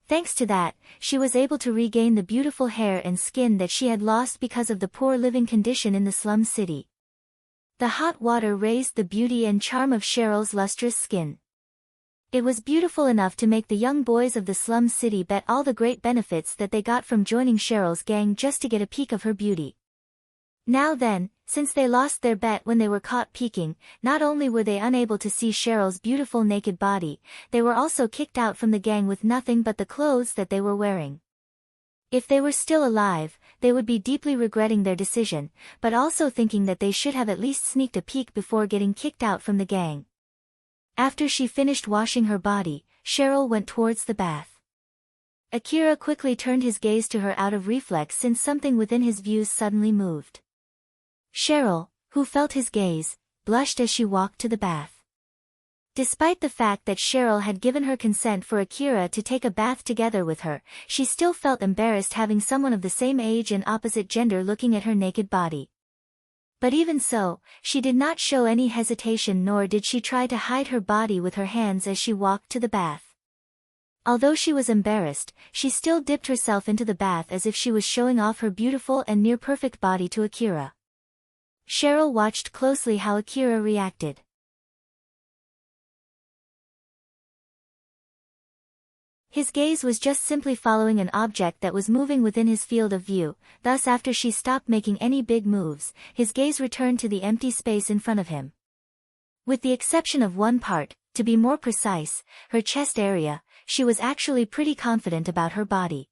Thanks to that, she was able to regain the beautiful hair and skin that she had lost because of the poor living condition in the slum city. The hot water raised the beauty and charm of Sheryl's lustrous skin. It was beautiful enough to make the young boys of the slum city bet all the great benefits that they got from joining Sheryl's gang just to get a peek of her beauty. Now then, since they lost their bet when they were caught peeking, not only were they unable to see Sheryl's beautiful naked body, they were also kicked out from the gang with nothing but the clothes that they were wearing. If they were still alive, they would be deeply regretting their decision, but also thinking that they should have at least sneaked a peek before getting kicked out from the gang. After she finished washing her body, Sheryl went towards the bath. Akira quickly turned his gaze to her out of reflex since something within his views suddenly moved. Sheryl, who felt his gaze, blushed as she walked to the bath. Despite the fact that Sheryl had given her consent for Akira to take a bath together with her, she still felt embarrassed having someone of the same age and opposite gender looking at her naked body. But even so, she did not show any hesitation nor did she try to hide her body with her hands as she walked to the bath. Although she was embarrassed, she still dipped herself into the bath as if she was showing off her beautiful and near-perfect body to Akira. Sheryl watched closely how Akira reacted. His gaze was just simply following an object that was moving within his field of view, thus after she stopped making any big moves, his gaze returned to the empty space in front of him. With the exception of one part, to be more precise, her chest area, she was actually pretty confident about her body.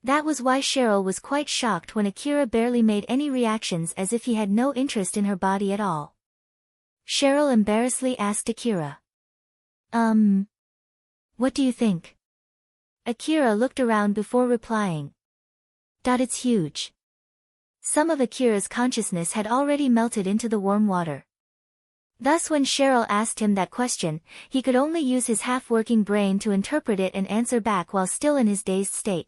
That was why Sheryl was quite shocked when Akira barely made any reactions, as if he had no interest in her body at all. Sheryl embarrassedly asked Akira. What do you think? Akira looked around before replying. It's huge. Some of Akira's consciousness had already melted into the warm water. Thus when Sheryl asked him that question, he could only use his half-working brain to interpret it and answer back while still in his dazed state.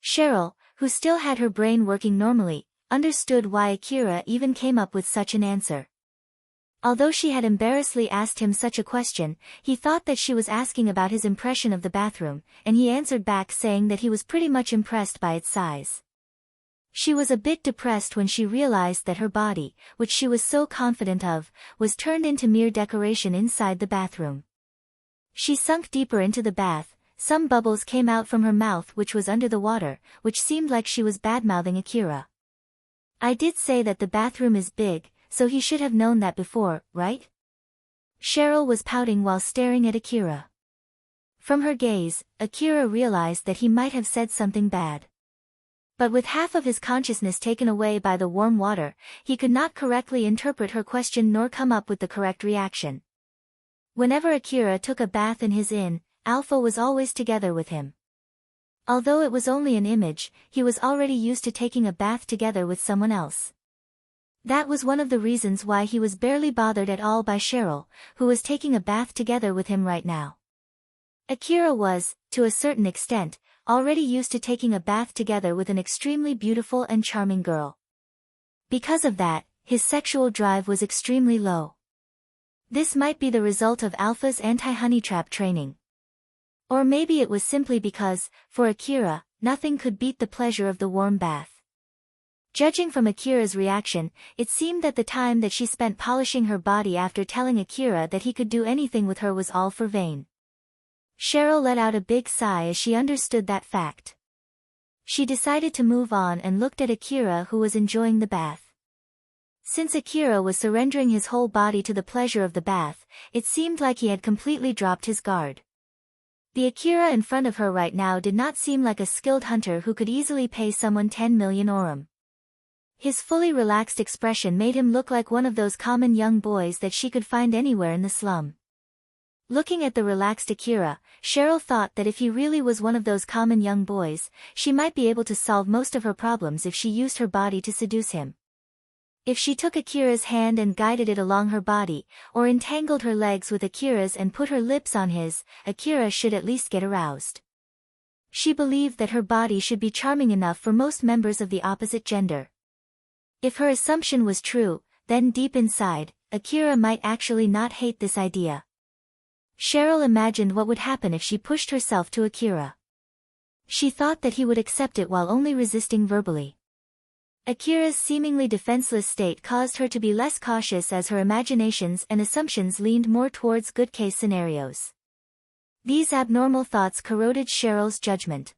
Sheryl, who still had her brain working normally, understood why Akira even came up with such an answer. Although she had embarrassedly asked him such a question, he thought that she was asking about his impression of the bathroom, and he answered back saying that he was pretty much impressed by its size. She was a bit depressed when she realized that her body, which she was so confident of, was turned into mere decoration inside the bathroom. She sunk deeper into the bath, some bubbles came out from her mouth which was under the water, which seemed like she was badmouthing Akira. I did say that the bathroom is big, so he should have known that before, right? Sheryl was pouting while staring at Akira. From her gaze, Akira realized that he might have said something bad. But with half of his consciousness taken away by the warm water, he could not correctly interpret her question nor come up with the correct reaction. Whenever Akira took a bath in his inn, Alpha was always together with him. Although it was only an image, he was already used to taking a bath together with someone else. That was one of the reasons why he was barely bothered at all by Sheryl, who was taking a bath together with him right now. Akira was, to a certain extent, already used to taking a bath together with an extremely beautiful and charming girl. Because of that, his sexual drive was extremely low. This might be the result of Alpha's anti-honey trap training. Or maybe it was simply because, for Akira, nothing could beat the pleasure of the warm bath. Judging from Akira's reaction, it seemed that the time that she spent polishing her body after telling Akira that he could do anything with her was all for vain. Sheryl let out a big sigh as she understood that fact. She decided to move on and looked at Akira, who was enjoying the bath. Since Akira was surrendering his whole body to the pleasure of the bath, it seemed like he had completely dropped his guard. The Akira in front of her right now did not seem like a skilled hunter who could easily pay someone 10 million orum. His fully relaxed expression made him look like one of those common young boys that she could find anywhere in the slum. Looking at the relaxed Akira, Sheryl thought that if he really was one of those common young boys, she might be able to solve most of her problems if she used her body to seduce him. If she took Akira's hand and guided it along her body, or entangled her legs with Akira's and put her lips on his, Akira should at least get aroused. She believed that her body should be charming enough for most members of the opposite gender. If her assumption was true, then deep inside, Akira might actually not hate this idea. Sheryl imagined what would happen if she pushed herself to Akira. She thought that he would accept it while only resisting verbally. Akira's seemingly defenseless state caused her to be less cautious as her imaginations and assumptions leaned more towards good-case scenarios. These abnormal thoughts corroded Sheryl's judgment.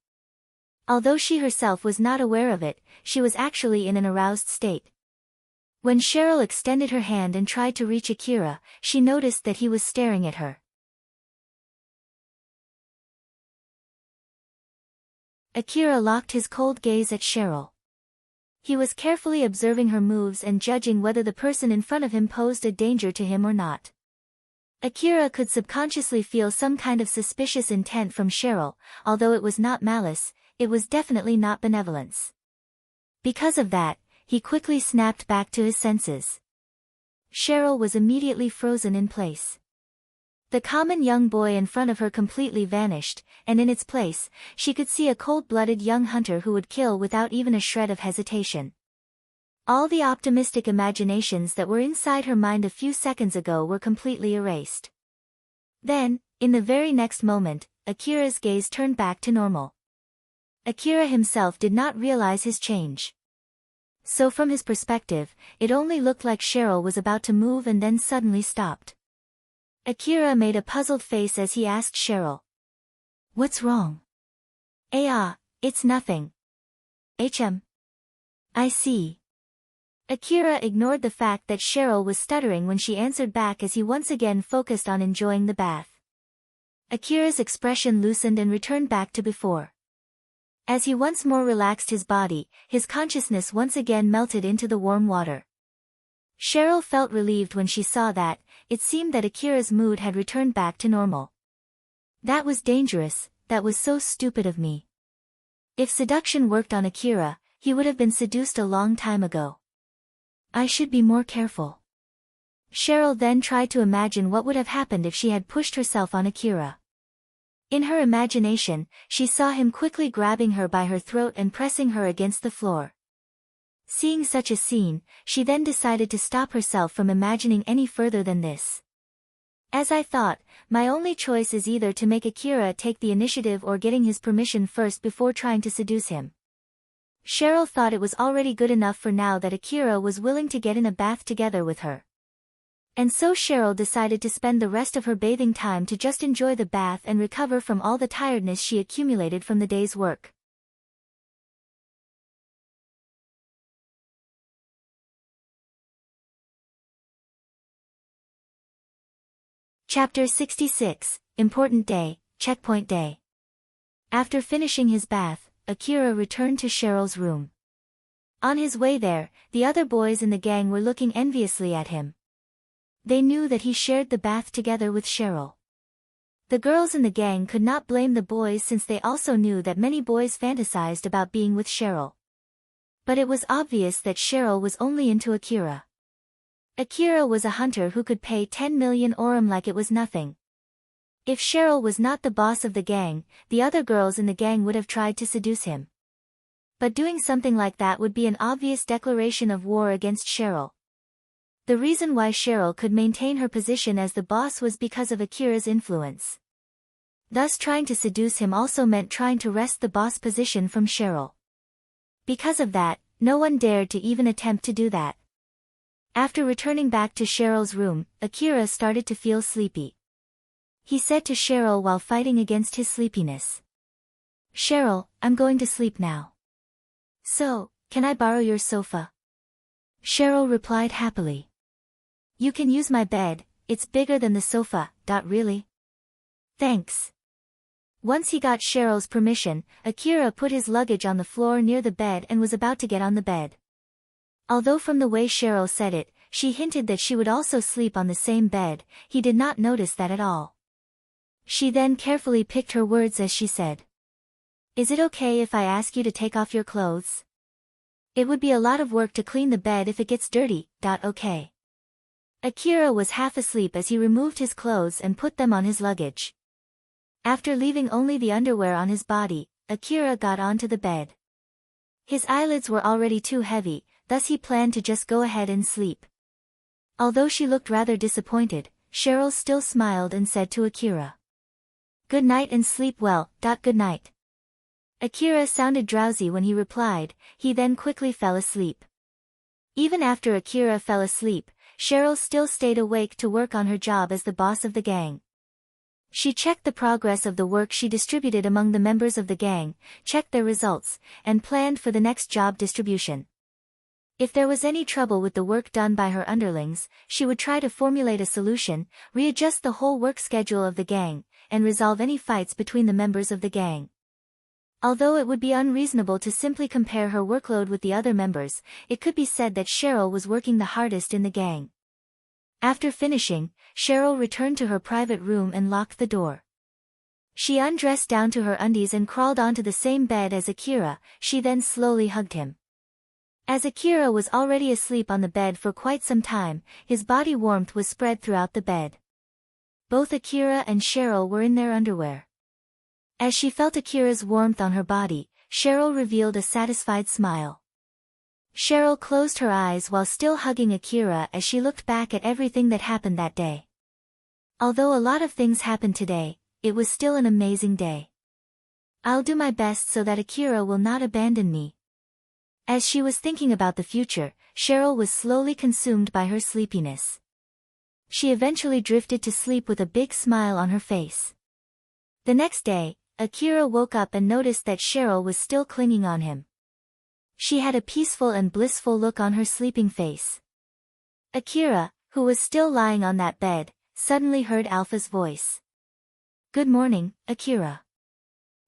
Although she herself was not aware of it, she was actually in an aroused state. When Sheryl extended her hand and tried to reach Akira, she noticed that he was staring at her. Akira locked his cold gaze at Sheryl. He was carefully observing her moves and judging whether the person in front of him posed a danger to him or not. Akira could subconsciously feel some kind of suspicious intent from Sheryl, although it was not malice, it was definitely not benevolence. Because of that, he quickly snapped back to his senses. Sheryl was immediately frozen in place. The common young boy in front of her completely vanished, and in its place, she could see a cold-blooded young hunter who would kill without even a shred of hesitation. All the optimistic imaginations that were inside her mind a few seconds ago were completely erased. Then, in the very next moment, Akira's gaze turned back to normal. Akira himself did not realize his change. So from his perspective, it only looked like Sheryl was about to move and then suddenly stopped. Akira made a puzzled face as he asked Sheryl. What's wrong? It's nothing. I see. Akira ignored the fact that Sheryl was stuttering when she answered back as he once again focused on enjoying the bath. Akira's expression loosened and returned back to before. As he once more relaxed his body, his consciousness once again melted into the warm water. Sheryl felt relieved when she saw that. It seemed that Akira's mood had returned back to normal. That was dangerous, that was so stupid of me. If seduction worked on Akira, he would have been seduced a long time ago. I should be more careful. Sheryl then tried to imagine what would have happened if she had pushed herself on Akira. In her imagination, she saw him quickly grabbing her by her throat and pressing her against the floor. Seeing such a scene, she then decided to stop herself from imagining any further than this. As I thought, my only choice is either to make Akira take the initiative or getting his permission first before trying to seduce him. Sheryl thought it was already good enough for now that Akira was willing to get in a bath together with her. And so Sheryl decided to spend the rest of her bathing time to just enjoy the bath and recover from all the tiredness she accumulated from the day's work. Chapter 66, Important Day, Checkpoint Day. After finishing his bath, Akira returned to Sheryl's room. On his way there, the other boys in the gang were looking enviously at him. They knew that he shared the bath together with Sheryl. The girls in the gang could not blame the boys since they also knew that many boys fantasized about being with Sheryl. But it was obvious that Sheryl was only into Akira. Akira was a hunter who could pay 10 million orum like it was nothing. If Sheryl was not the boss of the gang, the other girls in the gang would have tried to seduce him. But doing something like that would be an obvious declaration of war against Sheryl. The reason why Sheryl could maintain her position as the boss was because of Akira's influence. Thus trying to seduce him also meant trying to wrest the boss position from Sheryl. Because of that, no one dared to even attempt to do that. After returning back to Sheryl's room, Akira started to feel sleepy. He said to Sheryl while fighting against his sleepiness. Sheryl, I'm going to sleep now. So, can I borrow your sofa? Sheryl replied happily. You can use my bed, it's bigger than the sofa, really? Thanks. Once he got Sheryl's permission, Akira put his luggage on the floor near the bed and was about to get on the bed. Although from the way Sheryl said it, she hinted that she would also sleep on the same bed, he did not notice that at all. She then carefully picked her words as she said. Is it okay if I ask you to take off your clothes? It would be a lot of work to clean the bed if it gets dirty, okay. Akira was half asleep as he removed his clothes and put them on his luggage. After leaving only the underwear on his body, Akira got onto the bed. His eyelids were already too heavy, thus he planned to just go ahead and sleep. Although she looked rather disappointed, Sheryl still smiled and said to Akira. Good night and sleep well, good night. Akira sounded drowsy when he replied, he then quickly fell asleep. Even after Akira fell asleep, Sheryl still stayed awake to work on her job as the boss of the gang. She checked the progress of the work she distributed among the members of the gang, checked their results, and planned for the next job distribution. If there was any trouble with the work done by her underlings, she would try to formulate a solution, readjust the whole work schedule of the gang, and resolve any fights between the members of the gang. Although it would be unreasonable to simply compare her workload with the other members, it could be said that Sheryl was working the hardest in the gang. After finishing, Sheryl returned to her private room and locked the door. She undressed down to her undies and crawled onto the same bed as Akira, she then slowly hugged him. As Akira was already asleep on the bed for quite some time, his body warmth was spread throughout the bed. Both Akira and Sheryl were in their underwear. As she felt Akira's warmth on her body, Sheryl revealed a satisfied smile. Sheryl closed her eyes while still hugging Akira as she looked back at everything that happened that day. Although a lot of things happened today, it was still an amazing day. I'll do my best so that Akira will not abandon me. As she was thinking about the future, Sheryl was slowly consumed by her sleepiness. She eventually drifted to sleep with a big smile on her face. The next day, Akira woke up and noticed that Sheryl was still clinging on him. She had a peaceful and blissful look on her sleeping face. Akira, who was still lying on that bed, suddenly heard Alpha's voice. "Good morning, Akira.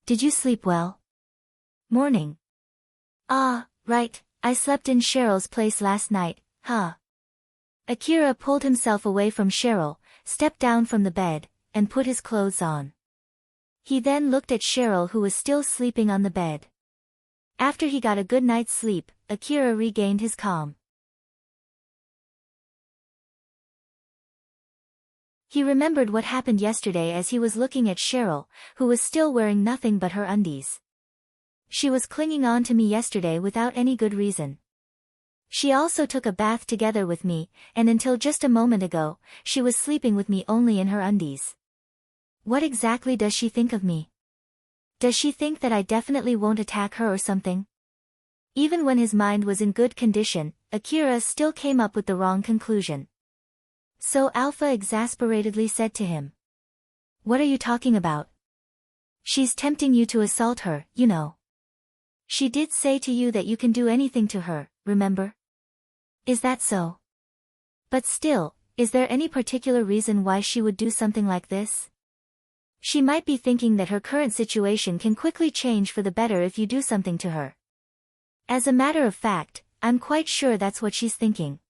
Did you sleep well?" "Morning. Ah, right, I slept in Sheryl's place last night, huh?" Akira pulled himself away from Sheryl, stepped down from the bed, and put his clothes on. He then looked at Sheryl, who was still sleeping on the bed. After he got a good night's sleep, Akira regained his calm. He remembered what happened yesterday as he was looking at Sheryl, who was still wearing nothing but her undies. She was clinging on to me yesterday without any good reason. She also took a bath together with me, and until just a moment ago, she was sleeping with me only in her undies. What exactly does she think of me? Does she think that I definitely won't attack her or something? Even when his mind was in good condition, Akira still came up with the wrong conclusion. So Alpha exasperatedly said to him. "What are you talking about? She's tempting you to assault her, you know. She did say to you that you can do anything to her, remember? Is that so? But still, is there any particular reason why she would do something like this? She might be thinking that her current situation can quickly change for the better if you do something to her. As a matter of fact, I'm quite sure that's what she's thinking."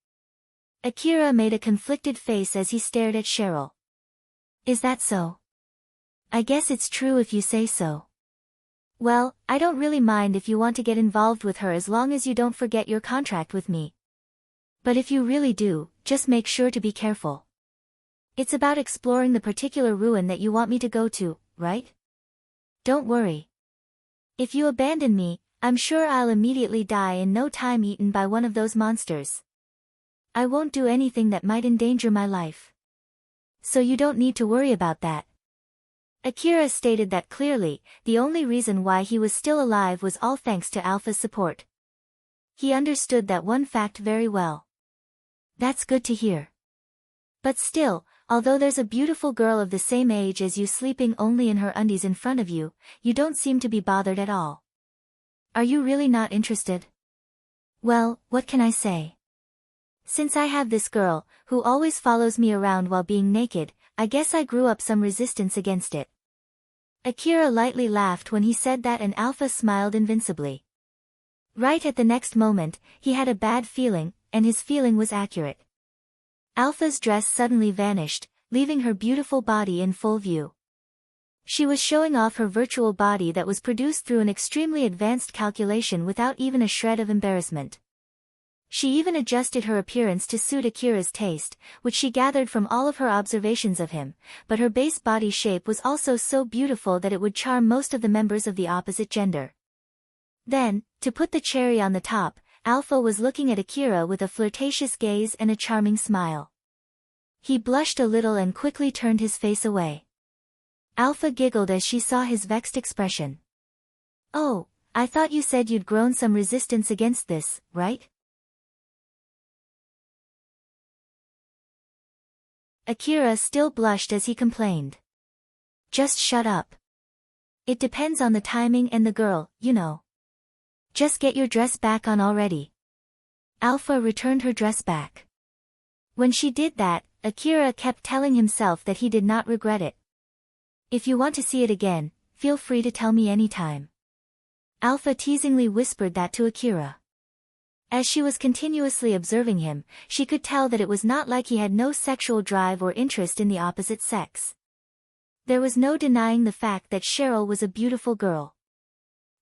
Akira made a conflicted face as he stared at Sheryl. "Is that so? I guess it's true if you say so. Well, I don't really mind if you want to get involved with her as long as you don't forget your contract with me. But if you really do, just make sure to be careful. It's about exploring the particular ruin that you want me to go to, right? Don't worry. If you abandon me, I'm sure I'll immediately die in no time, eaten by one of those monsters. I won't do anything that might endanger my life. So you don't need to worry about that." Akira stated that clearly, the only reason why he was still alive was all thanks to Alpha's support. He understood that one fact very well. That's good to hear. But still, although there's a beautiful girl of the same age as you sleeping only in her undies in front of you, you don't seem to be bothered at all. Are you really not interested? Well, what can I say? Since I have this girl, who always follows me around while being naked, I guess I grew up some resistance against it. Akira lightly laughed when he said that, and Alpha smiled invincibly. Right at the next moment, he had a bad feeling, and his feeling was accurate. Alpha's dress suddenly vanished, leaving her beautiful body in full view. She was showing off her virtual body that was produced through an extremely advanced calculation without even a shred of embarrassment. She even adjusted her appearance to suit Akira's taste, which she gathered from all of her observations of him, but her base body shape was also so beautiful that it would charm most of the members of the opposite gender. Then, to put the cherry on the top, Alpha was looking at Akira with a flirtatious gaze and a charming smile. He blushed a little and quickly turned his face away. Alpha giggled as she saw his vexed expression. "Oh, I thought you said you'd grown some resistance against this, right?" Akira still blushed as he complained. "Just shut up. It depends on the timing and the girl, you know. Just get your dress back on already." Alpha returned her dress back. When she did that, Akira kept telling himself that he did not regret it. "If you want to see it again, feel free to tell me anytime." Alpha teasingly whispered that to Akira. As she was continuously observing him, she could tell that it was not like he had no sexual drive or interest in the opposite sex. There was no denying the fact that Sheryl was a beautiful girl.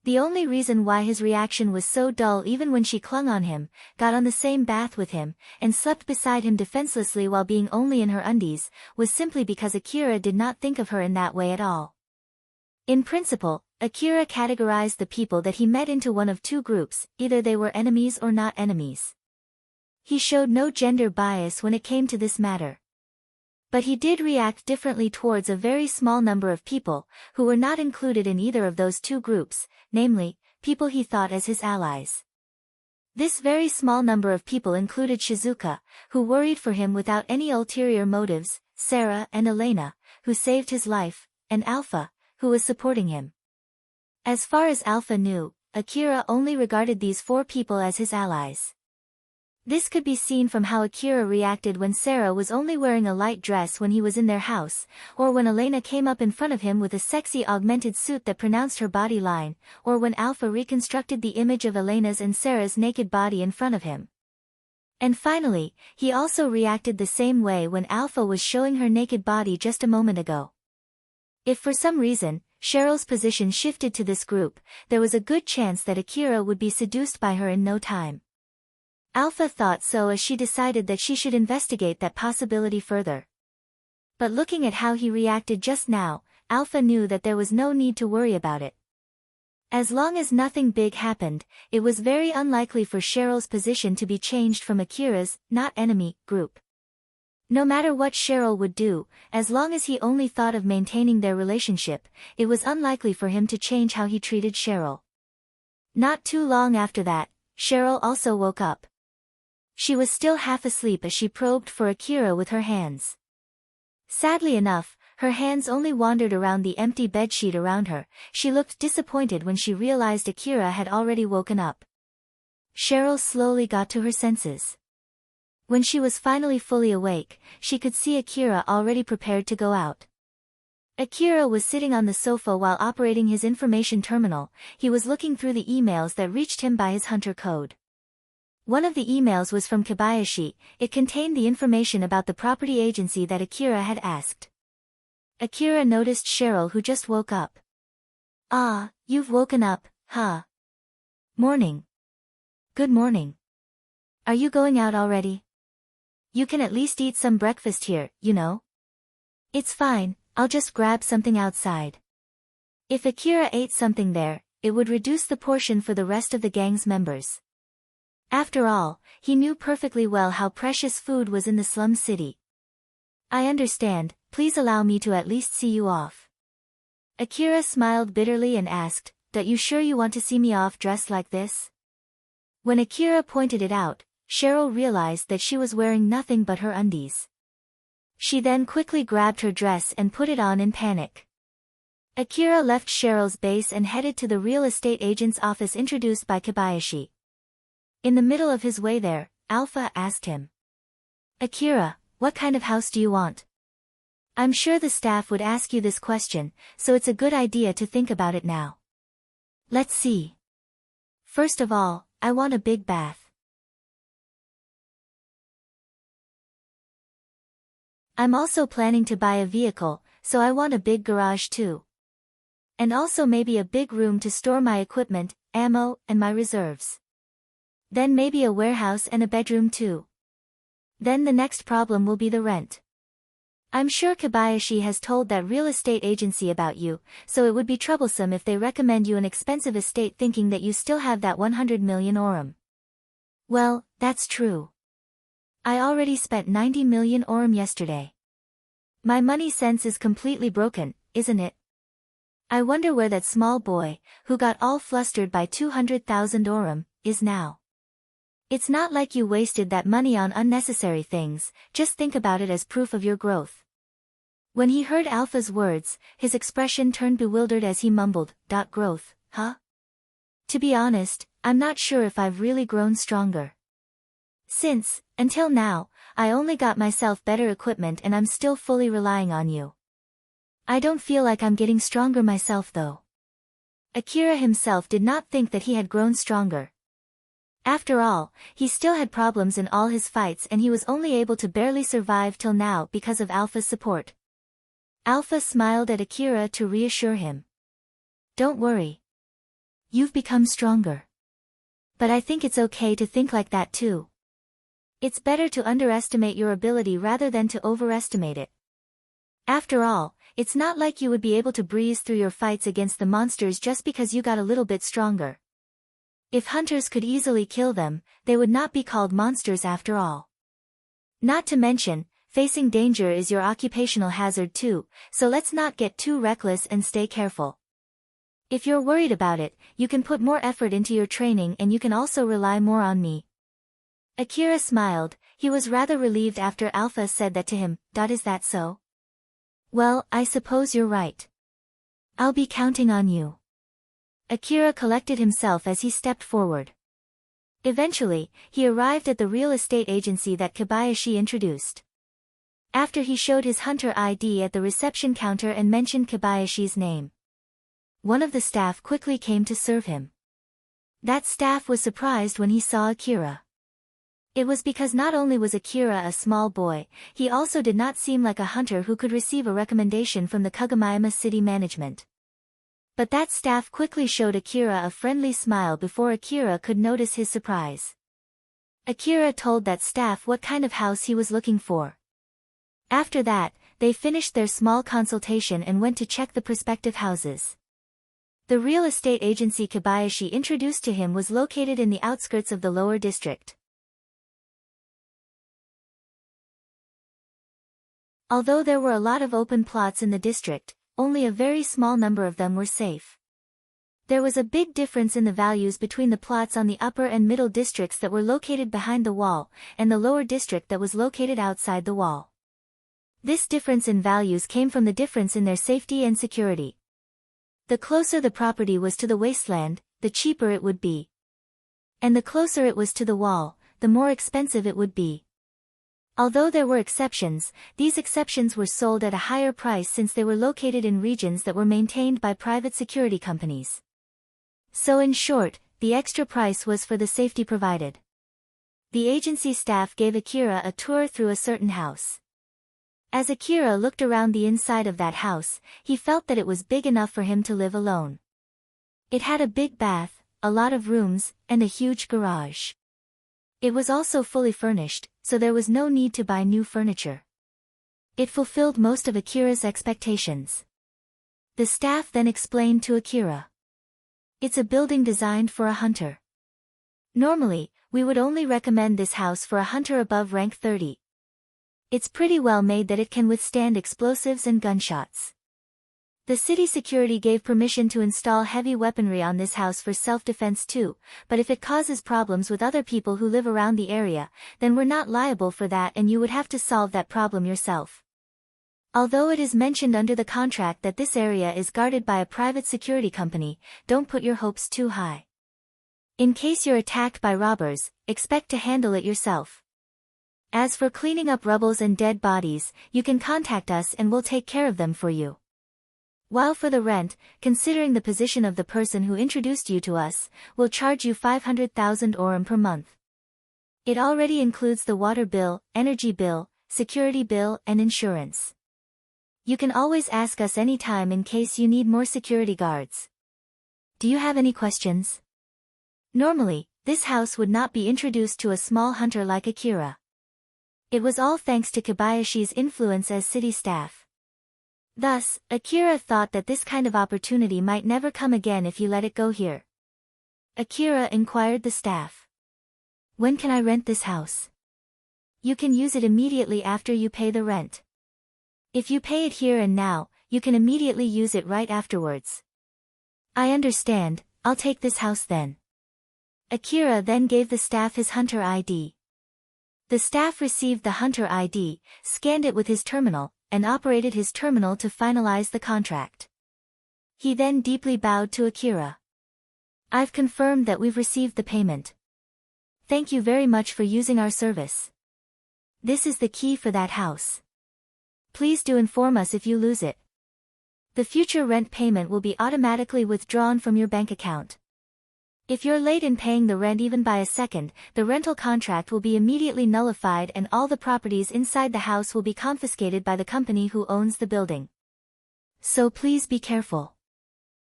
The only reason why his reaction was so dull, even when she clung on him, got on the same bath with him, and slept beside him defenselessly while being only in her undies, was simply because Akira did not think of her in that way at all. In principle, Akira categorized the people that he met into one of two groups: either they were enemies or not enemies. He showed no gender bias when it came to this matter. But he did react differently towards a very small number of people, who were not included in either of those two groups, namely, people he thought as his allies. This very small number of people included Shizuka, who worried for him without any ulterior motives, Sarah and Elena, who saved his life, and Alpha, who was supporting him. As far as Alpha knew, Akira only regarded these 4 people as his allies. This could be seen from how Akira reacted when Sarah was only wearing a light dress when he was in their house, or when Elena came up in front of him with a sexy augmented suit that pronounced her body line, or when Alpha reconstructed the image of Elena's and Sarah's naked body in front of him. And finally, he also reacted the same way when Alpha was showing her naked body just a moment ago. If for some reason, Sheryl's position shifted to this group, there was a good chance that Akira would be seduced by her in no time. Alpha thought so as she decided that she should investigate that possibility further. But looking at how he reacted just now, Alpha knew that there was no need to worry about it. As long as nothing big happened, it was very unlikely for Sheryl's position to be changed from Akira's, not enemy, group. No matter what Sheryl would do, as long as he only thought of maintaining their relationship, it was unlikely for him to change how he treated Sheryl. Not too long after that, Sheryl also woke up. She was still half asleep as she probed for Akira with her hands. Sadly enough, her hands only wandered around the empty bedsheet around her. She looked disappointed when she realized Akira had already woken up. Sheryl slowly got to her senses. When she was finally fully awake, she could see Akira already prepared to go out. Akira was sitting on the sofa while operating his information terminal. He was looking through the emails that reached him by his hunter code. One of the emails was from Kobayashi. It contained the information about the property agency that Akira had asked. Akira noticed Sheryl, who just woke up. "Ah, you've woken up, huh? Morning. Good morning. Are you going out already? You can at least eat some breakfast here, you know." "It's fine, I'll just grab something outside." If Akira ate something there, it would reduce the portion for the rest of the gang's members. After all, he knew perfectly well how precious food was in the slum city. "I understand, please allow me to at least see you off." Akira smiled bitterly and asked, "Are you sure you want to see me off dressed like this?" When Akira pointed it out, Sheryl realized that she was wearing nothing but her undies. She then quickly grabbed her dress and put it on in panic. Akira left Sheryl's base and headed to the real estate agent's office introduced by Kobayashi. In the middle of his way there, Alpha asked him, "Akira, what kind of house do you want?" "I'm sure the staff would ask you this question, so it's a good idea to think about it now." "Let's see. First of all, I want a big bath. I'm also planning to buy a vehicle, so I want a big garage too. And also maybe a big room to store my equipment, ammo, and my reserves. Then maybe a warehouse and a bedroom too. Then the next problem will be the rent. I'm sure Kobayashi has told that real estate agency about you, so it would be troublesome if they recommend you an expensive estate thinking that you still have that 100 million orum." "Well, that's true. I already spent 90 million orum yesterday. My money sense is completely broken, isn't it? I wonder where that small boy, who got all flustered by 200,000 orum, is now. It's not like you wasted that money on unnecessary things, just think about it as proof of your growth." When he heard Alpha's words, his expression turned bewildered as he mumbled, "Growth, huh? To be honest, I'm not sure if I've really grown stronger. Since, until now, I only got myself better equipment and I'm still fully relying on you. I don't feel like I'm getting stronger myself though." Akira himself did not think that he had grown stronger. After all, he still had problems in all his fights and he was only able to barely survive till now because of Alpha's support. Alpha smiled at Akira to reassure him. "Don't worry. You've become stronger. But I think it's okay to think like that too. It's better to underestimate your ability rather than to overestimate it. After all, it's not like you would be able to breeze through your fights against the monsters just because you got a little bit stronger. If hunters could easily kill them, they would not be called monsters after all. Not to mention, facing danger is your occupational hazard too, so let's not get too reckless and stay careful. If you're worried about it, you can put more effort into your training and you can also rely more on me." Akira smiled. He was rather relieved after Alpha said that to him. "Is that so? Well, I suppose you're right. I'll be counting on you. Akira collected himself as he stepped forward. Eventually, he arrived at the real estate agency that Kobayashi introduced. After he showed his hunter ID at the reception counter and mentioned Kobayashi's name, one of the staff quickly came to serve him. That staff was surprised when he saw Akira. It was because not only was Akira a small boy, he also did not seem like a hunter who could receive a recommendation from the Kagomayama city management. But that staff quickly showed Akira a friendly smile before Akira could notice his surprise. Akira told that staff what kind of house he was looking for. After that, they finished their small consultation and went to check the prospective houses. The real estate agency Kobayashi introduced to him was located in the outskirts of the lower district. Although there were a lot of open plots in the district, only a very small number of them were safe. There was a big difference in the values between the plots on the upper and middle districts that were located behind the wall, and the lower district that was located outside the wall. This difference in values came from the difference in their safety and security. The closer the property was to the wasteland, the cheaper it would be. And the closer it was to the wall, the more expensive it would be. Although there were exceptions, these exceptions were sold at a higher price since they were located in regions that were maintained by private security companies. So in short, the extra price was for the safety provided. The agency staff gave Akira a tour through a certain house. As Akira looked around the inside of that house, he felt that it was big enough for him to live alone. It had a big bath, a lot of rooms, and a huge garage. It was also fully furnished, so there was no need to buy new furniture. It fulfilled most of Akira's expectations. The staff then explained to Akira. It's a building designed for a hunter. Normally, we would only recommend this house for a hunter above rank 30. It's pretty well made that it can withstand explosives and gunshots. The city security gave permission to install heavy weaponry on this house for self-defense too, but if it causes problems with other people who live around the area, then we're not liable for that and you would have to solve that problem yourself. Although it is mentioned under the contract that this area is guarded by a private security company, don't put your hopes too high. In case you're attacked by robbers, expect to handle it yourself. As for cleaning up rubbles and dead bodies, you can contact us and we'll take care of them for you. While for the rent, considering the position of the person who introduced you to us, we'll charge you 500,000 orum per month. It already includes the water bill, energy bill, security bill, and insurance. You can always ask us anytime in case you need more security guards. Do you have any questions? Normally, this house would not be introduced to a small hunter like Akira. It was all thanks to Kobayashi's influence as city staff. Thus, Akira thought that this kind of opportunity might never come again if you let it go here. Akira inquired the staff. When can I rent this house? You can use it immediately after you pay the rent. If you pay it here and now, you can immediately use it right afterwards. I understand, I'll take this house then. Akira then gave the staff his hunter ID. The staff received the hunter ID, scanned it with his terminal, and operated his terminal to finalize the contract. He then deeply bowed to Akira. I've confirmed that we've received the payment. Thank you very much for using our service. This is the key for that house. Please do inform us if you lose it. The future rent payment will be automatically withdrawn from your bank account. If you're late in paying the rent even by a second, the rental contract will be immediately nullified and all the properties inside the house will be confiscated by the company who owns the building. So please be careful.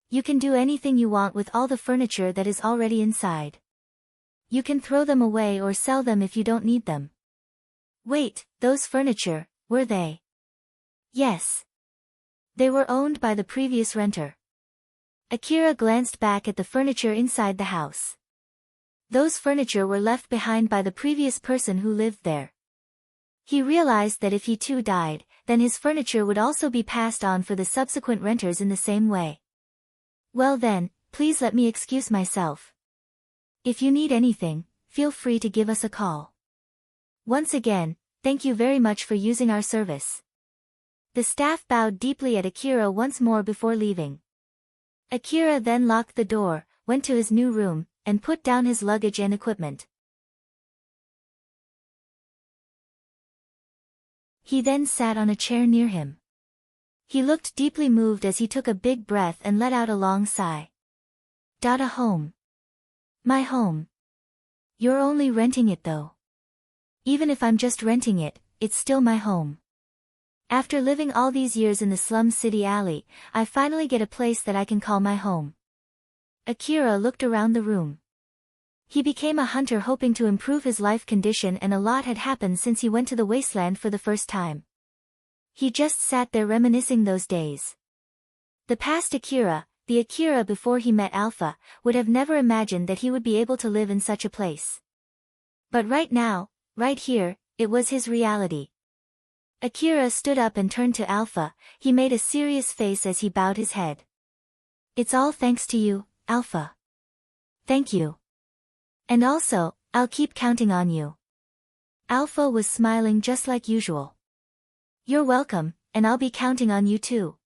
You can do anything you want with all the furniture that is already inside. You can throw them away or sell them if you don't need them. Wait, those furniture, were they? Yes. They were owned by the previous renter. Akira glanced back at the furniture inside the house. Those furniture were left behind by the previous person who lived there. He realized that if he too died, then his furniture would also be passed on for the subsequent renters in the same way. Well then, please let me excuse myself. If you need anything, feel free to give us a call. Once again, thank you very much for using our service. The staff bowed deeply at Akira once more before leaving. Akira then locked the door, went to his new room, and put down his luggage and equipment. He then sat on a chair near him. He looked deeply moved as he took a big breath and let out a long sigh. A home. My home. You're only renting it though. Even if I'm just renting it, it's still my home. After living all these years in the slum city alley, I finally get a place that I can call my home. Akira looked around the room. He became a hunter hoping to improve his life condition, and a lot had happened since he went to the wasteland for the first time. He just sat there reminiscing those days. The past Akira, the Akira before he met Alpha, would have never imagined that he would be able to live in such a place. But right now, right here, it was his reality. Akira stood up and turned to Alpha. He made a serious face as he bowed his head. It's all thanks to you, Alpha. Thank you. And also, I'll keep counting on you. Alpha was smiling just like usual. You're welcome, and I'll be counting on you too.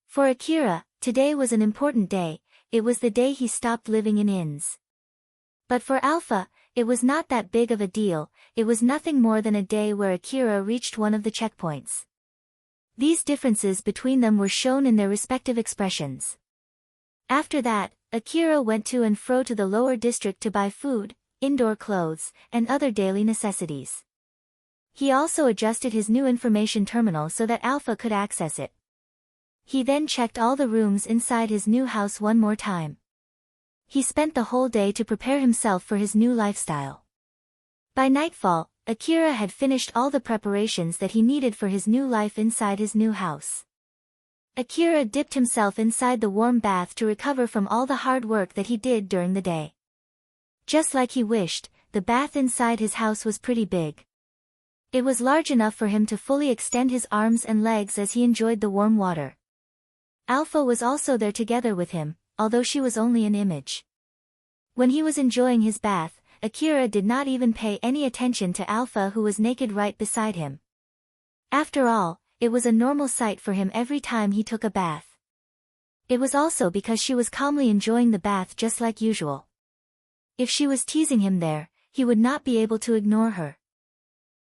For Akira, today was an important day. It was the day he stopped living in inns. But for Alpha, it was not that big of a deal. It was nothing more than a day where Akira reached one of the checkpoints. These differences between them were shown in their respective expressions. After that, Akira went to and fro to the lower district to buy food, indoor clothes, and other daily necessities. He also adjusted his new information terminal so that Alpha could access it. He then checked all the rooms inside his new house one more time. He spent the whole day to prepare himself for his new lifestyle. By nightfall, Akira had finished all the preparations that he needed for his new life inside his new house. Akira dipped himself inside the warm bath to recover from all the hard work that he did during the day. Just like he wished, the bath inside his house was pretty big. It was large enough for him to fully extend his arms and legs as he enjoyed the warm water. Alpha was also there together with him, although she was only an image. When he was enjoying his bath, Akira did not even pay any attention to Alpha, who was naked right beside him. After all, it was a normal sight for him every time he took a bath. It was also because she was calmly enjoying the bath just like usual. If she was teasing him there, he would not be able to ignore her.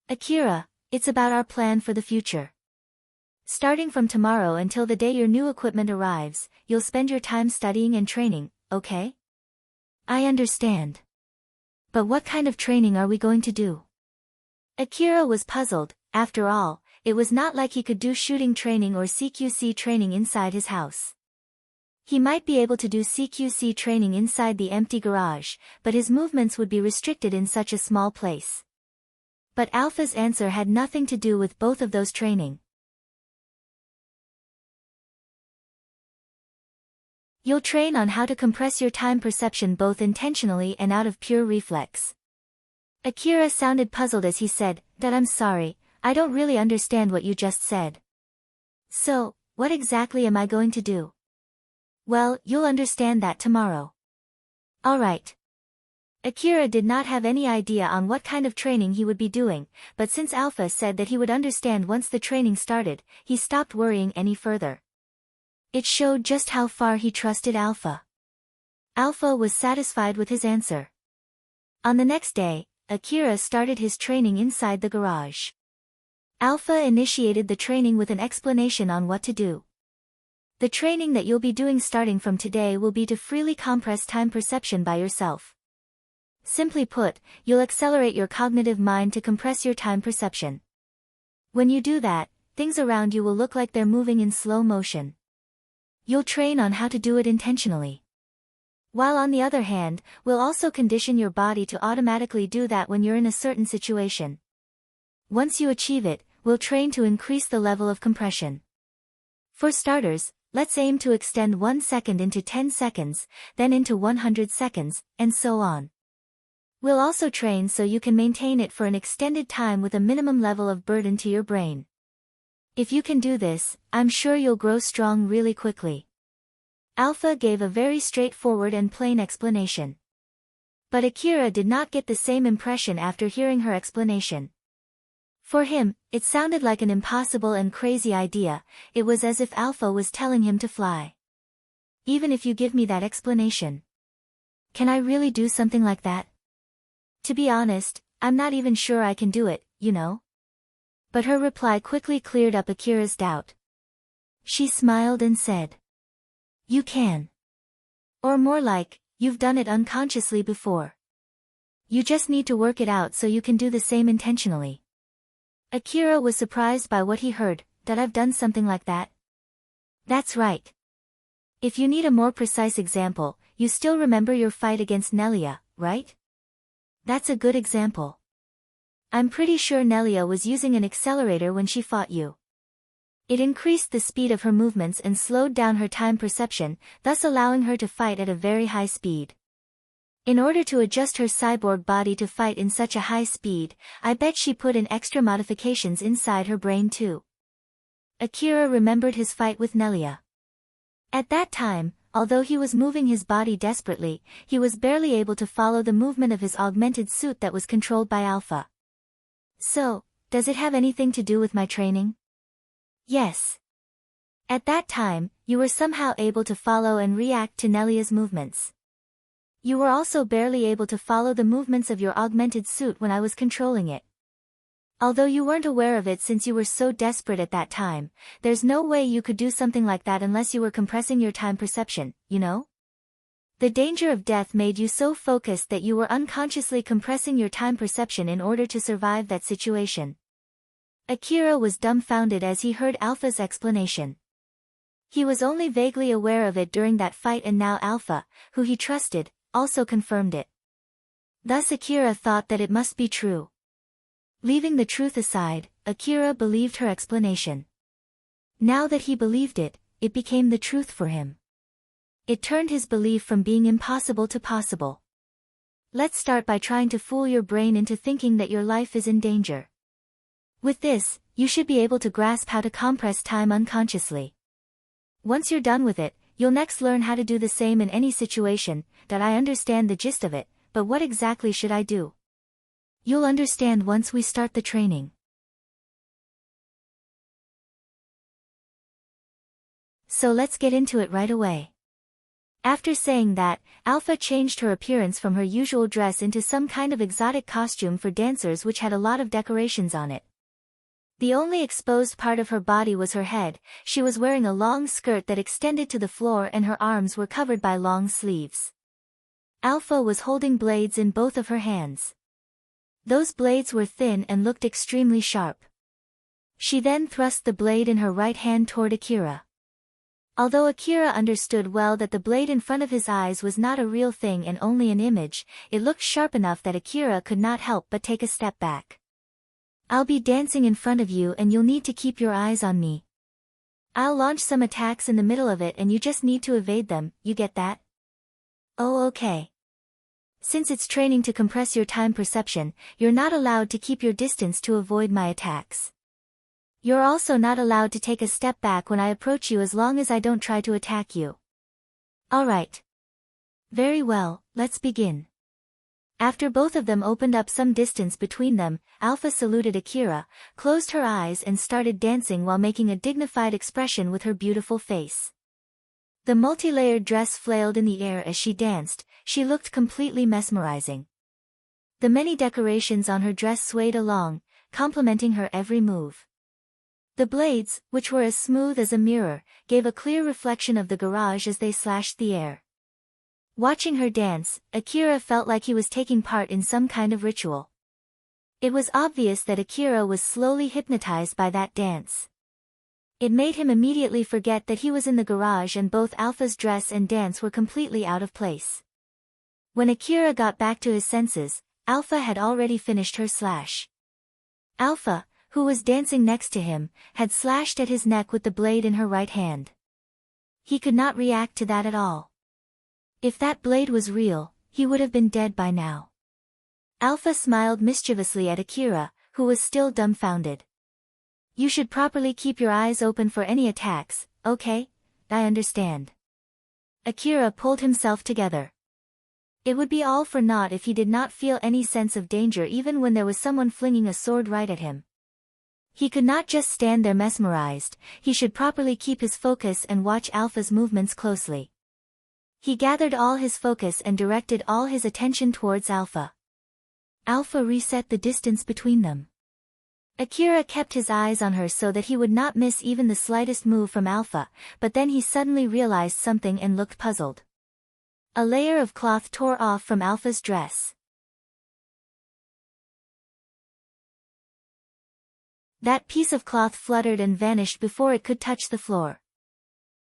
Akira, it's about our plan for the future. Starting from tomorrow until the day your new equipment arrives, you'll spend your time studying and training, okay? I understand. But what kind of training are we going to do? Akira was puzzled. After all, it was not like he could do shooting training or CQC training inside his house. He might be able to do CQC training inside the empty garage, but his movements would be restricted in such a small place. But Alpha's answer had nothing to do with both of those training. You'll train on how to compress your time perception both intentionally and out of pure reflex. Akira sounded puzzled as he said, "That I'm sorry, I don't really understand what you just said." So, what exactly am I going to do? Well, you'll understand that tomorrow. Alright. Akira did not have any idea on what kind of training he would be doing, but since Alpha said that he would understand once the training started, he stopped worrying any further. It showed just how far he trusted Alpha. Alpha was satisfied with his answer. On the next day, Akira started his training inside the garage. Alpha initiated the training with an explanation on what to do. The training that you'll be doing starting from today will be to freely compress time perception by yourself. Simply put, you'll accelerate your cognitive mind to compress your time perception. When you do that, things around you will look like they're moving in slow motion. You'll train on how to do it intentionally. While on the other hand, we'll also condition your body to automatically do that when you're in a certain situation. Once you achieve it, we'll train to increase the level of compression. For starters, let's aim to extend 1 second into 10 seconds, then into 100 seconds, and so on. We'll also train so you can maintain it for an extended time with a minimum level of burden to your brain. If you can do this, I'm sure you'll grow strong really quickly. Alpha gave a very straightforward and plain explanation. But Akira did not get the same impression after hearing her explanation. For him, it sounded like an impossible and crazy idea. It was as if Alpha was telling him to fly. Even if you give me that explanation. Can I really do something like that? To be honest, I'm not even sure I can do it, you know? But her reply quickly cleared up Akira's doubt. She smiled and said, "You can. Or more like, you've done it unconsciously before. You just need to work it out so you can do the same intentionally." Akira was surprised by what he heard, that I've done something like that. That's right. If you need a more precise example, you still remember your fight against Nelia, right? That's a good example. I'm pretty sure Nelia was using an accelerator when she fought you. It increased the speed of her movements and slowed down her time perception, thus allowing her to fight at a very high speed. In order to adjust her cyborg body to fight in such a high speed, I bet she put in extra modifications inside her brain too. Akira remembered his fight with Nelia. At that time, although he was moving his body desperately, he was barely able to follow the movement of his augmented suit that was controlled by Alpha. So, does it have anything to do with my training? Yes. At that time, you were somehow able to follow and react to Nelia's movements. You were also barely able to follow the movements of your augmented suit when I was controlling it. Although you weren't aware of it since you were so desperate at that time, there's no way you could do something like that unless you were compressing your time perception, you know? The danger of death made you so focused that you were unconsciously compressing your time perception in order to survive that situation. Akira was dumbfounded as he heard Alpha's explanation. He was only vaguely aware of it during that fight, and now Alpha, who he trusted, also confirmed it. Thus Akira thought that it must be true. Leaving the truth aside, Akira believed her explanation. Now that he believed it, it became the truth for him. It turned his belief from being impossible to possible. Let's start by trying to fool your brain into thinking that your life is in danger. With this, you should be able to grasp how to compress time unconsciously. Once you're done with it, you'll next learn how to do the same in any situation. That I understand the gist of it, but what exactly should I do? You'll understand once we start the training. So let's get into it right away. After saying that, Alpha changed her appearance from her usual dress into some kind of exotic costume for dancers which had a lot of decorations on it. The only exposed part of her body was her head. She was wearing a long skirt that extended to the floor and her arms were covered by long sleeves. Alpha was holding blades in both of her hands. Those blades were thin and looked extremely sharp. She then thrust the blade in her right hand toward Akira. Although Akira understood well that the blade in front of his eyes was not a real thing and only an image, it looked sharp enough that Akira could not help but take a step back. I'll be dancing in front of you and you'll need to keep your eyes on me. I'll launch some attacks in the middle of it and you just need to evade them, you get that? Oh, okay. Since it's training to compress your time perception, you're not allowed to keep your distance to avoid my attacks. You're also not allowed to take a step back when I approach you as long as I don't try to attack you. Alright. Very well, let's begin. After both of them opened up some distance between them, Alpha saluted Akira, closed her eyes and started dancing while making a dignified expression with her beautiful face. The multi-layered dress flailed in the air as she danced. She looked completely mesmerizing. The many decorations on her dress swayed along, complementing her every move. The blades, which were as smooth as a mirror, gave a clear reflection of the garage as they slashed the air. Watching her dance, Akira felt like he was taking part in some kind of ritual. It was obvious that Akira was slowly hypnotized by that dance. It made him immediately forget that he was in the garage and both Alpha's dress and dance were completely out of place. When Akira got back to his senses, Alpha had already finished her slash. Alpha, who was dancing next to him, had slashed at his neck with the blade in her right hand. He could not react to that at all. If that blade was real, he would have been dead by now. Alpha smiled mischievously at Akira, who was still dumbfounded. You should properly keep your eyes open for any attacks, okay? I understand. Akira pulled himself together. It would be all for naught if he did not feel any sense of danger even when there was someone flinging a sword right at him. He could not just stand there mesmerized, he should properly keep his focus and watch Alpha's movements closely. He gathered all his focus and directed all his attention towards Alpha. Alpha reset the distance between them. Akira kept his eyes on her so that he would not miss even the slightest move from Alpha, but then he suddenly realized something and looked puzzled. A layer of cloth tore off from Alpha's dress. That piece of cloth fluttered and vanished before it could touch the floor.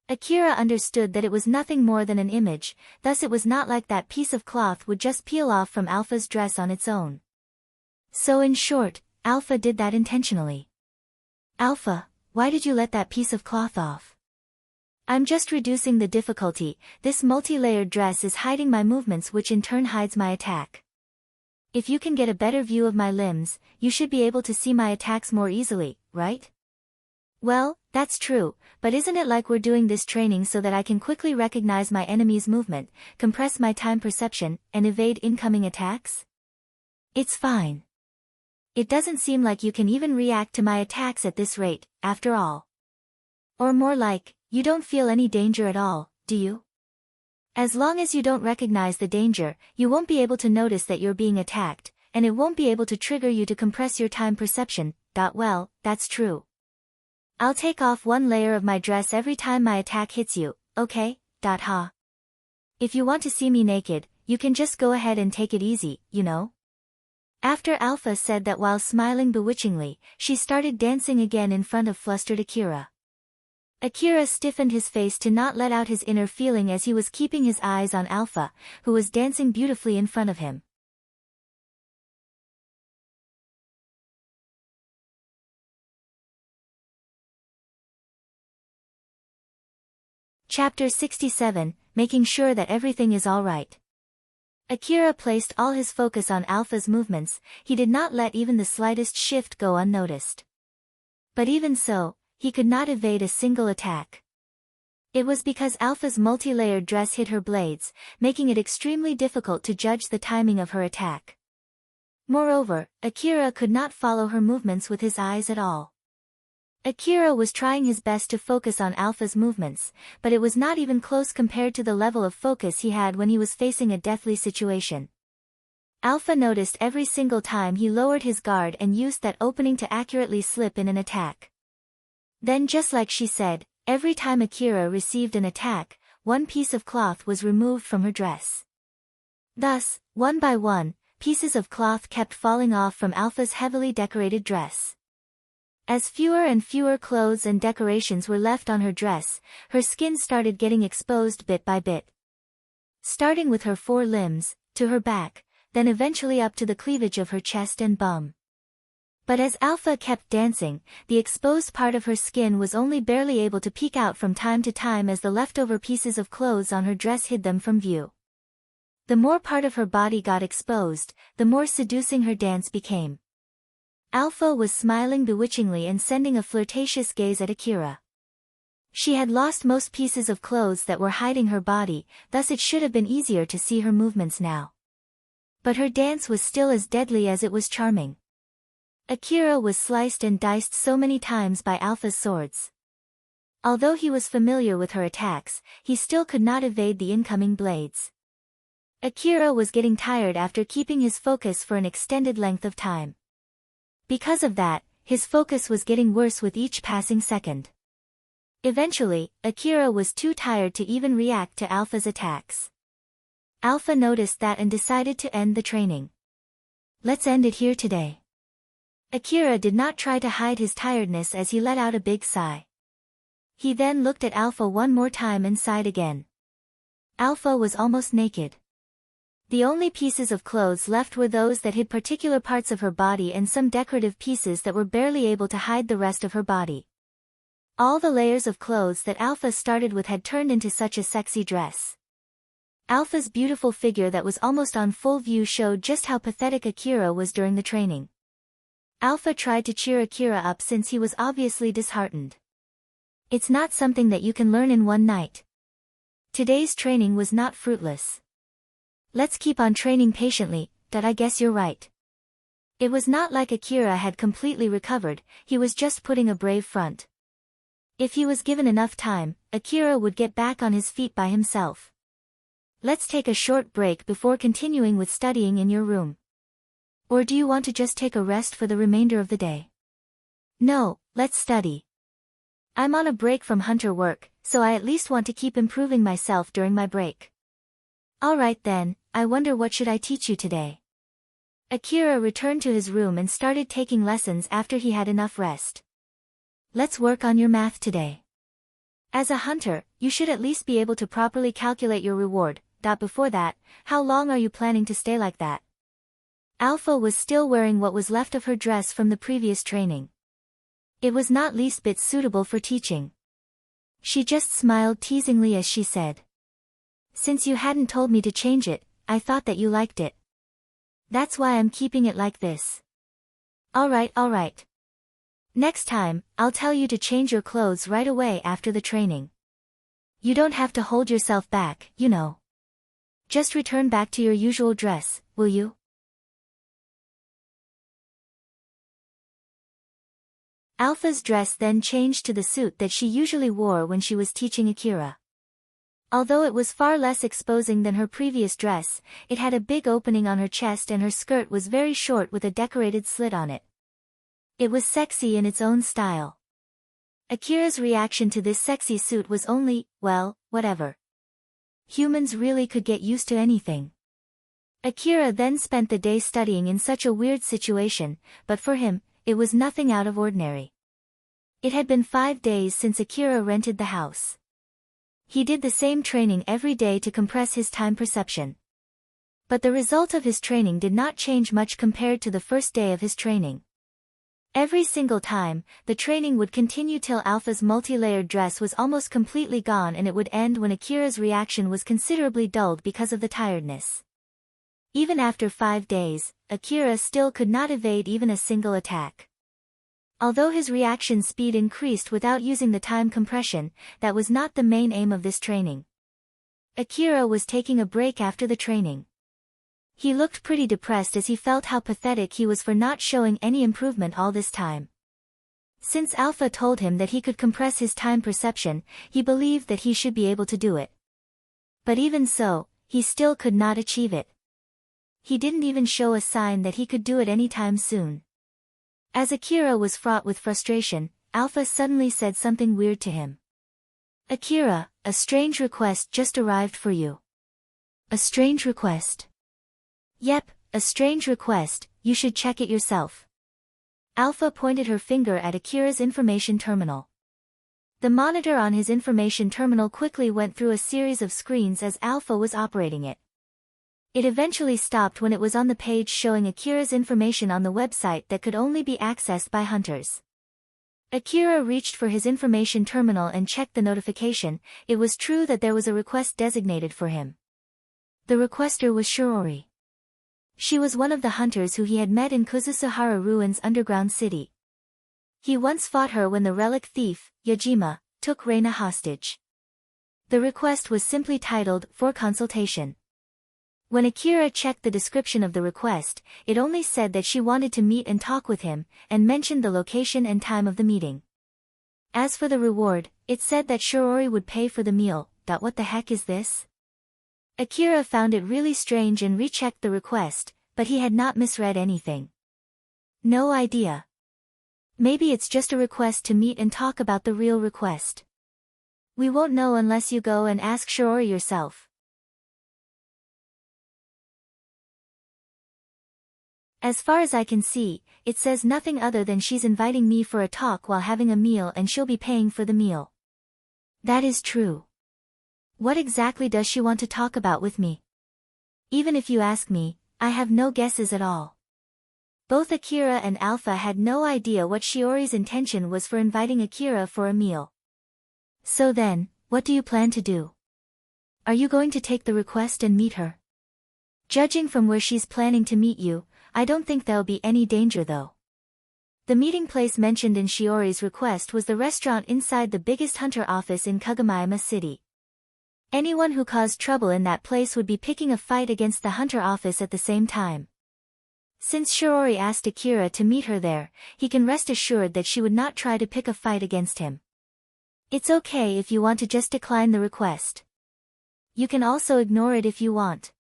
Akira understood that it was nothing more than an image, thus it was not like that piece of cloth would just peel off from Alpha's dress on its own. So in short, Alpha did that intentionally. Alpha, why did you let that piece of cloth off? I'm just reducing the difficulty. This multi-layered dress is hiding my movements, which in turn hides my attack. If you can get a better view of my limbs, you should be able to see my attacks more easily, right? Well, that's true, but isn't it like we're doing this training so that I can quickly recognize my enemy's movement, compress my time perception, and evade incoming attacks? It's fine. It doesn't seem like you can even react to my attacks at this rate, after all. Or more like, you don't feel any danger at all, do you? As long as you don't recognize the danger, you won't be able to notice that you're being attacked, and it won't be able to trigger you to compress your time perception. Well, that's true. I'll take off one layer of my dress every time my attack hits you, okay? Ha. If you want to see me naked, you can just go ahead and take it easy, you know? After Alpha said that while smiling bewitchingly, she started dancing again in front of flustered Akira. Akira stiffened his face to not let out his inner feeling as he was keeping his eyes on Alpha, who was dancing beautifully in front of him. Chapter 67, Making Sure That Everything Is Alright. Akira placed all his focus on Alpha's movements. He did not let even the slightest shift go unnoticed. But even so, he could not evade a single attack. It was because Alpha's multi-layered dress hid her blades, making it extremely difficult to judge the timing of her attack. Moreover, Akira could not follow her movements with his eyes at all. Akira was trying his best to focus on Alpha's movements, but it was not even close compared to the level of focus he had when he was facing a deathly situation. Alpha noticed every single time he lowered his guard and used that opening to accurately slip in an attack. Then, just like she said, every time Akira received an attack, one piece of cloth was removed from her dress. Thus, one by one, pieces of cloth kept falling off from Alpha's heavily decorated dress. As fewer and fewer clothes and decorations were left on her dress, her skin started getting exposed bit by bit. Starting with her four limbs, to her back, then eventually up to the cleavage of her chest and bum. But as Alpha kept dancing, the exposed part of her skin was only barely able to peek out from time to time as the leftover pieces of clothes on her dress hid them from view. The more part of her body got exposed, the more seducing her dance became. Alpha was smiling bewitchingly and sending a flirtatious gaze at Akira. She had lost most pieces of clothes that were hiding her body, thus it should have been easier to see her movements now. But her dance was still as deadly as it was charming. Akira was sliced and diced so many times by Alpha's swords. Although he was familiar with her attacks, he still could not evade the incoming blades. Akira was getting tired after keeping his focus for an extended length of time. Because of that, his focus was getting worse with each passing second. Eventually, Akira was too tired to even react to Alpha's attacks. Alpha noticed that and decided to end the training. Let's end it here today. Akira did not try to hide his tiredness as he let out a big sigh. He then looked at Alpha one more time and sighed again. Alpha was almost naked. The only pieces of clothes left were those that hid particular parts of her body and some decorative pieces that were barely able to hide the rest of her body. All the layers of clothes that Alpha started with had turned into such a sexy dress. Alpha's beautiful figure that was almost on full view showed just how pathetic Akira was during the training. Alpha tried to cheer Akira up since he was obviously disheartened. It's not something that you can learn in one night. Today's training was not fruitless. Let's keep on training patiently, I guess you're right. It was not like Akira had completely recovered, he was just putting a brave front. If he was given enough time, Akira would get back on his feet by himself. Let's take a short break before continuing with studying in your room. Or do you want to just take a rest for the remainder of the day? No, let's study. I'm on a break from hunter work, so I at least want to keep improving myself during my break. Alright then, I wonder what should I teach you today? Akira returned to his room and started taking lessons after he had enough rest. Let's work on your math today. As a hunter, you should at least be able to properly calculate your reward. Before that, how long are you planning to stay like that? Alpha was still wearing what was left of her dress from the previous training. It was not least bit suitable for teaching. She just smiled teasingly as she said. Since you hadn't told me to change it, I thought that you liked it. That's why I'm keeping it like this. Alright. Next time, I'll tell you to change your clothes right away after the training. You don't have to hold yourself back, you know. Just return back to your usual dress, will you? Alpha's dress then changed to the suit that she usually wore when she was teaching Akira. Although it was far less exposing than her previous dress, it had a big opening on her chest and her skirt was very short with a decorated slit on it. It was sexy in its own style. Akira's reaction to this sexy suit was only, well, whatever. Humans really could get used to anything. Akira then spent the day studying in such a weird situation, but for him, it was nothing out of ordinary. It had been 5 days since Akira rented the house. He did the same training every day to compress his time perception. But the result of his training did not change much compared to the first day of his training. Every single time, the training would continue till Alpha's multi-layered dress was almost completely gone and it would end when Akira's reaction was considerably dulled because of the tiredness. Even after 5 days, Akira still could not evade even a single attack. Although his reaction speed increased without using the time compression, that was not the main aim of this training. Akira was taking a break after the training. He looked pretty depressed as he felt how pathetic he was for not showing any improvement all this time. Since Alpha told him that he could compress his time perception, he believed that he should be able to do it. But even so, he still could not achieve it. He didn't even show a sign that he could do it anytime soon. As Akira was fraught with frustration, Alpha suddenly said something weird to him. Akira, a strange request just arrived for you. A strange request? Yep, a strange request, you should check it yourself. Alpha pointed her finger at Akira's information terminal. The monitor on his information terminal quickly went through a series of screens as Alpha was operating it. It eventually stopped when it was on the page showing Akira's information on the website that could only be accessed by hunters. Akira reached for his information terminal and checked the notification. It was true that there was a request designated for him. The requester was Sheryl. She was one of the hunters who he had met in Kuzusuhara Ruins underground city. He once fought her when the relic thief, Yajima, took Reina hostage. The request was simply titled, "For Consultation." When Akira checked the description of the request, it only said that she wanted to meet and talk with him, and mentioned the location and time of the meeting. As for the reward, it said that Sheryl would pay for the meal. What the heck is this? Akira found it really strange and rechecked the request, but he had not misread anything. No idea. Maybe it's just a request to meet and talk about the real request. We won't know unless you go and ask Sheryl yourself. As far as I can see, it says nothing other than she's inviting me for a talk while having a meal and she'll be paying for the meal. That is true. What exactly does she want to talk about with me? Even if you ask me, I have no guesses at all. Both Akira and Alpha had no idea what Shiori's intention was for inviting Akira for a meal. So then, what do you plan to do? Are you going to take the request and meet her? Judging from where she's planning to meet you, I don't think there'll be any danger though. The meeting place mentioned in Shiori's request was the restaurant inside the biggest hunter office in Kagamaima City. Anyone who caused trouble in that place would be picking a fight against the hunter office at the same time. Since Shiori asked Akira to meet her there, he can rest assured that she would not try to pick a fight against him. It's okay if you want to just decline the request. You can also ignore it if you want.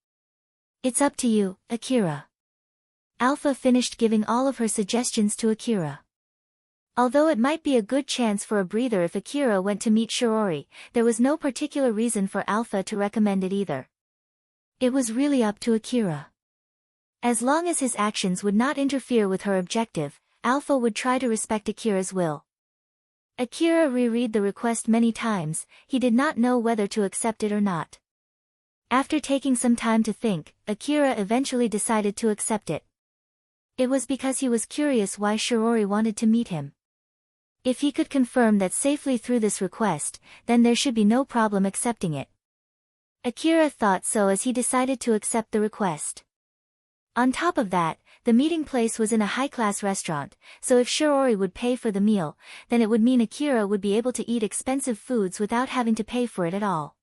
It's up to you, Akira. Alpha finished giving all of her suggestions to Akira. Although it might be a good chance for a breather if Akira went to meet Shiori, there was no particular reason for Alpha to recommend it either. It was really up to Akira. As long as his actions would not interfere with her objective, Alpha would try to respect Akira's will. Akira reread the request many times, he did not know whether to accept it or not. After taking some time to think, Akira eventually decided to accept it. It was because he was curious why Shiori wanted to meet him. If he could confirm that safely through this request, then there should be no problem accepting it. Akira thought so as he decided to accept the request. On top of that, the meeting place was in a high-class restaurant, so if Shiori would pay for the meal, then it would mean Akira would be able to eat expensive foods without having to pay for it at all.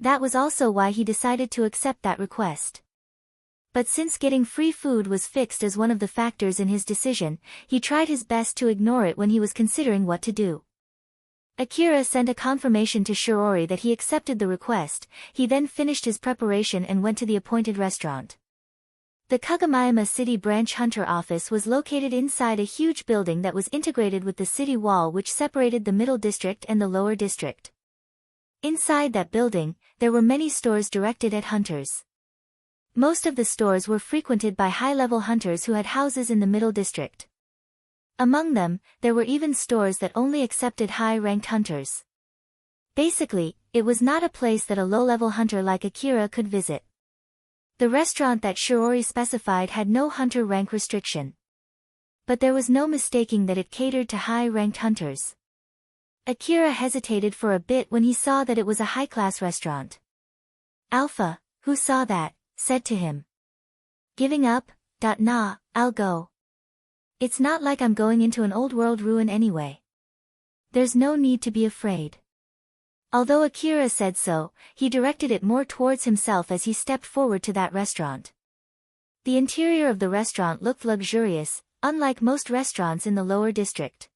That was also why he decided to accept that request. But since getting free food was fixed as one of the factors in his decision, he tried his best to ignore it when he was considering what to do. Akira sent a confirmation to Shiori that he accepted the request, he then finished his preparation and went to the appointed restaurant. The Kagamayama City Branch Hunter office was located inside a huge building that was integrated with the city wall which separated the middle district and the lower district. Inside that building, there were many stores directed at hunters. Most of the stores were frequented by high-level hunters who had houses in the middle district. Among them, there were even stores that only accepted high-ranked hunters. Basically, it was not a place that a low-level hunter like Akira could visit. The restaurant that Shiori specified had no hunter rank restriction. But there was no mistaking that it catered to high-ranked hunters. Akira hesitated for a bit when he saw that it was a high-class restaurant. Alpha, who saw that, said to him. Giving up? Nah, I'll go. It's not like I'm going into an old-world ruin anyway. There's no need to be afraid. Although Akira said so, he directed it more towards himself as he stepped forward to that restaurant. The interior of the restaurant looked luxurious, unlike most restaurants in the lower district.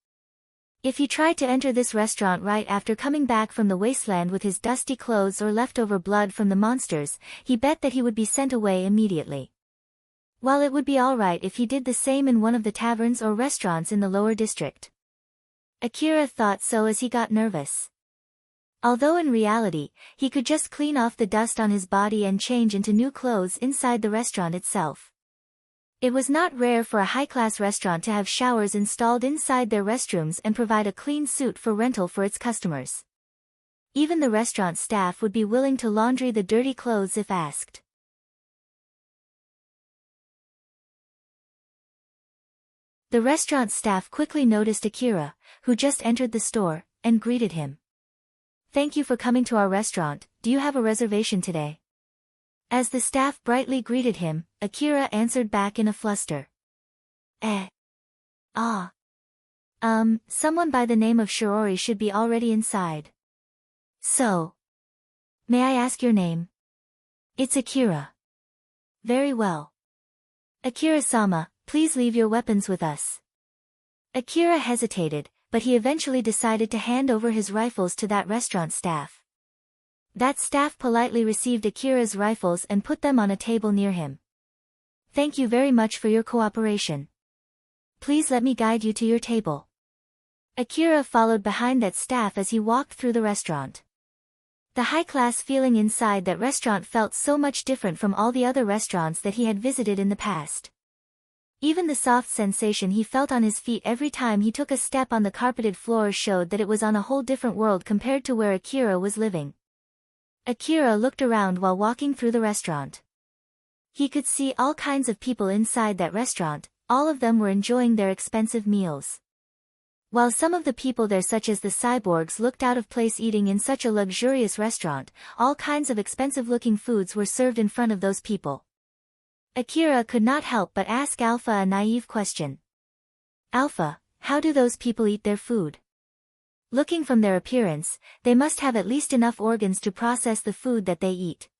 If he tried to enter this restaurant right after coming back from the wasteland with his dusty clothes or leftover blood from the monsters, he bet that he would be sent away immediately. While it would be alright if he did the same in one of the taverns or restaurants in the lower district. Akira thought so as he got nervous. Although in reality, he could just clean off the dust on his body and change into new clothes inside the restaurant itself. It was not rare for a high-class restaurant to have showers installed inside their restrooms and provide a clean suit for rental for its customers. Even the restaurant staff would be willing to laundry the dirty clothes if asked. The restaurant staff quickly noticed Akira, who just entered the store, and greeted him. Thank you for coming to our restaurant, do you have a reservation today? As the staff brightly greeted him, Akira answered back in a fluster. Someone by the name of Shiori should be already inside. So. May I ask your name? It's Akira. Very well. Akira-sama, please leave your weapons with us. Akira hesitated, but he eventually decided to hand over his rifles to that restaurant staff. That staff politely received Akira's rifles and put them on a table near him. Thank you very much for your cooperation. Please let me guide you to your table. Akira followed behind that staff as he walked through the restaurant. The high-class feeling inside that restaurant felt so much different from all the other restaurants that he had visited in the past. Even the soft sensation he felt on his feet every time he took a step on the carpeted floors showed that it was on a whole different world compared to where Akira was living. Akira looked around while walking through the restaurant. He could see all kinds of people inside that restaurant, all of them were enjoying their expensive meals. While some of the people there such as the cyborgs looked out of place eating in such a luxurious restaurant, all kinds of expensive-looking foods were served in front of those people. Akira could not help but ask Alpha a naive question. Alpha, how do those people eat their food? Looking from their appearance, they must have at least enough organs to process the food that they eat.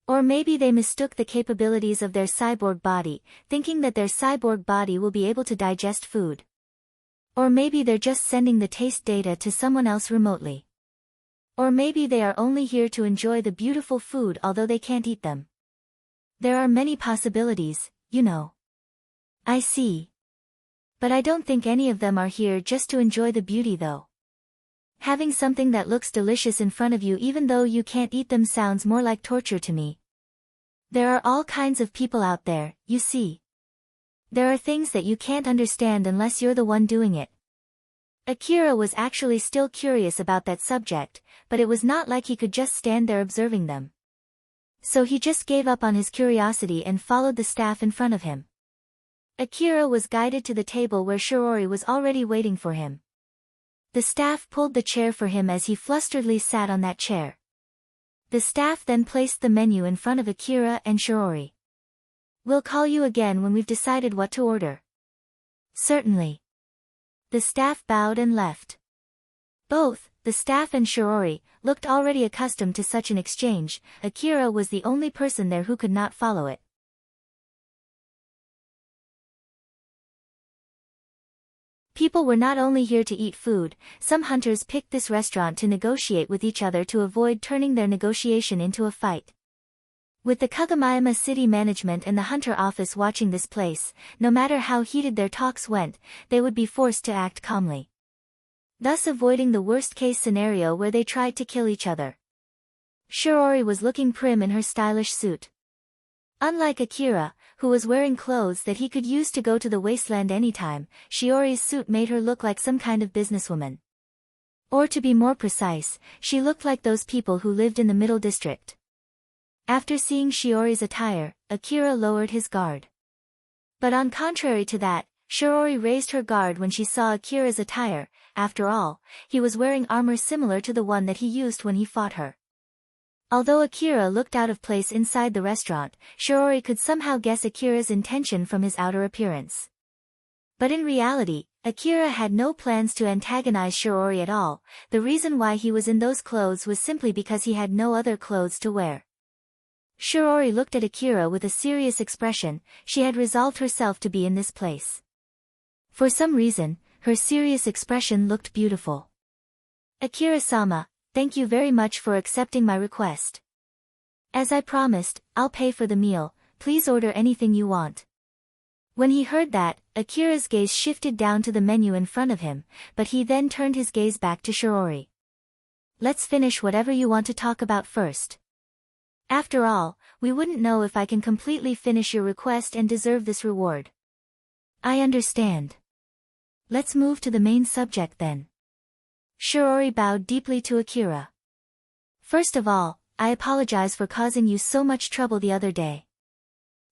Or maybe they mistook the capabilities of their cyborg body, thinking that their cyborg body will be able to digest food. Or maybe they're just sending the taste data to someone else remotely. Or maybe they are only here to enjoy the beautiful food although they can't eat them. There are many possibilities, you know. I see. But I don't think any of them are here just to enjoy the beauty though. Having something that looks delicious in front of you even though you can't eat them sounds more like torture to me. There are all kinds of people out there, you see. There are things that you can't understand unless you're the one doing it. Akira was actually still curious about that subject, but it was not like he could just stand there observing them. So he just gave up on his curiosity and followed the staff in front of him. Akira was guided to the table where Shirory was already waiting for him. The staff pulled the chair for him as he flusteredly sat on that chair. The staff then placed the menu in front of Akira and Shirory. We'll call you again when we've decided what to order. Certainly. The staff bowed and left. Both, the staff and Shirory, looked already accustomed to such an exchange. Akira was the only person there who could not follow it. People were not only here to eat food, some hunters picked this restaurant to negotiate with each other to avoid turning their negotiation into a fight. With the Kagamayama city management and the hunter office watching this place, no matter how heated their talks went, they would be forced to act calmly, thus avoiding the worst-case scenario where they tried to kill each other. Shirory was looking prim in her stylish suit. Unlike Akira, who was wearing clothes that he could use to go to the wasteland anytime, Shiori's suit made her look like some kind of businesswoman. Or to be more precise, she looked like those people who lived in the middle district. After seeing Shiori's attire, Akira lowered his guard. But on contrary to that, Shirory raised her guard when she saw Akira's attire. After all, he was wearing armor similar to the one that he used when he fought her. Although Akira looked out of place inside the restaurant, Shirory could somehow guess Akira's intention from his outer appearance. But in reality, Akira had no plans to antagonize Shirory at all. The reason why he was in those clothes was simply because he had no other clothes to wear. Shirory looked at Akira with a serious expression. She had resolved herself to be in this place. For some reason, her serious expression looked beautiful. Akira-sama, thank you very much for accepting my request. As I promised, I'll pay for the meal. Please order anything you want. When he heard that, Akira's gaze shifted down to the menu in front of him, but he then turned his gaze back to Shirory. Let's finish whatever you want to talk about first. After all, we wouldn't know if I can completely finish your request and deserve this reward. I understand. Let's move to the main subject then. Shirory bowed deeply to Akira. First of all, I apologize for causing you so much trouble the other day.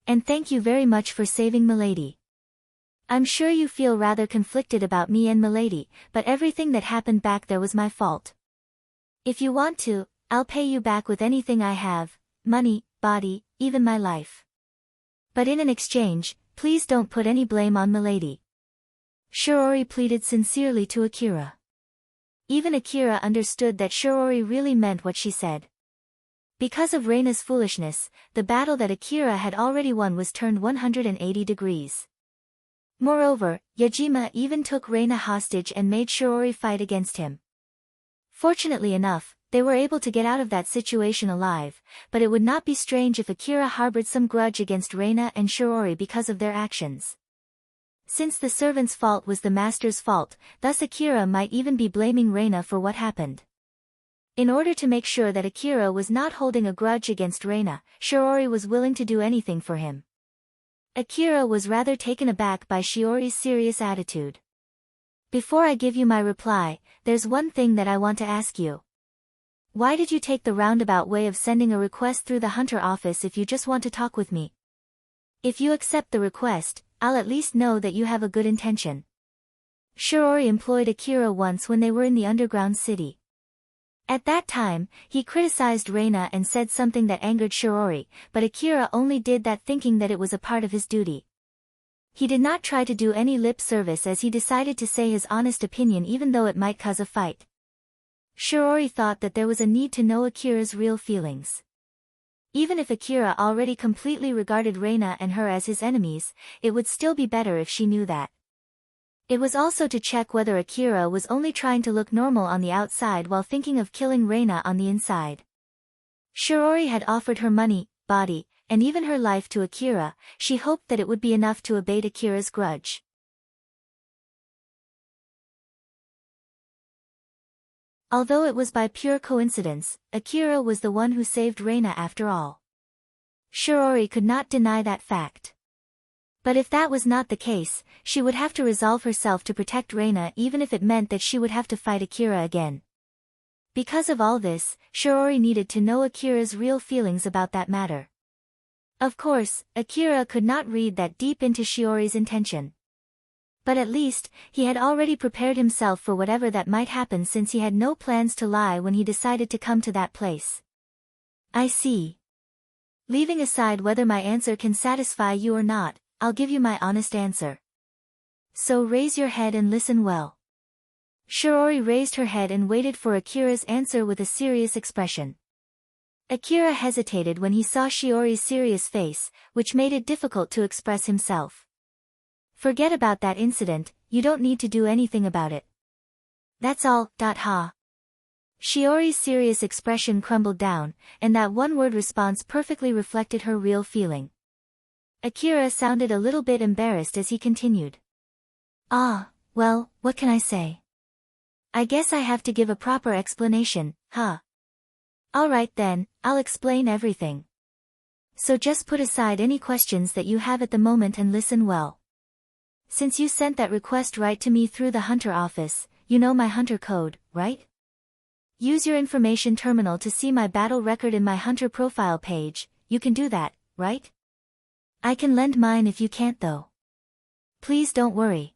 And thank you very much for saving Milady. I'm sure you feel rather conflicted about me and Milady, but everything that happened back there was my fault. If you want to, I'll pay you back with anything I have, money, body, even my life. But in an exchange, please don't put any blame on Milady. Shirory pleaded sincerely to Akira. Even Akira understood that Shirory really meant what she said. Because of Reina's foolishness, the battle that Akira had already won was turned 180 degrees. Moreover, Yajima even took Reina hostage and made Shirory fight against him. Fortunately enough, they were able to get out of that situation alive, but it would not be strange if Akira harbored some grudge against Reina and Shirory because of their actions. Since the servant's fault was the master's fault, thus Akira might even be blaming Reina for what happened. In order to make sure that Akira was not holding a grudge against Reina, Shirory was willing to do anything for him. Akira was rather taken aback by Shiori's serious attitude. Before I give you my reply, there's one thing that I want to ask you. Why did you take the roundabout way of sending a request through the hunter office if you just want to talk with me? If you accept the request, I'll at least know that you have a good intention. Shirory employed Akira once when they were in the underground city. At that time, he criticized Reina and said something that angered Shirory, but Akira only did that thinking that it was a part of his duty. He did not try to do any lip service as he decided to say his honest opinion even though it might cause a fight. Shirory thought that there was a need to know Akira's real feelings. Even if Akira already completely regarded Reina and her as his enemies, it would still be better if she knew that. It was also to check whether Akira was only trying to look normal on the outside while thinking of killing Reina on the inside. Shiori had offered her money, body, and even her life to Akira. She hoped that it would be enough to abate Akira's grudge. Although it was by pure coincidence, Akira was the one who saved Reina after all. Shiori could not deny that fact. But if that was not the case, she would have to resolve herself to protect Reina even if it meant that she would have to fight Akira again. Because of all this, Shiori needed to know Akira's real feelings about that matter. Of course, Akira could not read that deep into Shiori's intention. But at least, he had already prepared himself for whatever that might happen since he had no plans to lie when he decided to come to that place. I see. Leaving aside whether my answer can satisfy you or not, I'll give you my honest answer. So raise your head and listen well. Shiori raised her head and waited for Akira's answer with a serious expression. Akira hesitated when he saw Shiori's serious face, which made it difficult to express himself. Forget about that incident, you don't need to do anything about it. That's all, ha. Shiori's serious expression crumbled down, and that one-word response perfectly reflected her real feeling. Akira sounded a little bit embarrassed as he continued. Well, what can I say? I guess I have to give a proper explanation, huh? Alright then, I'll explain everything. So just put aside any questions that you have at the moment and listen well. Since you sent that request right to me through the Hunter office, you know my Hunter code, right? Use your information terminal to see my battle record in my Hunter profile page, you can do that, right? I can lend mine if you can't though. Please don't worry.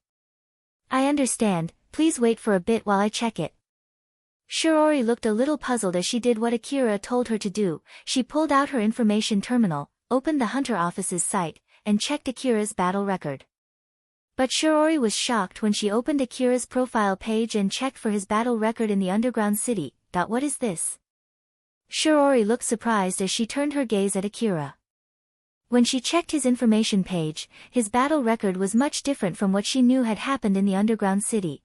I understand, please wait for a bit while I check it. Shiori looked a little puzzled as she did what Akira told her to do. She pulled out her information terminal, opened the Hunter office's site, and checked Akira's battle record. But Shiori was shocked when she opened Akira's profile page and checked for his battle record in the underground city. What is this? Shiori looked surprised as she turned her gaze at Akira. When she checked his information page, his battle record was much different from what she knew had happened in the underground city.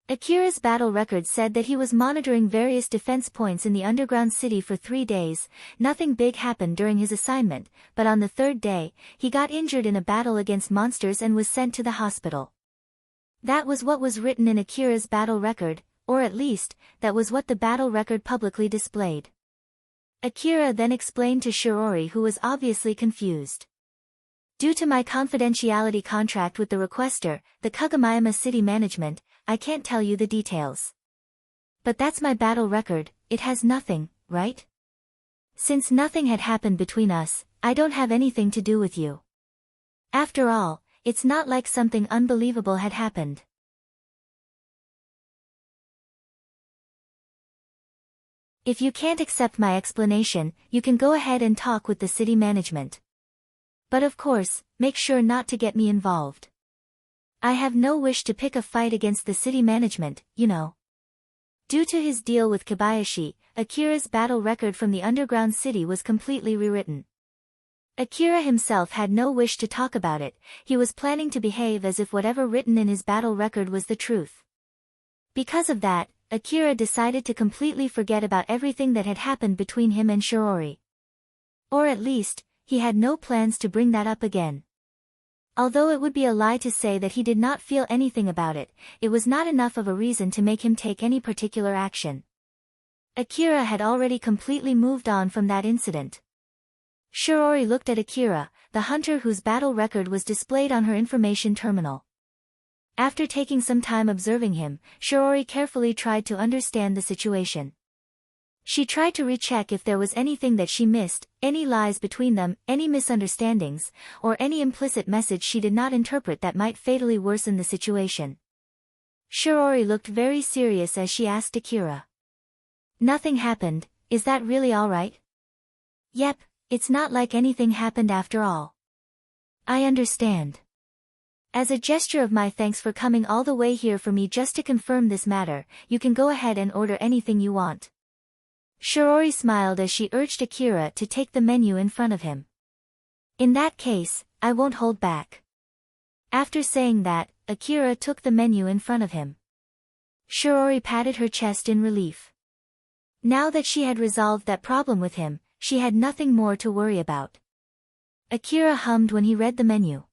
Akira's battle record said that he was monitoring various defense points in the underground city for 3 days. Nothing big happened during his assignment, but on the 3rd day, he got injured in a battle against monsters and was sent to the hospital. That was what was written in Akira's battle record, or at least, that was what the battle record publicly displayed. Akira then explained to Shiori, who was obviously confused. Due to my confidentiality contract with the requester, the Kagomayama City Management, I can't tell you the details. But that's my battle record, it has nothing, right? Since nothing had happened between us, I don't have anything to do with you. After all, it's not like something unbelievable had happened. If you can't accept my explanation, you can go ahead and talk with the city management. But of course, make sure not to get me involved. I have no wish to pick a fight against the city management, you know. Due to his deal with Kobayashi, Akira's battle record from the underground city was completely rewritten. Akira himself had no wish to talk about it, he was planning to behave as if whatever written in his battle record was the truth. Because of that, Akira decided to completely forget about everything that had happened between him and Shiori. Or at least, he had no plans to bring that up again. Although it would be a lie to say that he did not feel anything about it, it was not enough of a reason to make him take any particular action. Akira had already completely moved on from that incident. Shiori looked at Akira, the hunter whose battle record was displayed on her information terminal. After taking some time observing him, Shiori carefully tried to understand the situation. She tried to recheck if there was anything that she missed, any lies between them, any misunderstandings, or any implicit message she did not interpret that might fatally worsen the situation. Shiori looked very serious as she asked Akira. Nothing happened, is that really all right? Yep, it's not like anything happened after all. I understand. As a gesture of my thanks for coming all the way here for me just to confirm this matter, you can go ahead and order anything you want. Shiori smiled as she urged Akira to take the menu in front of him. In that case, I won't hold back. After saying that, Akira took the menu in front of him. Shiori patted her chest in relief. Now that she had resolved that problem with him, she had nothing more to worry about. Akira hummed when he read the menu.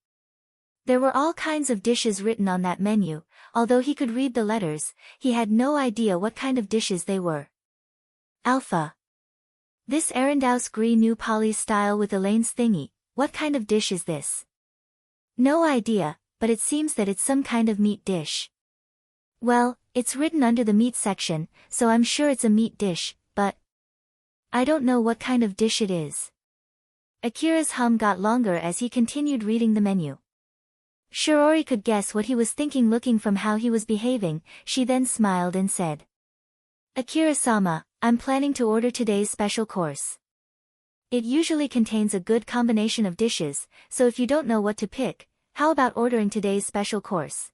There were all kinds of dishes written on that menu. Although he could read the letters, he had no idea what kind of dishes they were. Alpha. This Arendaus Gree new Polly's style with Elaine's thingy, what kind of dish is this? No idea, but it seems that it's some kind of meat dish. Well, it's written under the meat section, so I'm sure it's a meat dish, but I don't know what kind of dish it is. Akira's hum got longer as he continued reading the menu. Shiori could guess what he was thinking looking from how he was behaving. She then smiled and said, Akira-sama, I'm planning to order today's special course. It usually contains a good combination of dishes, so if you don't know what to pick, how about ordering today's special course?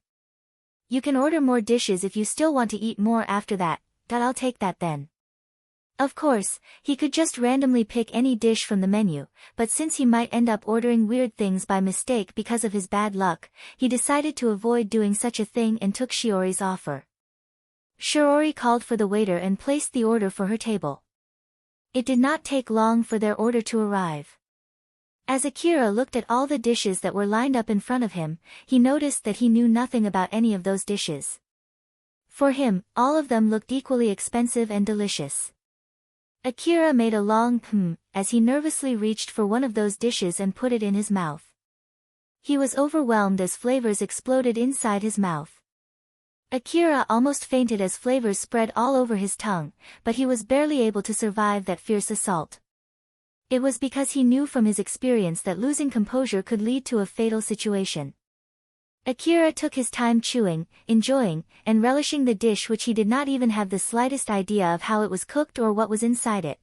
You can order more dishes if you still want to eat more after that, I'll take that then. Of course, he could just randomly pick any dish from the menu, but since he might end up ordering weird things by mistake because of his bad luck, he decided to avoid doing such a thing and took Shiori's offer. Shiori called for the waiter and placed the order for her table. It did not take long for their order to arrive. As Akira looked at all the dishes that were lined up in front of him, he noticed that he knew nothing about any of those dishes. For him, all of them looked equally expensive and delicious. Akira made a long as he nervously reached for one of those dishes and put it in his mouth. He was overwhelmed as flavors exploded inside his mouth. Akira almost fainted as flavors spread all over his tongue, but he was barely able to survive that fierce assault. It was because he knew from his experience that losing composure could lead to a fatal situation. Akira took his time chewing, enjoying, and relishing the dish which he did not even have the slightest idea of how it was cooked or what was inside it.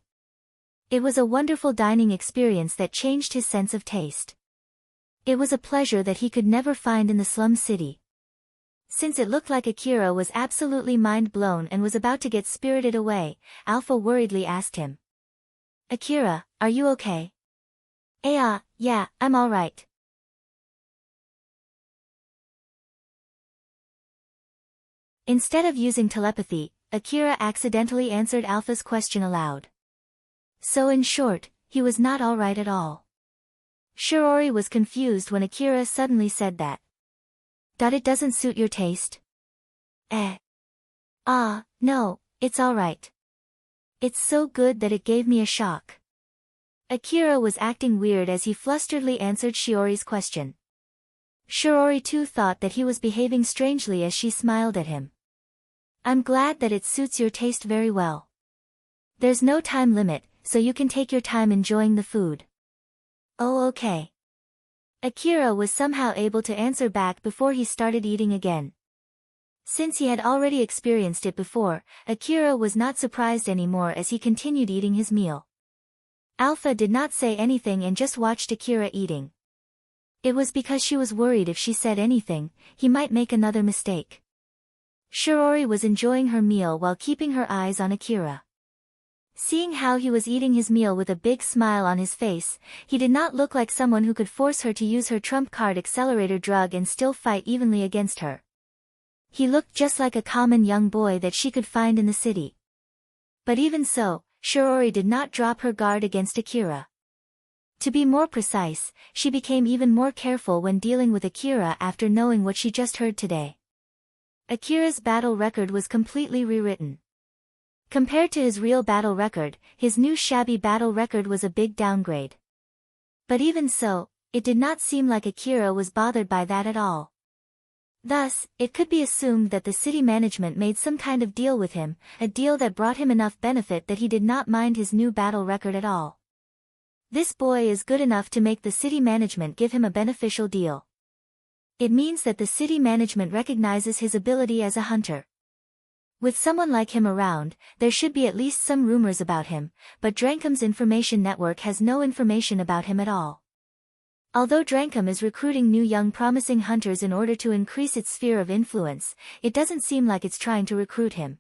It was a wonderful dining experience that changed his sense of taste. It was a pleasure that he could never find in the slum city. Since it looked like Akira was absolutely mind-blown and was about to get spirited away, Alpha worriedly asked him. Akira, are you okay? Yeah, I'm alright. Instead of using telepathy, Akira accidentally answered Alpha's question aloud. So in short, he was not alright at all. Shiori was confused when Akira suddenly said that. It doesn't suit your taste? No, it's alright. It's so good that it gave me a shock. Akira was acting weird as he flusteredly answered Shiori's question. Shiori too thought that he was behaving strangely as she smiled at him. I'm glad that it suits your taste very well. There's no time limit, so you can take your time enjoying the food. Oh okay. Akira was somehow able to answer back before he started eating again. Since he had already experienced it before, Akira was not surprised anymore as he continued eating his meal. Alpha did not say anything and just watched Akira eating. It was because she was worried if she said anything, he might make another mistake. Shiori was enjoying her meal while keeping her eyes on Akira. Seeing how he was eating his meal with a big smile on his face, he did not look like someone who could force her to use her trump card accelerator drug and still fight evenly against her. He looked just like a common young boy that she could find in the city. But even so, Shiori did not drop her guard against Akira. To be more precise, she became even more careful when dealing with Akira after knowing what she just heard today. Akira's battle record was completely rewritten. Compared to his real battle record, his new shabby battle record was a big downgrade. But even so, it did not seem like Akira was bothered by that at all. Thus, it could be assumed that the city management made some kind of deal with him, a deal that brought him enough benefit that he did not mind his new battle record at all. This boy is good enough to make the city management give him a beneficial deal. It means that the city management recognizes his ability as a hunter. With someone like him around, there should be at least some rumors about him, but Drankum's information network has no information about him at all. Although Drankum is recruiting new young promising hunters in order to increase its sphere of influence, it doesn't seem like it's trying to recruit him.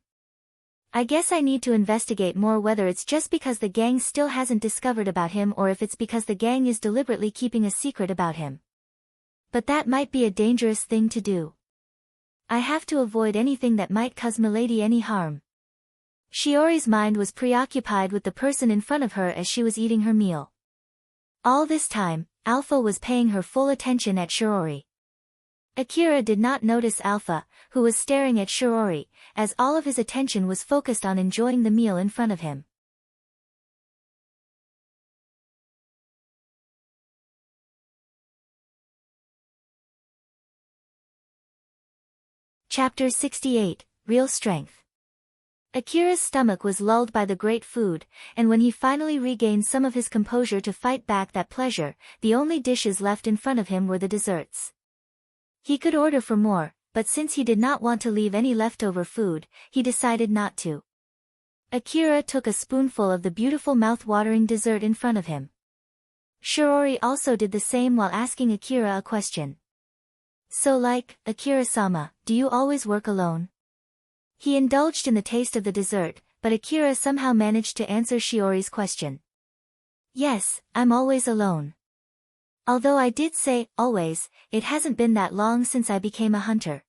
I guess I need to investigate more whether it's just because the gang still hasn't discovered about him or if it's because the gang is deliberately keeping a secret about him. But that might be a dangerous thing to do. I have to avoid anything that might cause Milady any harm. Shiori's mind was preoccupied with the person in front of her as she was eating her meal. All this time, Alpha was paying her full attention at Shiori. Akira did not notice Alpha, who was staring at Shiori, as all of his attention was focused on enjoying the meal in front of him. Chapter 68, Real Strength. Akira's stomach was lulled by the great food, and when he finally regained some of his composure to fight back that pleasure, the only dishes left in front of him were the desserts. He could order for more, but since he did not want to leave any leftover food, he decided not to. Akira took a spoonful of the beautiful mouth-watering dessert in front of him. Shiori also did the same while asking Akira a question. So Akira-sama, do you always work alone? He indulged in the taste of the dessert, but Akira somehow managed to answer Shiori's question. Yes, I'm always alone. Although I did say, always, it hasn't been that long since I became a hunter.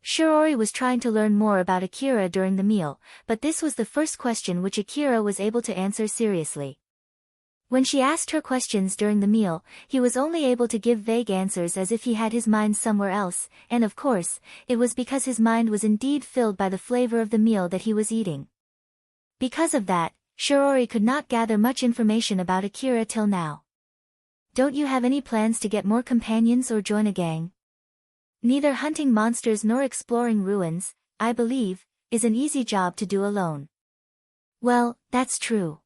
Shiori was trying to learn more about Akira during the meal, but this was the first question which Akira was able to answer seriously. When she asked her questions during the meal, he was only able to give vague answers as if he had his mind somewhere else, and of course, it was because his mind was indeed filled by the flavor of the meal that he was eating. Because of that, Shiori could not gather much information about Akira till now. Don't you have any plans to get more companions or join a gang? Neither hunting monsters nor exploring ruins, I believe, is an easy job to do alone. Well, that's true.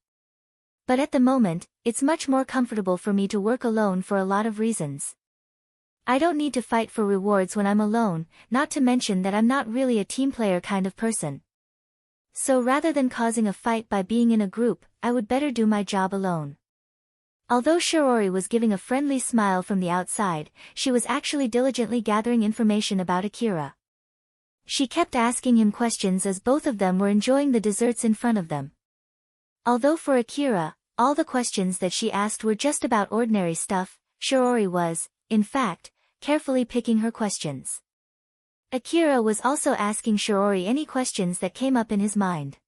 But at the moment, it's much more comfortable for me to work alone for a lot of reasons. I don't need to fight for rewards when I'm alone, not to mention that I'm not really a team player kind of person. So rather than causing a fight by being in a group, I would better do my job alone. Although Shiori was giving a friendly smile from the outside, she was actually diligently gathering information about Akira. She kept asking him questions as both of them were enjoying the desserts in front of them. Although for Akira, all the questions that she asked were just about ordinary stuff, Shiori was, in fact, carefully picking her questions. Akira was also asking Shiori any questions that came up in his mind.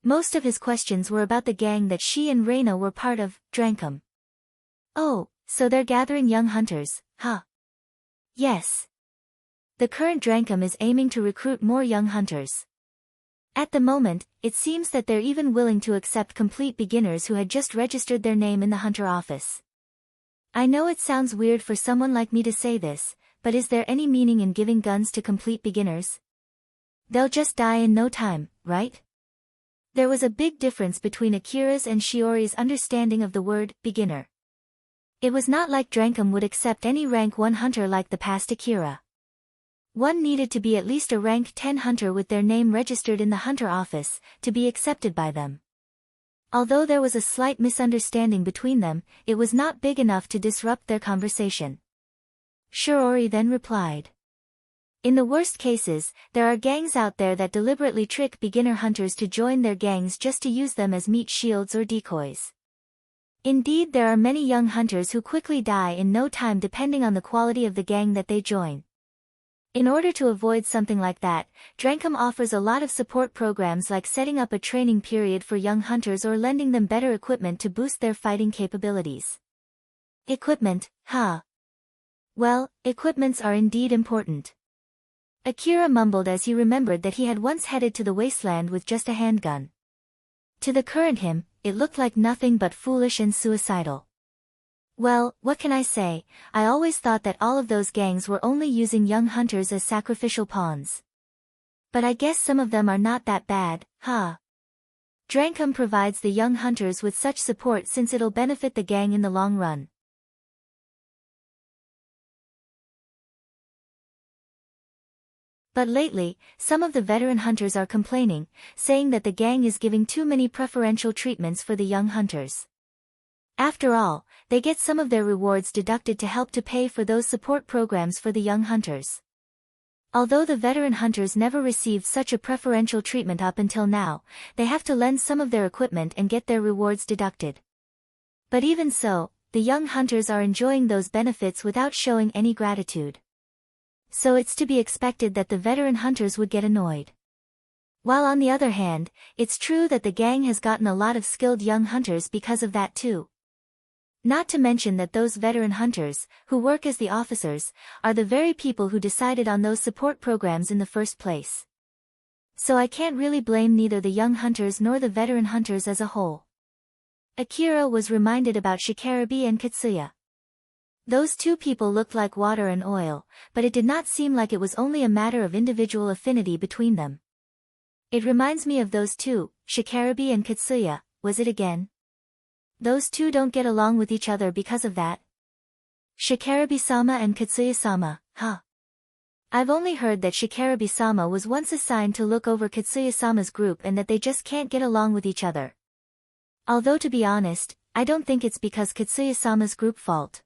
Most of his questions were about the gang that she and Reina were part of, Drankum. Oh, so they're gathering young hunters, huh? Yes. The current Drankum is aiming to recruit more young hunters. At the moment, it seems that they're even willing to accept complete beginners who had just registered their name in the hunter office. I know it sounds weird for someone like me to say this, but is there any meaning in giving guns to complete beginners? They'll just die in no time, right? There was a big difference between Akira's and Shiori's understanding of the word beginner. It was not like Drankum would accept any rank 1 hunter like the past Akira. One needed to be at least a rank 10 hunter with their name registered in the hunter office, to be accepted by them. Although there was a slight misunderstanding between them, it was not big enough to disrupt their conversation. Shiori then replied. In the worst cases, there are gangs out there that deliberately trick beginner hunters to join their gangs just to use them as meat shields or decoys. Indeed, there are many young hunters who quickly die in no time depending on the quality of the gang that they join. In order to avoid something like that, Drankum offers a lot of support programs like setting up a training period for young hunters or lending them better equipment to boost their fighting capabilities. Equipment, huh? Well, equipments are indeed important. Akira mumbled as he remembered that he had once headed to the wasteland with just a handgun. To the current him, it looked like nothing but foolish and suicidal. Well, what can I say, I always thought that all of those gangs were only using young hunters as sacrificial pawns. But I guess some of them are not that bad, huh? Drankum provides the young hunters with such support since it'll benefit the gang in the long run. But lately, some of the veteran hunters are complaining, saying that the gang is giving too many preferential treatments for the young hunters. After all, they get some of their rewards deducted to help to pay for those support programs for the young hunters. Although the veteran hunters never received such a preferential treatment up until now, they have to lend some of their equipment and get their rewards deducted. But even so, the young hunters are enjoying those benefits without showing any gratitude. So it's to be expected that the veteran hunters would get annoyed. While on the other hand, it's true that the gang has gotten a lot of skilled young hunters because of that too. Not to mention that those veteran hunters, who work as the officers, are the very people who decided on those support programs in the first place. So I can't really blame neither the young hunters nor the veteran hunters as a whole. Akira was reminded about Shikarabe and Katsuya. Those two people looked like water and oil, but it did not seem like it was only a matter of individual affinity between them. It reminds me of those two, Shikarabe and Katsuya, was it again? Those two don't get along with each other because of that. Shikarabe-sama and Katsuya-sama, huh? I've only heard that Shikarabe-sama was once assigned to look over Katsuya-sama's group and that they just can't get along with each other. Although to be honest, I don't think it's because Katsuya-sama's group fault.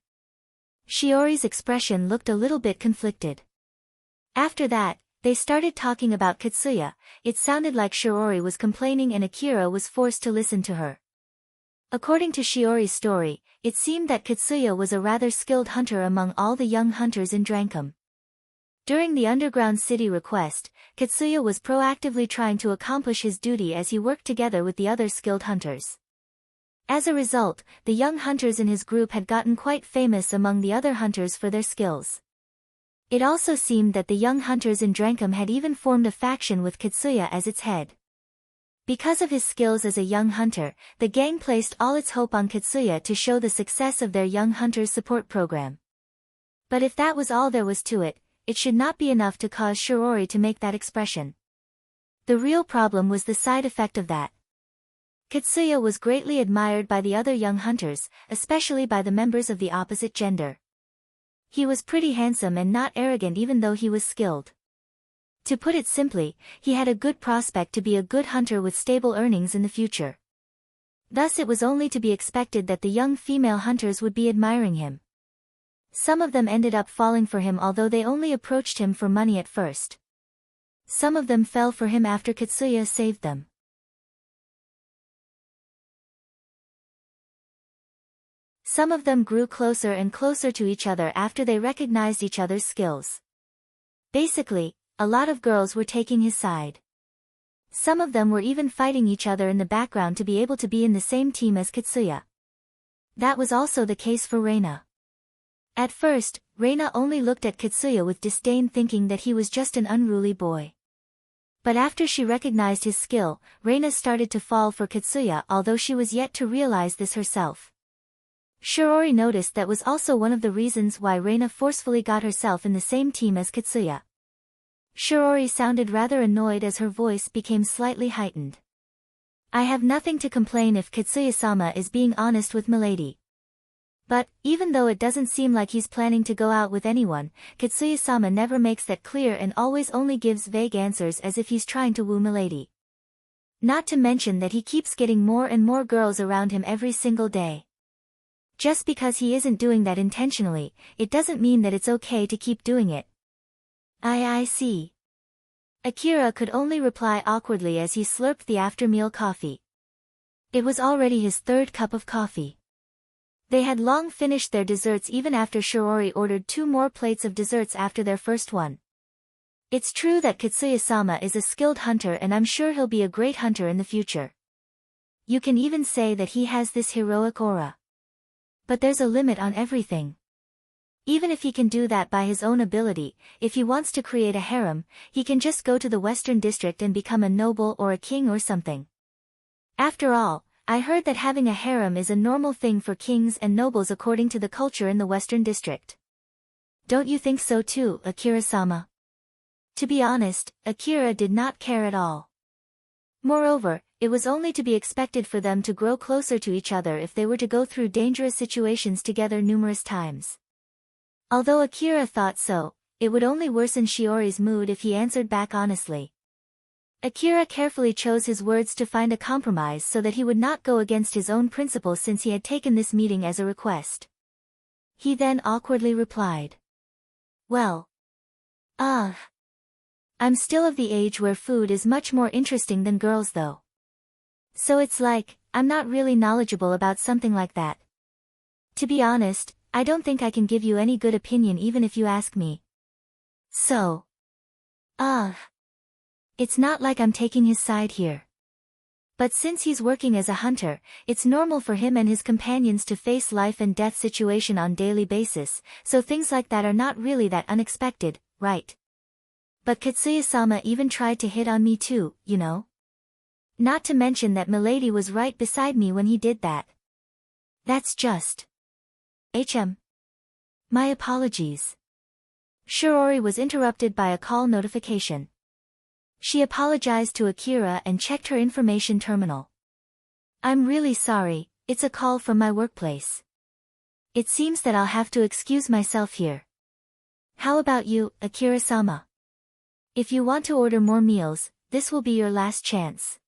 Shiori's expression looked a little bit conflicted. After that, they started talking about Katsuya. It sounded like Shiori was complaining and Akira was forced to listen to her. According to Shiori's story, it seemed that Katsuya was a rather skilled hunter among all the young hunters in Drankum. During the underground city request, Katsuya was proactively trying to accomplish his duty as he worked together with the other skilled hunters. As a result, the young hunters in his group had gotten quite famous among the other hunters for their skills. It also seemed that the young hunters in Drankum had even formed a faction with Katsuya as its head. Because of his skills as a young hunter, the gang placed all its hope on Katsuya to show the success of their young hunters support program. But if that was all there was to it, it should not be enough to cause Shiori to make that expression. The real problem was the side effect of that. Katsuya was greatly admired by the other young hunters, especially by the members of the opposite gender. He was pretty handsome and not arrogant even though he was skilled. To put it simply, he had a good prospect to be a good hunter with stable earnings in the future. Thus it was only to be expected that the young female hunters would be admiring him. Some of them ended up falling for him although they only approached him for money at first. Some of them fell for him after Katsuya saved them. Some of them grew closer and closer to each other after they recognized each other's skills. Basically, a lot of girls were taking his side. Some of them were even fighting each other in the background to be able to be in the same team as Katsuya. That was also the case for Reina. At first, Reina only looked at Katsuya with disdain thinking that he was just an unruly boy. But after she recognized his skill, Reina started to fall for Katsuya although she was yet to realize this herself. Shiori noticed that was also one of the reasons why Reina forcefully got herself in the same team as Katsuya. Shiori sounded rather annoyed as her voice became slightly heightened. I have nothing to complain if Katsuya-sama is being honest with milady. But, even though it doesn't seem like he's planning to go out with anyone, Katsuya-sama never makes that clear and always only gives vague answers as if he's trying to woo milady. Not to mention that he keeps getting more and more girls around him every single day. Just because he isn't doing that intentionally, it doesn't mean that it's okay to keep doing it. I see. Akira could only reply awkwardly as he slurped the after-meal coffee. It was already his third cup of coffee. They had long finished their desserts even after Shiori ordered 2 more plates of desserts after their first one. It's true that Katsuya-sama is a skilled hunter and I'm sure he'll be a great hunter in the future. You can even say that he has this heroic aura. But there's a limit on everything. Even if he can do that by his own ability, if he wants to create a harem, he can just go to the Western District and become a noble or a king or something. After all, I heard that having a harem is a normal thing for kings and nobles according to the culture in the Western District. Don't you think so too, Akira-sama? To be honest, Akira did not care at all. Moreover, it was only to be expected for them to grow closer to each other if they were to go through dangerous situations together numerous times. Although Akira thought so, it would only worsen Shiori's mood if he answered back honestly. Akira carefully chose his words to find a compromise so that he would not go against his own principles since he had taken this meeting as a request. He then awkwardly replied. Well. I'm still of the age where food is much more interesting than girls though. So it's like, I'm not really knowledgeable about something like that. To be honest, I don't think I can give you any good opinion even if you ask me. So. It's not like I'm taking his side here. But since he's working as a hunter, it's normal for him and his companions to face life and death situation on daily basis, so things like that are not really that unexpected, right? But Katsuya-sama even tried to hit on me too, you know? Not to mention that Milady was right beside me when he did that. That's just... My apologies. Shiroori was interrupted by a call notification. She apologized to Akira and checked her information terminal. I'm really sorry, it's a call from my workplace. It seems that I'll have to excuse myself here. How about you, Akira-sama? If you want to order more meals, this will be your last chance.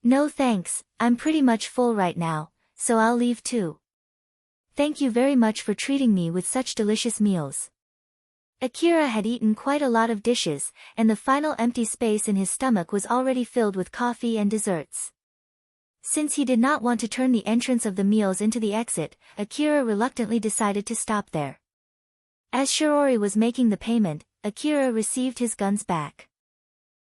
No thanks, I'm pretty much full right now, so I'll leave too. Thank you very much for treating me with such delicious meals. Akira had eaten quite a lot of dishes, and the final empty space in his stomach was already filled with coffee and desserts. Since he did not want to turn the entrance of the meals into the exit, Akira reluctantly decided to stop there. As Shiroori was making the payment, Akira received his guns back.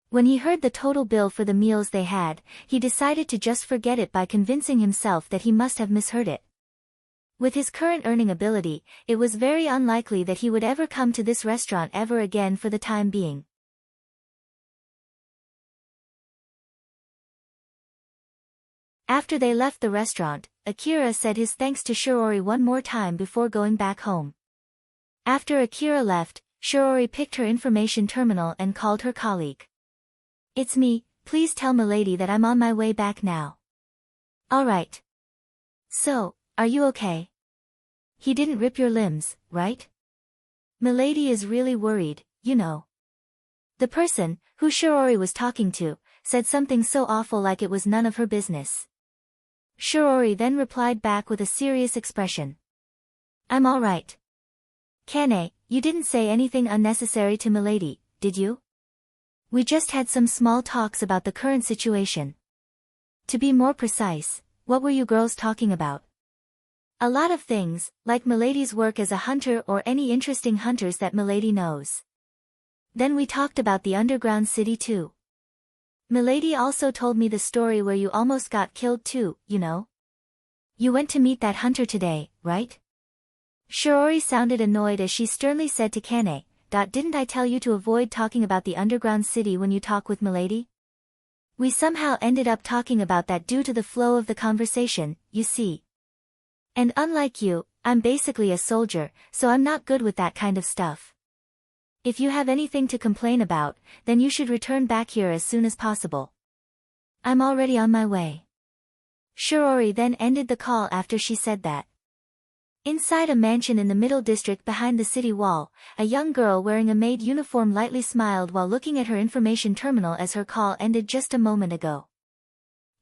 When he heard the total bill for the meals they had, he decided to just forget it by convincing himself that he must have misheard it. With his current earning ability, it was very unlikely that he would ever come to this restaurant ever again for the time being. After they left the restaurant, Akira said his thanks to Shiroori one more time before going back home. After Akira left, Shiroori picked her information terminal and called her colleague. It's me, please tell Milady that I'm on my way back now. Alright. So, are you okay? He didn't rip your limbs, right? Milady is really worried, you know. The person, who Shiroori was talking to, said something so awful like it was none of her business. Shiroori then replied back with a serious expression. I'm alright. Kane, you didn't say anything unnecessary to Milady, did you? We just had some small talks about the current situation. To be more precise, what were you girls talking about? A lot of things, like Milady's work as a hunter or any interesting hunters that Milady knows. Then we talked about the underground city too. Milady also told me the story where you almost got killed too, you know? You went to meet that hunter today, right? Shiroori sounded annoyed as she sternly said to Kane, didn't I tell you to avoid talking about the underground city when you talk with Milady? We somehow ended up talking about that due to the flow of the conversation, you see. And unlike you, I'm basically a soldier, so I'm not good with that kind of stuff. If you have anything to complain about, then you should return back here as soon as possible. I'm already on my way. Shiroori then ended the call after she said that. Inside a mansion in the middle district behind the city wall, a young girl wearing a maid uniform lightly smiled while looking at her information terminal as her call ended just a moment ago.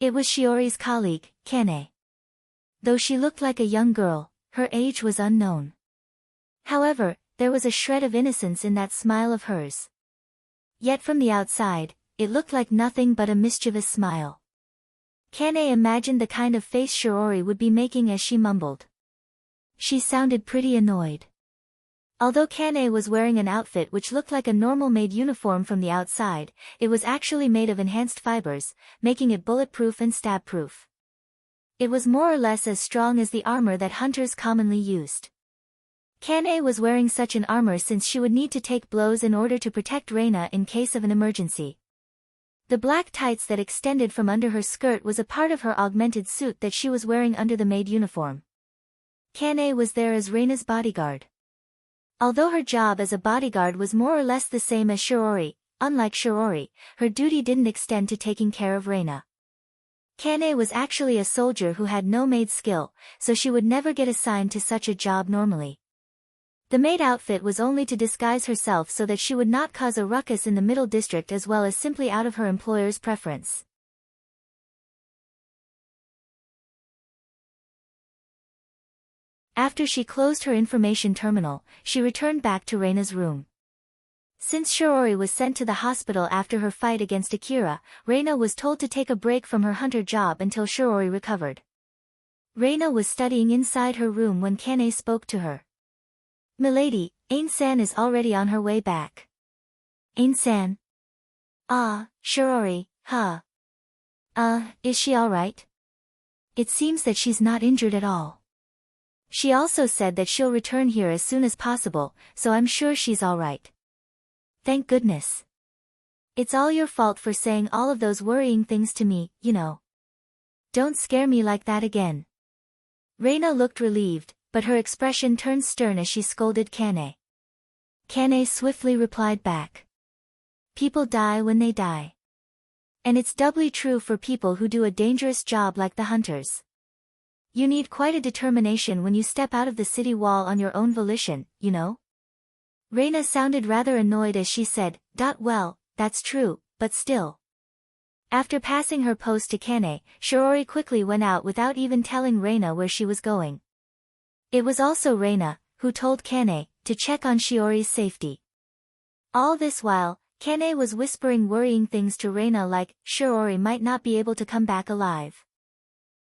It was Shiori's colleague, Kane. Though she looked like a young girl, her age was unknown. However, there was a shred of innocence in that smile of hers. Yet from the outside, it looked like nothing but a mischievous smile. Kane imagined the kind of face Shiroori would be making as she mumbled. She sounded pretty annoyed. Although Kane was wearing an outfit which looked like a normal maid uniform from the outside, it was actually made of enhanced fibers, making it bulletproof and stab-proof. It was more or less as strong as the armor that hunters commonly used. Kane was wearing such an armor since she would need to take blows in order to protect Reina in case of an emergency. The black tights that extended from under her skirt was a part of her augmented suit that she was wearing under the maid uniform. Kane was there as Reina's bodyguard. Although her job as a bodyguard was more or less the same as Shiroori, unlike Shiroori, her duty didn't extend to taking care of Reina. Kane was actually a soldier who had no maid skill, so she would never get assigned to such a job normally. The maid outfit was only to disguise herself so that she would not cause a ruckus in the middle district as well as simply out of her employer's preference. After she closed her information terminal, she returned back to Reina's room. Since Shiroori was sent to the hospital after her fight against Akira, Reina was told to take a break from her hunter job until Shiroori recovered. Reina was studying inside her room when Kane spoke to her. "Milady, Ain-san is already on her way back." "Ain-san? Ah, Shirori, huh? Is she alright? It seems that she's not injured at all. She also said that she'll return here as soon as possible, so I'm sure she's alright." "Thank goodness. It's all your fault for saying all of those worrying things to me, you know. Don't scare me like that again." Reina looked relieved, but her expression turned stern as she scolded Kane. Kane swiftly replied back. "People die when they die. And it's doubly true for people who do a dangerous job like the hunters. You need quite a determination when you step out of the city wall on your own volition, you know?" Reina sounded rather annoyed as she said, "Well, that's true, but still." After passing her post to Kane, Shirori quickly went out without even telling Reina where she was going. It was also Reina, who told Kane, to check on Shiori's safety. All this while, Kane was whispering worrying things to Reina like, Shirori might not be able to come back alive.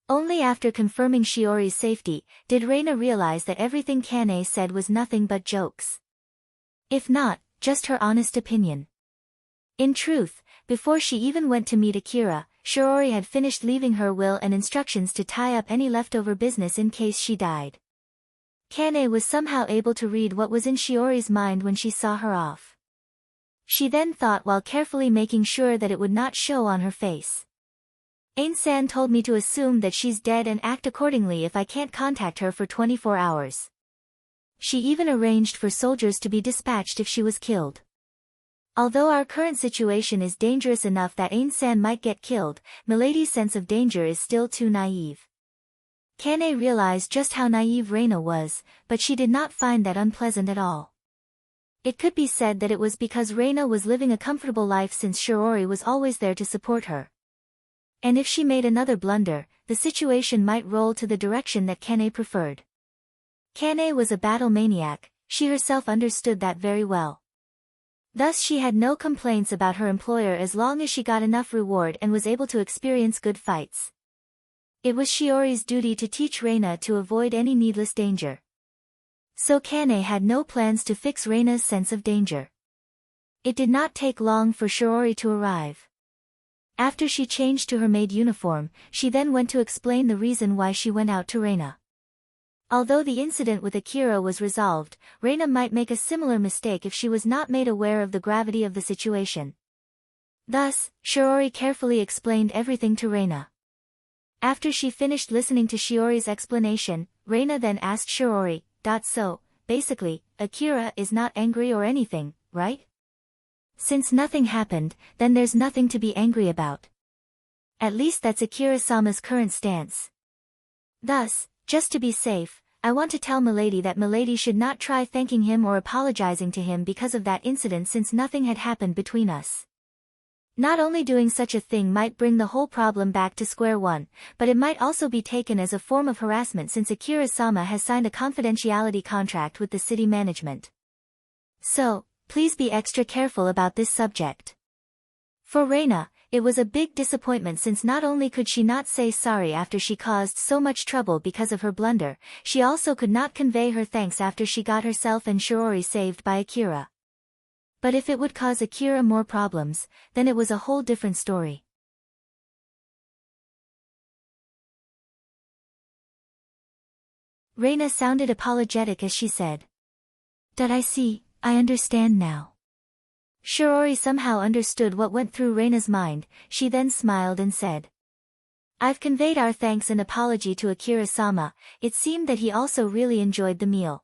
Only after confirming Shiori's safety, did Reina realize that everything Kane said was nothing but jokes. If not, just her honest opinion. In truth, before she even went to meet Akira, Shirori had finished leaving her will and instructions to tie up any leftover business in case she died. Kane was somehow able to read what was in Shiori's mind when she saw her off. She then thought while carefully making sure that it would not show on her face. Ain-san told me to assume that she's dead and act accordingly if I can't contact her for 24 hours. She even arranged for soldiers to be dispatched if she was killed. Although our current situation is dangerous enough that Ain-san might get killed, Milady's sense of danger is still too naive. Kane realized just how naive Reina was, but she did not find that unpleasant at all. It could be said that it was because Reina was living a comfortable life since Shirori was always there to support her. And if she made another blunder, the situation might roll to the direction that Kane preferred. Kane was a battle maniac, she herself understood that very well. Thus she had no complaints about her employer as long as she got enough reward and was able to experience good fights. It was Shiori's duty to teach Reina to avoid any needless danger. So Kane had no plans to fix Reina's sense of danger. It did not take long for Shirori to arrive. After she changed to her maid uniform, she then went to explain the reason why she went out to Reina. Although the incident with Akira was resolved, Reina might make a similar mistake if she was not made aware of the gravity of the situation. Thus, Shirori carefully explained everything to Reina. After she finished listening to Shiori's explanation, Reina then asked Shirori, "So, basically, Akira is not angry or anything, right? Since nothing happened, then there's nothing to be angry about. At least that's Akira-sama's current stance. Thus, just to be safe, I want to tell Milady that Milady should not try thanking him or apologizing to him because of that incident since nothing had happened between us. Not only doing such a thing might bring the whole problem back to square one, but it might also be taken as a form of harassment since Akira-sama has signed a confidentiality contract with the city management. So, please be extra careful about this subject." For Reina, it was a big disappointment since not only could she not say sorry after she caused so much trouble because of her blunder, she also could not convey her thanks after she got herself and Shirori saved by Akira. But if it would cause Akira more problems, then it was a whole different story. Reina sounded apologetic as she said. "I see, I understand now." Shirori somehow understood what went through Reina's mind, she then smiled and said. "I've conveyed our thanks and apology to Akira-sama, it seemed that he also really enjoyed the meal.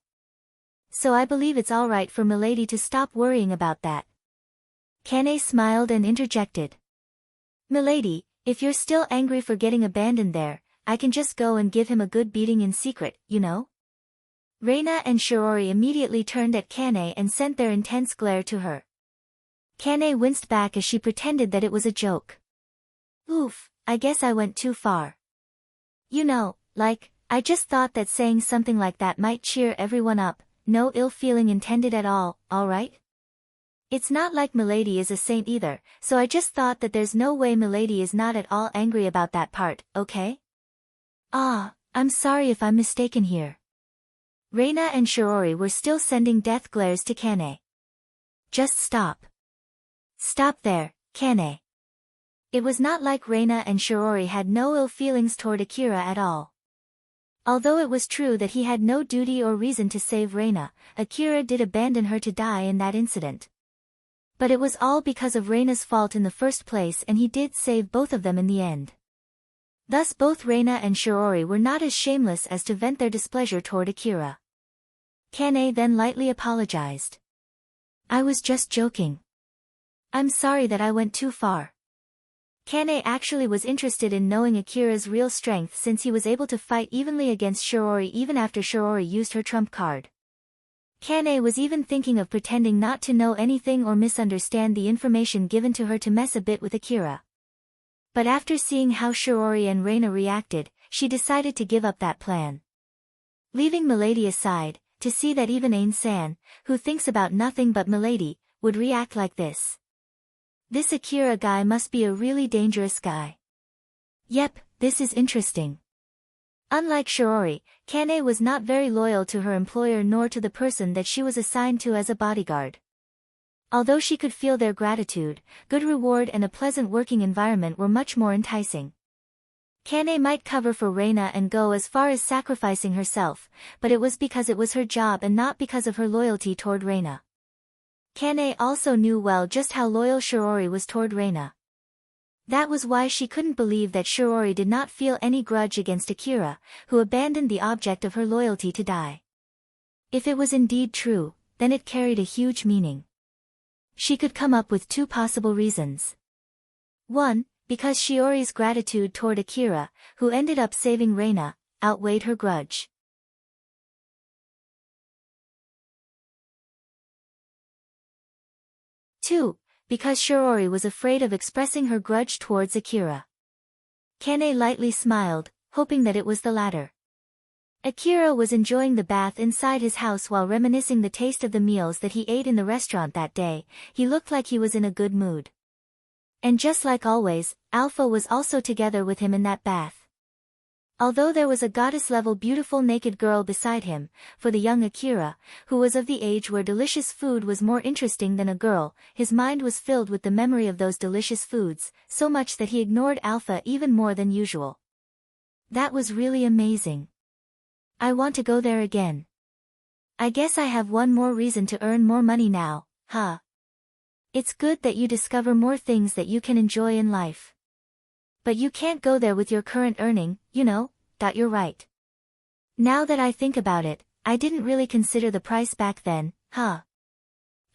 So I believe it's alright for Milady to stop worrying about that." Kane smiled and interjected. "Milady, if you're still angry for getting abandoned there, I can just go and give him a good beating in secret, you know?" Reina and Shirori immediately turned at Kane and sent their intense glare to her. Kane winced back as she pretended that it was a joke. "Oof, I guess I went too far. You know, I just thought that saying something like that might cheer everyone up, no ill feeling intended at all, alright? It's not like Milady is a saint either, so I just thought that there's no way Milady is not at all angry about that part, okay?" "Ah, I'm sorry if I'm mistaken here. Reina and Shiori were still sending death glares to Kane. Just stop. Stop there, Kane. It was not like Reina and Shiori had no ill feelings toward Akira at all. Although it was true that he had no duty or reason to save Reina, Akira did abandon her to die in that incident. But it was all because of Reina's fault in the first place, and he did save both of them in the end. Thus both Reina and Shiori were not as shameless as to vent their displeasure toward Akira. Kane then lightly apologized. I was just joking. I'm sorry that I went too far. Kane actually was interested in knowing Akira's real strength, since he was able to fight evenly against Shiori even after Shiori used her trump card. Kane was even thinking of pretending not to know anything or misunderstand the information given to her to mess a bit with Akira. But after seeing how Shiori and Reina reacted, she decided to give up that plan. Leaving Milady aside, to see that even Ain-san, who thinks about nothing but Milady, would react like this. This Akira guy must be a really dangerous guy. Yep, this is interesting. Unlike Shiori, Kane was not very loyal to her employer nor to the person that she was assigned to as a bodyguard. Although she could feel their gratitude, good reward and a pleasant working environment were much more enticing. Kane might cover for Reina and go as far as sacrificing herself, but it was because it was her job and not because of her loyalty toward Reina. Kane also knew well just how loyal Shiori was toward Reina. That was why she couldn't believe that Shiori did not feel any grudge against Akira, who abandoned the object of her loyalty to die. If it was indeed true, then it carried a huge meaning. She could come up with two possible reasons. 1. Because Shiori's gratitude toward Akira, who ended up saving Reina, outweighed her grudge. 2. Because Shiori was afraid of expressing her grudge towards Akira. Kane lightly smiled, hoping that it was the latter. Akira was enjoying the bath inside his house while reminiscing the taste of the meals that he ate in the restaurant that day. He looked like he was in a good mood. And just like always, Alpha was also together with him in that bath. Although there was a goddess-level beautiful naked girl beside him, for the young Akira, who was of the age where delicious food was more interesting than a girl, his mind was filled with the memory of those delicious foods, so much that he ignored Alpha even more than usual. That was really amazing. I want to go there again. I guess I have one more reason to earn more money now, huh? It's good that you discover more things that you can enjoy in life. But you can't go there with your current earning, you know. You're right. Now that I think about it, I didn't really consider the price back then, huh?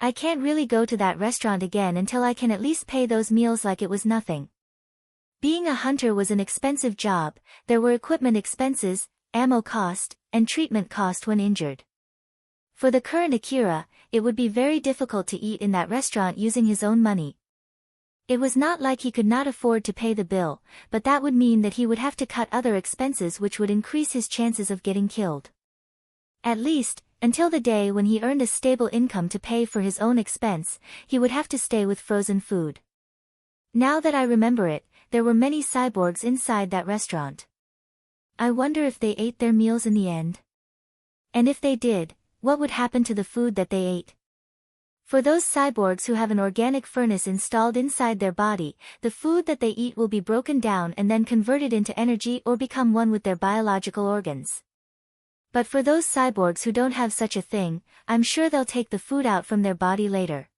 I can't really go to that restaurant again until I can at least pay those meals like it was nothing. Being a hunter was an expensive job. There were equipment expenses, ammo cost, and treatment cost when injured. For the current Akira, it would be very difficult to eat in that restaurant using his own money. It was not like he could not afford to pay the bill, but that would mean that he would have to cut other expenses, which would increase his chances of getting killed. At least, until the day when he earned a stable income to pay for his own expense, he would have to stay with frozen food. Now that I remember it, there were many cyborgs inside that restaurant. I wonder if they ate their meals in the end. And if they did, what would happen to the food that they ate? For those cyborgs who have an organic furnace installed inside their body, the food that they eat will be broken down and then converted into energy or become one with their biological organs. But for those cyborgs who don't have such a thing, I'm sure they'll take the food out from their body later.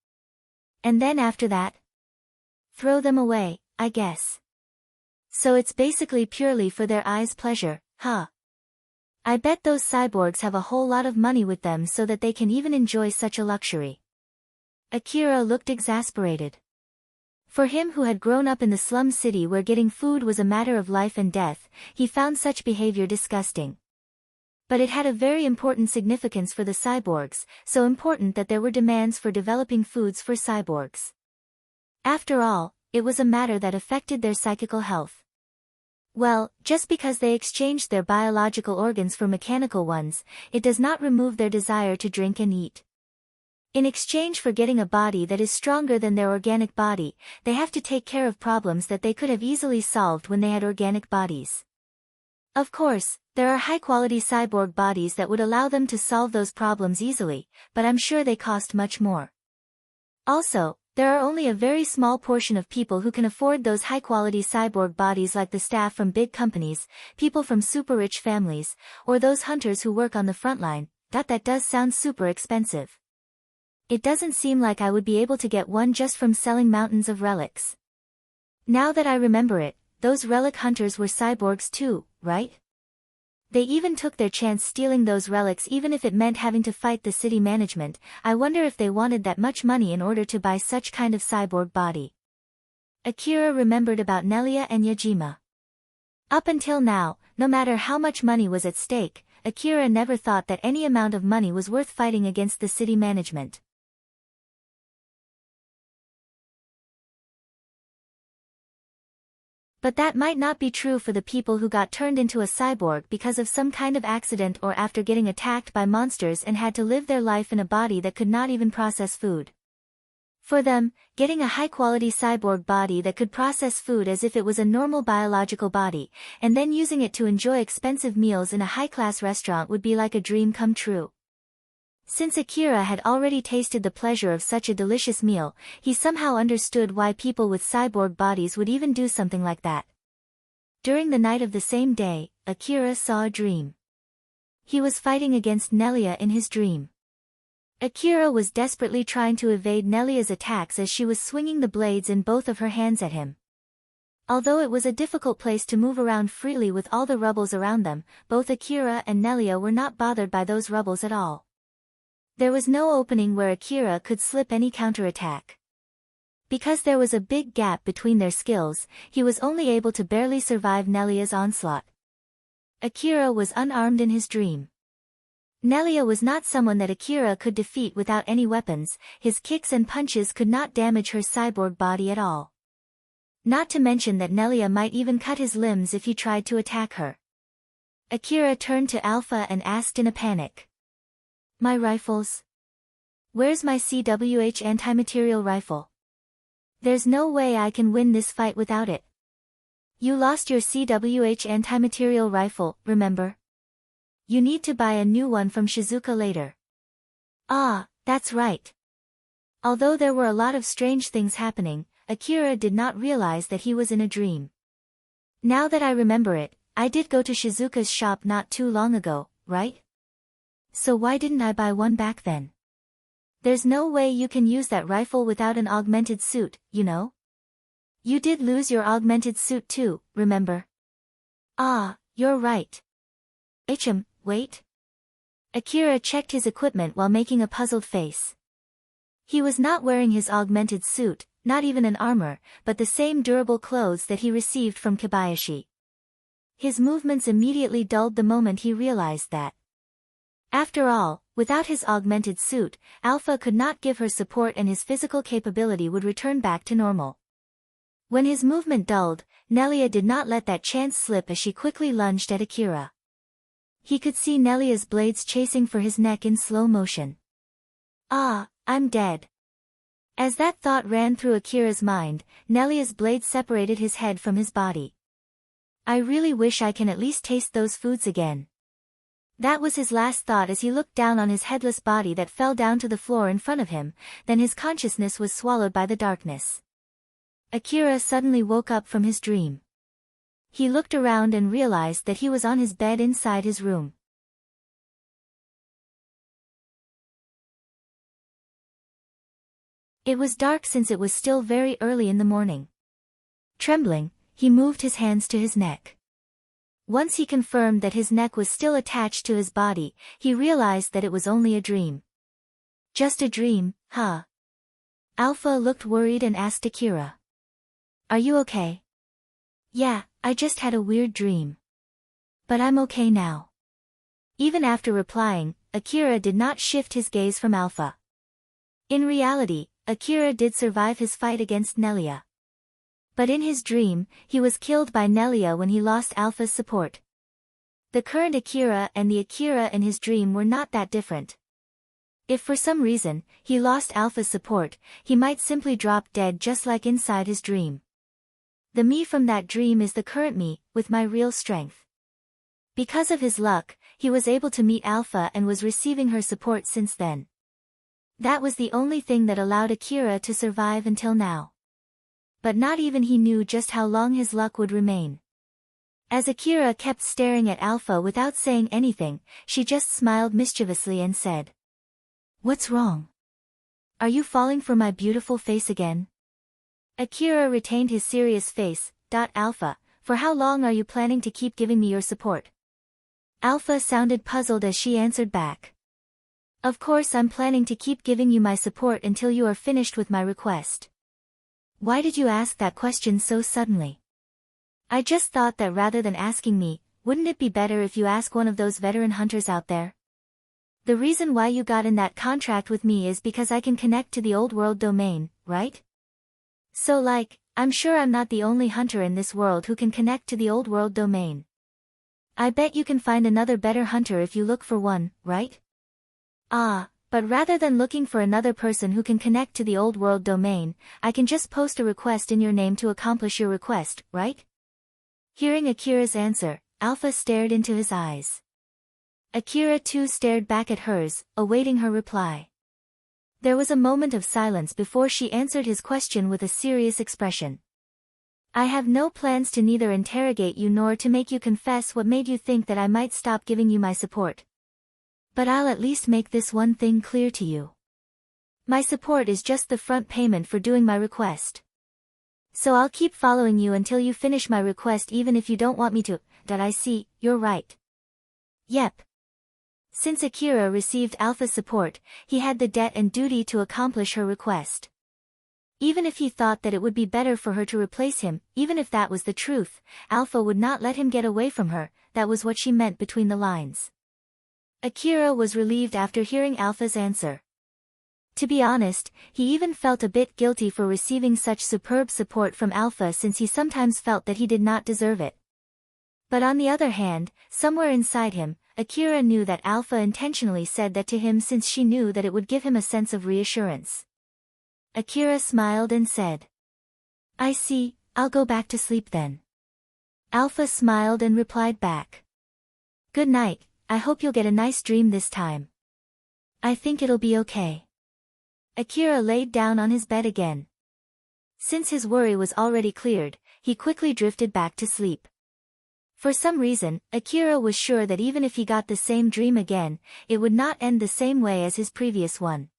And then after that? Throw them away, I guess. So it's basically purely for their eyes' pleasure, huh? I bet those cyborgs have a whole lot of money with them so that they can even enjoy such a luxury. Akira looked exasperated. For him who had grown up in the slum city where getting food was a matter of life and death, he found such behavior disgusting. But it had a very important significance for the cyborgs, so important that there were demands for developing foods for cyborgs. After all, it was a matter that affected their psychical health. Well, just because they exchanged their biological organs for mechanical ones, it does not remove their desire to drink and eat. In exchange for getting a body that is stronger than their organic body, they have to take care of problems that they could have easily solved when they had organic bodies. Of course, There are high-quality cyborg bodies that would allow them to solve those problems easily, but I'm sure they cost much more. Also, there are only a very small portion of people who can afford those high-quality cyborg bodies, like the staff from big companies, people from super-rich families, or those hunters who work on the front line. That does sound super expensive. It doesn't seem like I would be able to get one just from selling mountains of relics. Now that I remember it, those relic hunters were cyborgs too, right? They even took their chance stealing those relics, even if it meant having to fight the city management. I wonder if they wanted that much money in order to buy such kind of cyborg body. Akira remembered about Nelia and Yajima. Up until now, no matter how much money was at stake, Akira never thought that any amount of money was worth fighting against the city management. But that might not be true for the people who got turned into a cyborg because of some kind of accident or after getting attacked by monsters and had to live their life in a body that could not even process food. For them, getting a high-quality cyborg body that could process food as if it was a normal biological body, and then using it to enjoy expensive meals in a high-class restaurant would be like a dream come true. Since Akira had already tasted the pleasure of such a delicious meal, he somehow understood why people with cyborg bodies would even do something like that. During the night of the same day, Akira saw a dream. He was fighting against Nelia in his dream. Akira was desperately trying to evade Nelia's attacks as she was swinging the blades in both of her hands at him. Although it was a difficult place to move around freely with all the rubbles around them, both Akira and Nelia were not bothered by those rubbles at all. There was no opening where Akira could slip any counterattack. Because there was a big gap between their skills, he was only able to barely survive Nelia's onslaught. Akira was unarmed in his dream. Nelia was not someone that Akira could defeat without any weapons. His kicks and punches could not damage her cyborg body at all. Not to mention that Nelia might even cut his limbs if he tried to attack her. Akira turned to Alpha and asked in a panic. My rifles? Where's my CWH anti-material rifle? There's no way I can win this fight without it. You lost your CWH anti-material rifle, remember? You need to buy a new one from Shizuka later. Ah, that's right. Although there were a lot of strange things happening, Akira did not realize that he was in a dream. Now that I remember it, I did go to Shizuka's shop not too long ago, right? So why didn't I buy one back then? There's no way you can use that rifle without an augmented suit, you know? You did lose your augmented suit too, remember? Ah, you're right. Wait. Akira checked his equipment while making a puzzled face. He was not wearing his augmented suit, not even an armor, but the same durable clothes that he received from Kobayashi. His movements immediately dulled the moment he realized that. After all, without his augmented suit, Alpha could not give her support and his physical capability would return back to normal. When his movement dulled, Nelia did not let that chance slip as she quickly lunged at Akira. He could see Nelia's blades chasing for his neck in slow motion. Ah, I'm dead. As that thought ran through Akira's mind, Nelia's blade separated his head from his body. I really wish I can at least taste those foods again. That was his last thought as he looked down on his headless body that fell down to the floor in front of him, then his consciousness was swallowed by the darkness. Akira suddenly woke up from his dream. He looked around and realized that he was on his bed inside his room. It was dark since it was still very early in the morning. Trembling, he moved his hands to his neck. Once he confirmed that his neck was still attached to his body, he realized that it was only a dream. Just a dream, huh? Alpha looked worried and asked Akira. Are you okay? Yeah, I just had a weird dream. But I'm okay now. Even after replying, Akira did not shift his gaze from Alpha. In reality, Akira did survive his fight against Nelia. But in his dream, he was killed by Nelia when he lost Alpha's support. The current Akira and the Akira in his dream were not that different. If for some reason, he lost Alpha's support, he might simply drop dead just like inside his dream. The me from that dream is the current me, with my real strength. Because of his luck, he was able to meet Alpha and was receiving her support since then. That was the only thing that allowed Akira to survive until now. But not even he knew just how long his luck would remain. As Akira kept staring at Alpha without saying anything, she just smiled mischievously and said, "What's wrong? Are you falling for my beautiful face again?" Akira retained his serious face. Alpha, for how long are you planning to keep giving me your support? Alpha sounded puzzled as she answered back. Of course I'm planning to keep giving you my support until you are finished with my request. Why did you ask that question so suddenly? I just thought that rather than asking me, wouldn't it be better if you ask one of those veteran hunters out there? The reason why you got in that contract with me is because I can connect to the old world domain, right? So I'm sure I'm not the only hunter in this world who can connect to the old world domain. I bet you can find another better hunter if you look for one, right? But rather than looking for another person who can connect to the old world domain, I can just post a request in your name to accomplish your request, right? Hearing Akira's answer, Alpha stared into his eyes. Akira too stared back at hers, awaiting her reply. There was a moment of silence before she answered his question with a serious expression. I have no plans to neither interrogate you nor to make you confess what made you think that I might stop giving you my support. But I'll at least make this one thing clear to you. My support is just the front payment for doing my request. So I'll keep following you until you finish my request even if you don't want me to. I see, you're right. Yep. Since Akira received Alpha's support, he had the debt and duty to accomplish her request. Even if he thought that it would be better for her to replace him, even if that was the truth, Alpha would not let him get away from her. That was what she meant between the lines. Akira was relieved after hearing Alpha's answer. To be honest, he even felt a bit guilty for receiving such superb support from Alpha since he sometimes felt that he did not deserve it. But on the other hand, somewhere inside him, Akira knew that Alpha intentionally said that to him since she knew that it would give him a sense of reassurance. Akira smiled and said, I see, I'll go back to sleep then. Alpha smiled and replied back, Good night, I hope you'll get a nice dream this time. I think it'll be okay. Akira laid down on his bed again. Since his worry was already cleared, he quickly drifted back to sleep. For some reason, Akira was sure that even if he got the same dream again, it would not end the same way as his previous one.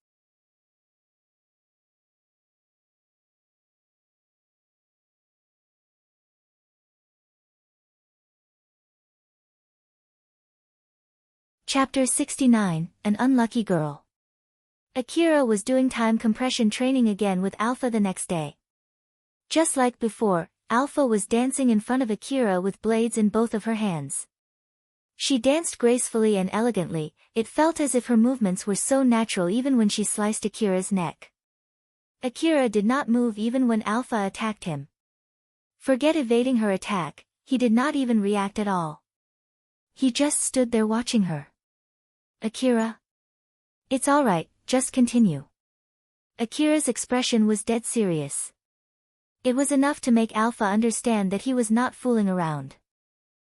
Chapter 69, An Unlucky Girl. Akira was doing time compression training again with Alpha the next day. Just like before, Alpha was dancing in front of Akira with blades in both of her hands. She danced gracefully and elegantly, it felt as if her movements were so natural even when she sliced Akira's neck. Akira did not move even when Alpha attacked him. Forget evading her attack, he did not even react at all. He just stood there watching her. Akira? It's alright, just continue. Akira's expression was dead serious. It was enough to make Alpha understand that he was not fooling around.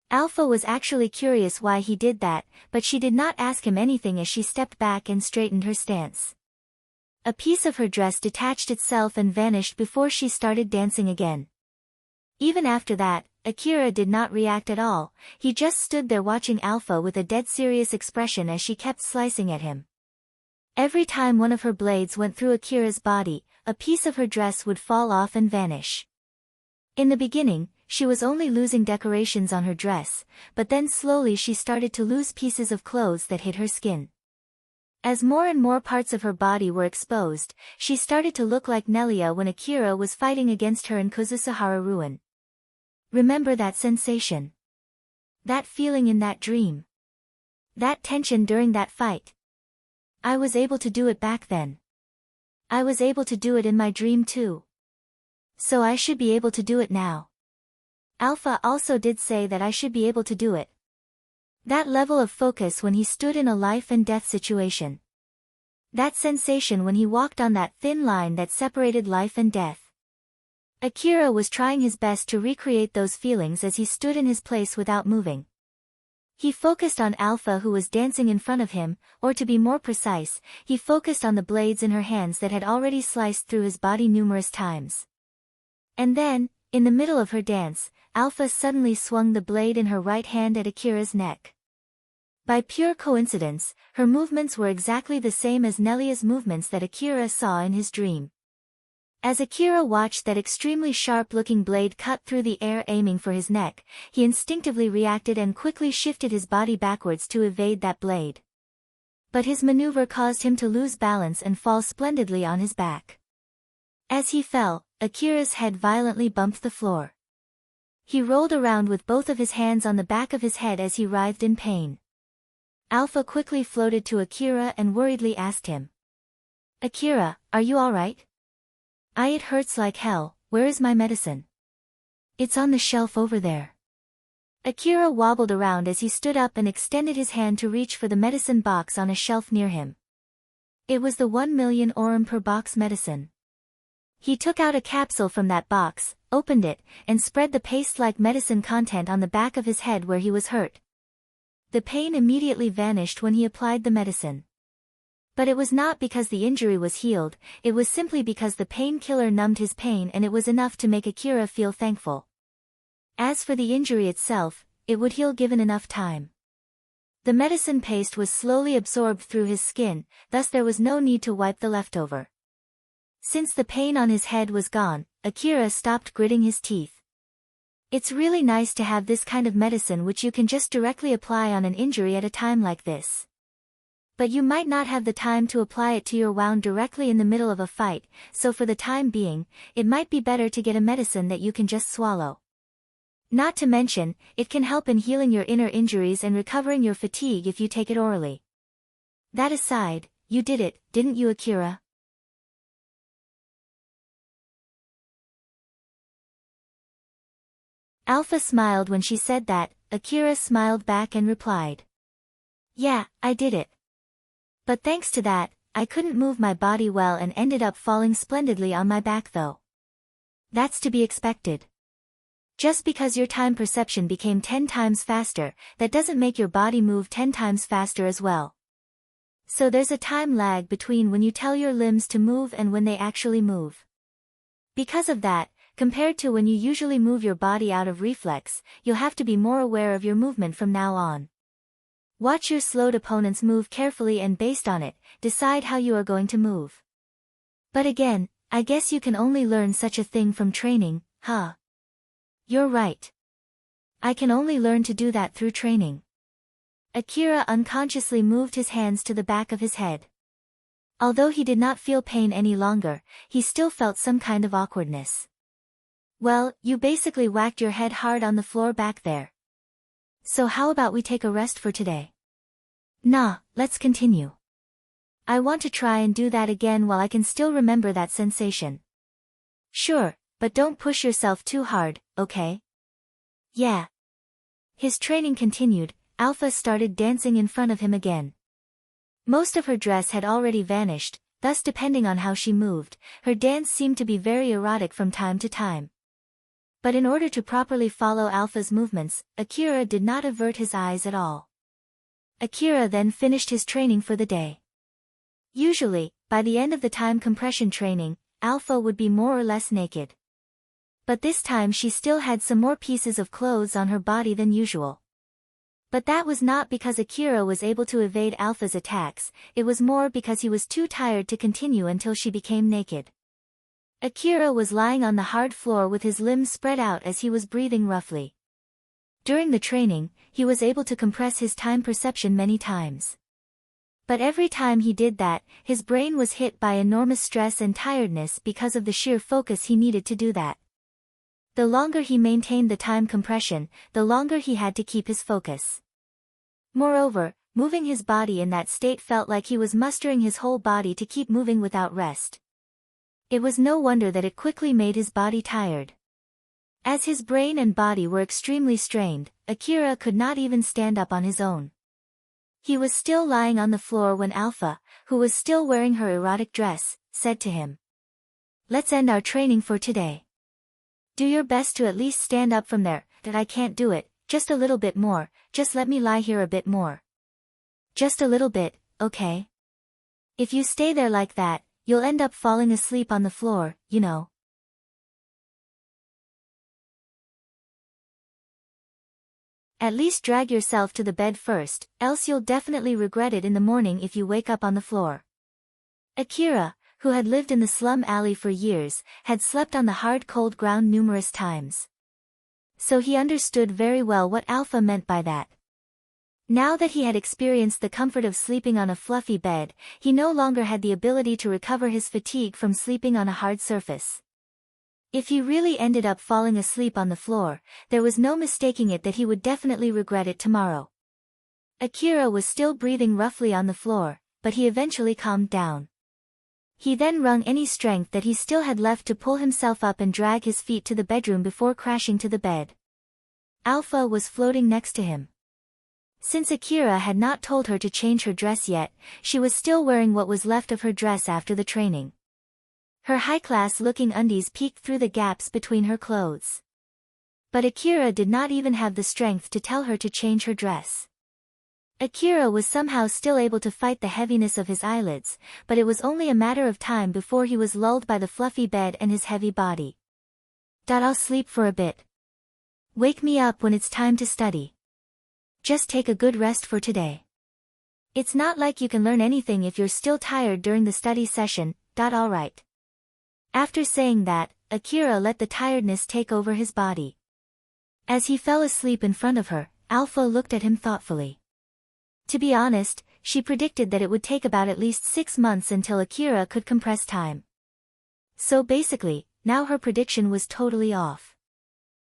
Alpha was actually curious why he did that, but she did not ask him anything as she stepped back and straightened her stance. A piece of her dress detached itself and vanished before she started dancing again. Even after that, Akira did not react at all, he just stood there watching Alpha with a dead serious expression as she kept slicing at him. Every time one of her blades went through Akira's body, a piece of her dress would fall off and vanish. In the beginning, she was only losing decorations on her dress, but then slowly she started to lose pieces of clothes that hid her skin. As more and more parts of her body were exposed, she started to look like Nelia when Akira was fighting against her in Kozusuhara Ruin. Remember that sensation? That feeling in that dream? That tension during that fight? I was able to do it back then. I was able to do it in my dream too. So I should be able to do it now. Alpha also did say that I should be able to do it. That level of focus when he stood in a life and death situation. That sensation when he walked on that thin line that separated life and death. Akira was trying his best to recreate those feelings as he stood in his place without moving. He focused on Alpha, who was dancing in front of him, or to be more precise, he focused on the blades in her hands that had already sliced through his body numerous times. And then, in the middle of her dance, Alpha suddenly swung the blade in her right hand at Akira's neck. By pure coincidence, her movements were exactly the same as Nelia's movements that Akira saw in his dream. As Akira watched that extremely sharp-looking blade cut through the air aiming for his neck, he instinctively reacted and quickly shifted his body backwards to evade that blade. But his maneuver caused him to lose balance and fall splendidly on his back. As he fell, Akira's head violently bumped the floor. He rolled around with both of his hands on the back of his head as he writhed in pain. Alpha quickly floated to Akira and worriedly asked him, "Akira, are you alright?" "It hurts like hell. Where is my medicine?" "It's on the shelf over there." Akira wobbled around as he stood up and extended his hand to reach for the medicine box on a shelf near him. It was the 1,000,000 orum per box medicine. He took out a capsule from that box, opened it, and spread the paste-like medicine content on the back of his head where he was hurt. The pain immediately vanished when he applied the medicine. But it was not because the injury was healed, it was simply because the painkiller numbed his pain, and it was enough to make Akira feel thankful. As for the injury itself, it would heal given enough time. The medicine paste was slowly absorbed through his skin, thus there was no need to wipe the leftover. Since the pain on his head was gone, Akira stopped gritting his teeth. It's really nice to have this kind of medicine which you can just directly apply on an injury at a time like this. But you might not have the time to apply it to your wound directly in the middle of a fight, so for the time being, it might be better to get a medicine that you can just swallow. Not to mention, it can help in healing your inner injuries and recovering your fatigue if you take it orally. That aside, you did it, didn't you, Akira? Alpha smiled when she said that. Akira smiled back and replied, "Yeah, I did it. But thanks to that, I couldn't move my body well and ended up falling splendidly on my back though. That's to be expected. Just because your time perception became 10 times faster, that doesn't make your body move 10 times faster as well. So there's a time lag between when you tell your limbs to move and when they actually move. Because of that, compared to when you usually move your body out of reflex, you'll have to be more aware of your movement from now on. Watch your slowed opponents move carefully and based on it, decide how you are going to move. But again, I guess you can only learn such a thing from training, huh?" "You're right. I can only learn to do that through training." Akira unconsciously moved his hands to the back of his head. Although he did not feel pain any longer, he still felt some kind of awkwardness. "Well, you basically whacked your head hard on the floor back there. So how about we take a rest for today?" "Nah, let's continue. I want to try and do that again while I can still remember that sensation." "Sure, but don't push yourself too hard, okay?" "Yeah." His training continued. Alpha started dancing in front of him again. Most of her dress had already vanished, thus depending on how she moved, her dance seemed to be very erotic from time to time. But in order to properly follow Alpha's movements, Akira did not avert his eyes at all. Akira then finished his training for the day. Usually, by the end of the time compression training, Alpha would be more or less naked. But this time she still had some more pieces of clothes on her body than usual. But that was not because Akira was able to evade Alpha's attacks, it was more because he was too tired to continue until she became naked. Akira was lying on the hard floor with his limbs spread out as he was breathing roughly. During the training, he was able to compress his time perception many times. But every time he did that, his brain was hit by enormous stress and tiredness because of the sheer focus he needed to do that. The longer he maintained the time compression, the longer he had to keep his focus. Moreover, moving his body in that state felt like he was mustering his whole body to keep moving without rest. It was no wonder that it quickly made his body tired. As his brain and body were extremely strained, Akira could not even stand up on his own. He was still lying on the floor when Alpha, who was still wearing her erotic dress, said to him, "Let's end our training for today. Do your best to at least stand up from there." "That I can't do it, just a little bit more, just let me lie here a bit more. Just a little bit, okay? If you stay there like that, you'll end up falling asleep on the floor, you know. At least drag yourself to the bed first, else you'll definitely regret it in the morning if you wake up on the floor. Akira, who had lived in the slum alley for years, had slept on the hard cold ground numerous times. So he understood very well what Alpha meant by that. Now that he had experienced the comfort of sleeping on a fluffy bed, he no longer had the ability to recover his fatigue from sleeping on a hard surface. If he really ended up falling asleep on the floor, there was no mistaking it that he would definitely regret it tomorrow. Akira was still breathing roughly on the floor, but he eventually calmed down. He then wrung any strength that he still had left to pull himself up and drag his feet to the bedroom before crashing to the bed. Alpha was floating next to him. Since Akira had not told her to change her dress yet, she was still wearing what was left of her dress after the training. Her high-class-looking undies peeked through the gaps between her clothes. But Akira did not even have the strength to tell her to change her dress. Akira was somehow still able to fight the heaviness of his eyelids, but it was only a matter of time before he was lulled by the fluffy bed and his heavy body. I'll sleep for a bit. Wake me up when it's time to study. Just take a good rest for today. It's not like you can learn anything if you're still tired during the study session. Alright. After saying that, Akira let the tiredness take over his body. As he fell asleep in front of her, Alpha looked at him thoughtfully. To be honest, she predicted that it would take about at least 6 months until Akira could compress time. So basically, now her prediction was totally off.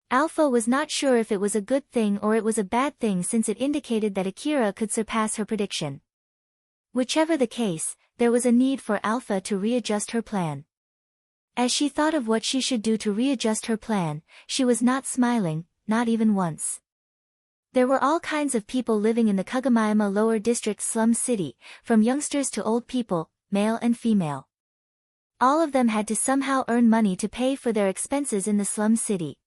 Alpha was not sure if it was a good thing or it was a bad thing since it indicated that Akira could surpass her prediction. Whichever the case, there was a need for Alpha to readjust her plan. As she thought of what she should do to readjust her plan, she was not smiling, not even once. There were all kinds of people living in the Kagamayama Lower District slum city, from youngsters to old people, male and female. All of them had to somehow earn money to pay for their expenses in the slum city.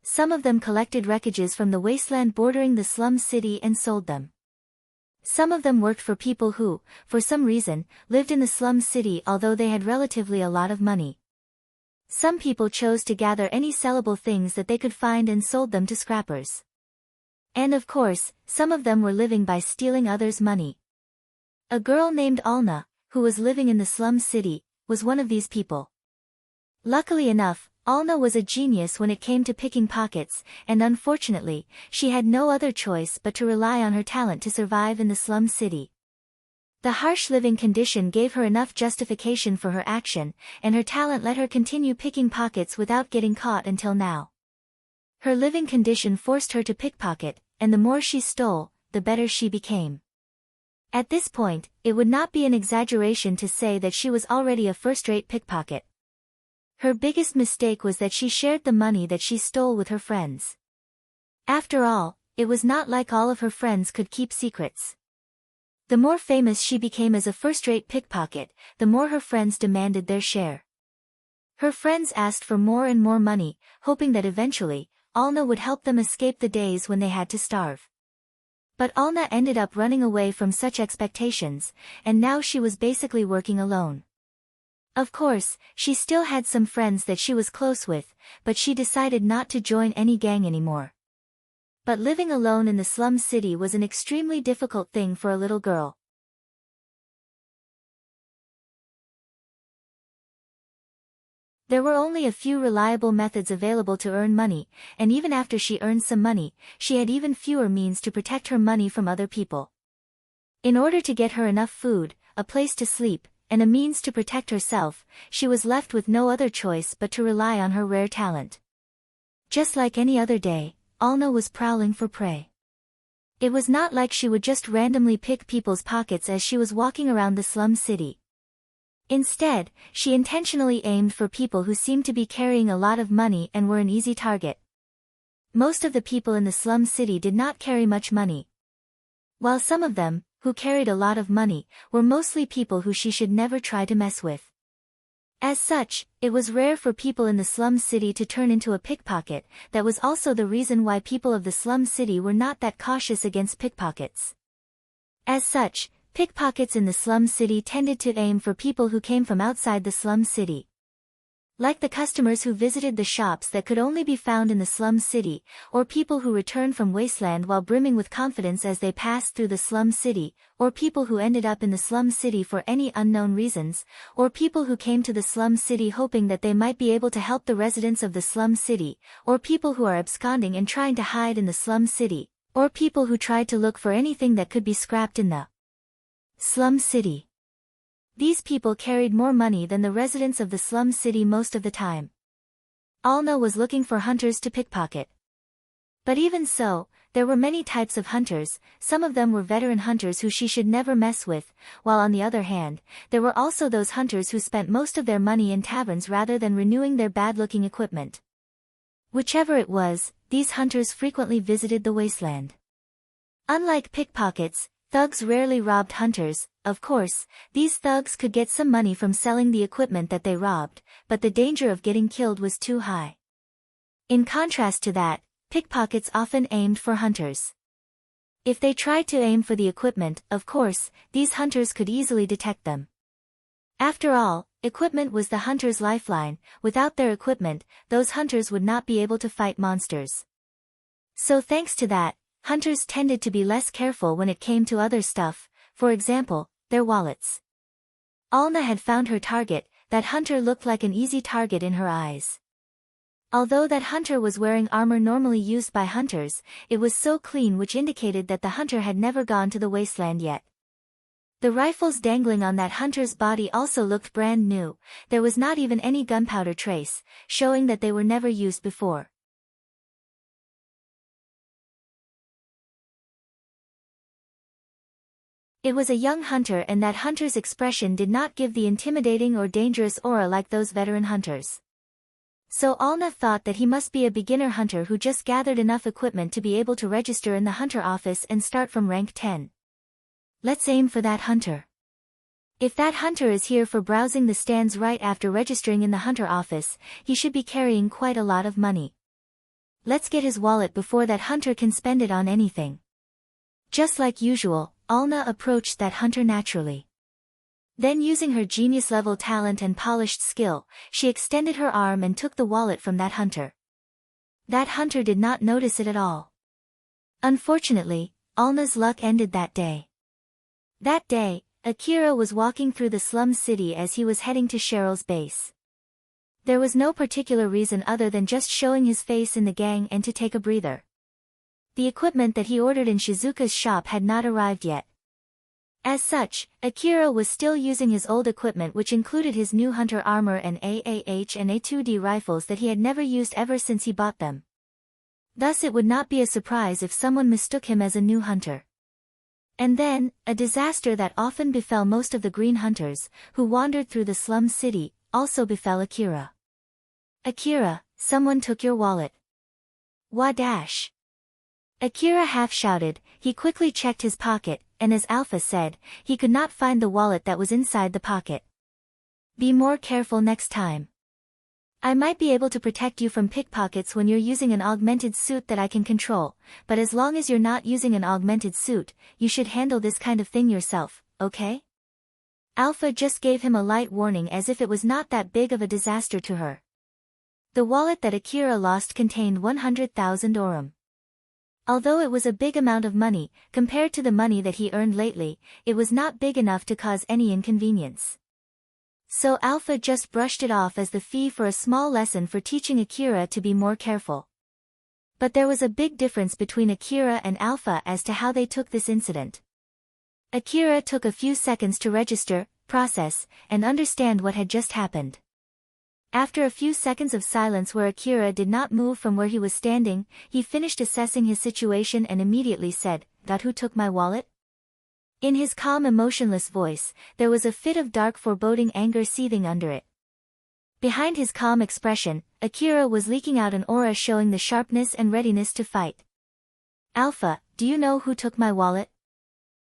Some of them collected wreckages from the wasteland bordering the slum city and sold them. Some of them worked for people who, for some reason, lived in the slum city although they had relatively a lot of money. Some people chose to gather any sellable things that they could find and sold them to scrappers. And of course, some of them were living by stealing others' money. A girl named Alna, who was living in the slum city, was one of these people. Luckily enough, Alna was a genius when it came to picking pockets, and unfortunately, she had no other choice but to rely on her talent to survive in the slum city. The harsh living condition gave her enough justification for her action, and her talent let her continue picking pockets without getting caught until now. Her living condition forced her to pickpocket, and the more she stole, the better she became. At this point, it would not be an exaggeration to say that she was already a first-rate pickpocket. Her biggest mistake was that she shared the money that she stole with her friends. After all, it was not like all of her friends could keep secrets. The more famous she became as a first-rate pickpocket, the more her friends demanded their share. Her friends asked for more and more money, hoping that eventually, Alna would help them escape the days when they had to starve. But Alna ended up running away from such expectations, and now she was basically working alone. Of course, she still had some friends that she was close with, but she decided not to join any gang anymore. But living alone in the slum city was an extremely difficult thing for a little girl. There were only a few reliable methods available to earn money, and even after she earned some money, she had even fewer means to protect her money from other people. In order to get her enough food, a place to sleep, and a means to protect herself, she was left with no other choice but to rely on her rare talent. Just like any other day, Alna was prowling for prey. It was not like she would just randomly pick people's pockets as she was walking around the slum city. Instead, she intentionally aimed for people who seemed to be carrying a lot of money and were an easy target. Most of the people in the slum city did not carry much money. While some of them, who carried a lot of money, were mostly people who she should never try to mess with. As such, it was rare for people in the slum city to turn into a pickpocket. That was also the reason why people of the slum city were not that cautious against pickpockets. As such, pickpockets in the slum city tended to aim for people who came from outside the slum city. Like the customers who visited the shops that could only be found in the slum city, or people who returned from wasteland while brimming with confidence as they passed through the slum city, or people who ended up in the slum city for any unknown reasons, or people who came to the slum city hoping that they might be able to help the residents of the slum city, or people who are absconding and trying to hide in the slum city, or people who tried to look for anything that could be scrapped in the slum city. These people carried more money than the residents of the slum city most of the time. Alna was looking for hunters to pickpocket. But even so, there were many types of hunters. Some of them were veteran hunters who she should never mess with, while on the other hand, there were also those hunters who spent most of their money in taverns rather than renewing their bad-looking equipment. Whichever it was, these hunters frequently visited the wasteland. Unlike pickpockets, thugs rarely robbed hunters. Of course, these thugs could get some money from selling the equipment that they robbed, but the danger of getting killed was too high. In contrast to that, pickpockets often aimed for hunters. If they tried to aim for the equipment, of course, these hunters could easily detect them. After all, equipment was the hunter's lifeline. Without their equipment, those hunters would not be able to fight monsters. So thanks to that, hunters tended to be less careful when it came to other stuff, for example, their wallets. Alna had found her target. That hunter looked like an easy target in her eyes. Although that hunter was wearing armor normally used by hunters, it was so clean, which indicated that the hunter had never gone to the wasteland yet. The rifles dangling on that hunter's body also looked brand new. There was not even any gunpowder trace, showing that they were never used before. It was a young hunter, and that hunter's expression did not give the intimidating or dangerous aura like those veteran hunters. So Alna thought that he must be a beginner hunter who just gathered enough equipment to be able to register in the hunter office and start from rank 10. Let's aim for that hunter. If that hunter is here for browsing the stands right after registering in the hunter office, he should be carrying quite a lot of money. Let's get his wallet before that hunter can spend it on anything. Just like usual, Alna approached that hunter naturally. Then, using her genius-level talent and polished skill, she extended her arm and took the wallet from that hunter. That hunter did not notice it at all. Unfortunately, Alna's luck ended that day. That day, Akira was walking through the slum city as he was heading to Sheryl's base. There was no particular reason other than just showing his face in the gang and to take a breather. The equipment that he ordered in Shizuka's shop had not arrived yet. As such, Akira was still using his old equipment, which included his new hunter armor and AAH and A2D rifles that he had never used ever since he bought them. Thus it would not be a surprise if someone mistook him as a new hunter. And then, a disaster that often befell most of the green hunters, who wandered through the slum city, also befell Akira. Akira, someone took your wallet. Wadash. Akira half-shouted. He quickly checked his pocket, and as Alpha said, he could not find the wallet that was inside the pocket. Be more careful next time. I might be able to protect you from pickpockets when you're using an augmented suit that I can control, but as long as you're not using an augmented suit, you should handle this kind of thing yourself, okay? Alpha just gave him a light warning as if it was not that big of a disaster to her. The wallet that Akira lost contained 100,000 orum. Although it was a big amount of money, compared to the money that he earned lately, it was not big enough to cause any inconvenience. So Alpha just brushed it off as the fee for a small lesson for teaching Akira to be more careful. But there was a big difference between Akira and Alpha as to how they took this incident. Akira took a few seconds to register, process, and understand what had just happened. After a few seconds of silence where Akira did not move from where he was standing, he finished assessing his situation and immediately said, "That who took my wallet?" In his calm, emotionless voice, there was a fit of dark, foreboding anger seething under it. Behind his calm expression, Akira was leaking out an aura showing the sharpness and readiness to fight. "Alpha, do you know who took my wallet?"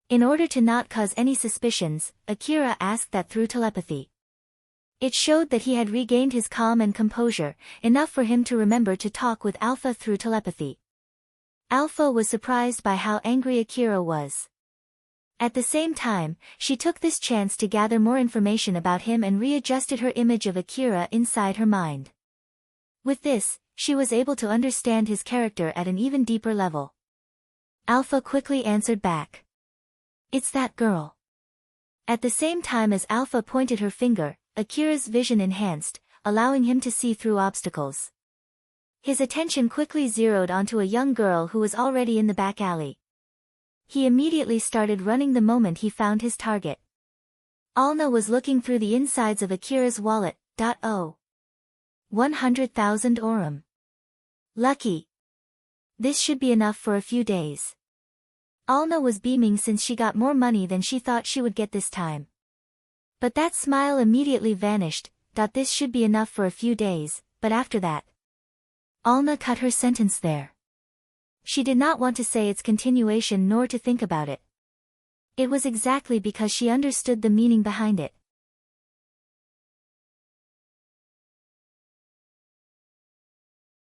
In order to not cause any suspicions, Akira asked that through telepathy. It showed that he had regained his calm and composure, enough for him to remember to talk with Alpha through telepathy. Alpha was surprised by how angry Akira was. At the same time, she took this chance to gather more information about him and readjusted her image of Akira inside her mind. With this, she was able to understand his character at an even deeper level. Alpha quickly answered back. "It's that girl." At the same time as Alpha pointed her finger, Akira's vision enhanced, allowing him to see through obstacles. His attention quickly zeroed onto a young girl who was already in the back alley. He immediately started running the moment he found his target. Alna was looking through the insides of Akira's wallet. 100,000 Aurum. Lucky. This should be enough for a few days. Alna was beaming since she got more money than she thought she would get this time. But that smile immediately vanished. This should be enough for a few days, but after that. Alna cut her sentence there. She did not want to say its continuation nor to think about it. It was exactly because she understood the meaning behind it.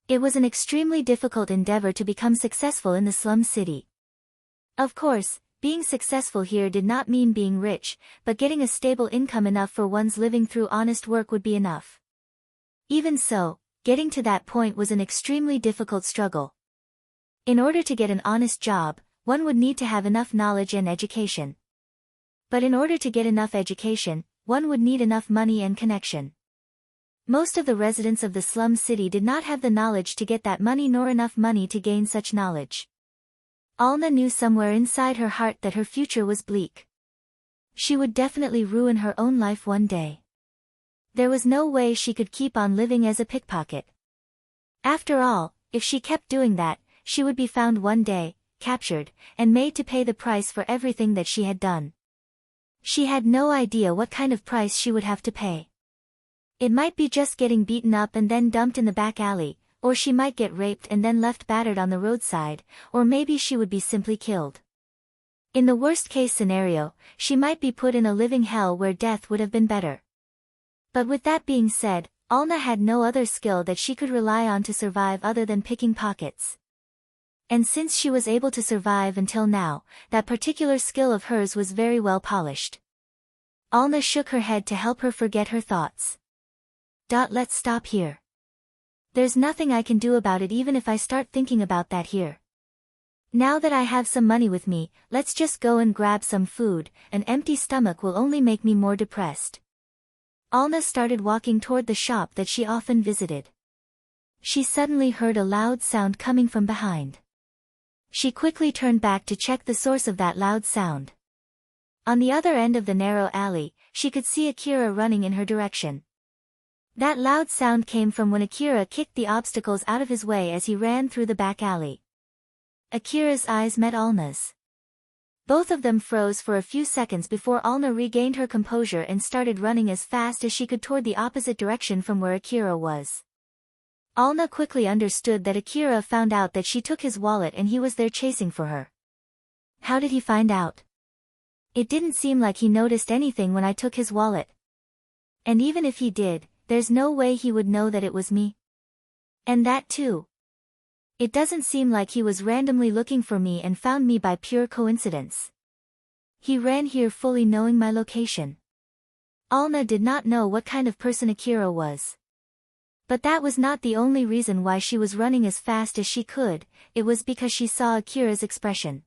It was an extremely difficult endeavor to become successful in the slum city. Of course, being successful here did not mean being rich, but getting a stable income enough for one's living through honest work would be enough. Even so, getting to that point was an extremely difficult struggle. In order to get an honest job, one would need to have enough knowledge and education. But in order to get enough education, one would need enough money and connection. Most of the residents of the slum city did not have the knowledge to get that money nor enough money to gain such knowledge. Alna knew somewhere inside her heart that her future was bleak. She would definitely ruin her own life one day. There was no way she could keep on living as a pickpocket. After all, if she kept doing that, she would be found one day, captured, and made to pay the price for everything that she had done. She had no idea what kind of price she would have to pay. It might be just getting beaten up and then dumped in the back alley, or she might get raped and then left battered on the roadside, or maybe she would be simply killed. In the worst-case scenario, she might be put in a living hell where death would have been better. But with that being said, Alna had no other skill that she could rely on to survive other than picking pockets. And since she was able to survive until now, that particular skill of hers was very well polished. Alna shook her head to help her forget her thoughts. Let's stop here. There's nothing I can do about it even if I start thinking about that here. Now that I have some money with me, let's just go and grab some food. An empty stomach will only make me more depressed. Alna started walking toward the shop that she often visited. She suddenly heard a loud sound coming from behind. She quickly turned back to check the source of that loud sound. On the other end of the narrow alley, she could see Akira running in her direction. That loud sound came from when Akira kicked the obstacles out of his way as he ran through the back alley. Akira's eyes met Alna's. Both of them froze for a few seconds before Alna regained her composure and started running as fast as she could toward the opposite direction from where Akira was. Alna quickly understood that Akira found out that she took his wallet and he was there chasing for her. How did he find out? It didn't seem like he noticed anything when I took his wallet. And even if he did, there's no way he would know that it was me. And that too. It doesn't seem like he was randomly looking for me and found me by pure coincidence. He ran here fully knowing my location. Alna did not know what kind of person Akira was. But that was not the only reason why she was running as fast as she could, it was because she saw Akira's expression.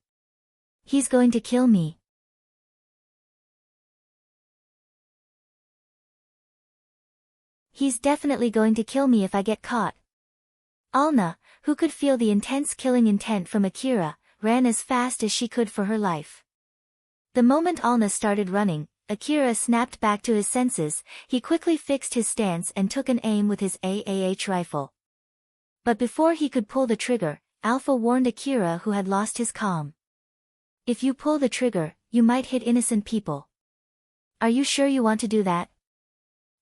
He's going to kill me. He's definitely going to kill me if I get caught. Alna, who could feel the intense killing intent from Akira, ran as fast as she could for her life. The moment Alna started running, Akira snapped back to his senses. He quickly fixed his stance and took an aim with his AAH rifle. But before he could pull the trigger, Alpha warned Akira, who had lost his calm. If you pull the trigger, you might hit innocent people. Are you sure you want to do that?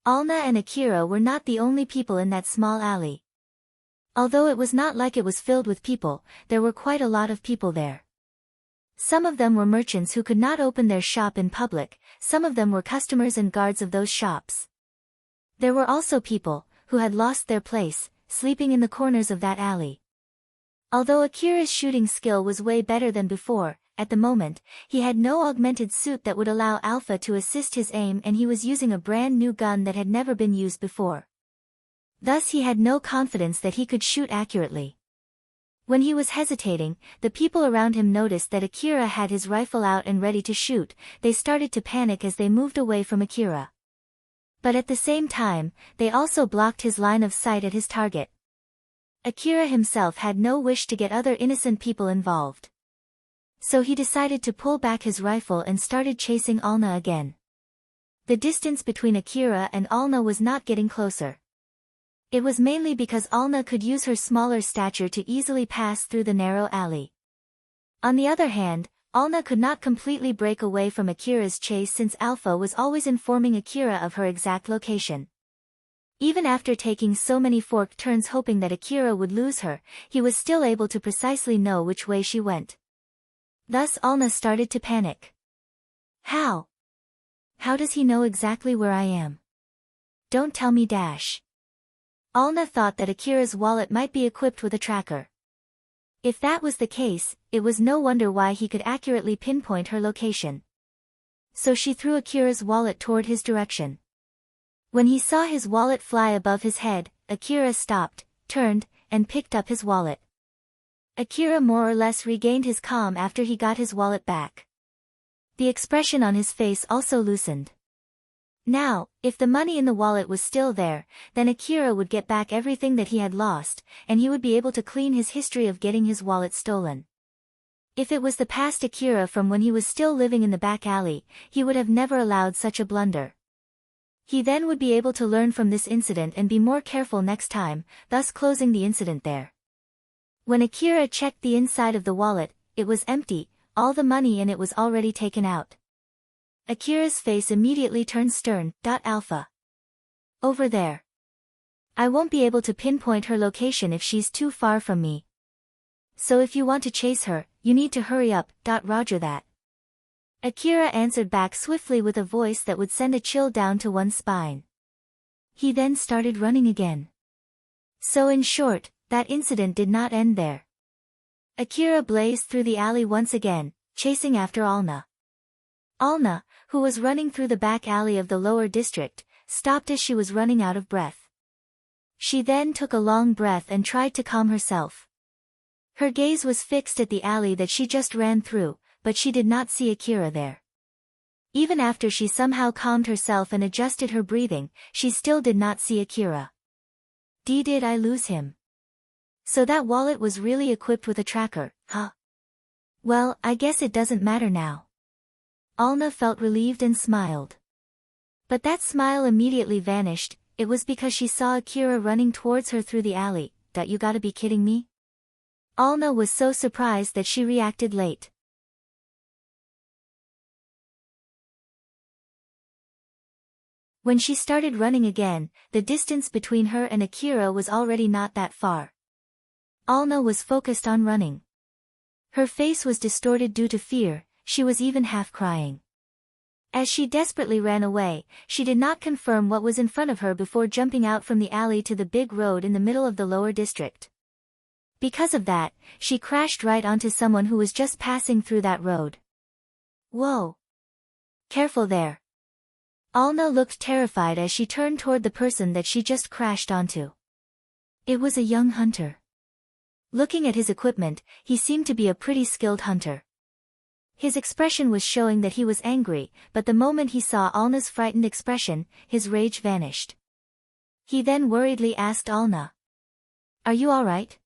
Alna and Akira were not the only people in that small alley. Although it was not like it was filled with people, there were quite a lot of people there. Some of them were merchants who could not open their shop in public, some of them were customers and guards of those shops. There were also people, who had lost their place, sleeping in the corners of that alley. Although Akira's shooting skill was way better than before, at the moment, he had no augmented suit that would allow Alpha to assist his aim, and he was using a brand new gun that had never been used before. Thus he had no confidence that he could shoot accurately. When he was hesitating, the people around him noticed that Akira had his rifle out and ready to shoot. They started to panic as they moved away from Akira. But at the same time, they also blocked his line of sight at his target. Akira himself had no wish to get other innocent people involved. So he decided to pull back his rifle and started chasing Alna again. The distance between Akira and Alna was not getting closer. It was mainly because Alna could use her smaller stature to easily pass through the narrow alley. On the other hand, Alna could not completely break away from Akira's chase since Alpha was always informing Akira of her exact location. Even after taking so many forked turns hoping that Akira would lose her, he was still able to precisely know which way she went. Thus Alna started to panic. How? How does he know exactly where I am? Don't tell me dash. Alna thought that Akira's wallet might be equipped with a tracker. If that was the case, it was no wonder why he could accurately pinpoint her location. So she threw Akira's wallet toward his direction. When he saw his wallet fly above his head, Akira stopped, turned, and picked up his wallet. Akira more or less regained his calm after he got his wallet back. The expression on his face also loosened. Now, if the money in the wallet was still there, then Akira would get back everything that he had lost, and he would be able to clean his history of getting his wallet stolen. If it was the past Akira from when he was still living in the back alley, he would have never allowed such a blunder. He then would be able to learn from this incident and be more careful next time, thus closing the incident there. When Akira checked the inside of the wallet, it was empty, all the money in it was already taken out. Akira's face immediately turned stern. Alpha. Over there. I won't be able to pinpoint her location if she's too far from me. So if you want to chase her, you need to hurry up. Roger that. Akira answered back swiftly with a voice that would send a chill down to one's spine. He then started running again. So in short, that incident did not end there. Akira blazed through the alley once again, chasing after Alna. Alna, who was running through the back alley of the lower district, stopped as she was running out of breath. She then took a long breath and tried to calm herself. Her gaze was fixed at the alley that she just ran through, but she did not see Akira there. Even after she somehow calmed herself and adjusted her breathing, she still did not see Akira. Did I lose him? So that wallet was really equipped with a tracker, huh? Well, I guess it doesn't matter now. Alna felt relieved and smiled. But that smile immediately vanished. It was because she saw Akira running towards her through the alley. You gotta be kidding me? Alna was so surprised that she reacted late. When she started running again, the distance between her and Akira was already not that far. Alna was focused on running. Her face was distorted due to fear, she was even half crying. As she desperately ran away, she did not confirm what was in front of her before jumping out from the alley to the big road in the middle of the lower district. Because of that, she crashed right onto someone who was just passing through that road. Whoa! Careful there. Alna looked terrified as she turned toward the person that she just crashed onto. It was a young hunter. Looking at his equipment, he seemed to be a pretty skilled hunter. His expression was showing that he was angry, but the moment he saw Alna's frightened expression, his rage vanished. He then worriedly asked Alna. Are you alright?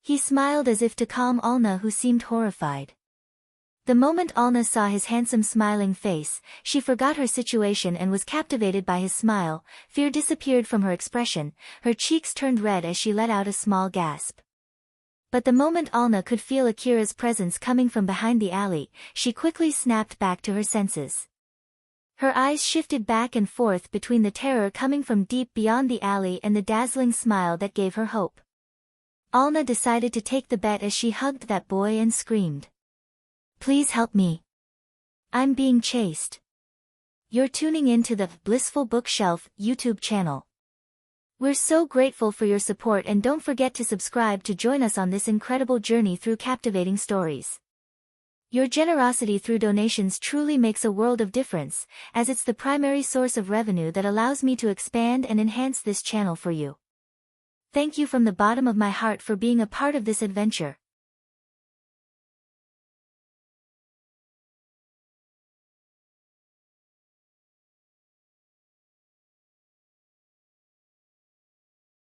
He smiled as if to calm Alna, who seemed horrified. The moment Alna saw his handsome smiling face, she forgot her situation and was captivated by his smile. Fear disappeared from her expression, her cheeks turned red as she let out a small gasp. But the moment Alna could feel Akira's presence coming from behind the alley, she quickly snapped back to her senses. Her eyes shifted back and forth between the terror coming from deep beyond the alley and the dazzling smile that gave her hope. Alna decided to take the bet as she hugged that boy and screamed. Please help me. I'm being chased. You're tuning in to the Blissful Bookshelf YouTube channel. We're so grateful for your support, and don't forget to subscribe to join us on this incredible journey through captivating stories. Your generosity through donations truly makes a world of difference, as it's the primary source of revenue that allows me to expand and enhance this channel for you. Thank you from the bottom of my heart for being a part of this adventure.